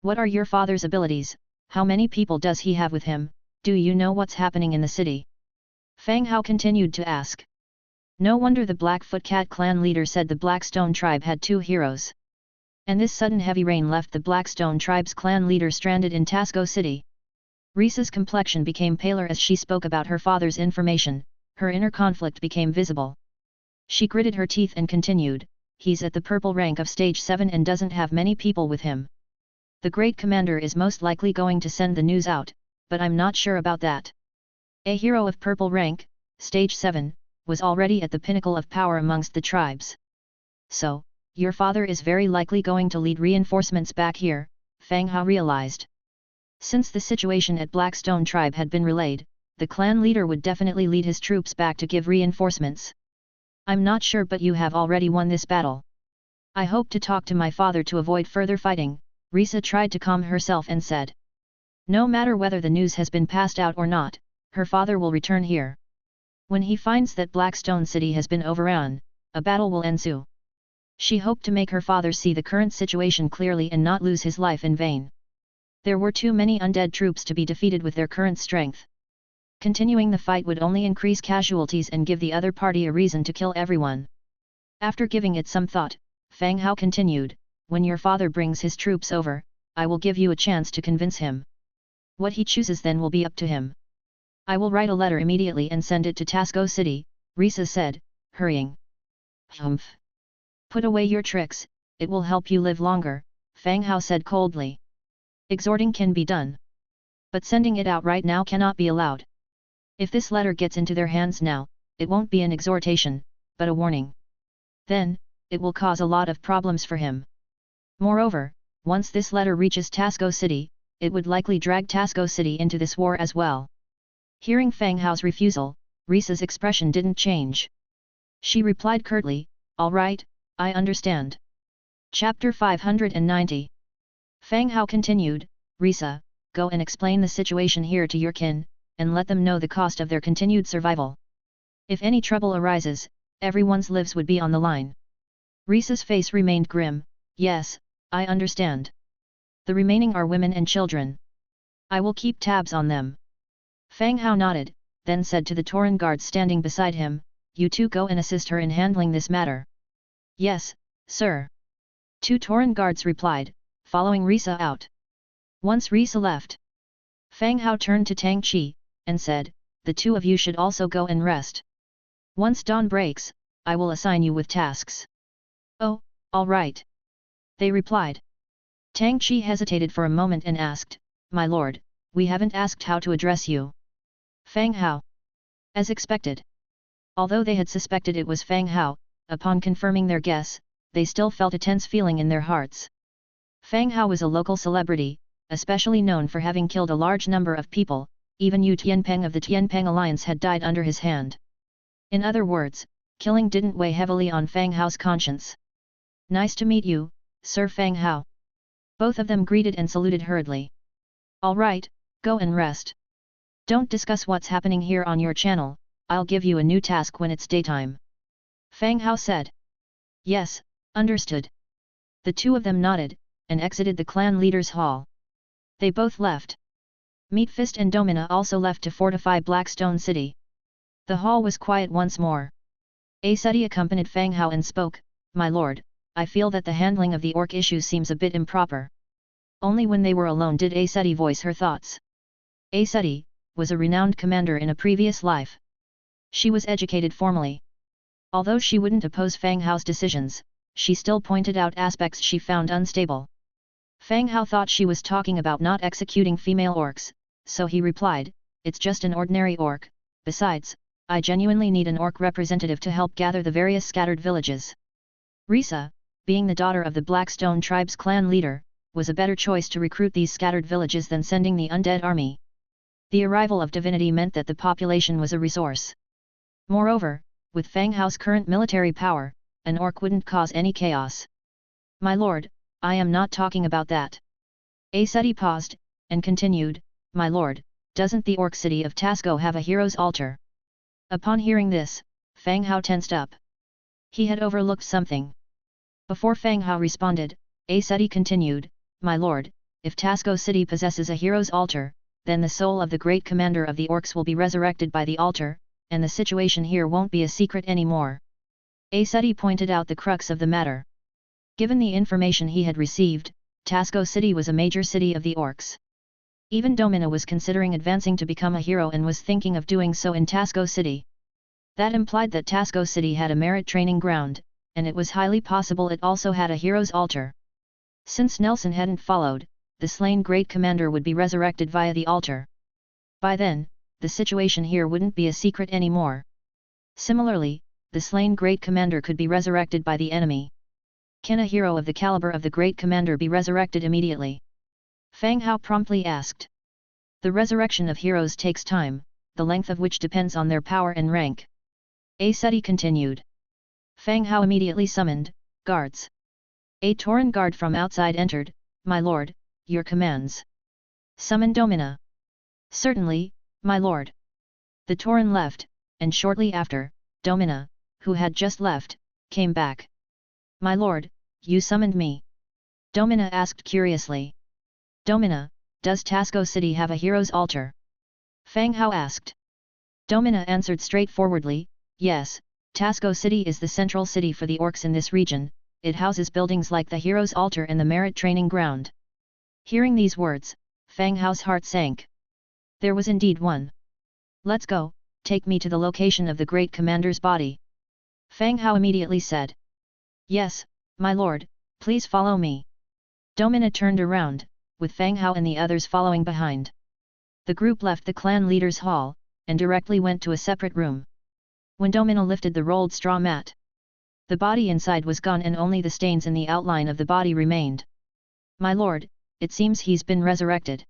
A: What are your father's abilities, how many people does he have with him, do you know what's happening in the city? Fang Hao continued to ask. No wonder the Blackfoot Cat clan leader said the Blackstone tribe had 2 heroes. And this sudden heavy rain left the Blackstone tribe's clan leader stranded in Tasco City. Risa's complexion became paler as she spoke about her father's information, her inner conflict became visible. She gritted her teeth and continued, he's at the purple rank of stage 7 and doesn't have many people with him. The great commander is most likely going to send the news out, but I'm not sure about that. A hero of purple rank, stage 7, was already at the pinnacle of power amongst the tribes. So, your father is very likely going to lead reinforcements back here, Fang Hao realized. Since the situation at Blackstone tribe had been relayed, the clan leader would definitely lead his troops back to give reinforcements. I'm not sure but you have already won this battle. I hope to talk to my father to avoid further fighting, Risa tried to calm herself and said. No matter whether the news has been passed out or not, her father will return here. When he finds that Blackstone City has been overrun, a battle will ensue. She hoped to make her father see the current situation clearly and not lose his life in vain. There were too many undead troops to be defeated with their current strength. Continuing the fight would only increase casualties and give the other party a reason to kill everyone. After giving it some thought, Fang Hao continued, when your father brings his troops over, I will give you a chance to convince him. What he chooses then will be up to him. I will write a letter immediately and send it to Tasco City, Risa said, hurrying. Humph. Put away your tricks, it will help you live longer, Fang Hao said coldly. Exhorting can be done. But sending it out right now cannot be allowed. If this letter gets into their hands now, it won't be an exhortation, but a warning. Then, it will cause a lot of problems for him. Moreover, once this letter reaches Tasco City, it would likely drag Tasco City into this war as well. Hearing Fang Hao's refusal, Risa's expression didn't change. She replied curtly, all right, I understand. Chapter 590. Fang Hao continued, Risa, go and explain the situation here to your kin, and let them know the cost of their continued survival. If any trouble arises, everyone's lives would be on the line. Risa's face remained grim, yes, I understand. The remaining are women and children. I will keep tabs on them. Fang Hao nodded, then said to the Tauren guards standing beside him, you two go and assist her in handling this matter. Yes, sir. 2 Tauren guards replied, following Risa out. Once Risa left, Fang Hao turned to Tang Chi, and said, the 2 of you should also go and rest. Once dawn breaks, I will assign you with tasks. Oh, all right. They replied. Tang Chi hesitated for a moment and asked, my lord, we haven't asked how to address you. Fang Hao. As expected. Although they had suspected it was Fang Hao, upon confirming their guess, they still felt a tense feeling in their hearts. Fang Hao was a local celebrity, especially known for having killed a large number of people, even Yu Tianpeng of the Tianpeng Alliance had died under his hand. In other words, killing didn't weigh heavily on Fang Hao's conscience. Nice to meet you, Sir Fang Hao. Both of them greeted and saluted hurriedly. All right, go and rest. Don't discuss what's happening here on your channel, I'll give you a new task when it's daytime. Fang Hao said. Yes, understood. The 2 of them nodded, and exited the clan leader's hall. They both left. Meatfist and Domina also left to fortify Blackstone City. The hall was quiet once more. Aseti accompanied Fang Hao and spoke, "My lord, I feel that the handling of the orc issue seems a bit improper." Only when they were alone did Aseti voice her thoughts. Aseti was a renowned commander in a previous life. She was educated formally. Although she wouldn't oppose Fang Hao's decisions, she still pointed out aspects she found unstable. Fang Hao thought she was talking about not executing female orcs, so he replied, "It's just an ordinary orc, besides, I genuinely need an orc representative to help gather the various scattered villages." Risa, being the daughter of the Blackstone tribe's clan leader, was a better choice to recruit these scattered villages than sending the undead army. The arrival of divinity meant that the population was a resource. Moreover, with Fang Hao's current military power, an orc wouldn't cause any chaos. "My lord, I am not talking about that." Aseti paused, and continued, "My lord, doesn't the orc city of Tasco have a hero's altar?" Upon hearing this, Fang Hao tensed up. He had overlooked something. Before Fang Hao responded, Aseti continued, "My lord, if Tasco city possesses a hero's altar, then the soul of the great commander of the orcs will be resurrected by the altar, and the situation here won't be a secret anymore." Aseti pointed out the crux of the matter. Given the information he had received, Tasco city was a major city of the orcs. Even Domina was considering advancing to become a hero and was thinking of doing so in Tasco city. That implied that Tasco city had a merit training ground, and it was highly possible it also had a hero's altar. Since Nelson hadn't followed, the slain great commander would be resurrected via the altar. By then, the situation here wouldn't be a secret anymore. Similarly, the slain great commander could be resurrected by the enemy. Can a hero of the caliber of the great commander be resurrected immediately? Fang Hao promptly asked. The resurrection of heroes takes time, the length of which depends on their power and rank. Aseti continued. Fang Hao immediately summoned guards. A Tauren guard from outside entered. "My lord, your commands." "Summon Domina." "Certainly, my lord." The Tauren left, and shortly after, Domina, who had just left, came back. "My lord, you summoned me?" Domina asked curiously. "Domina, does Tasco city have a hero's altar?" Fang Hao asked. Domina answered straightforwardly, "Yes, Tasco city is the central city for the orcs in this region, it houses buildings like the hero's altar and the merit training ground." Hearing these words, Fang Hao's heart sank. There was indeed one. "Let's go, take me to the location of the great commander's body." Fang Hao immediately said. "Yes, my lord, please follow me." Domina turned around, with Fang Hao and the others following behind. The group left the clan leader's hall, and directly went to a separate room. When Domina lifted the rolled straw mat, the body inside was gone and only the stains in the outline of the body remained. "My lord, it seems he's been resurrected,"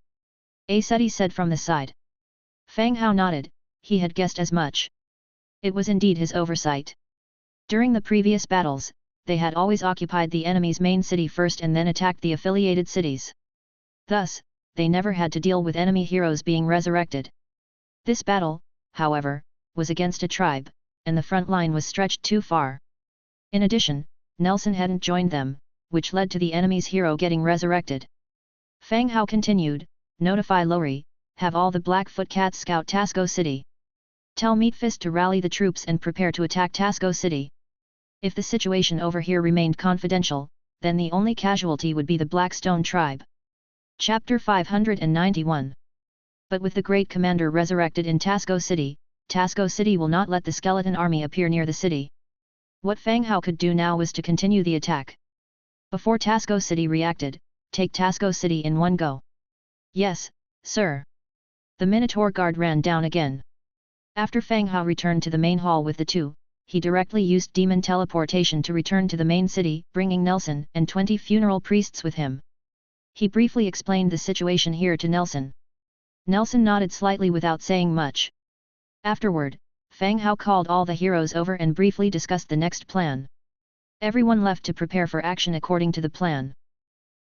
A: Aseti said from the side. Fang Hao nodded, he had guessed as much. It was indeed his oversight. During the previous battles, they had always occupied the enemy's main city first and then attacked the affiliated cities. Thus, they never had to deal with enemy heroes being resurrected. This battle, however, was against a tribe, and the front line was stretched too far. In addition, Nelson hadn't joined them, which led to the enemy's hero getting resurrected. Fang Hao continued, "Notify Lori, have all the Blackfoot cats scout Tasco city. Tell Meatfist to rally the troops and prepare to attack Tasco city. If the situation over here remained confidential, then the only casualty would be the Blackstone tribe." Chapter 591. But with the great commander resurrected in Tasco city will not let the skeleton army appear near the city. What Fang Hao could do now was to continue the attack. Before Tasco city reacted, take Tasco city in one go. "Yes, sir." The Minotaur guard ran down again. After Fang Hao returned to the main hall with the two, he directly used demon teleportation to return to the main city, bringing Nelson and 20 funeral priests with him. He briefly explained the situation here to Nelson. Nelson nodded slightly without saying much. Afterward, Fang Hao called all the heroes over and briefly discussed the next plan. Everyone left to prepare for action according to the plan.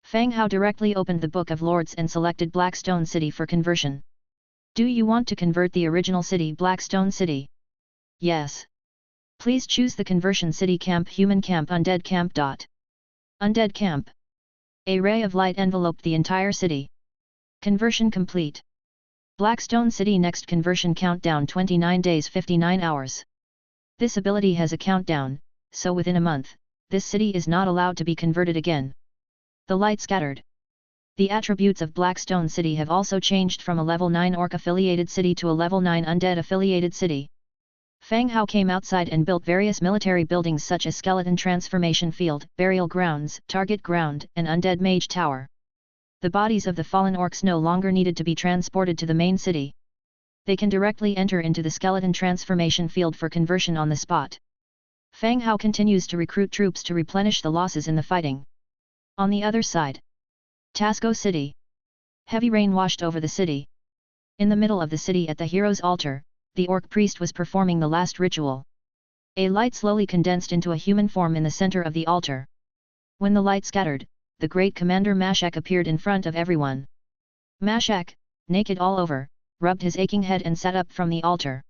A: Fang Hao directly opened the Book of Lords and selected Blackstone City for conversion. "Do you want to convert the original city Blackstone City?" "Yes." "Please choose the conversion city camp, human camp, undead camp. Undead camp." A ray of light enveloped the entire city. Conversion complete. Blackstone City next conversion countdown 29 days 59 hours. This ability has a countdown, so within a month, this city is not allowed to be converted again. The light scattered. The attributes of Blackstone City have also changed from a level 9 orc affiliated city to a level 9 undead affiliated city. Fang Hao came outside and built various military buildings such as Skeleton Transformation Field, Burial Grounds, Target Ground, and Undead Mage Tower. The bodies of the fallen orcs no longer needed to be transported to the main city. They can directly enter into the Skeleton Transformation Field for conversion on the spot. Fang Hao continues to recruit troops to replenish the losses in the fighting. On the other side, Tasco City. Heavy rain washed over the city. In the middle of the city at the hero's altar, the orc priest was performing the last ritual. A light slowly condensed into a human form in the center of the altar. When the light scattered, the great commander Mashak appeared in front of everyone. Mashak, naked all over, rubbed his aching head and sat up from the altar.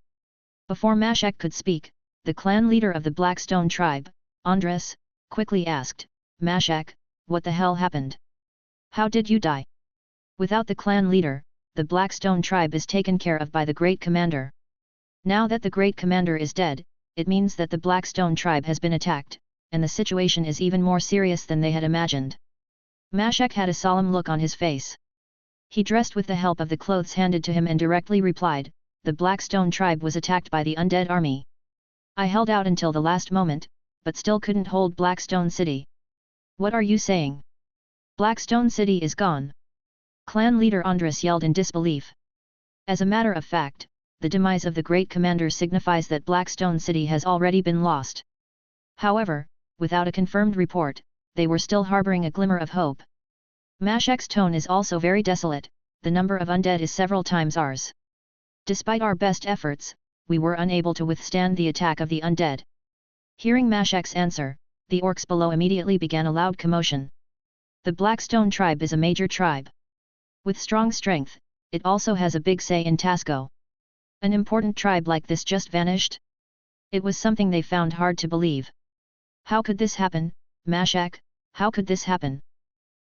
A: Before Mashak could speak, the clan leader of the Blackstone tribe, Andres, quickly asked, "Mashak, what the hell happened? How did you die?" Without the clan leader, the Blackstone tribe is taken care of by the great commander. Now that the great commander is dead, it means that the Blackstone tribe has been attacked, and the situation is even more serious than they had imagined. Mashak had a solemn look on his face. He dressed with the help of the clothes handed to him and directly replied, "The Blackstone tribe was attacked by the undead army. I held out until the last moment, but still couldn't hold Blackstone City." "What are you saying? Blackstone City is gone?" Clan leader Andres yelled in disbelief. As a matter of fact, the demise of the great commander signifies that Blackstone City has already been lost. However, without a confirmed report, they were still harboring a glimmer of hope. Mashak's tone is also very desolate. "The number of undead is several times ours. Despite our best efforts, we were unable to withstand the attack of the undead." Hearing Mashak's answer, the orcs below immediately began a loud commotion. The Blackstone tribe is a major tribe. With strong strength, it also has a big say in Tasco. An important tribe like this just vanished? It was something they found hard to believe. "How could this happen, Mashak? How could this happen?"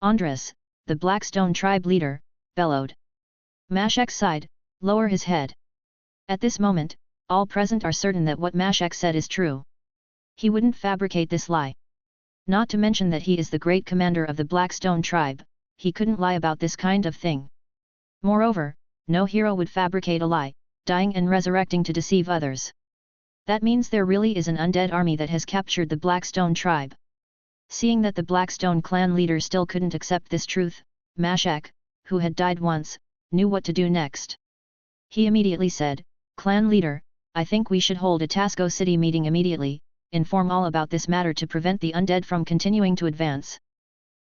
A: Andres, the Blackstone tribe leader, bellowed. Mashak sighed, lower his head. At this moment, all present are certain that what Mashak said is true. He wouldn't fabricate this lie. Not to mention that he is the great commander of the Blackstone tribe, he couldn't lie about this kind of thing. Moreover, no hero would fabricate a lie, dying and resurrecting to deceive others. That means there really is an undead army that has captured the Blackstone tribe. Seeing that the Blackstone clan leader still couldn't accept this truth, Mashak, who had died once, knew what to do next. He immediately said, "Clan leader, I think we should hold a Tasco City meeting immediately, inform all about this matter to prevent the undead from continuing to advance."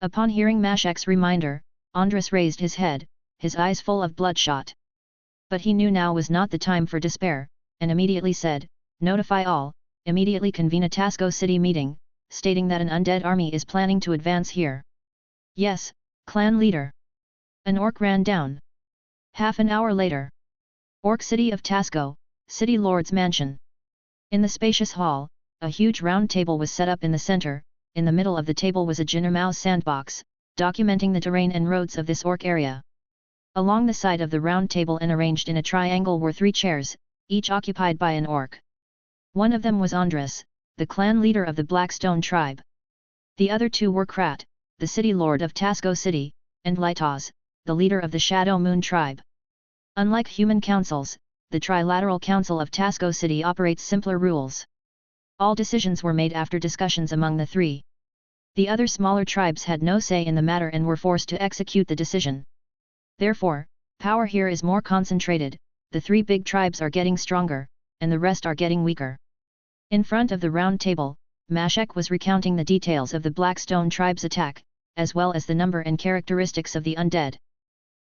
A: Upon hearing Mashak's reminder, Andres raised his head, his eyes full of bloodshot. But he knew now was not the time for despair, and immediately said, "Notify all, immediately convene a Tasco City meeting, stating that an undead army is planning to advance here." "Yes, clan leader." An orc ran down. Half an hour later. Orc City of Tasco, City Lord's Mansion. In the spacious hall, a huge round table was set up in the center. In the middle of the table was a Jinnermao sandbox, documenting the terrain and roads of this orc area. Along the side of the round table and arranged in a triangle were 3 chairs, each occupied by an orc. One of them was Andres, the clan leader of the Blackstone tribe. The other 2 were Krat, the city lord of Tasco City, and Lightnovel, the leader of the Shadow Moon tribe. Unlike human councils, the Trilateral Council of Tasco City operates simpler rules. All decisions were made after discussions among the 3. The other smaller tribes had no say in the matter and were forced to execute the decision. Therefore, power here is more concentrated, the 3 big tribes are getting stronger, and the rest are getting weaker. In front of the round table, Mashak was recounting the details of the Blackstone tribe's attack, as well as the number and characteristics of the undead.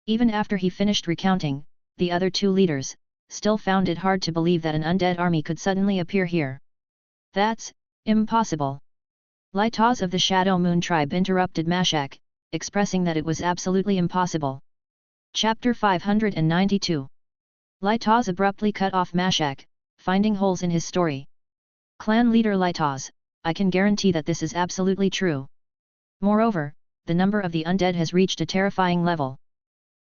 A: Even after he finished recounting, the other 2 leaders still found it hard to believe that an undead army could suddenly appear here. "That's impossible." Lightnovel of the Shadow Moon tribe interrupted Mashak, expressing that it was absolutely impossible. Chapter 592. Lightnovel abruptly cut off Mashak, finding holes in his story. "Clan leader Lightnovel, I can guarantee that this is absolutely true. Moreover, the number of the undead has reached a terrifying level.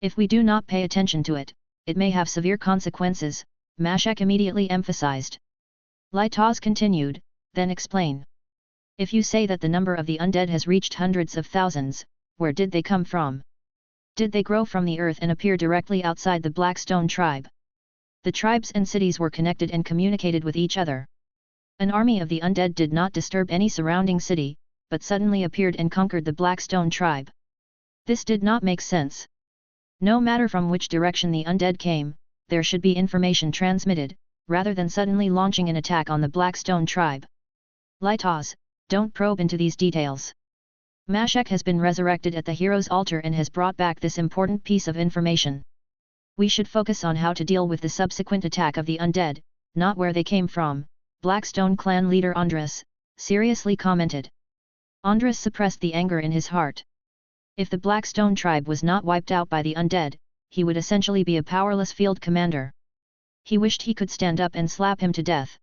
A: If we do not pay attention to it, it may have severe consequences, Mashak immediately emphasized. Lightnovel continued, then explain. If you say that the number of the undead has reached hundreds of thousands, where did they come from? Did they grow from the earth and appear directly outside the Blackstone tribe? The tribes and cities were connected and communicated with each other. An army of the undead did not disturb any surrounding city, but suddenly appeared and conquered the Blackstone tribe. This did not make sense. No matter from which direction the undead came, there should be information transmitted, rather than suddenly launching an attack on the Blackstone tribe. Lightnovel, don't probe into these details. Mashak has been resurrected at the hero's altar and has brought back this important piece of information. We should focus on how to deal with the subsequent attack of the undead, not where they came from, Blackstone clan leader Andres seriously commented. Andres suppressed the anger in his heart. If the Blackstone tribe was not wiped out by the undead, he would essentially be a powerless field commander. He wished he could stand up and slap him to death.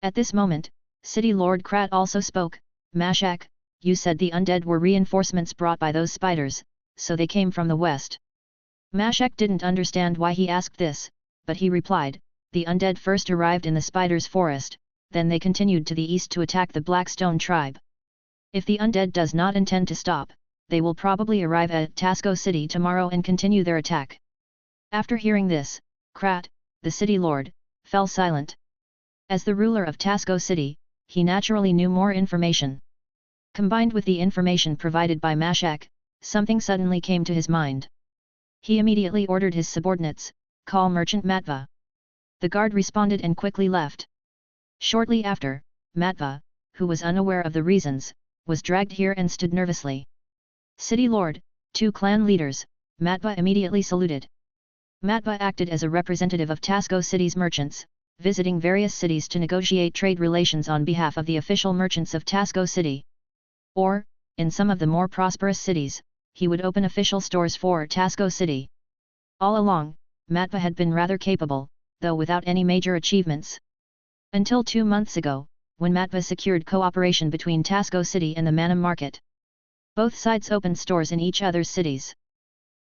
A: At this moment, City Lord Krat also spoke. Mashak, you said the undead were reinforcements brought by those spiders, so they came from the west. Mashak didn't understand why he asked this, but he replied, the undead first arrived in the spiders' forest, then they continued to the east to attack the Blackstone tribe. If the undead does not intend to stop, they will probably arrive at Tasco City tomorrow and continue their attack. After hearing this, Krat, the city lord, fell silent. As the ruler of Tasco City, he naturally knew more information. Combined with the information provided by Mashak, something suddenly came to his mind. He immediately ordered his subordinates, call Merchant Matva. The guard responded and quickly left. Shortly after, Matva, who was unaware of the reasons, was dragged here and stood nervously. City Lord, 2 clan leaders, Matva immediately saluted. Matva acted as a representative of Tasco City's merchants, visiting various cities to negotiate trade relations on behalf of the official merchants of Tasco City. Or, in some of the more prosperous cities, he would open official stores for Tasco City. All along, Matva had been rather capable, though without any major achievements. Until 2 months ago, when Matva secured cooperation between Tasco City and the Manam market. Both sides opened stores in each other's cities.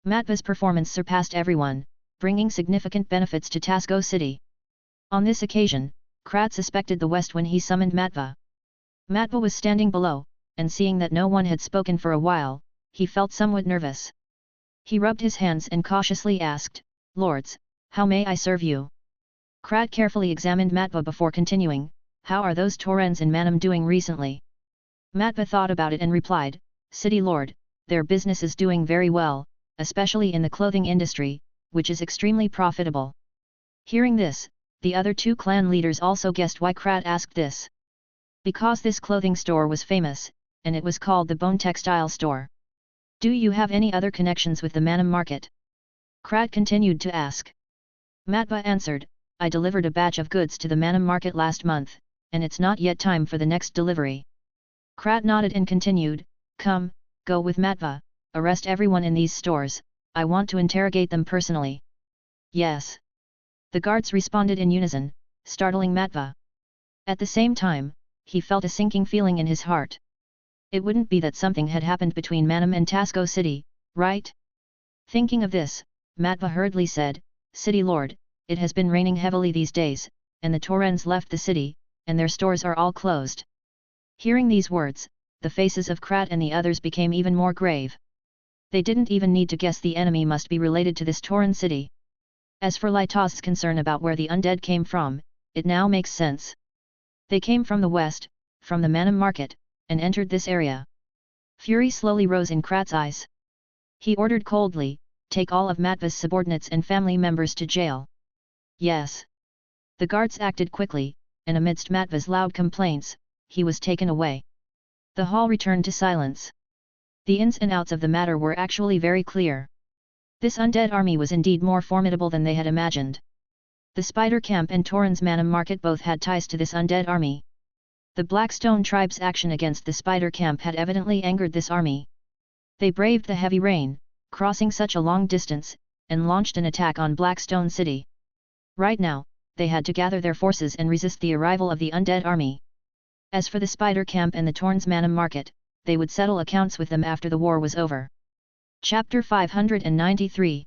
A: Matva's performance surpassed everyone, bringing significant benefits to Tasco City. On this occasion, Krat suspected the west when he summoned Matva. Matva was standing below, and seeing that no one had spoken for a while, he felt somewhat nervous. He rubbed his hands and cautiously asked, Lords, how may I serve you? Krat carefully examined Matva before continuing, how are those Torrens in Manam doing recently? Matva thought about it and replied, City Lord, their business is doing very well, especially in the clothing industry, which is extremely profitable. Hearing this, the other 2 clan leaders also guessed why Krat asked this. Because this clothing store was famous, and it was called the Bone Textile Store. Do you have any other connections with the Manam market? Krat continued to ask. Matva answered, I delivered a batch of goods to the Manam market last month, and it's not yet time for the next delivery. Krat nodded and continued, Come, go with Matva, arrest everyone in these stores, I want to interrogate them personally. Yes. The guards responded in unison, startling Matva. At the same time, he felt a sinking feeling in his heart. It wouldn't be that something had happened between Manam and Tasco City, right? Thinking of this, Matva hurriedly said, City Lord, it has been raining heavily these days, and the Torrens left the city, and their stores are all closed. Hearing these words, the faces of Krat and the others became even more grave. They didn't even need to guess the enemy must be related to this Torren city. As for Lightnovel's concern about where the undead came from, it now makes sense. They came from the west, from the Manam market, and entered this area. Fury slowly rose in Krat's eyes. He ordered coldly, take all of Matva's subordinates and family members to jail. Yes. The guards acted quickly, and amidst Matva's loud complaints, he was taken away. The hall returned to silence. The ins and outs of the matter were actually very clear. This undead army was indeed more formidable than they had imagined. The Spider Camp and Torrens Manam Market both had ties to this undead army. The Blackstone tribe's action against the Spider Camp had evidently angered this army. They braved the heavy rain, crossing such a long distance, and launched an attack on Blackstone City. Right now, they had to gather their forces and resist the arrival of the undead army. As for the Spider Camp and the Torrens Manam Market, they would settle accounts with them after the war was over. Chapter 593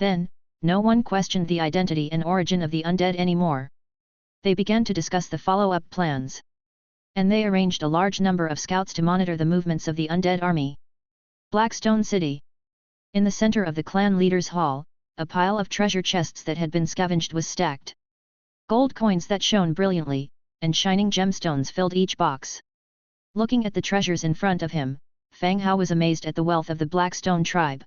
A: Then, no one questioned the identity and origin of the undead anymore. They began to discuss the follow-up plans. And they arranged a large number of scouts to monitor the movements of the undead army. Blackstone City. In the center of the clan leaders' hall, a pile of treasure chests that had been scavenged was stacked. Gold coins that shone brilliantly, and shining gemstones filled each box. Looking at the treasures in front of him, Fang Hao was amazed at the wealth of the Blackstone tribe.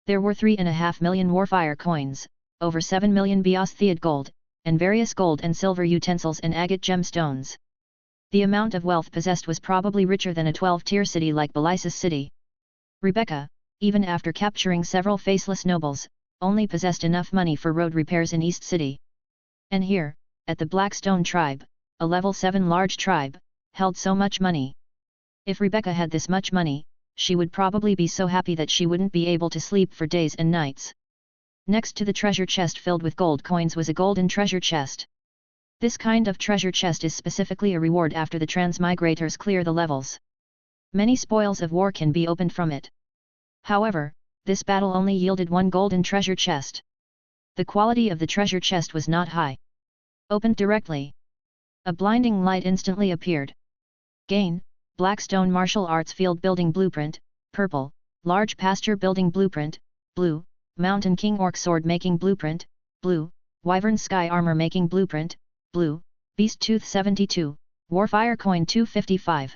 A: There were 3.5 million warfire coins, over 7 million Beostheid gold, and various gold and silver utensils and agate gemstones. The amount of wealth possessed was probably richer than a 12-tier city like Belisis City. Rebecca, even after capturing several faceless nobles, only possessed enough money for road repairs in East City. And here, at the Blackstone tribe, a level 7 large tribe, held so much money. If Rebecca had this much money, she would probably be so happy that she wouldn't be able to sleep for days and nights. Next to the treasure chest filled with gold coins was a golden treasure chest. This kind of treasure chest is specifically a reward after the transmigrators clear the levels. Many spoils of war can be opened from it. However, this battle only yielded one golden treasure chest. The quality of the treasure chest was not high. Opened directly. A blinding light instantly appeared. Gain, Blackstone Martial Arts Field Building Blueprint, purple, Large Pasture Building Blueprint, blue, Mountain King Orc Sword Making Blueprint, blue, Wyvern Sky Armor Making Blueprint, blue, Beast Tooth 72, Warfire Coin 255.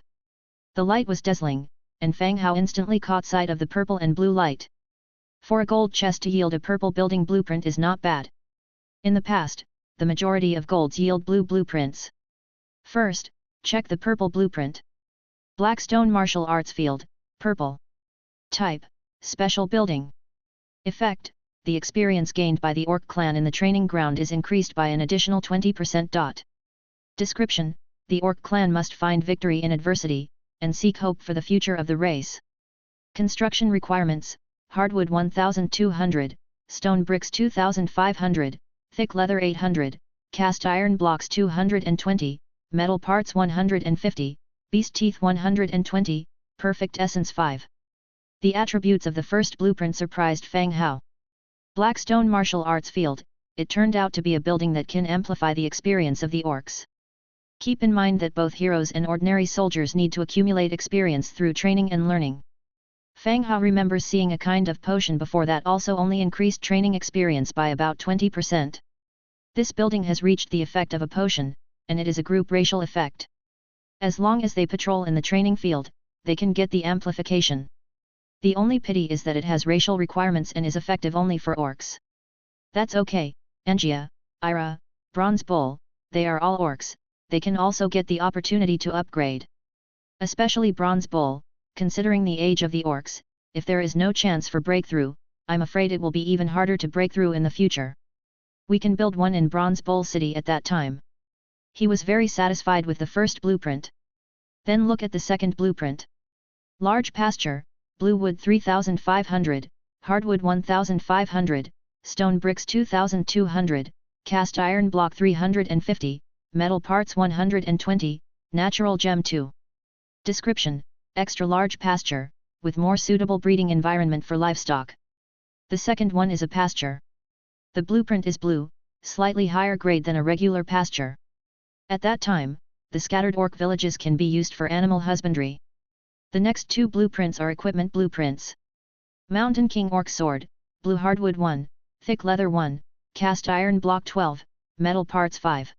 A: The light was dazzling, and Fang Hao instantly caught sight of the purple and blue light. For a gold chest to yield a purple building blueprint is not bad. In the past, the majority of golds yield blue blueprints. First, check the purple blueprint. Blackstone Martial Arts Field, purple. Type, Special Building. Effect, the experience gained by the Orc clan in the training ground is increased by an additional 20%. Description, the Orc clan must find victory in adversity, and seek hope for the future of the race. Construction requirements, hardwood 1200, stone bricks 2500, thick leather 800, cast iron blocks 220, metal parts 150, beast teeth 120, perfect essence 5. The attributes of the first blueprint surprised Fang Hao. Blackstone Martial Arts Field, it turned out to be a building that can amplify the experience of the orcs. Keep in mind that both heroes and ordinary soldiers need to accumulate experience through training and learning. Fang Hao remembers seeing a kind of potion before that also only increased training experience by about 20%. This building has reached the effect of a potion, and it is a group racial effect. As long as they patrol in the training field, they can get the amplification. The only pity is that it has racial requirements and is effective only for orcs. That's okay, Engia, Ira, Bronze Bull, they are all orcs, they can also get the opportunity to upgrade. Especially Bronze Bull, considering the age of the orcs, if there is no chance for breakthrough, I'm afraid it will be even harder to break through in the future. We can build one in Bronze Bull City at that time. He was very satisfied with the first blueprint. Then look at the second blueprint. Large pasture, blue wood 3500, hardwood 1500, stone bricks 2200, cast iron block 350, metal parts 120, natural gem 2. Description, extra large pasture, with more suitable breeding environment for livestock. The second one is a pasture. The blueprint is blue, slightly higher grade than a regular pasture. At that time, the scattered orc villages can be used for animal husbandry. The next two blueprints are equipment blueprints. Mountain King Orc Sword, blue hardwood 1, thick leather 1, cast iron block 12, metal parts 5.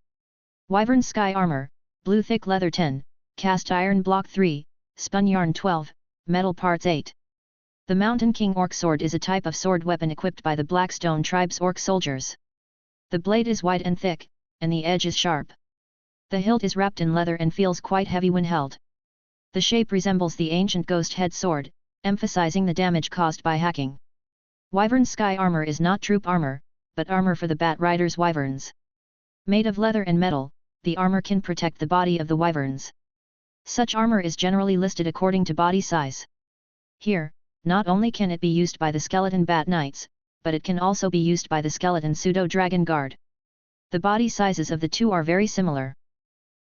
A: Wyvern Sky Armor, blue thick leather 10, cast iron block 3, spun yarn 12, metal parts 8. The Mountain King Orc Sword is a type of sword weapon equipped by the Blackstone tribe's orc soldiers. The blade is wide and thick, and the edge is sharp. The hilt is wrapped in leather and feels quite heavy when held. The shape resembles the ancient ghost head sword, emphasizing the damage caused by hacking. Wyvern Sky Armor is not troop armor, but armor for the Bat Riders wyverns. Made of leather and metal, the armor can protect the body of the wyverns. Such armor is generally listed according to body size. Here, not only can it be used by the skeleton Bat Knights, but it can also be used by the skeleton Pseudo-Dragon Guard. The body sizes of the two are very similar.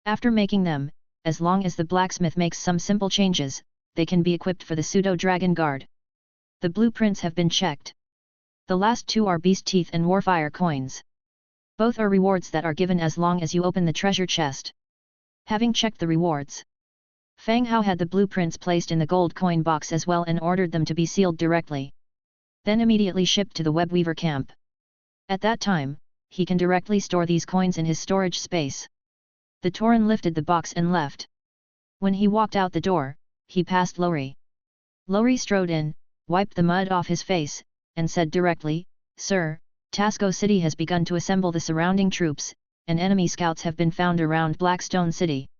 A: After making them, as long as the blacksmith makes some simple changes, they can be equipped for the Pseudo-Dragon Guard. The blueprints have been checked. The last two are beast teeth and warfire coins. Both are rewards that are given as long as you open the treasure chest. Having checked the rewards, Fang Hao had the blueprints placed in the gold coin box as well and ordered them to be sealed directly. Then immediately shipped to the webweaver camp. At that time, he can directly store these coins in his storage space. The Tauren lifted the box and left. When he walked out the door, he passed Lowry. Lowry strode in, wiped the mud off his face, and said directly, "Sir, Tasco City has begun to assemble the surrounding troops, and enemy scouts have been found around Blackstone City.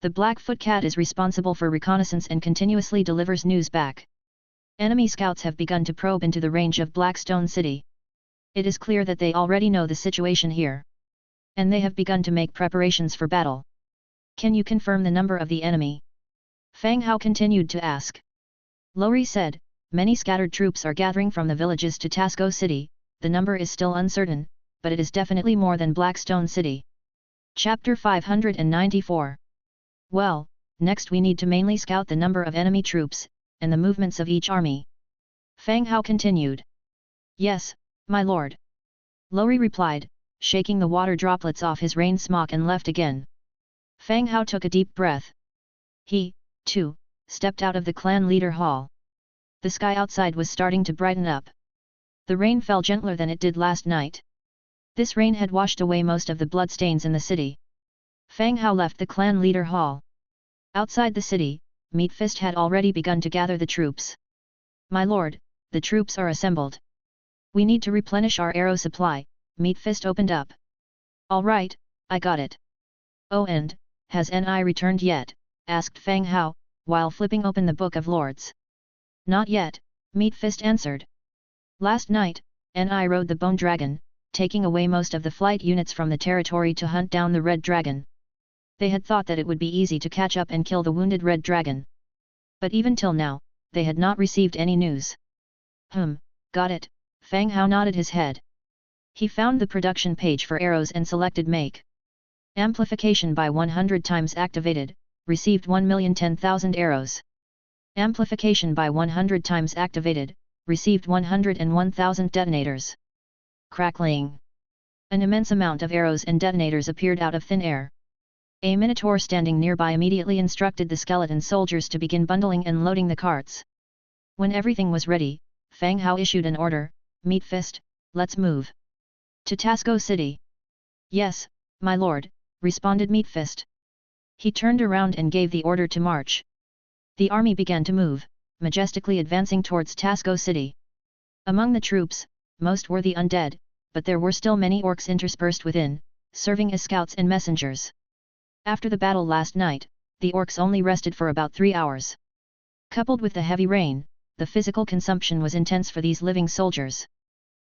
A: The Blackfoot Cat is responsible for reconnaissance and continuously delivers news back. Enemy scouts have begun to probe into the range of Blackstone City. It is clear that they already know the situation here. And they have begun to make preparations for battle. Can you confirm the number of the enemy?" Fang Hao continued to ask. Lowry said, "Many scattered troops are gathering from the villages to Tasco City, the number is still uncertain, but it is definitely more than Blackstone City." Chapter 594. Well, next we need to mainly scout the number of enemy troops, and the movements of each army. Fang Hao continued. "Yes, my lord." Lowry replied, shaking the water droplets off his rain smock and left again. Fang Hao took a deep breath. He, too, stepped out of the clan leader hall. The sky outside was starting to brighten up. The rain fell gentler than it did last night. This rain had washed away most of the bloodstains in the city. Fang Hao left the clan leader hall. Outside the city, Meat Fist had already begun to gather the troops. "My lord, the troops are assembled. We need to replenish our arrow supply," Meat Fist opened up. "All right, I got it." "Oh, and, has Ni returned yet?" asked Fang Hao, while flipping open the Book of Lords. "Not yet," Meat Fist answered. "Last night, Ni rode the Bone Dragon, taking away most of the flight units from the territory to hunt down the Red Dragon. They had thought that it would be easy to catch up and kill the wounded Red Dragon. But even till now, they had not received any news." Got it," Fang Hao nodded his head. He found the production page for arrows and selected Make. Amplification by 100 times activated, received 1,010,000 arrows. Amplification by 100 times activated, received 101,000 detonators. Crackling! An immense amount of arrows and detonators appeared out of thin air. A minotaur standing nearby immediately instructed the skeleton soldiers to begin bundling and loading the carts. When everything was ready, Fang Hao issued an order, "Meat Fist, let's move." "To Tasco City." "Yes, my lord," responded Meat Fist. He turned around and gave the order to march. The army began to move, majestically advancing towards Tasco City. Among the troops, most were the undead, but there were still many orcs interspersed within, serving as scouts and messengers. After the battle last night, the orcs only rested for about 3 hours. Coupled with the heavy rain, the physical consumption was intense for these living soldiers.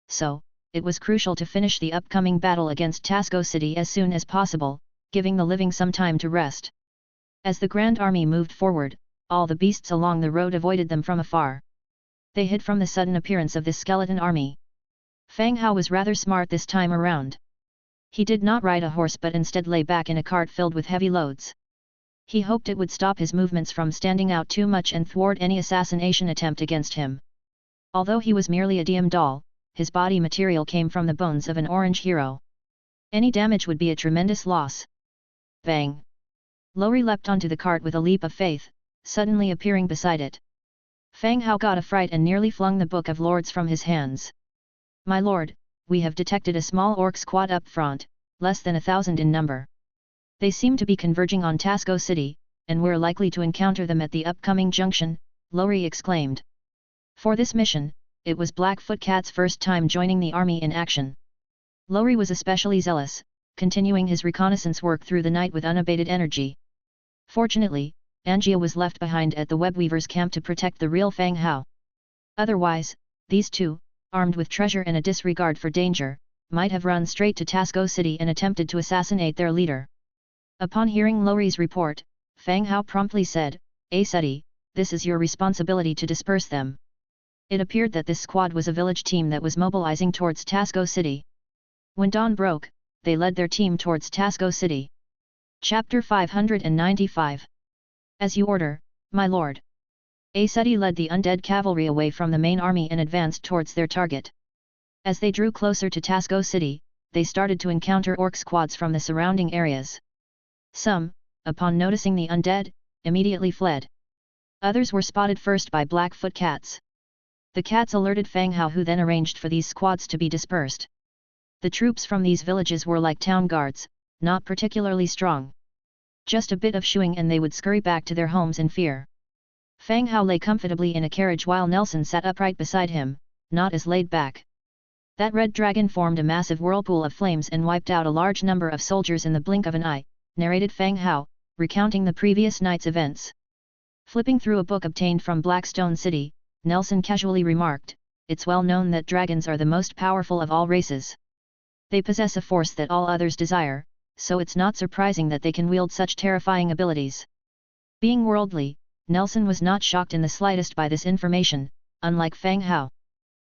A: So, it was crucial to finish the upcoming battle against Tasco City as soon as possible, giving the living some time to rest. As the Grand Army moved forward, all the beasts along the road avoided them from afar. They hid from the sudden appearance of this skeleton army. Fang Hao was rather smart this time around. He did not ride a horse but instead lay back in a cart filled with heavy loads. He hoped it would stop his movements from standing out too much and thwart any assassination attempt against him. Although he was merely a DM doll, his body material came from the bones of an orange hero. Any damage would be a tremendous loss. Bang! Lowry leapt onto the cart with a leap of faith, suddenly appearing beside it. Fang Hao got a fright and nearly flung the Book of Lords from his hands. "My lord, we have detected a small orc squad up front, less than 1,000 in number. They seem to be converging on Tasco City, and we're likely to encounter them at the upcoming junction," Lowry exclaimed. For this mission, it was Blackfoot Cat's first time joining the army in action. Lowry was especially zealous, continuing his reconnaissance work through the night with unabated energy. Fortunately, Angia was left behind at the webweaver's camp to protect the real Fang Hao. Otherwise, these two, armed with treasure and a disregard for danger, might have run straight to Tasco City and attempted to assassinate their leader. Upon hearing Lowry's report, Fang Hao promptly said, "Aseti, this is your responsibility to disperse them." It appeared that this squad was a village team that was mobilizing towards Tasco City. When dawn broke, they led their team towards Tasco City. Chapter 595. As you order, my lord. Aseti led the undead cavalry away from the main army and advanced towards their target. As they drew closer to Tasco City, they started to encounter orc squads from the surrounding areas. Some, upon noticing the undead, immediately fled. Others were spotted first by Blackfoot cats. The cats alerted Fang Hao, who then arranged for these squads to be dispersed. The troops from these villages were like town guards, not particularly strong. Just a bit of shooing and they would scurry back to their homes in fear. Fang Hao lay comfortably in a carriage while Nelson sat upright beside him, not as laid back. That red dragon formed a massive whirlpool of flames and wiped out a large number of soldiers in the blink of an eye, narrated Fang Hao, recounting the previous night's events. Flipping through a book obtained from Blackstone City, Nelson casually remarked, "It's well known that dragons are the most powerful of all races. They possess a force that all others desire, so it's not surprising that they can wield such terrifying abilities." Being worldly, Nelson was not shocked in the slightest by this information, unlike Fang Hao.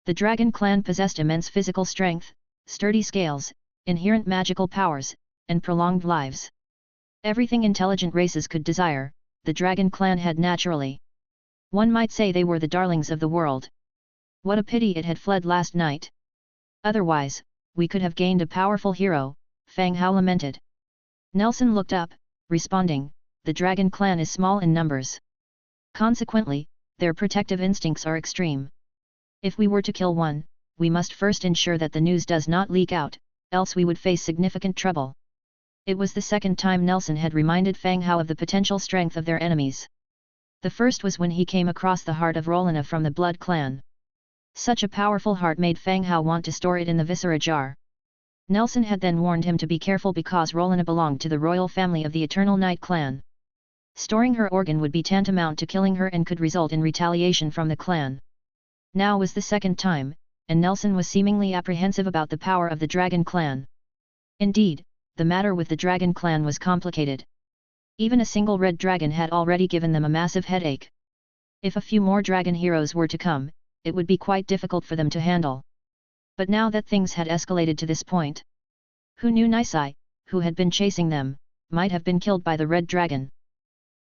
A: The dragon clan possessed immense physical strength, sturdy scales, inherent magical powers, and prolonged lives. Everything intelligent races could desire, the dragon clan had naturally. One might say they were the darlings of the world. What a pity it had fled last night. Otherwise, we could have gained a powerful hero, Fang Hao lamented. Nelson looked up, responding, "The dragon clan is small in numbers. Consequently, their protective instincts are extreme. If we were to kill one, we must first ensure that the news does not leak out, else we would face significant trouble." It was the second time Nelson had reminded Fang Hao of the potential strength of their enemies. The first was when he came across the heart of Rolina from the Blood Clan. Such a powerful heart made Fang Hao want to store it in the viscera jar. Nelson had then warned him to be careful because Rolina belonged to the royal family of the Eternal Night clan. Storing her organ would be tantamount to killing her and could result in retaliation from the clan. Now was the second time, and Nelson was seemingly apprehensive about the power of the Dragon Clan. Indeed, the matter with the Dragon Clan was complicated. Even a single red dragon had already given them a massive headache. If a few more dragon heroes were to come, it would be quite difficult for them to handle. But now that things had escalated to this point, who knew Nisai, who had been chasing them, might have been killed by the red dragon.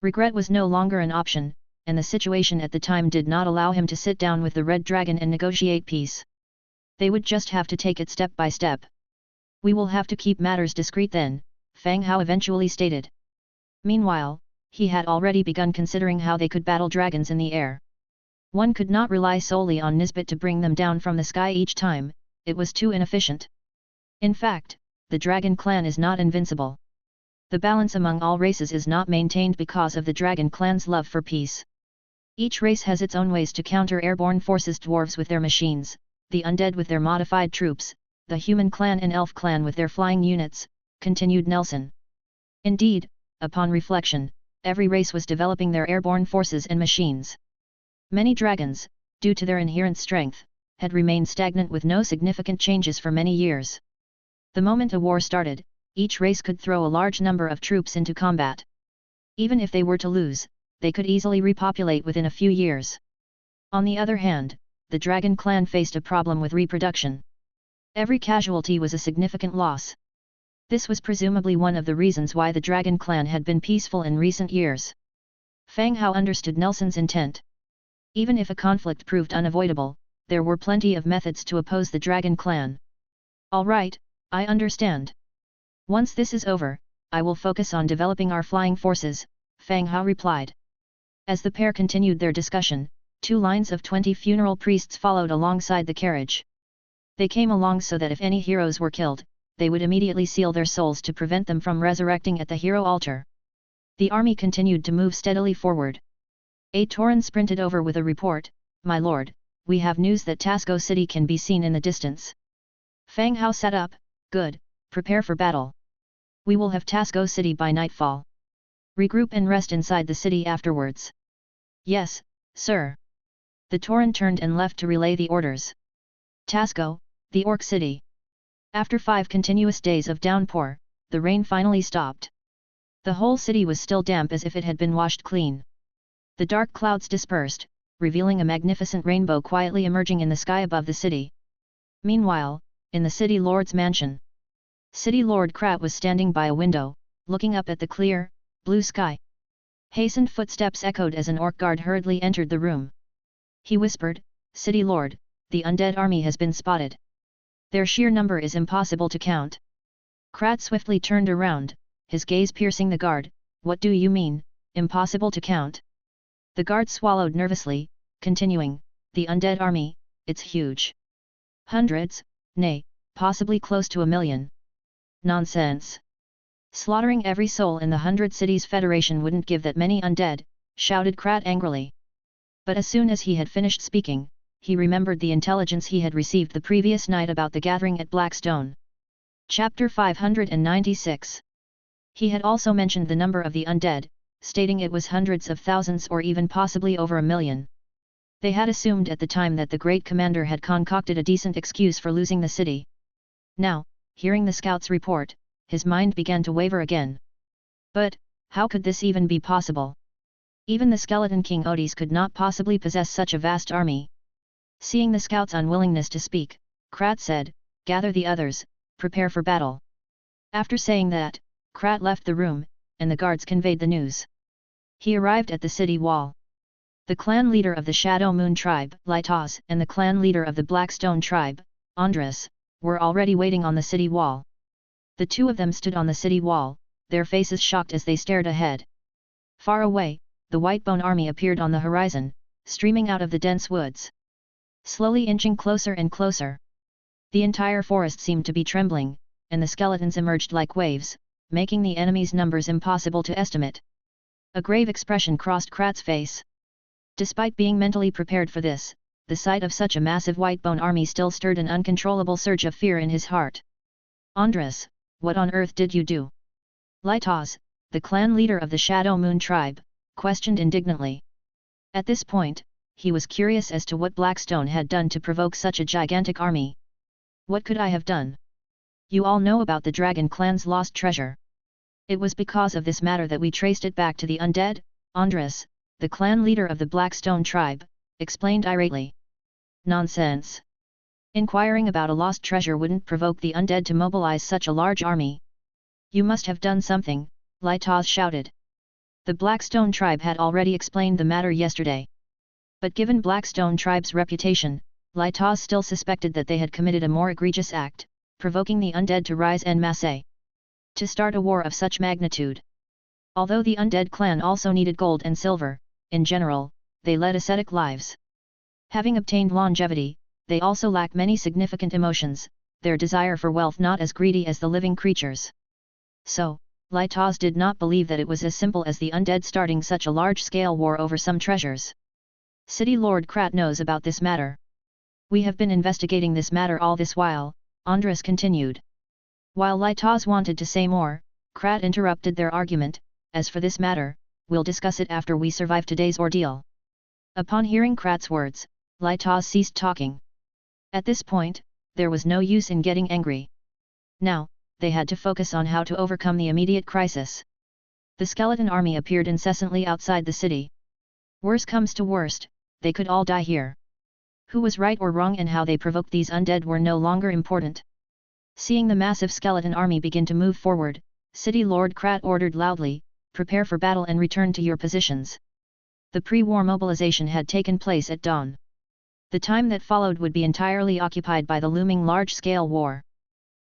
A: Regret was no longer an option, and the situation at the time did not allow him to sit down with the red dragon and negotiate peace. They would just have to take it step by step. "We will have to keep matters discreet then," Fang Hao eventually stated. Meanwhile, he had already begun considering how they could battle dragons in the air. One could not rely solely on Nisbet to bring them down from the sky each time, it was too inefficient. In fact, the Dragon Clan is not invincible. The balance among all races is not maintained because of the Dragon Clan's love for peace. Each race has its own ways to counter airborne forces: dwarves with their machines, the undead with their modified troops, the human clan and elf clan with their flying units, continued Nelson. Indeed, upon reflection, every race was developing their airborne forces and machines. Many dragons, due to their inherent strength, had remained stagnant with no significant changes for many years. The moment a war started, each race could throw a large number of troops into combat. Even if they were to lose, they could easily repopulate within a few years. On the other hand, the Dragon Clan faced a problem with reproduction. Every casualty was a significant loss. This was presumably one of the reasons why the Dragon Clan had been peaceful in recent years. Fang Hao understood Nelson's intent. Even if a conflict proved unavoidable, there were plenty of methods to oppose the Dragon Clan. "All right, I understand. Once this is over, I will focus on developing our flying forces," Fang Hao replied. As the pair continued their discussion, 2 lines of 20 funeral priests followed alongside the carriage. They came along so that if any heroes were killed, they would immediately seal their souls to prevent them from resurrecting at the hero altar. The army continued to move steadily forward. A Tauren sprinted over with a report, "My lord, we have news that Tasco City can be seen in the distance." Fang Hao sat up, "Good, prepare for battle. We will have Tasco City by nightfall. Regroup and rest inside the city afterwards." "Yes, sir." The Tauren turned and left to relay the orders. Tasco, the Orc City. After 5 continuous days of downpour, the rain finally stopped. The whole city was still damp as if it had been washed clean. The dark clouds dispersed, revealing a magnificent rainbow quietly emerging in the sky above the city. Meanwhile, in the city lord's mansion, City Lord Krat was standing by a window, looking up at the clear, blue sky. Hastened footsteps echoed as an orc guard hurriedly entered the room. He whispered, "City Lord, the undead army has been spotted." Their sheer number is impossible to count. Krat swiftly turned around, his gaze piercing the guard. What do you mean, impossible to count? The guard swallowed nervously, continuing, the undead army, it's huge. Hundreds, nay, possibly close to 1,000,000. Nonsense. Slaughtering every soul in the 100 Cities Federation wouldn't give that many undead, shouted Krat angrily. But as soon as he had finished speaking, he remembered the intelligence he had received the previous night about the gathering at Blackstone. Chapter 596. He had also mentioned the number of the undead, stating it was hundreds of thousands or even possibly over 1,000,000. They had assumed at the time that the great commander had concocted a decent excuse for losing the city. Now, hearing the scout's report, his mind began to waver again. But, how could this even be possible? Even the skeleton king Odys could not possibly possess such a vast army. Seeing the scout's unwillingness to speak, Krat said, gather the others, prepare for battle. After saying that, Krat left the room, and the guards conveyed the news. He arrived at the city wall. The clan leader of the Shadow Moon tribe, Lightnovel, and the clan leader of the Blackstone tribe, Andres, were already waiting on the city wall. The two of them stood on the city wall, their faces shocked as they stared ahead. Far away, the Whitebone army appeared on the horizon, streaming out of the dense woods. Slowly inching closer and closer. The entire forest seemed to be trembling, and the skeletons emerged like waves, making the enemy's numbers impossible to estimate. A grave expression crossed Krat's face. Despite being mentally prepared for this, the sight of such a massive Whitebone army still stirred an uncontrollable surge of fear in his heart. Andres, what on earth did you do? Lightnovel, the clan leader of the Shadow Moon tribe, questioned indignantly. At this point, he was curious as to what Blackstone had done to provoke such a gigantic army. What could I have done? You all know about the Dragon clan's lost treasure. It was because of this matter that we traced it back to the undead, Andres, the clan leader of the Blackstone tribe, explained irately. Nonsense. Inquiring about a lost treasure wouldn't provoke the undead to mobilize such a large army. You must have done something, Lightnovel shouted. The Blackstone tribe had already explained the matter yesterday. But given Blackstone tribe's reputation, Lightnovel still suspected that they had committed a more egregious act, provoking the undead to rise en masse. To start a war of such magnitude. Although the undead clan also needed gold and silver, in general, they led ascetic lives. Having obtained longevity, they also lack many significant emotions, their desire for wealth not as greedy as the living creatures. So, Lightnovel did not believe that it was as simple as the undead starting such a large-scale war over some treasures. City Lord Krat knows about this matter. We have been investigating this matter all this while, Andres continued. While Lightnovel wanted to say more, Krat interrupted their argument. As for this matter, we'll discuss it after we survive today's ordeal. Upon hearing Krat's words, Lightnovel ceased talking. At this point, there was no use in getting angry. Now, they had to focus on how to overcome the immediate crisis. The skeleton army appeared incessantly outside the city. Worst comes to worst, they could all die here. Who was right or wrong and how they provoked these undead were no longer important. Seeing the massive skeleton army begin to move forward, City Lord Krat ordered loudly, prepare for battle and return to your positions. The pre-war mobilization had taken place at dawn. The time that followed would be entirely occupied by the looming large-scale war.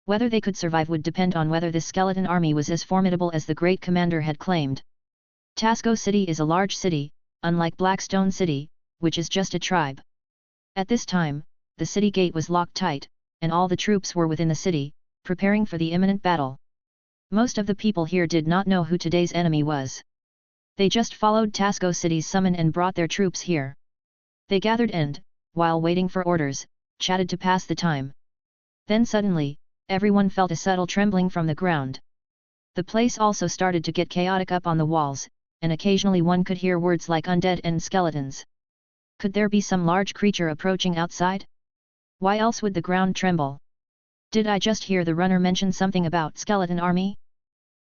A: Whether they could survive would depend on whether this skeleton army was as formidable as the great commander had claimed. Tasco City is a large city, unlike Blackstone City, which is just a tribe. At this time, the city gate was locked tight, and all the troops were within the city, preparing for the imminent battle. Most of the people here did not know who today's enemy was. They just followed Tasco City's summon and brought their troops here. They gathered and, while waiting for orders, chatted to pass the time. Then suddenly, everyone felt a subtle trembling from the ground. The place also started to get chaotic up on the walls, and occasionally one could hear words like undead and skeletons. Could there be some large creature approaching outside? Why else would the ground tremble? Did I just hear the runner mention something about skeleton army?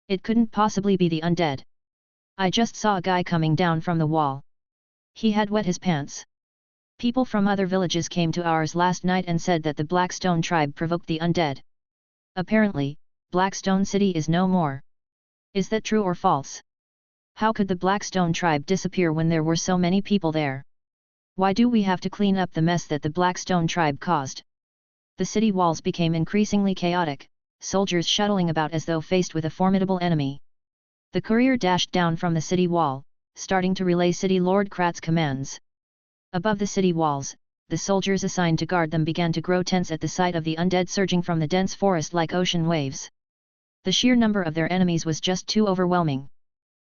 A: It couldn't possibly be the undead. I just saw a guy coming down from the wall. He had wet his pants. People from other villages came to ours last night and said that the Blackstone tribe provoked the undead. Apparently, Blackstone City is no more. Is that true or false? How could the Blackstone tribe disappear when there were so many people there? Why do we have to clean up the mess that the Blackstone tribe caused? The city walls became increasingly chaotic, soldiers shuttling about as though faced with a formidable enemy. The courier dashed down from the city wall, starting to relay City Lord Krat's commands. Above the city walls, the soldiers assigned to guard them began to grow tense at the sight of the undead surging from the dense forest like ocean waves. The sheer number of their enemies was just too overwhelming.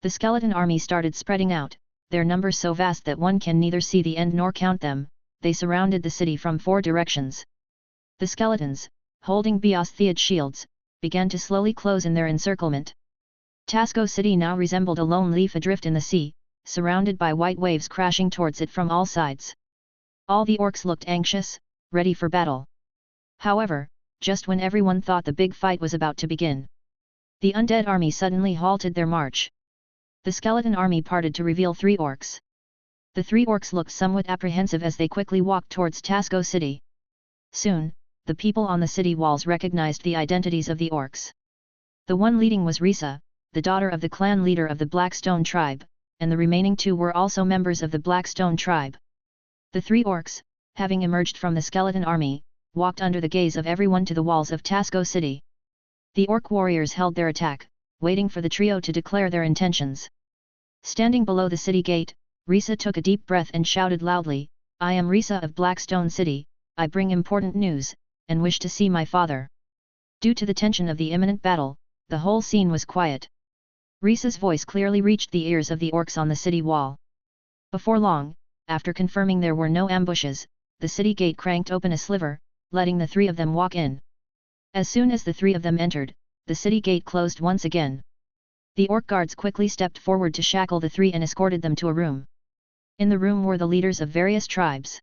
A: The skeleton army started spreading out, their numbers so vast that one can neither see the end nor count them. They surrounded the city from 4 directions. The skeletons, holding Beostheid shields, began to slowly close in their encirclement. Tasco City now resembled a lone leaf adrift in the sea, surrounded by white waves crashing towards it from all sides. All the orcs looked anxious, ready for battle. However, just when everyone thought the big fight was about to begin, the undead army suddenly halted their march. The skeleton army parted to reveal 3 orcs. The 3 orcs looked somewhat apprehensive as they quickly walked towards Tasco City. Soon, the people on the city walls recognized the identities of the orcs. The one leading was Risa, the daughter of the clan leader of the Blackstone tribe, and the remaining 2 were also members of the Blackstone tribe. The 3 orcs, having emerged from the skeleton army, walked under the gaze of everyone to the walls of Tasco City. The orc warriors held their attack, waiting for the trio to declare their intentions. Standing below the city gate, Risa took a deep breath and shouted loudly, "I am Risa of Blackstone City, I bring important news, and wish to see my father." Due to the tension of the imminent battle, the whole scene was quiet. Risa's voice clearly reached the ears of the orcs on the city wall. Before long, after confirming there were no ambushes, the city gate cranked open a sliver, letting the 3 of them walk in. As soon as the 3 of them entered, the city gate closed once again. The orc guards quickly stepped forward to shackle the 3 and escorted them to a room. In the room were the leaders of various tribes.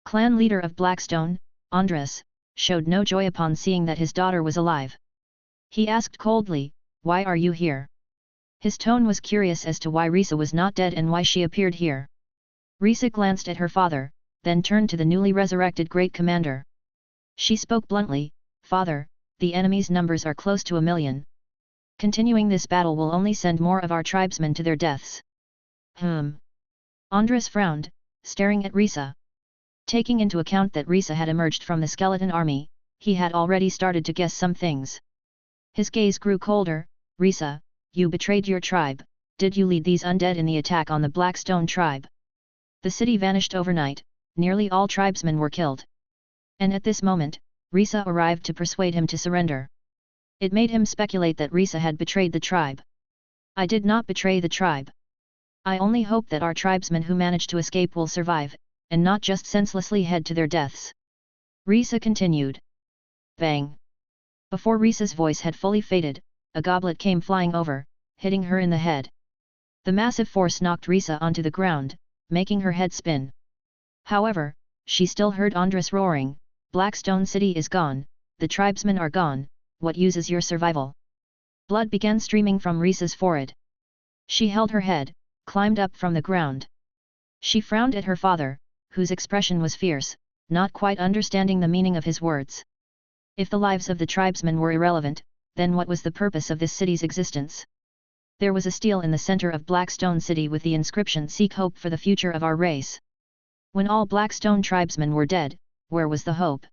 A: Clan leader of Blackstone, Andres, showed no joy upon seeing that his daughter was alive. He asked coldly, "Why are you here?" His tone was curious as to why Risa was not dead and why she appeared here. Risa glanced at her father, then turned to the newly resurrected great commander. She spoke bluntly, "Father, the enemy's numbers are close to 1,000,000. Continuing this battle will only send more of our tribesmen to their deaths." Andres frowned, staring at Risa. Taking into account that Risa had emerged from the skeleton army, he had already started to guess some things. His gaze grew colder. "Risa, you betrayed your tribe, did you lead these undead in the attack on the Blackstone tribe?" The city vanished overnight, nearly all tribesmen were killed. And at this moment, Risa arrived to persuade him to surrender. It made him speculate that Risa had betrayed the tribe. "I did not betray the tribe. I only hope that our tribesmen who manage to escape will survive, and not just senselessly head to their deaths." Risa continued. Bang! Before Risa's voice had fully faded, a goblet came flying over, hitting her in the head. The massive force knocked Risa onto the ground, making her head spin. However, she still heard Andres roaring, "Blackstone City is gone, the tribesmen are gone, what use is your survival?" Blood began streaming from Risa's forehead. She held her head, climbed up from the ground. She frowned at her father, whose expression was fierce, not quite understanding the meaning of his words. If the lives of the tribesmen were irrelevant, then what was the purpose of this city's existence? There was a stele in the center of Blackstone City with the inscription, "Seek hope for the future of our race." When all Blackstone tribesmen were dead, where was the hope?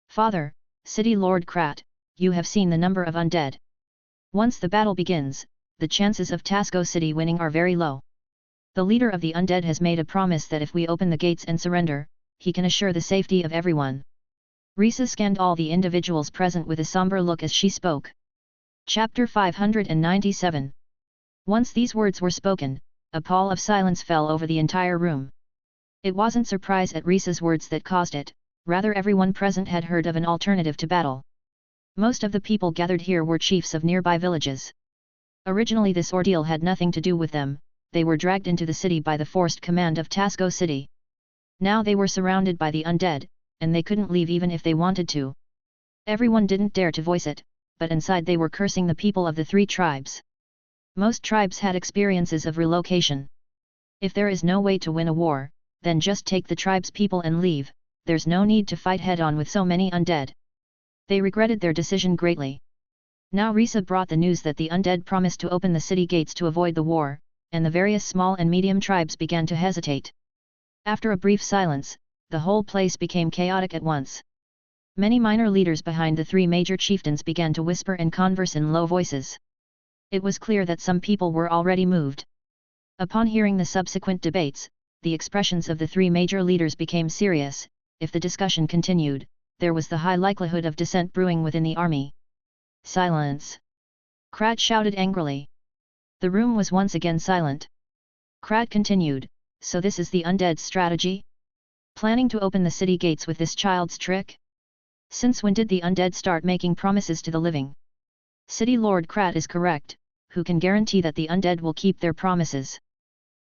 A: "Father, City Lord Krat, you have seen the number of undead. Once the battle begins, the chances of Tasco City winning are very low. The leader of the undead has made a promise that if we open the gates and surrender, he can assure the safety of everyone." Risa scanned all the individuals present with a somber look as she spoke. Chapter 597. Once these words were spoken, a pall of silence fell over the entire room. It wasn't surprise at Risa's words that caused it, rather everyone present had heard of an alternative to battle. Most of the people gathered here were chiefs of nearby villages. Originally this ordeal had nothing to do with them, they were dragged into the city by the forced command of Tasco City. Now they were surrounded by the undead, and they couldn't leave even if they wanted to. Everyone didn't dare to voice it, but inside they were cursing the people of the 3 tribes. Most tribes had experiences of relocation. If there is no way to win a war, then just take the tribe's people and leave, there's no need to fight head-on with so many undead. They regretted their decision greatly. Now Risa brought the news that the undead promised to open the city gates to avoid the war, and the various small and medium tribes began to hesitate. After a brief silence, the whole place became chaotic at once. Many minor leaders behind the three major chieftains began to whisper and converse in low voices. It was clear that some people were already moved. Upon hearing the subsequent debates, the expressions of the three major leaders became serious. If the discussion continued, there was the high likelihood of dissent brewing within the army. Silence! Krat shouted angrily. The room was once again silent. Krat continued, so this is the undead strategy? Planning to open the city gates with this child's trick? Since when did the undead start making promises to the living? City Lord Krat is correct, who can guarantee that the undead will keep their promises?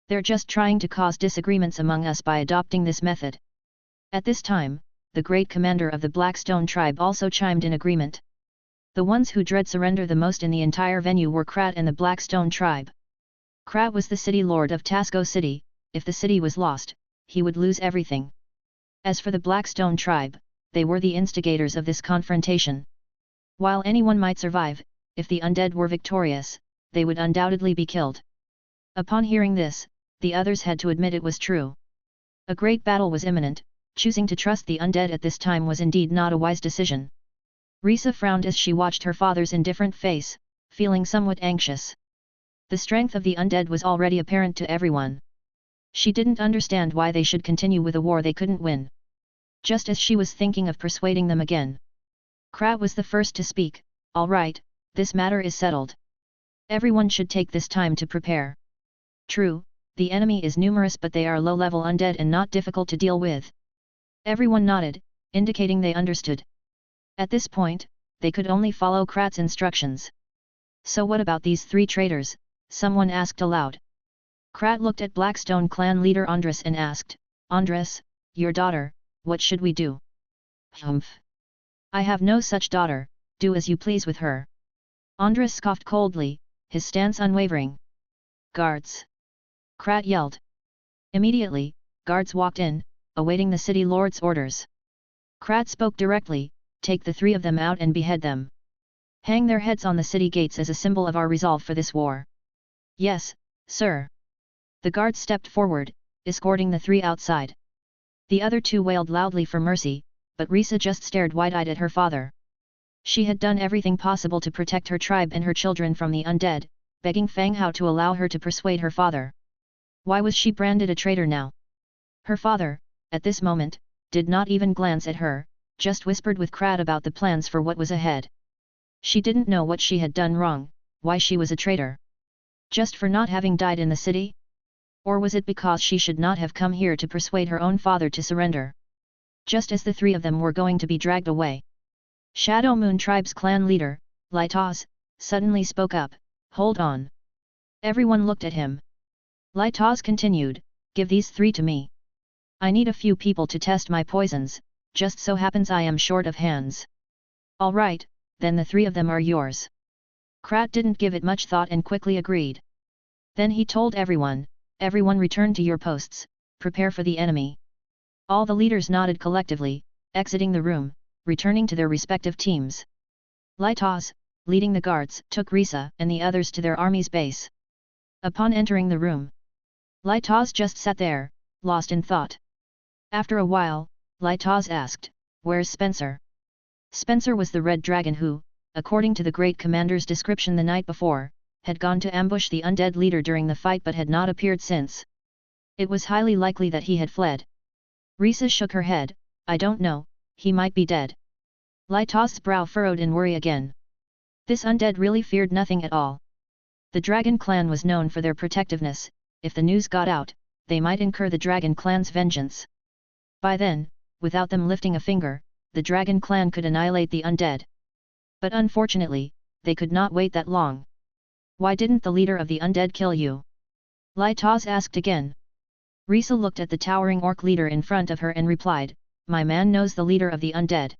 A: They're just trying to cause disagreements among us by adopting this method. At this time, the great commander of the Blackstone tribe also chimed in agreement. The ones who dread surrender the most in the entire venue were Krat and the Blackstone tribe. Krat was the city lord of Tasco City. If the city was lost, he would lose everything. As for the Blackstone tribe, they were the instigators of this confrontation. While anyone might survive, if the undead were victorious, they would undoubtedly be killed. Upon hearing this, the others had to admit it was true. A great battle was imminent. Choosing to trust the undead at this time was indeed not a wise decision. Risa frowned as she watched her father's indifferent face, feeling somewhat anxious. The strength of the undead was already apparent to everyone. She didn't understand why they should continue with a war they couldn't win. Just as she was thinking of persuading them again, Krat was the first to speak. All right, this matter is settled. Everyone should take this time to prepare. True, the enemy is numerous, but they are low-level undead and not difficult to deal with. Everyone nodded, indicating they understood. At this point, they could only follow Krat's instructions. So what about these three traitors? Someone asked aloud. Krat looked at Blackstone clan leader Andres and asked, Andres, your daughter, what should we do? Humph! I have no such daughter, do as you please with her. Andres scoffed coldly, his stance unwavering. Guards! Krat yelled. Immediately, guards walked in, awaiting the city lord's orders. Krat spoke directly, take the three of them out and behead them. Hang their heads on the city gates as a symbol of our resolve for this war. Yes, sir. The guards stepped forward, escorting the three outside. The other two wailed loudly for mercy, but Risa just stared wide-eyed at her father. She had done everything possible to protect her tribe and her children from the undead, begging Fang Hao to allow her to persuade her father. Why was she branded a traitor now? Her father, at this moment, did not even glance at her, just whispered with Krat about the plans for what was ahead. She didn't know what she had done wrong, why she was a traitor. Just for not having died in the city? Or was it because she should not have come here to persuade her own father to surrender? Just as the three of them were going to be dragged away, Shadow Moon Tribe's clan leader, Lightnovel, suddenly spoke up, hold on. Everyone looked at him. Lightnovel continued, give these three to me. I need a few people to test my poisons, just so happens I am short of hands. All right, then the three of them are yours. Krat didn't give it much thought and quickly agreed. Then he told everyone return to your posts, prepare for the enemy. All the leaders nodded collectively, exiting the room, returning to their respective teams. Lightnovel, leading the guards, took Risa and the others to their army's base. Upon entering the room, Lightnovel just sat there, lost in thought. After a while, Lightnovel asked, where's Spencer? Spencer was the red dragon who, according to the great commander's description the night before, had gone to ambush the undead leader during the fight but had not appeared since. It was highly likely that he had fled. Risa shook her head, I don't know, he might be dead. Lightnovel's brow furrowed in worry again. This undead really feared nothing at all. The Dragon Clan was known for their protectiveness. If the news got out, they might incur the Dragon Clan's vengeance. By then, without them lifting a finger, the Dragon Clan could annihilate the undead. But unfortunately, they could not wait that long. Why didn't the leader of the undead kill you? Lightnovel asked again. Risa looked at the towering orc leader in front of her and replied, my man knows the leader of the undead.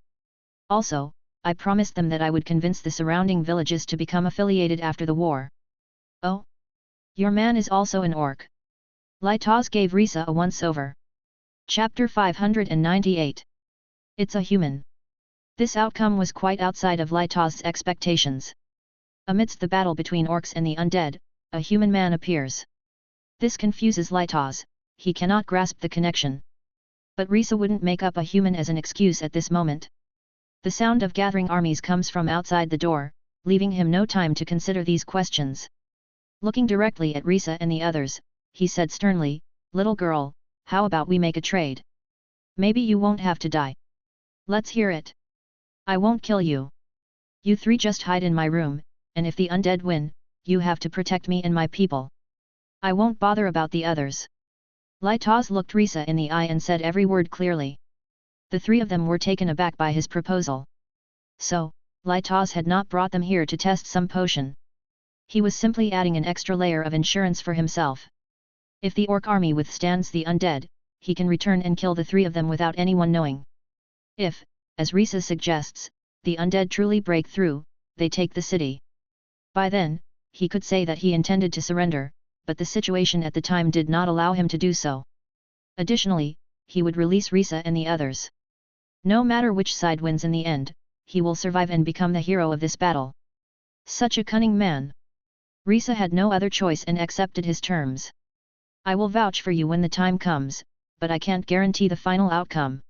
A: Also, I promised them that I would convince the surrounding villages to become affiliated after the war. Oh? Your man is also an orc. Lightnovel gave Risa a once-over. Chapter 598. It's a human. This outcome was quite outside of Lightnovel's expectations. Amidst the battle between orcs and the undead, a human man appears. This confuses Lightnovel, he cannot grasp the connection. But Risa wouldn't make up a human as an excuse at this moment. The sound of gathering armies comes from outside the door, leaving him no time to consider these questions. Looking directly at Risa and the others, he said sternly, "Little girl, how about we make a trade? Maybe you won't have to die. Let's hear it. I won't kill you. You three just hide in my room, and if the undead win, you have to protect me and my people. I won't bother about the others." Lai Taz looked Risa in the eye and said every word clearly. The three of them were taken aback by his proposal. So, Lai Taz had not brought them here to test some potion. He was simply adding an extra layer of insurance for himself. If the orc army withstands the undead, he can return and kill the three of them without anyone knowing. If, as Risa suggests, the undead truly break through, they take the city. By then, he could say that he intended to surrender, but the situation at the time did not allow him to do so. Additionally, he would release Risa and the others. No matter which side wins in the end, he will survive and become the hero of this battle. Such a cunning man. Risa had no other choice and accepted his terms. "I will vouch for you when the time comes, but I can't guarantee the final outcome."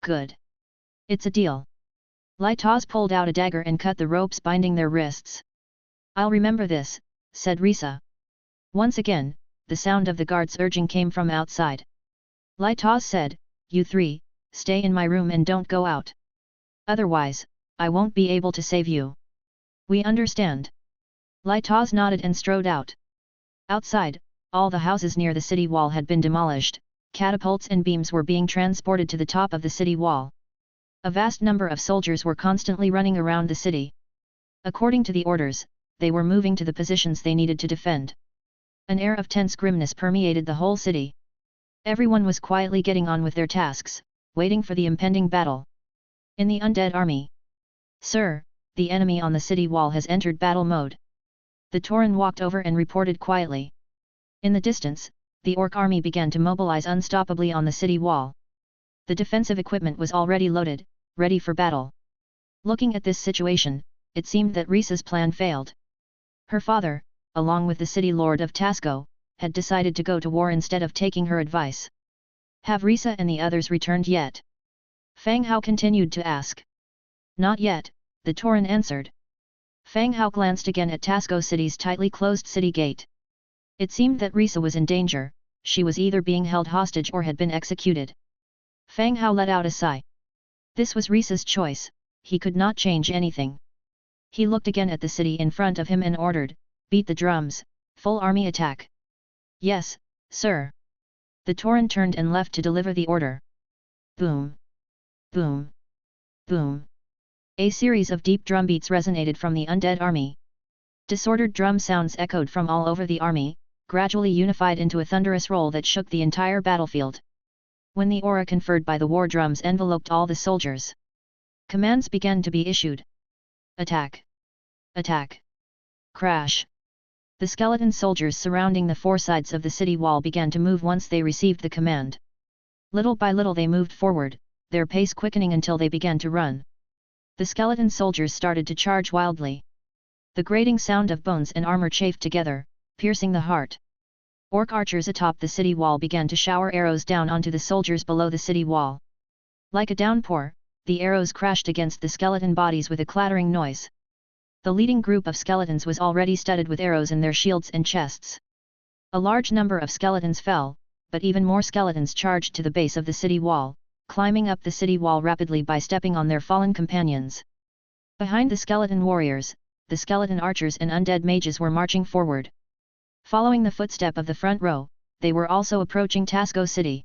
A: "Good. It's a deal." Lai Taz pulled out a dagger and cut the ropes binding their wrists. "I'll remember this," said Risa. Once again, the sound of the guards urging came from outside. Lai Taz said, "You three, stay in my room and don't go out. Otherwise, I won't be able to save you." "We understand." Lai Taz nodded and strode out. Outside, all the houses near the city wall had been demolished, catapults and beams were being transported to the top of the city wall. A vast number of soldiers were constantly running around the city. According to the orders, they were moving to the positions they needed to defend. An air of tense grimness permeated the whole city. Everyone was quietly getting on with their tasks, waiting for the impending battle. In the undead army. "Sir, the enemy on the city wall has entered battle mode." The Tauren walked over and reported quietly. In the distance, the orc army began to mobilize unstoppably on the city wall. The defensive equipment was already loaded, ready for battle. Looking at this situation, it seemed that Risa's plan failed. Her father, along with the city lord of Tasco, had decided to go to war instead of taking her advice. "Have Risa and the others returned yet?" Fang Hao continued to ask. "Not yet," the Tauren answered. Fang Hao glanced again at Tasco City's tightly closed city gate. It seemed that Risa was in danger, she was either being held hostage or had been executed. Fang Hao let out a sigh. This was Risa's choice, he could not change anything. He looked again at the city in front of him and ordered, "Beat the drums, full army attack." "Yes, sir." The Tauren turned and left to deliver the order. Boom! Boom! Boom! A series of deep drum beats resonated from the undead army. Disordered drum sounds echoed from all over the army, gradually unified into a thunderous roll that shook the entire battlefield. When the aura conferred by the war drums enveloped all the soldiers, commands began to be issued. Attack! Attack! Crash! The skeleton soldiers surrounding the four sides of the city wall began to move once they received the command. Little by little they moved forward, their pace quickening until they began to run. The skeleton soldiers started to charge wildly. The grating sound of bones and armor chafed together, piercing the heart. Orc archers atop the city wall began to shower arrows down onto the soldiers below the city wall. Like a downpour, the arrows crashed against the skeleton bodies with a clattering noise. The leading group of skeletons was already studded with arrows in their shields and chests. A large number of skeletons fell, but even more skeletons charged to the base of the city wall, climbing up the city wall rapidly by stepping on their fallen companions. Behind the skeleton warriors, the skeleton archers and undead mages were marching forward. Following the footstep of the front row, they were also approaching Tasco City.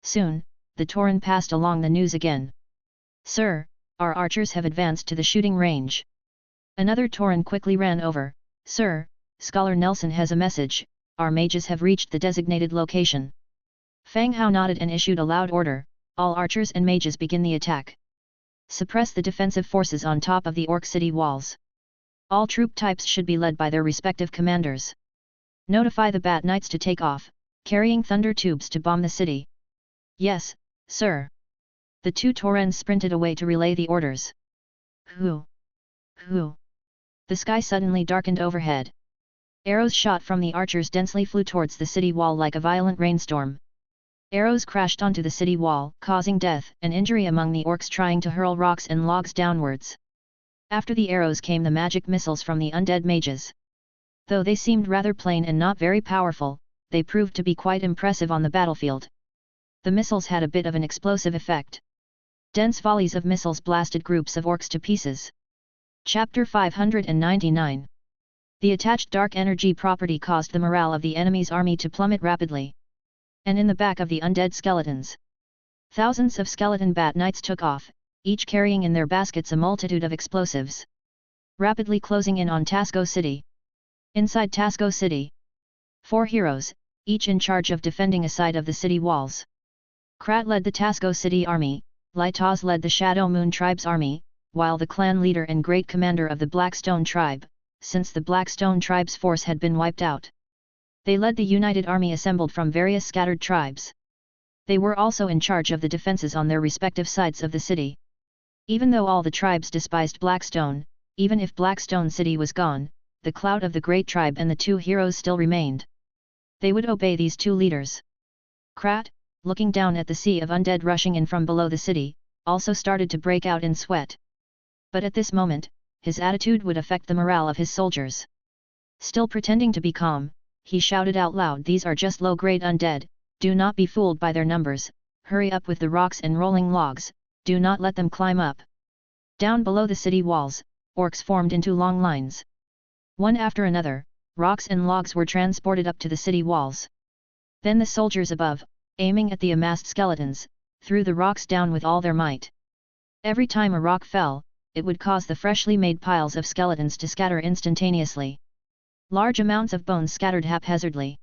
A: Soon, the Tauren passed along the news again. "Sir, our archers have advanced to the shooting range." Another Tauren quickly ran over. "Sir, Scholar Nelson has a message, our mages have reached the designated location." Fang Hao nodded and issued a loud order, "All archers and mages begin the attack. Suppress the defensive forces on top of the Orc City walls. All troop types should be led by their respective commanders. Notify the Bat Knights to take off, carrying thunder tubes to bomb the city." "Yes, sir." The two Taurens sprinted away to relay the orders. Hoo! Hoo! The sky suddenly darkened overhead. Arrows shot from the archers densely flew towards the city wall like a violent rainstorm. Arrows crashed onto the city wall, causing death and injury among the orcs trying to hurl rocks and logs downwards. After the arrows came the magic missiles from the undead mages. Though they seemed rather plain and not very powerful, they proved to be quite impressive on the battlefield. The missiles had a bit of an explosive effect. Dense volleys of missiles blasted groups of orcs to pieces. Chapter 599. The attached dark energy property caused the morale of the enemy's army to plummet rapidly. And in the back of the undead skeletons, thousands of skeleton bat knights took off, each carrying in their baskets a multitude of explosives. Rapidly closing in on Tasco City. Inside Tasco City, 4 heroes, each in charge of defending a side of the city walls. Krat led the Tasco City army, Lytaz led the Shadow Moon tribe's army, while the clan leader and great commander of the Blackstone tribe, since the Blackstone tribe's force had been wiped out. They led the united army assembled from various scattered tribes. They were also in charge of the defences on their respective sides of the city. Even though all the tribes despised Blackstone, even if Blackstone City was gone, the clout of the great tribe and the 2 heroes still remained. They would obey these 2 leaders. Krat, looking down at the sea of undead rushing in from below the city, also started to break out in sweat. But at this moment, his attitude would affect the morale of his soldiers. Still pretending to be calm, he shouted out loud, "These are just low-grade undead, do not be fooled by their numbers, hurry up with the rocks and rolling logs, do not let them climb up." Down below the city walls, orcs formed into long lines. One after another, rocks and logs were transported up to the city walls. Then the soldiers above, aiming at the amassed skeletons, threw the rocks down with all their might. Every time a rock fell, it would cause the freshly made piles of skeletons to scatter instantaneously. Large amounts of bones scattered haphazardly.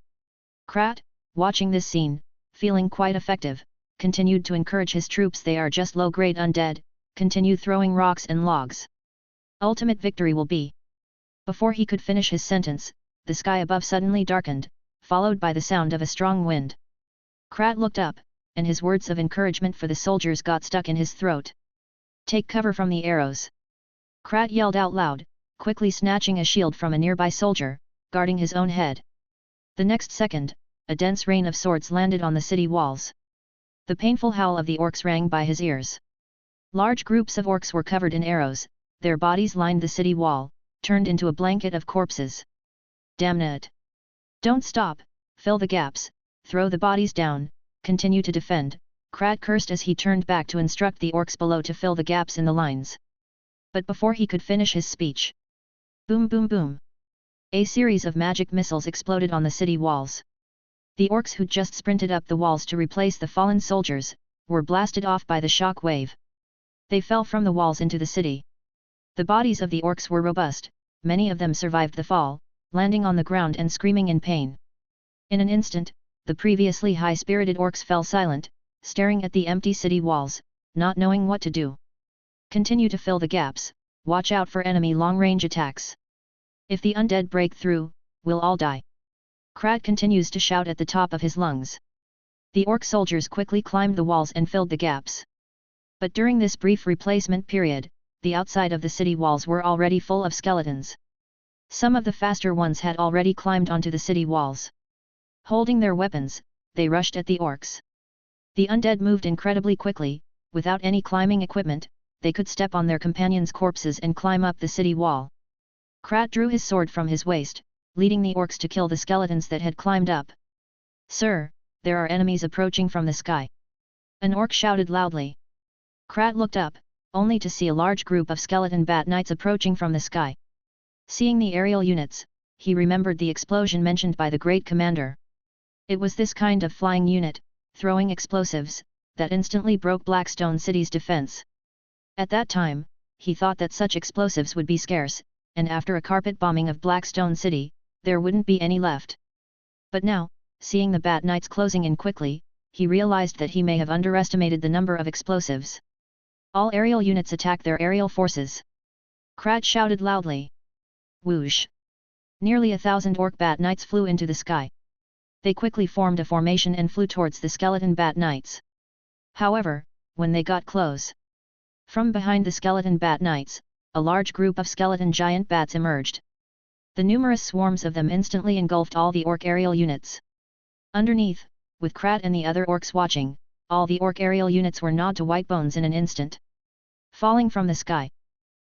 A: Krat, watching this scene, feeling quite effective, continued to encourage his troops. "They are just low-grade undead, continue throwing rocks and logs. Ultimate victory will be." Before he could finish his sentence, the sky above suddenly darkened, followed by the sound of a strong wind. Krat looked up, and his words of encouragement for the soldiers got stuck in his throat. "Take cover from the arrows!" Krat yelled out loud, quickly snatching a shield from a nearby soldier, guarding his own head. The next second, a dense rain of swords landed on the city walls. The painful howl of the orcs rang by his ears. Large groups of orcs were covered in arrows, their bodies lined the city wall, turned into a blanket of corpses. "Damn it! Don't stop, fill the gaps, throw the bodies down, continue to defend," Krat cursed as he turned back to instruct the orcs below to fill the gaps in the lines. But before he could finish his speech, boom boom boom! A series of magic missiles exploded on the city walls. The orcs who'd just sprinted up the walls to replace the fallen soldiers, were blasted off by the shock wave. They fell from the walls into the city. The bodies of the orcs were robust, many of them survived the fall, landing on the ground and screaming in pain. In an instant, the previously high-spirited orcs fell silent, staring at the empty city walls, not knowing what to do. "Continue to fill the gaps, watch out for enemy long-range attacks. If the undead break through, we'll all die." Krat continues to shout at the top of his lungs. The orc soldiers quickly climbed the walls and filled the gaps. But during this brief replacement period, the outside of the city walls were already full of skeletons. Some of the faster ones had already climbed onto the city walls. Holding their weapons, they rushed at the orcs. The undead moved incredibly quickly, without any climbing equipment, they could step on their companions' corpses and climb up the city wall. Krat drew his sword from his waist, leading the orcs to kill the skeletons that had climbed up. "Sir, there are enemies approaching from the sky!" An orc shouted loudly. Krat looked up, only to see a large group of skeleton bat knights approaching from the sky. Seeing the aerial units, he remembered the explosion mentioned by the great commander. It was this kind of flying unit, throwing explosives, that instantly broke Blackstone City's defense. At that time, he thought that such explosives would be scarce, and after a carpet bombing of Blackstone City, there wouldn't be any left. But now, seeing the bat knights closing in quickly, he realized that he may have underestimated the number of explosives. "All aerial units attack their aerial forces!" Krat shouted loudly. Whoosh! Nearly 1,000 orc bat knights flew into the sky. They quickly formed a formation and flew towards the skeleton bat knights. However, when they got close, from behind the skeleton bat knights, a large group of skeleton giant bats emerged. The numerous swarms of them instantly engulfed all the orc aerial units. Underneath, with Krat and the other orcs watching, all the orc aerial units were gnawed to white bones in an instant. Falling from the sky.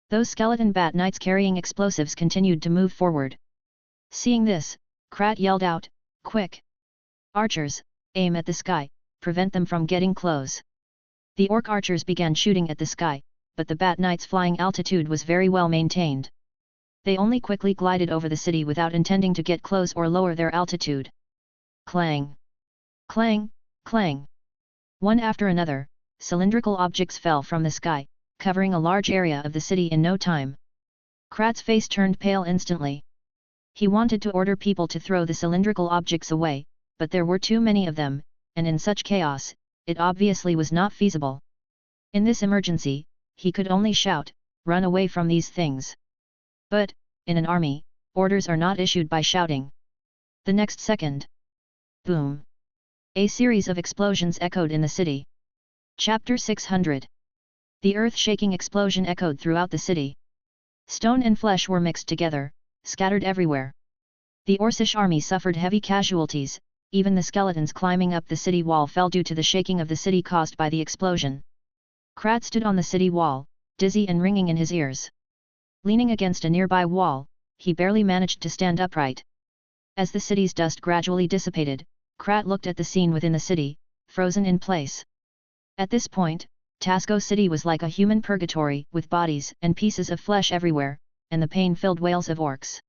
A: Those skeleton bat knights carrying explosives continued to move forward. Seeing this, Krat yelled out, "Quick! Archers, aim at the sky, prevent them from getting close." The orc archers began shooting at the sky, but the bat knight's flying altitude was very well maintained. They only quickly glided over the city without intending to get close or lower their altitude. Clang! Clang! Clang! One after another, cylindrical objects fell from the sky, covering a large area of the city in no time. Krat's face turned pale instantly. He wanted to order people to throw the cylindrical objects away, but there were too many of them, and in such chaos, it obviously was not feasible. In this emergency, he could only shout, "Run away from these things!" But, in an army, orders are not issued by shouting. The next second. Boom! A series of explosions echoed in the city. Chapter 600. The earth-shaking explosion echoed throughout the city. Stone and flesh were mixed together, scattered everywhere. The Orcish army suffered heavy casualties, even the skeletons climbing up the city wall fell due to the shaking of the city caused by the explosion. Krat stood on the city wall, dizzy and ringing in his ears. Leaning against a nearby wall, he barely managed to stand upright. As the city's dust gradually dissipated, Krat looked at the scene within the city, frozen in place. At this point, Tasco City was like a human purgatory, with bodies and pieces of flesh everywhere, and the pain-filled wails of orcs.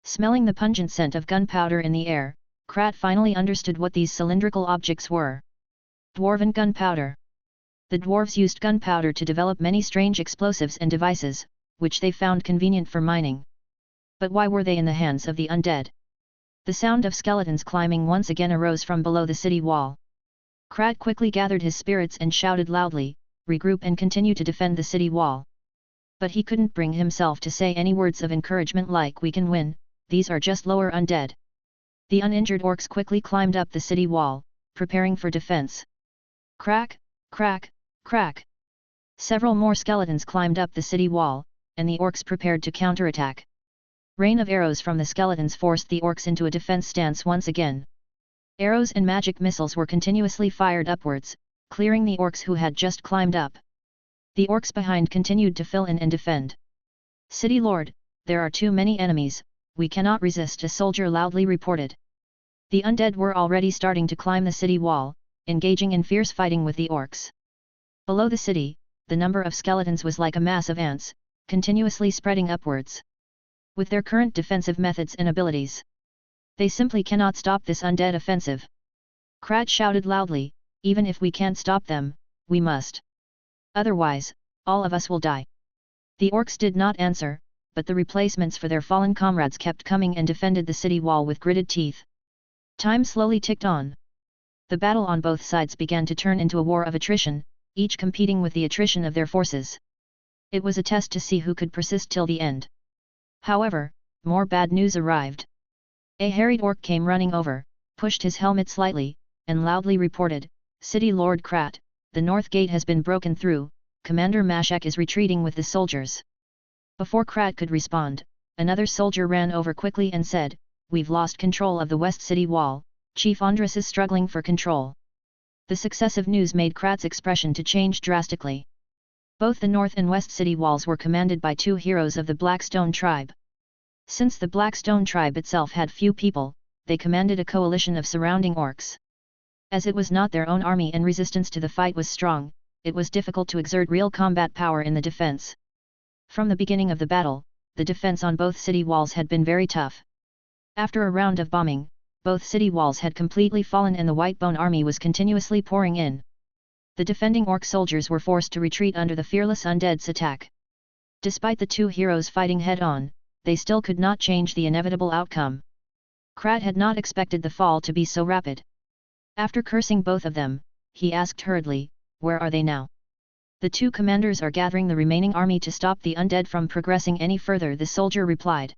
A: Smelling the pungent scent of gunpowder in the air, Krat finally understood what these cylindrical objects were. Dwarven gunpowder. The dwarves used gunpowder to develop many strange explosives and devices, which they found convenient for mining. But why were they in the hands of the undead? The sound of skeletons climbing once again arose from below the city wall. Krat quickly gathered his spirits and shouted loudly, "Regroup and continue to defend the city wall." But he couldn't bring himself to say any words of encouragement like "We can win, these are just lower undead." The uninjured orcs quickly climbed up the city wall, preparing for defense. Crack, crack, crack. Several more skeletons climbed up the city wall, and the orcs prepared to counterattack. Rain of arrows from the skeletons forced the orcs into a defense stance once again. Arrows and magic missiles were continuously fired upwards, clearing the orcs who had just climbed up. The orcs behind continued to fill in and defend. "City Lord, there are too many enemies, we cannot resist," a soldier loudly reported. The undead were already starting to climb the city wall, engaging in fierce fighting with the orcs. Below the city, the number of skeletons was like a mass of ants, continuously spreading upwards. With their current defensive methods and abilities, they simply cannot stop this undead offensive. Krat shouted loudly, "Even if we can't stop them, we must. Otherwise, all of us will die." The orcs did not answer, but the replacements for their fallen comrades kept coming and defended the city wall with gritted teeth. Time slowly ticked on. The battle on both sides began to turn into a war of attrition, each competing with the attrition of their forces. It was a test to see who could persist till the end. However, more bad news arrived. A harried orc came running over, pushed his helmet slightly, and loudly reported, "City Lord Krat, the north gate has been broken through, Commander Mashak is retreating with the soldiers." Before Krat could respond, another soldier ran over quickly and said, "We've lost control of the west city wall, Chief Andres is struggling for control." The successive news made Krat's expression to change drastically. Both the north and west city walls were commanded by two heroes of the Blackstone tribe. Since the Blackstone tribe itself had few people, they commanded a coalition of surrounding orcs. As it was not their own army and resistance to the fight was strong, it was difficult to exert real combat power in the defense. From the beginning of the battle, the defense on both city walls had been very tough. After a round of bombing, both city walls had completely fallen and the Whitebone army was continuously pouring in. The defending orc soldiers were forced to retreat under the fearless undead's attack. Despite the two heroes fighting head-on, they still could not change the inevitable outcome. Krat had not expected the fall to be so rapid. After cursing both of them, he asked hurriedly, "Where are they now?" "The two commanders are gathering the remaining army to stop the undead from progressing any further," the soldier replied.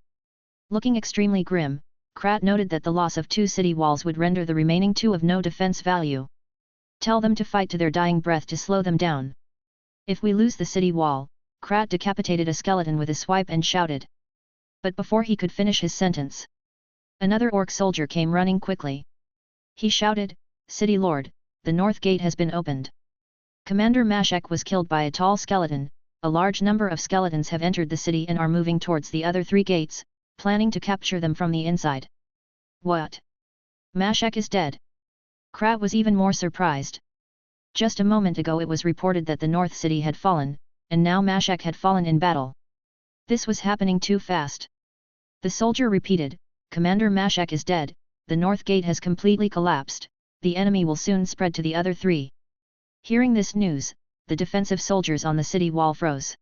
A: Looking extremely grim, Krat noted that the loss of two city walls would render the remaining two of no defense value. "Tell them to fight to their dying breath to slow them down. If we lose the city wall," Krat decapitated a skeleton with a swipe and shouted. But before he could finish his sentence, another orc soldier came running quickly. He shouted, City Lord, the north gate has been opened. Commander Mashak was killed by a tall skeleton. A large number of skeletons have entered the city and are moving towards the other 3 gates, planning to capture them from the inside. What? Mashak is dead? Krat was even more surprised. Just a moment ago it was reported that the North City had fallen, and now Mashak had fallen in battle. This was happening too fast. The soldier repeated, Commander Mashak is dead, the North Gate has completely collapsed, the enemy will soon spread to the other 3. Hearing this news, the defensive soldiers on the city wall froze.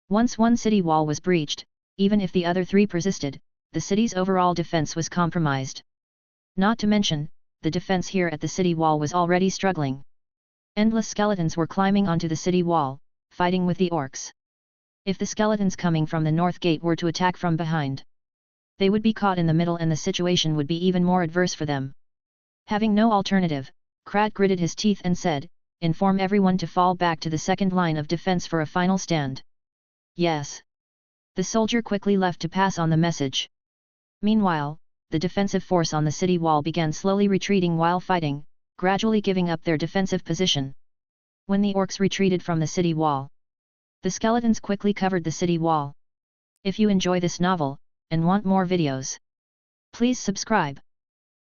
A: Once one city wall was breached, even if the other 3 persisted, the city's overall defense was compromised. Not to mention, the defense here at the city wall was already struggling. Endless skeletons were climbing onto the city wall, fighting with the orcs. If the skeletons coming from the north gate were to attack from behind, they would be caught in the middle and the situation would be even more adverse for them. Having no alternative, Krat gritted his teeth and said, inform everyone to fall back to the second line of defense for a final stand. Yes. The soldier quickly left to pass on the message. Meanwhile, the defensive force on the city wall began slowly retreating while fighting, gradually giving up their defensive position. When the orcs retreated from the city wall, the skeletons quickly covered the city wall. If you enjoy this novel, and want more videos, please subscribe.